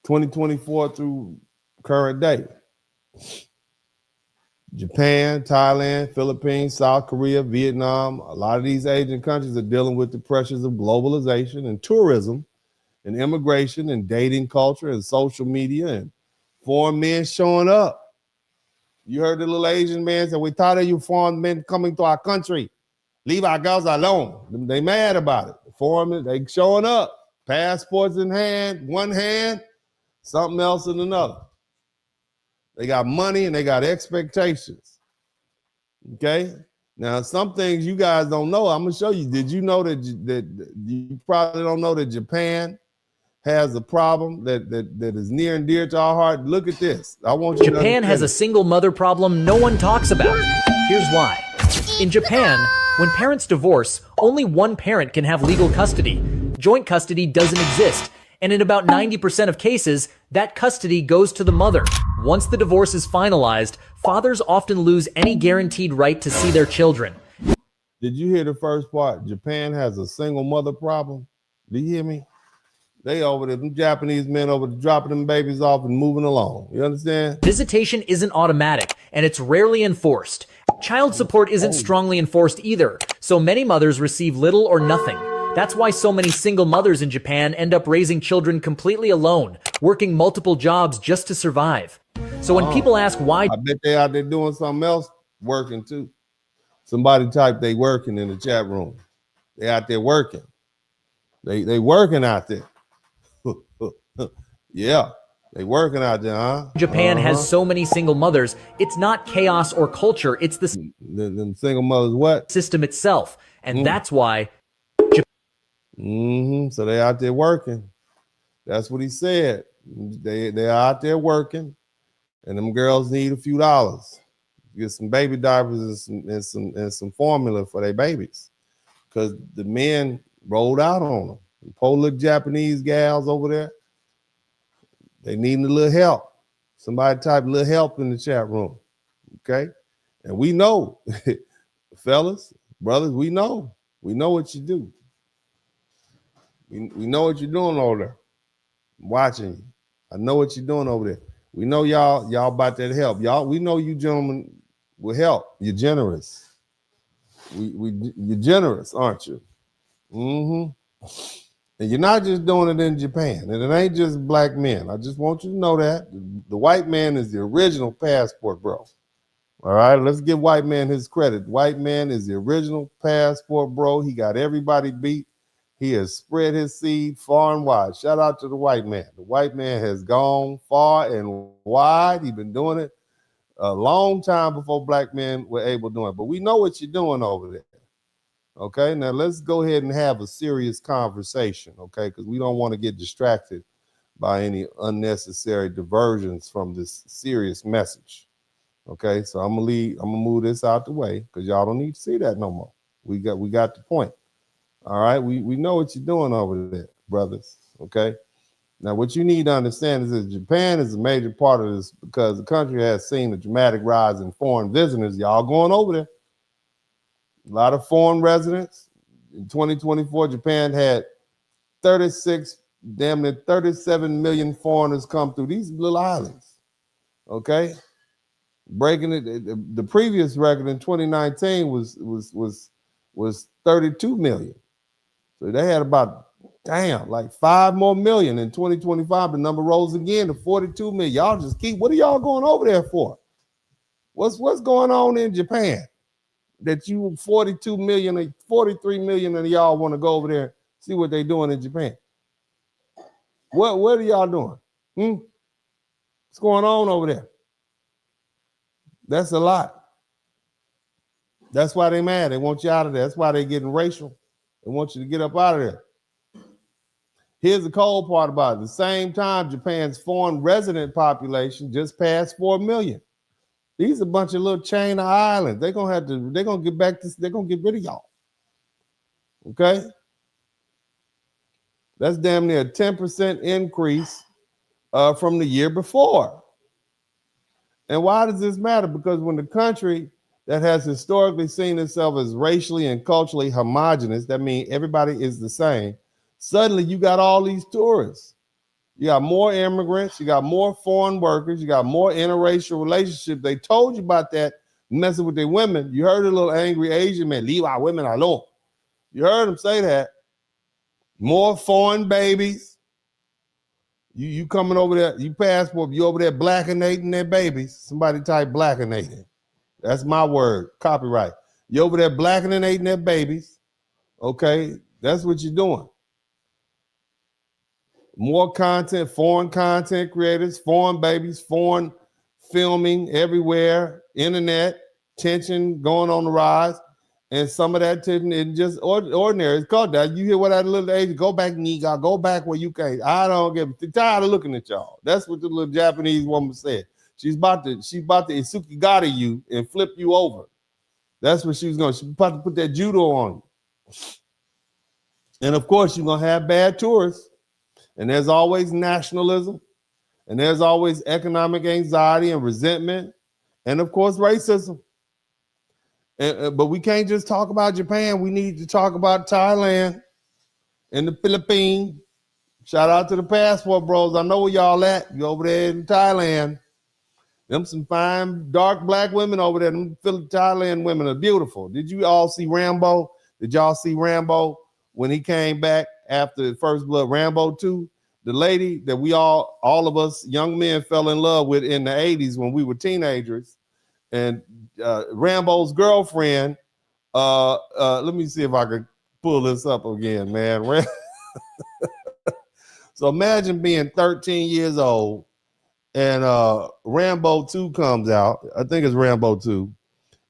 2024 through current day. Japan, Thailand, Philippines, South Korea, Vietnam, a lot of these Asian countries are dealing with the pressures of globalization and tourism and immigration and dating culture and social media and foreign men showing up. You heard the little Asian man say, we tired of you foreign men coming to our country. Leave our girls alone. They mad about it. Foreign men, they showing up. Passports in hand, one hand, something else in another. They got money and they got expectations. Okay? Now, some things you guys don't know, I'm going to show you. Did you know that you probably don't know that Japan has a problem that is near and dear to our heart? Look at this. I want you Japan has a single mother problem no one talks about. Here's why. In Japan, when parents divorce, only one parent can have legal custody. Joint custody doesn't exist. And in about 90% of cases, that custody goes to the mother. Once the divorce is finalized, fathers often lose any guaranteed right to see their children. Did you hear the first part? Japan has a single mother problem. Do you hear me? They over there, them Japanese men over there dropping them babies off and moving along. You understand? Visitation isn't automatic, and it's rarely enforced. Child support isn't strongly enforced either, so many mothers receive little or nothing. That's why so many single mothers in Japan end up raising children completely alone, working multiple jobs just to survive. So when people ask why... I bet they out there doing something else, working too. Somebody type they working in the chat room. They out there working. They working out there. Yeah, they working out there, huh? Japan has so many single mothers, it's not chaos or culture, it's the single mothers what? System itself. And that's why... So they out there working. That's what he said. They're out there working, and them girls need a few dollars. Get some baby diapers and some formula for their babies, because the men rolled out on them. The poor little Japanese gals over there, they need a little help. Somebody type a little help in the chat room, okay? And we know, fellas, brothers, we know what you do. We know what you're doing over there. I'm watching you. I know what you're doing over there. We know y'all about that help. We know you gentlemen will help. You're generous. You're generous, aren't you? And you're not just doing it in Japan. And it ain't just black men. I just want you to know that. The white man is the original passport, bro. All right, let's give white man his credit. White man is the original passport, bro. He got everybody beat. He has spread his seed far and wide. Shout out to the white man. The white man has gone far and wide. He's been doing it a long time before black men were able to do it. But we know what you're doing over there. Okay, now let's go ahead and have a serious conversation, okay? Because we don't want to get distracted by any unnecessary diversions from this serious message. Okay, so I'm gonna move this out the way because y'all don't need to see that no more. We got the point. All right, we know what you're doing over there, brothers. Okay. Now, what you need to understand is that Japan is a major part of this because the country has seen a dramatic rise in foreign visitors. Y'all going over there. A lot of foreign residents. In 2024, Japan had 37 million foreigners come through these little islands. Okay. Breaking it, the previous record in 2019 was 32 million. So they had about, like 5 more million. In 2025, the number rose again to 42 million. Y'all just what are y'all going over there for? What's going on in Japan that you 42 million or 43 million of y'all want to go over there and see what they're doing in Japan? What are y'all doing? What's going on over there? That's a lot. That's why they mad. They want you out of there. That's why they getting racial. They want you to get up out of there. Here's the cold part about it. At the same time, Japan's foreign resident population just passed 4 million. These are a bunch of little chain of islands. They're gonna get back to, they're gonna get rid of y'all. Okay? That's damn near a 10% increase from the year before. And why does this matter? Because when the country that has historically seen itself as racially and culturally homogenous, that means everybody is the same, suddenly you got all these tourists. You got more immigrants, you got more foreign workers, you got more interracial relationships. They told you about that, messing with their women. You heard a little angry Asian man, leave our women alone. You heard him say that. More foreign babies. You coming over there, you passport, you over there blackinating their babies. Somebody type blackinating. That's my word, copyright. You over there blackinating their babies. Okay, that's what you're doing. More content, foreign content creators, foreign babies, foreign filming everywhere, internet, tension going on the rise. And some of that tension is just ordinary. It's called that. You hear what that little age, go back, nigga, go back where you came. I don't get tired of looking at y'all. That's what the little Japanese woman said. She's about to Yasuki got you and flip you over. That's what she was going. She's about to put that judo on you. And of course, you're gonna have bad tourists. And there's always nationalism, and there's always economic anxiety and resentment, and of course, racism. But we can't just talk about Japan. We need to talk about Thailand and the Philippines. Shout out to the passport bros. I know where y'all at. You over there in Thailand. Them some fine, dark black women over there. Them Thailand women are beautiful. Did you all see Rambo? Did y'all see Rambo when he came back after First Blood, Rambo 2? The lady that we all of us young men fell in love with in the 80s when we were teenagers. And Rambo's girlfriend, let me see if I could pull this up again, man. So imagine being 13 years old and Rambo 2 comes out. I think it's Rambo 2.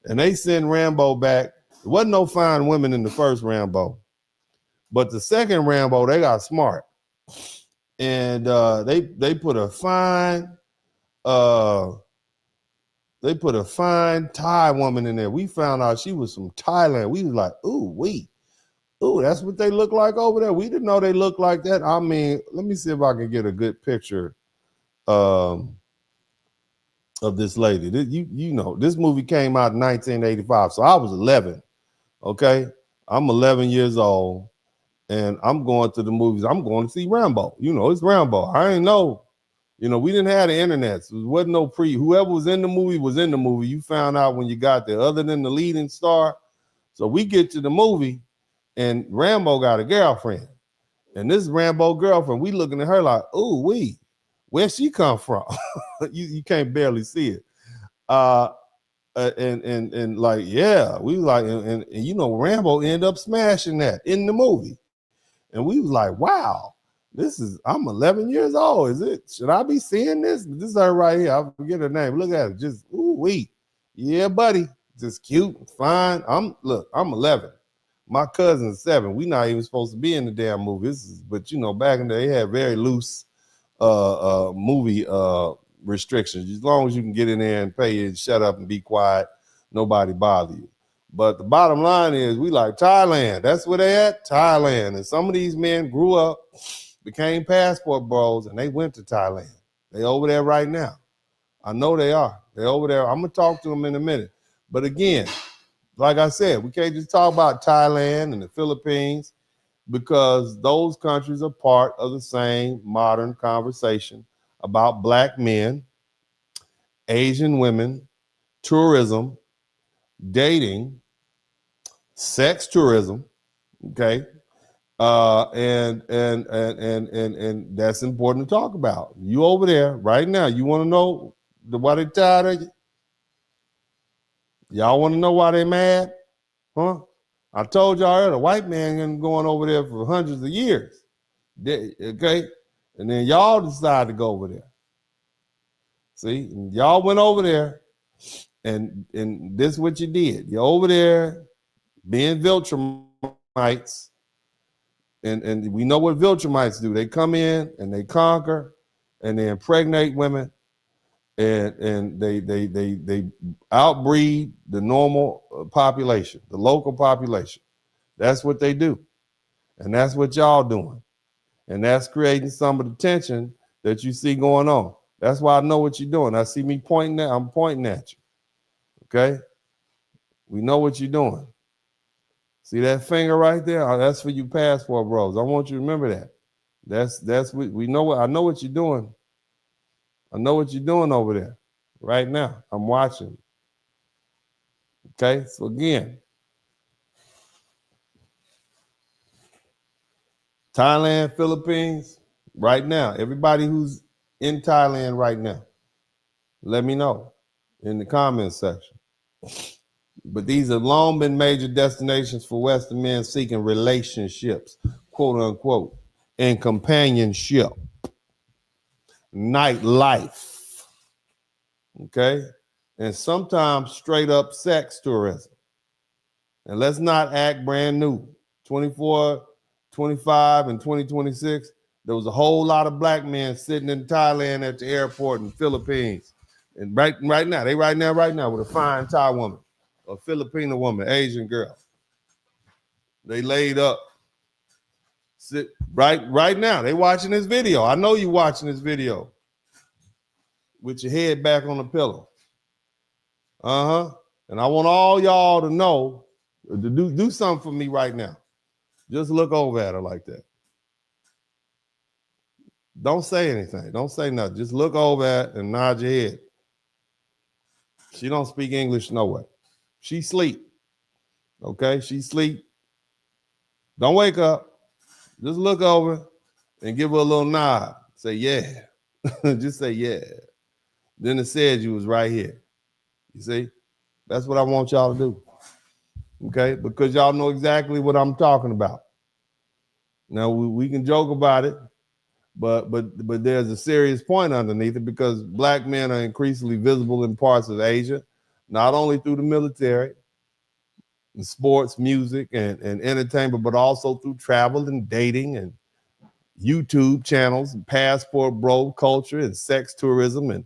And they send Rambo back. There wasn't no fine women in the first Rambo. But the second Rambo, they got smart. And they put a fine Thai woman in there. We found out she was from Thailand. We was like, ooh, that's what they look like over there. We didn't know they looked like that. I mean, let me see if I can get a good picture of this lady. You know, this movie came out in 1985, so I was 11. Okay, I'm 11 years old. And I'm going to the movies. I'm going to see Rambo. You know, it's Rambo. I ain't know. You know, we didn't have the internet. So there wasn't no whoever was in the movie was in the movie. You found out when you got there, other than the leading star. So we get to the movie and Rambo got a girlfriend. And this Rambo girlfriend, we looking at her like, ooh, where she come from? you can't barely see it. And like, yeah, we like, and you know, Rambo ended up smashing that in the movie. And we was like, wow, I'm 11 years old. Should I be seeing this? This is her right here. I forget her name. Look at it. Just, ooh-wee. Yeah, buddy. Just cute, fine. I'm 11. My cousin's 7. We not even supposed to be in the damn movie. But you know, back in the day, they had very loose movie restrictions. As long as you can get in there and pay and shut up and be quiet, nobody bother you. But the bottom line is we like Thailand. That's where they at, Thailand. And some of these men grew up, became passport bros, and they went to Thailand. They over there right now. I know they are. They're over there. I'm going to talk to them in a minute. But again, like I said, we can't just talk about Thailand and the Philippines because those countries are part of the same modern conversation about black men, Asian women, tourism, dating, sex tourism, okay, and that's important to talk about. You over there right now, you want to know why they tired of you? Y'all want to know why they mad? Huh? I told y'all earlier, the white man been going over there for hundreds of years, okay, and then y'all decided to go over there. See, y'all went over there. And this is what you did. You're over there being Viltrumites. And we know what Viltrumites do. They come in and they conquer and they impregnate women and they outbreed the normal population, the local population. That's what they do, and that's what y'all doing, and that's creating some of the tension that you see going on. That's why I know what you're doing. I see me pointing at, I'm pointing at you. Okay, we know what you're doing. See that finger right there? Oh, that's for you passport bros. I want you to remember that. That's what we know. I know what you're doing. I know what you're doing over there right now. I'm watching. Okay, so again, Thailand, Philippines, right now. Everybody who's in Thailand right now, let me know in the comments section. But these have long been major destinations for Western men seeking relationships, quote unquote, and companionship, nightlife, okay? And sometimes straight up sex tourism. And let's not act brand new. 24, 25, and 2026, there was a whole lot of black men sitting in Thailand at the airport in the Philippines. And right now with a fine Thai woman, a Filipino woman, Asian girl. They laid up. Sit right now. They watching this video. I know you watching this video with your head back on the pillow. And I want all y'all to know to do something for me right now. Just look over at her like that. Don't say anything. Don't say nothing. Just look over at her and nod your head. She don't speak English no way. She sleep. Okay, she sleep. Don't wake up. Just look over and give her a little nod. Say, yeah. Just say, yeah. Then it said you was right here. You see? That's what I want y'all to do. Okay? Because y'all know exactly what I'm talking about. Now, we can joke about it, but there's a serious point underneath it because black men are increasingly visible in parts of Asia, not only through the military, and sports, music, and entertainment, but also through travel and dating and YouTube channels, and passport bro culture and sex tourism and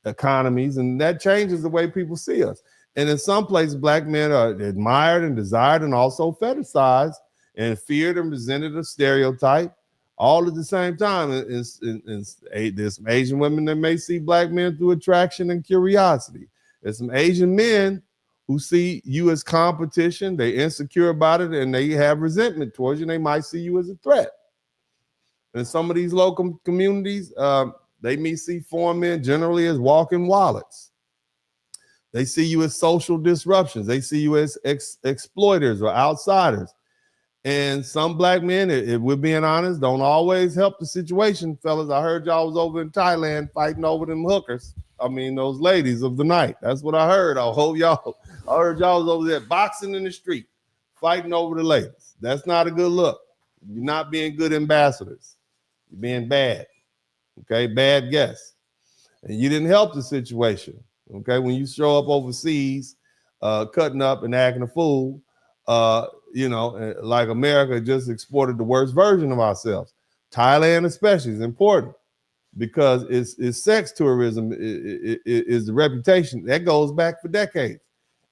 economies. And that changes the way people see us. And in some places, black men are admired and desired and also fetishized and feared and resented a stereotype all at the same time. There's some Asian women that may see black men through attraction and curiosity. There's some Asian men who see you as competition, they're insecure about it, and they have resentment towards you, and they might see you as a threat. And some of these local communities, they may see foreign men generally as walking wallets. They see you as social disruptions. They see you as exploiters or outsiders. And some black men, if we're being honest, don't always help the situation, fellas. I heard y'all was over in Thailand fighting over them hookers. I mean, those ladies of the night. That's what I heard. I heard y'all was over there boxing in the street, fighting over the ladies. That's not a good look. You're not being good ambassadors. You're being bad. Okay, bad guests. And you didn't help the situation. Okay, when you show up overseas, cutting up and acting a fool, like America just exported the worst version of ourselves. Thailand especially is important because it's sex tourism is the reputation that goes back for decades.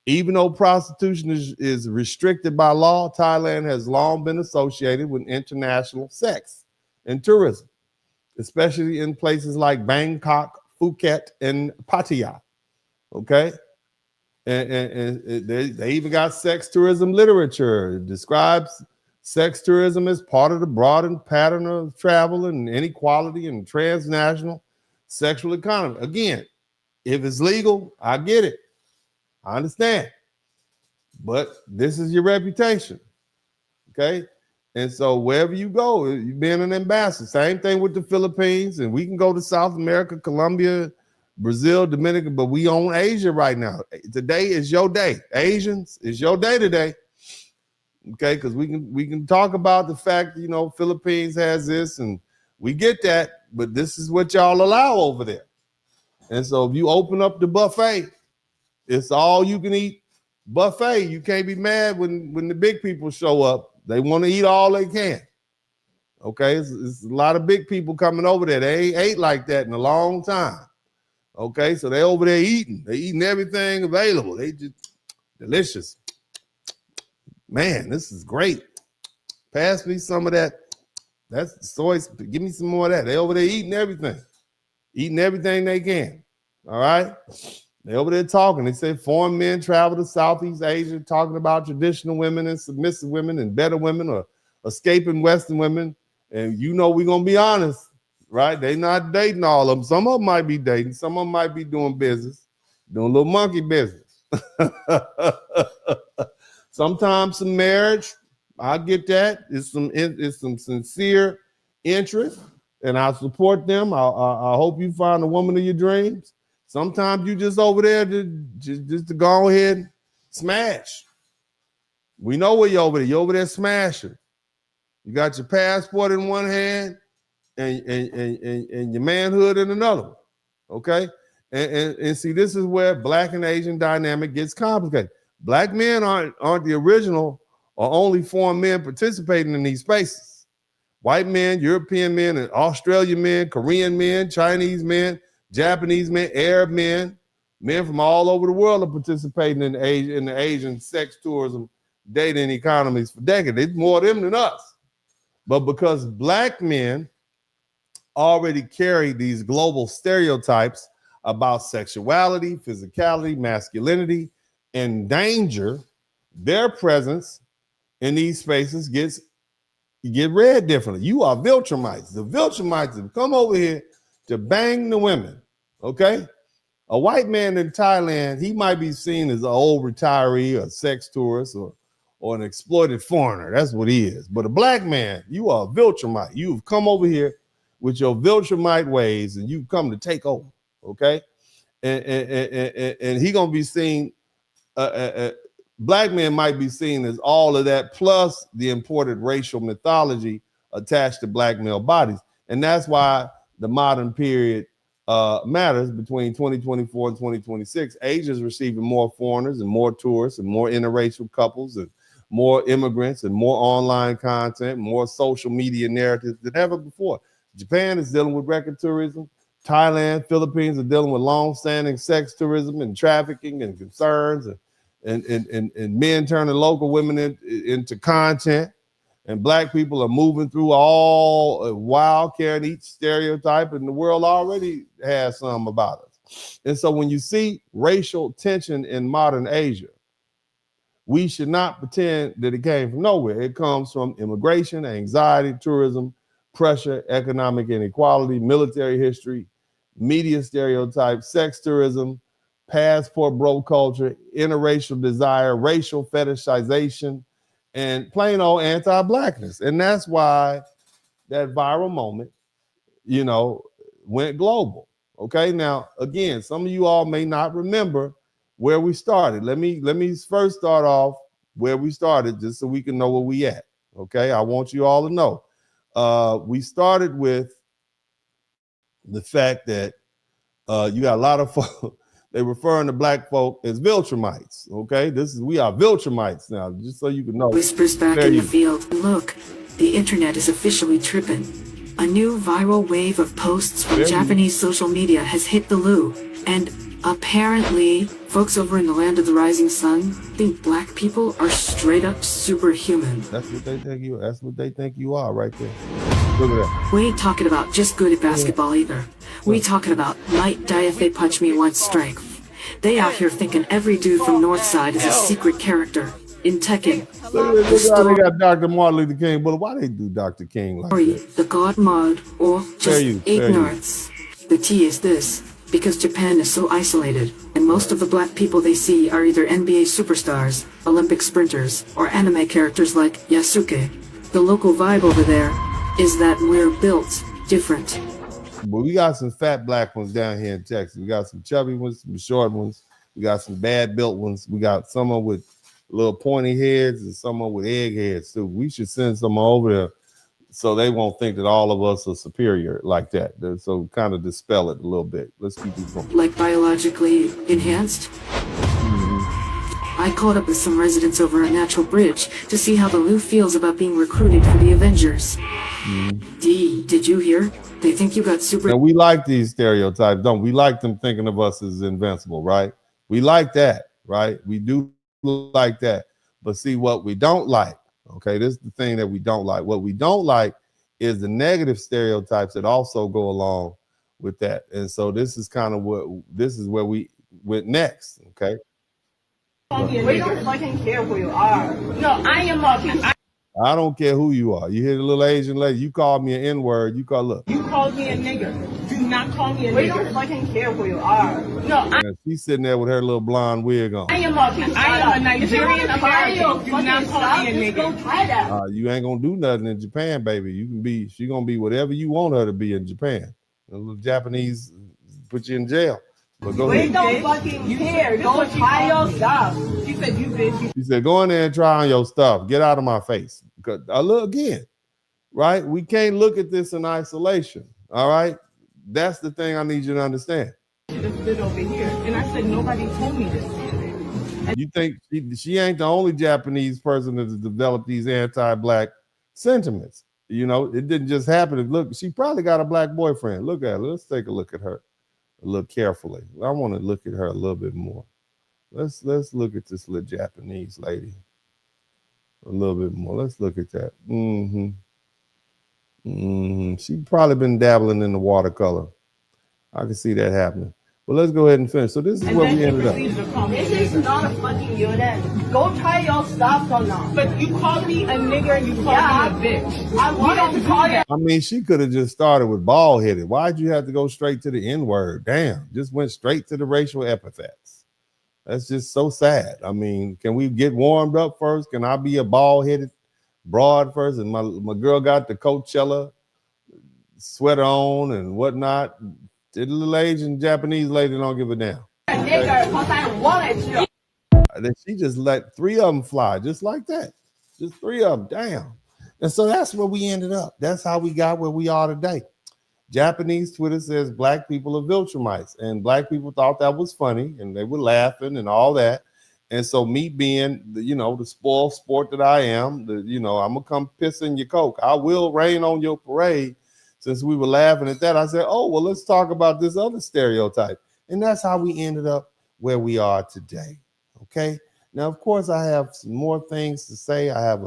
Even though prostitution is restricted by law, Thailand has long been associated with international sex and tourism, especially in places like Bangkok, Phuket, and Pattaya. Okay. And they even got sex tourism literature. It describes sex tourism as part of the broadened pattern of travel and inequality and transnational sexual economy. Again, if it's legal, I get it. I understand. But this is your reputation. Okay? And so wherever you go, you've been an ambassador. Same thing with the Philippines. And we can go to South America, Colombia, Brazil, Dominican, but we own Asia right now. Today is your day. Asians, it's your day today. Okay, because we can talk about the fact, Philippines has this and we get that, but this is what y'all allow over there. And so if you open up the buffet, it's all you can eat buffet. You can't be mad when the big people show up. They want to eat all they can. Okay, it's a lot of big people coming over there. They ain't ate like that in a long time. Okay, so they over there eating. They eating everything available. They just delicious. Man, this is great. Pass me some of that. That's soy. Give me some more of that. They over there eating everything they can. All right. They over there talking. They say foreign men travel to Southeast Asia talking about traditional women and submissive women and better women or escaping Western women. And you know we're gonna be honest, right? They not dating all of them. Some of them might be dating. Some of them might be doing business, doing a little monkey business. Sometimes some marriage. I get that. It's some sincere interest, and I support them. I hope you find the woman of your dreams. Sometimes you just over there just to go ahead and smash. We know where you're over there. You're over there smashing. You got your passport in one hand and your manhood in another one. Okay? And see, this is where Black and Asian dynamic gets complicated. Black men aren't the original or only foreign men participating in these spaces. White men, European men, and Australian men, Korean men, Chinese men, Japanese men, Arab men, men from all over the world are participating in the Asian sex tourism dating economies for decades. It's more of them than us. But because Black men already carry these global stereotypes about sexuality, physicality, masculinity, and danger, their presence in these spaces get read differently. You are Viltrumites. The Viltrumites have come over here to bang the women, okay? A white man in Thailand, he might be seen as an old retiree or sex tourist or an exploited foreigner. That's what he is. But a Black man, you are a Viltrumite. You've come over here with your Viltrumite ways and you've come to take over, okay? And he gonna be seen, Black men might be seen as all of that plus the imported racial mythology attached to Black male bodies. And that's why the modern period matters between 2024 and 2026. Asia is receiving more foreigners and more tourists and more interracial couples and more immigrants and more online content, more social media narratives than ever before. Japan is dealing with record tourism. Thailand, Philippines are dealing with long-standing sex tourism and trafficking and concerns and men turning local women into content. And Black people are moving through all wild, carrying each stereotype, and the world already has some about us. And so when you see racial tension in modern Asia, we should not pretend that it came from nowhere. It comes from immigration, anxiety, tourism, pressure, economic inequality, military history, media stereotypes, sex tourism, passport bro culture, interracial desire, racial fetishization, and plain old anti-blackness. And that's why that viral moment, went global. Okay, now, again, some of you all may not remember where we started. Let me first start off where we started just so we can know where we at. Okay, I want you all to know. We started with the fact that you got a lot of folk, they referring to Black folk as Viltrumites. Okay, we are Viltrumites now, just so you can know. Whispers back in the field. Look, the internet is officially tripping. A new viral wave of posts from Japanese social media has hit the loo, and apparently, folks over in the land of the rising sun think Black people are straight up superhuman. That's what they think you. That's what they think you are, right there. Look at that. We ain't talking about just good at basketball either. We talking about might die if they punch me once strength. They out here thinking every dude from Northside is a secret character in Tekken. Look how they got Dr. Martin Luther King, but why they do Dr. King like that? The God Mod, or just ignorance. The T is this, because Japan is so isolated, and most of the Black people they see are either NBA superstars, Olympic sprinters, or anime characters like Yasuki. The local vibe over there is that we're built different. But we got some fat Black ones down here in Texas. We got some chubby ones, some short ones. We got some bad built ones. We got someone with little pointy heads and someone with egg heads too. We should send someone over there so they won't think that all of us are superior like that. So kind of dispel it a little bit. Let's keep it going. Like biologically enhanced? I I caught up with some residents over a natural bridge to see how the Lu feels about being recruited for the Avengers. D, did you hear? They think you got super. And we like these stereotypes, don't we? Like them thinking of us as invincible, right? We like that, right? We do like that. But see, what we don't like, okay, this is the thing that we don't like. What we don't like is the negative stereotypes that also go along with that. And so this is kind of where we went next, okay? We don't fucking care who you are. No, I am talking. I don't care who you are. You hear the little Asian lady, you call me an N-word, you called me a nigger. Do not call me a nigger. We don't fucking care who you are. No, she's sitting there with her little blonde wig on. I am a Nigerian American. Do not call me a nigger. Try that. You ain't gonna do nothing in Japan, baby. She gonna be whatever you want her to be in Japan. The little Japanese put you in jail. But go ahead. We don't fucking care. Go try your stuff. She said you bitch. She said, go in there and try on your stuff. Get out of my face. Because I look again, right? We can't look at this in isolation. All right. That's the thing I need you to understand. She just stood over here. And I said, nobody told me this. You think she ain't the only Japanese person that has developed these anti-black sentiments. You know, it didn't just happen. Look, she probably got a black boyfriend. Look at her. Let's take a look at her. Look carefully. I want to look at her a little bit more. Let's look at this little Japanese lady a little bit more. Let's look at that. She probably been dabbling in the watercolor. I can see that happening. But let's go ahead and finish. So this is where we ended up. This is not a fucking unit. Go try your stuff or not. But you called me a nigger and you called me a bitch. I wanted to call you. I mean, she could have just started with bald headed. Why'd you have to go straight to the N-word? Damn, just went straight to the racial epithets. That's just so sad. I mean, can we get warmed up first? Can I be a bald headed broad first? And my girl got the Coachella sweater on and whatnot. The little Asian Japanese lady don't give a damn. Nigger, because I wanted to. Then she just let 3 of them fly, just like that. Just 3 of them, damn. And so that's where we ended up. That's how we got where we are today. Japanese Twitter says black people are Viltrumites, and black people thought that was funny, and they were laughing and all that. And so me being, the spoiled sport that I am, I'm gonna come piss in your Coke. I will rain on your parade. Since we were laughing at that, I said, oh, well, let's talk about this other stereotype. And that's how we ended up where we are today. Okay. Now, of course, I have some more things to say. I have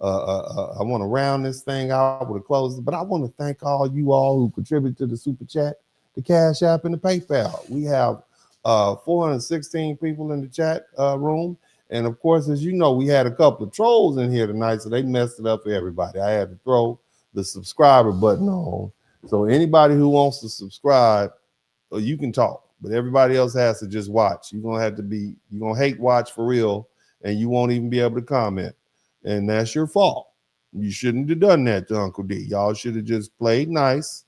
I want to round this thing out with a close, but I want to thank all you all who contribute to the Super Chat, the Cash App, and the PayPal. We have 416 people in the chat room. And of course, as you know, we had a couple of trolls in here tonight, so they messed it up for everybody. I had to throw the subscriber button on. So anybody who wants to subscribe, you can talk, but everybody else has to just watch. You're going to hate watch for real, and you won't even be able to comment. And that's your fault. You shouldn't have done that to Uncle D. Y'all should have just played nice,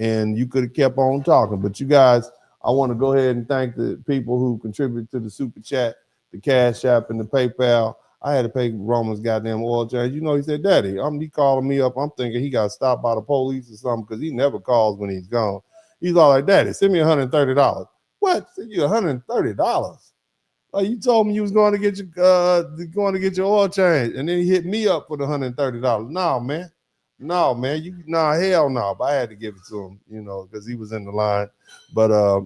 and you could have kept on talking. But you guys, I want to go ahead and thank the people who contribute to the Super Chat, the Cash App, and the PayPal. I had to pay Roman's goddamn oil change. He said, Daddy, he calling me up. I'm thinking he got stopped by the police or something because he never calls when he's gone. He's all like, Daddy, send me $130. What? Send you $130? Oh, you told me you was going to get your oil change, and then he hit me up for the $130. No, man. Hell no. But I had to give it to him, because he was in the line. But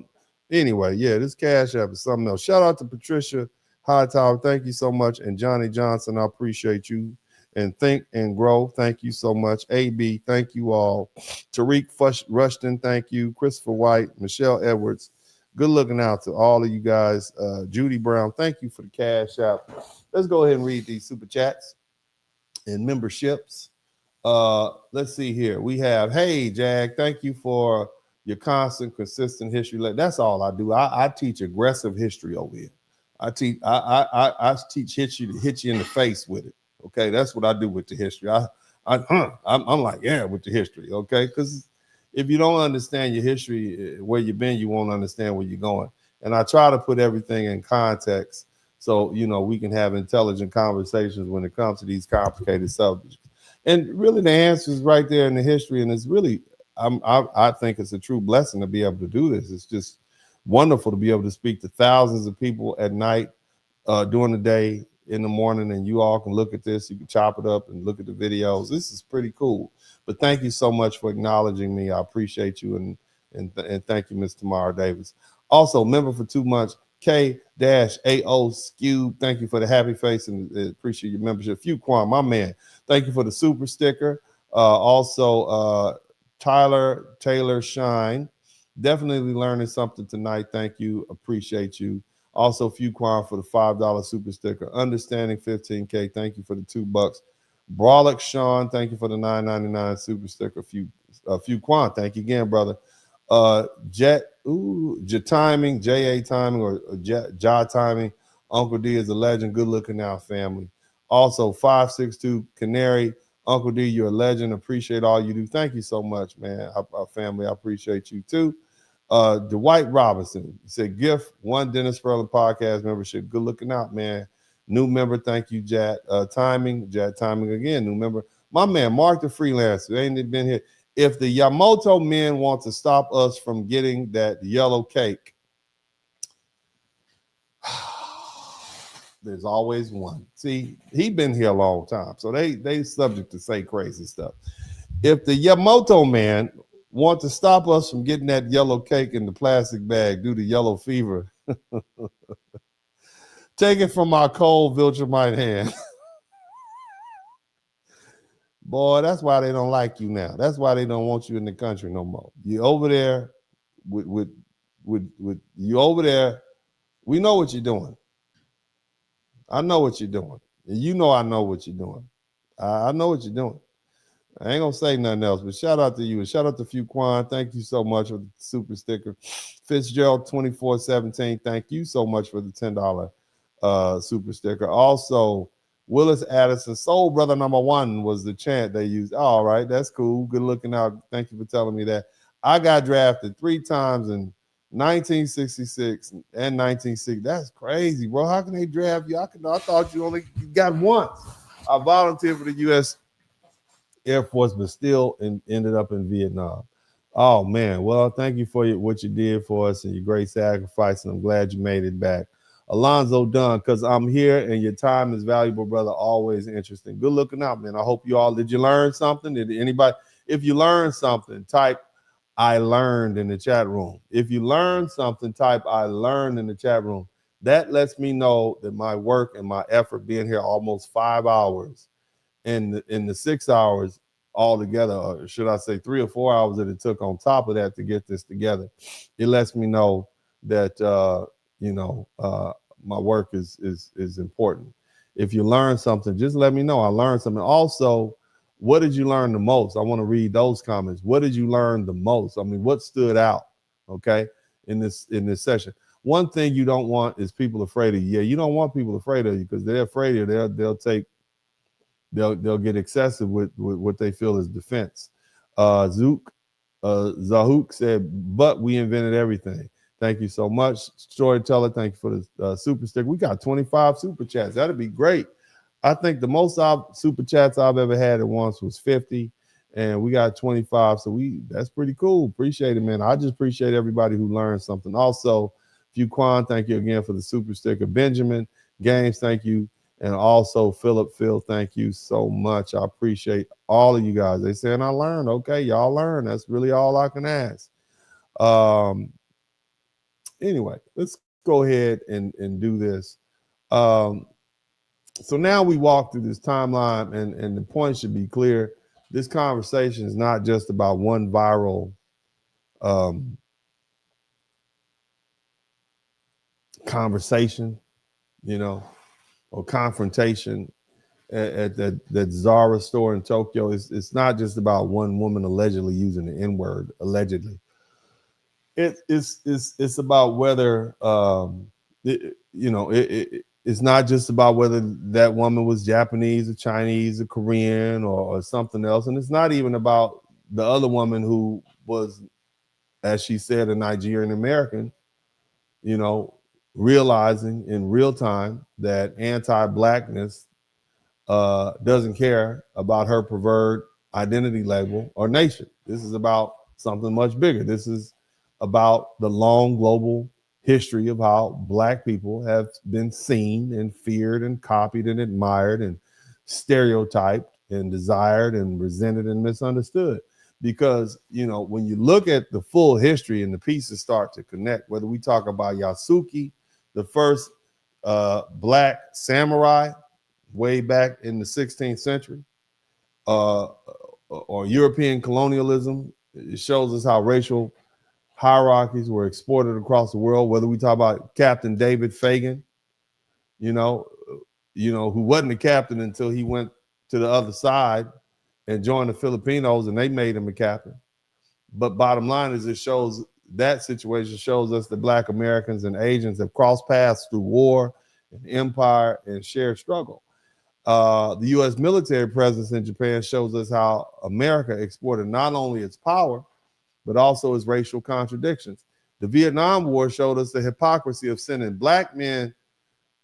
anyway, yeah, this Cash App is something else. Shout out to Patricia Hightower, thank you so much. And Johnny Johnson, I appreciate you. And Think and Grow, thank you so much. AB, thank you all. Tariq Rushton, thank you. Christopher White, Michelle Edwards, good looking out to all of you guys. Judy Brown, thank you for the Cash App. Let's go ahead and read these Super Chats and memberships. Let's see here. We have, hey, Jag, thank you for your constant, consistent history. That's all I do. I teach aggressive history over here. I teach history to hit you in the face with it. Okay, that's what I do with the history. I'm like, yeah, with the history. Okay, because if you don't understand your history, where you've been, you won't understand where you're going. And I try to put everything in context so we can have intelligent conversations when it comes to these complicated subjects. And really, the answer is right there in the history. And it's really, I think it's a true blessing to be able to do this. It's just wonderful to be able to speak to thousands of people at night during the day, in the morning, and you all can look at this. You can chop it up and look at the videos. This is pretty cool. But thank you so much for acknowledging me. I appreciate you, and thank you, Ms. Tamara Davis. Also, member for 2 months, K-AO Skew. Thank you for the happy face and appreciate your membership. Few Quan, my man. Thank you for the super sticker. Also, Tyler Taylor Shine. Definitely learning something tonight. Thank you. Appreciate you. Also, Few Quan for the $5 super sticker. Understanding 15K. Thank you for the $2. Brawlick Sean, thank you for the $9.99 super sticker. Few Quan, thank you again, brother. Timing, J.A. Timing, or Ja Timing. Uncle D is a legend. Good looking out, family. Also, 562 Canary. Uncle D, you're a legend. Appreciate all you do. Thank you so much, man. Our family, I appreciate you too. Dwight Robinson said, gift 1 Dennis Sperling podcast membership. Good looking out, man. New member, thank you, Jad. Timing again, new member. My man, Mark the Freelancer, ain't been here. If the Yamamoto men want to stop us from getting that yellow cake, there's always one. See, he been here a long time, so they subject to say crazy stuff. If the Yamamoto man want to stop us from getting that yellow cake in the plastic bag due to yellow fever, take it from our cold Viltramite hand. Boy, that's why they don't like you now. That's why they don't want you in the country no more. You over there with you over there. We know what you're doing. I know what you're doing. And you know I know what you're doing. I know what you're doing. I ain't gonna say nothing else, but shout out to you and shout out to Few Quan. Thank you so much for the super sticker. Fitzgerald 2417. Thank you so much for the $10 super sticker. Also, Willis Addison, Soul Brother #1 was the chant they used. All right, that's cool. Good looking out. Thank you for telling me that. I got drafted 3 times in 1966 and 1960. That's crazy, bro. How can they draft you? I thought you only got once. I volunteered for the U.S. Air Force, but still ended up in Vietnam. Oh, man. Well, thank you for what you did for us and your great sacrifice, and I'm glad you made it back. Alonzo Dunn, because I'm here and your time is valuable, brother. Always interesting. Good looking out, man. I hope you all, did you learn something? Did anybody, if you learned something, type I learned in the chat room. If you learned something, type I learned in the chat room. That lets me know that my work and my effort being here almost 5 hours in the 6 hours altogether, or should I say 3 or 4 hours that it took on top of that to get this together, it lets me know that my work is important. If you learn something, just let me know. I learned something. Also, what did you learn the most? I want to read those comments. What did you learn the most? I mean, what stood out? Okay, in this session. One thing you don't want is people afraid of you. Yeah, you don't want people afraid of you because they're afraid of you. They'll get excessive with what they feel is defense. Zahuk said, but we invented everything. Thank you so much. Storyteller, thank you for the super sticker. We got 25 super chats. That'd be great. I think the most super chats I've ever had at once was 50, and we got 25. So that's pretty cool. Appreciate it, man. I just appreciate everybody who learned something. Also, Few Quan, thank you again for the super sticker. Benjamin Games, thank you. And also Phil, thank you so much. I appreciate all of you guys. They saying I learned. Okay, y'all learn. That's really all I can ask. Anyway, let's go ahead and do this. So now we walk through this timeline, and the point should be clear. This conversation is not just about one viral conversation, or confrontation at that Zara store in Tokyo. It's not just about one woman allegedly using the N-word, allegedly. It's about whether it's not just about whether that woman was Japanese or Chinese or Korean or something else. And it's not even about the other woman who was, as she said, a Nigerian American, realizing in real time that anti-blackness doesn't care about her preferred identity label or nation. This is about something much bigger. This is about the long global history of how Black people have been seen and feared and copied and admired and stereotyped and desired and resented and misunderstood. Because, you know, when you look at the full history and the pieces start to connect, whether we talk about Yasuki, the first Black samurai way back in the 16th century, or European colonialism, it shows us how racial hierarchies were exported across the world, whether we talk about Captain David Fagan, you know, who wasn't a captain until he went to the other side and joined the Filipinos and they made him a captain. But bottom line is, it shows, that situation shows us that Black Americans and Asians have crossed paths through war and empire and shared struggle. The U.S. military presence in Japan shows us how America exported not only its power, but also its racial contradictions. The Vietnam War showed us the hypocrisy of sending Black men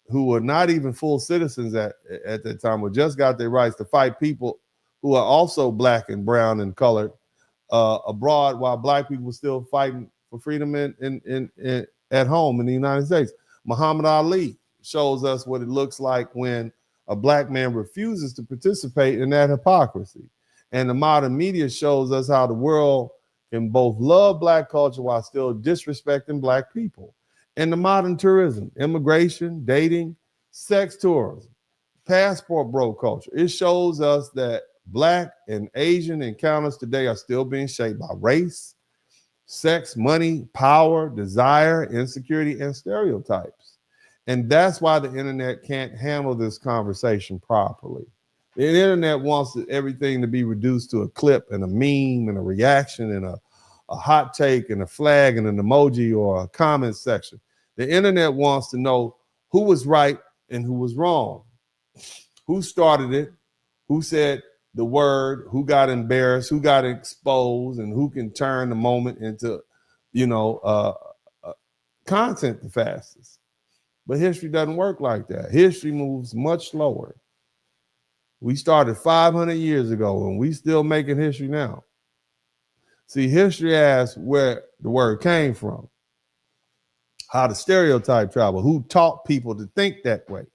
who were not even full citizens at that time, or just got their rights, to fight people who are also Black and brown and colored abroad, while Black people were still fighting for freedom in at home in the United States. Muhammad Ali shows us what it looks like when a Black man refuses to participate in that hypocrisy. And the modern media shows us how the world can both love Black culture while still disrespecting Black people. And the modern tourism, immigration, dating, sex tourism, passport bro culture, it shows us that Black and Asian encounters today are still being shaped by race, sex, money, power, desire, insecurity, and stereotypes. And that's why the internet can't handle this conversation properly. The internet wants everything to be reduced to a clip and a meme and a reaction and a hot take and a flag and an emoji or a comment section. The internet wants to know who was right and who was wrong, who started it, who said the word, who got embarrassed, who got exposed, and who can turn the moment into, content the fastest. But history doesn't work like that. History moves much slower. We started 500 years ago and we still making history now. See, history asks where the word came from, how the stereotype traveled, who taught people to think that way,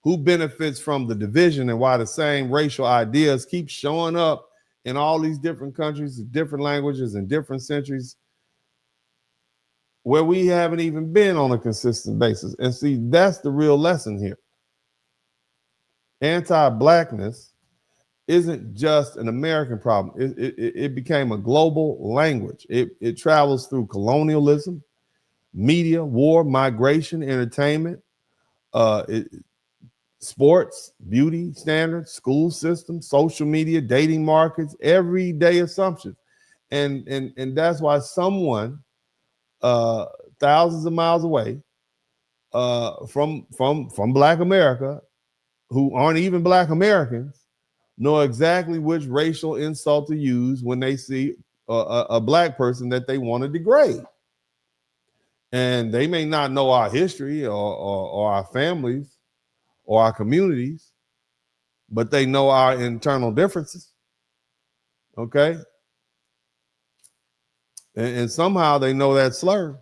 who benefits from the division, and why the same racial ideas keep showing up in all these different countries, different languages, and different centuries where we haven't even been on a consistent basis. And see, that's the real lesson here. Anti-blackness isn't just an American problem. It became a global language. It travels through colonialism, media, war, migration, entertainment, sports, beauty standards, school systems, social media, dating markets, everyday assumptions. And that's why someone thousands of miles away from Black America, who aren't even Black Americans, know exactly which racial insult to use when they see a Black person that they want to degrade. And they may not know our history or our families or our communities, but they know our internal differences. Okay? And somehow they know that slur.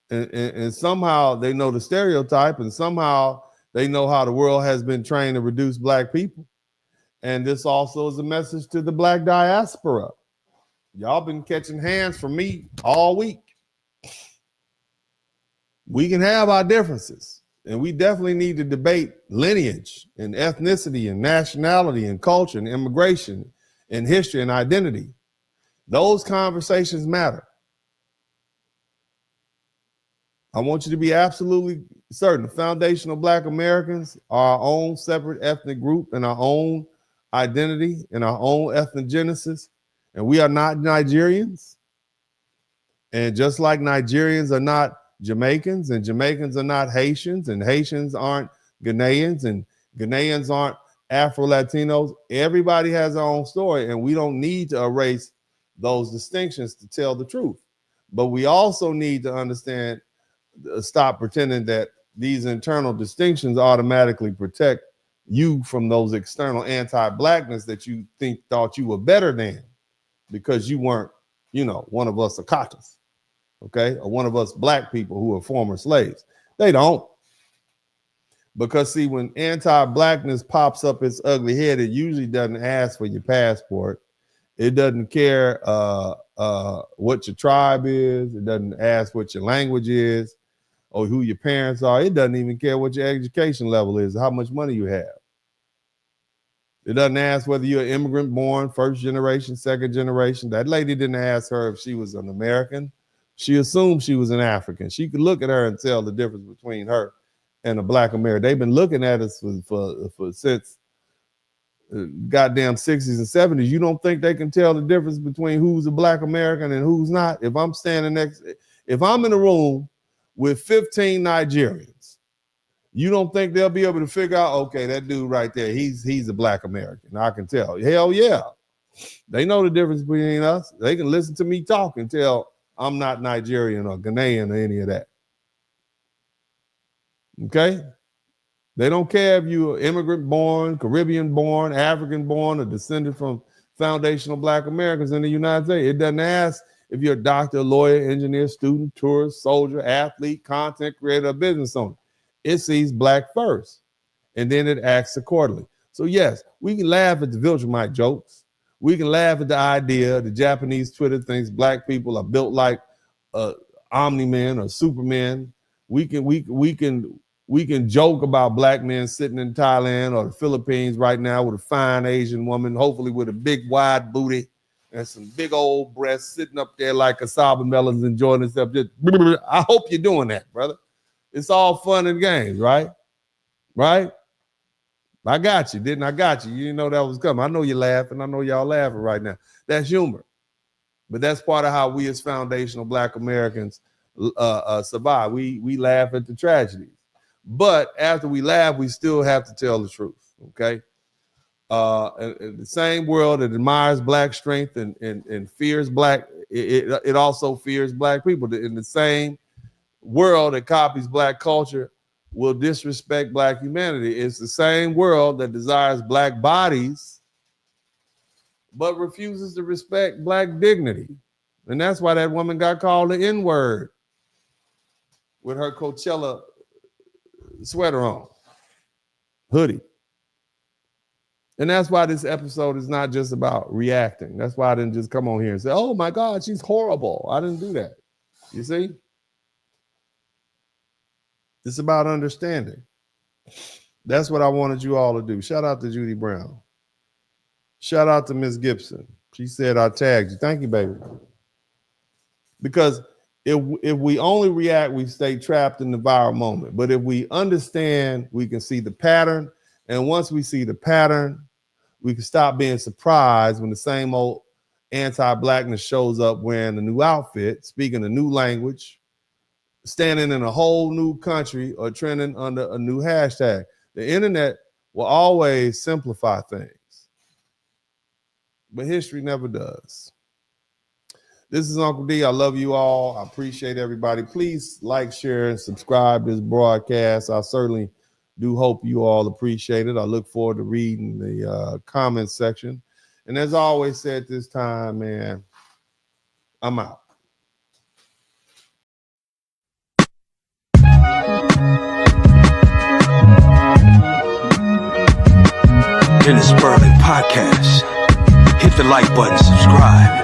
And somehow they know the stereotype, and somehow they know how the world has been trained to reduce Black people. And this also is a message to the Black diaspora. Y'all been catching hands from me all week. We can have our differences, and we definitely need to debate lineage and ethnicity and nationality and culture and immigration and history and identity. Those conversations matter. I want you to be absolutely certain the foundational Black Americans are our own separate ethnic group and our own identity and our own ethnic genesis, and we are not Nigerians. And just like Nigerians are not Jamaicans, and Jamaicans are not Haitians, and Haitians aren't Ghanaians, and Ghanaians aren't Afro-Latinos, everybody has their own story, and we don't need to erase those distinctions to tell the truth. But we also need to understand, stop pretending that these internal distinctions automatically protect you from those external anti-blackness that you thought you were better than because you weren't, one of us Akatas. okay, or one of us black people who are former slaves. They don't. Because see, when anti-blackness pops up its ugly head, it usually doesn't ask for your passport. It doesn't care what your tribe is. It doesn't ask what your language is or who your parents are. It doesn't even care what your education level is, how much money you have. It doesn't ask whether you're an immigrant born, first generation, second generation. That lady didn't ask her if she was an American. She assumed she was an African. She could look at her and tell the difference between her and a black American. They've been looking at us for since goddamn 60s and 70s. You don't think they can tell the difference between who's a black American and who's not? If I'm standing if I'm in a room with 15 Nigerians, you don't think they'll be able to figure out, okay, that dude right there, he's a black American. I can tell. Hell yeah. They know the difference between us. They can listen to me talk and tell I'm not Nigerian or Ghanaian or any of that. Okay? They don't care if you're immigrant born, Caribbean born, African born, or descended from foundational black Americans in the United States. It doesn't ask if you're a doctor, lawyer, engineer, student, tourist, soldier, athlete, content creator, or business owner. It sees black first, and then it acts accordingly. So yes, we can laugh at the Viltramite jokes. We can laugh at the idea the Japanese Twitter thinks black people are built like Omni-Men or Supermen. We can joke about black men sitting in Thailand or the Philippines right now with a fine Asian woman, hopefully with a big wide booty and some big old breasts sitting up there like cassava melons enjoying themselves. I hope you're doing that, brother. It's all fun and games, right? Right? I got you, didn't I? Got you. You didn't know that was coming. I know you're laughing. I know y'all laughing right now. That's humor. But that's part of how we as foundational black Americans survive. We laugh at the tragedies. But after we laugh, we still have to tell the truth, okay? In the same world that admires black strength and fears black, it also fears black people. In the same world that copies black culture will disrespect black humanity. It's the same world that desires black bodies but refuses to respect black dignity. And that's why that woman got called the N-word with her Coachella sweater on, hoodie. And that's why this episode is not just about reacting. That's why I didn't just come on here and say, oh my God, she's horrible. I didn't do that. You see? It's about understanding. That's what I wanted you all to do. Shout out to Judy Brown. Shout out to Miss Gibson. She said I tagged you. Thank you, baby. Because if we only react, we stay trapped in the viral moment. But if we understand, we can see the pattern. And once we see the pattern, we can stop being surprised when the same old anti-blackness shows up wearing a new outfit, speaking a new language, standing in a whole new country, or trending under a new hashtag. The internet will always simplify things, but history never does. This is Uncle D. I love you all. I appreciate everybody. Please like, share, and subscribe to this broadcast. I certainly do hope you all appreciate it. I look forward to reading the comments section. And as I always say at this time, man, I'm out. Dennis Burley Podcast. Hit the like button, subscribe.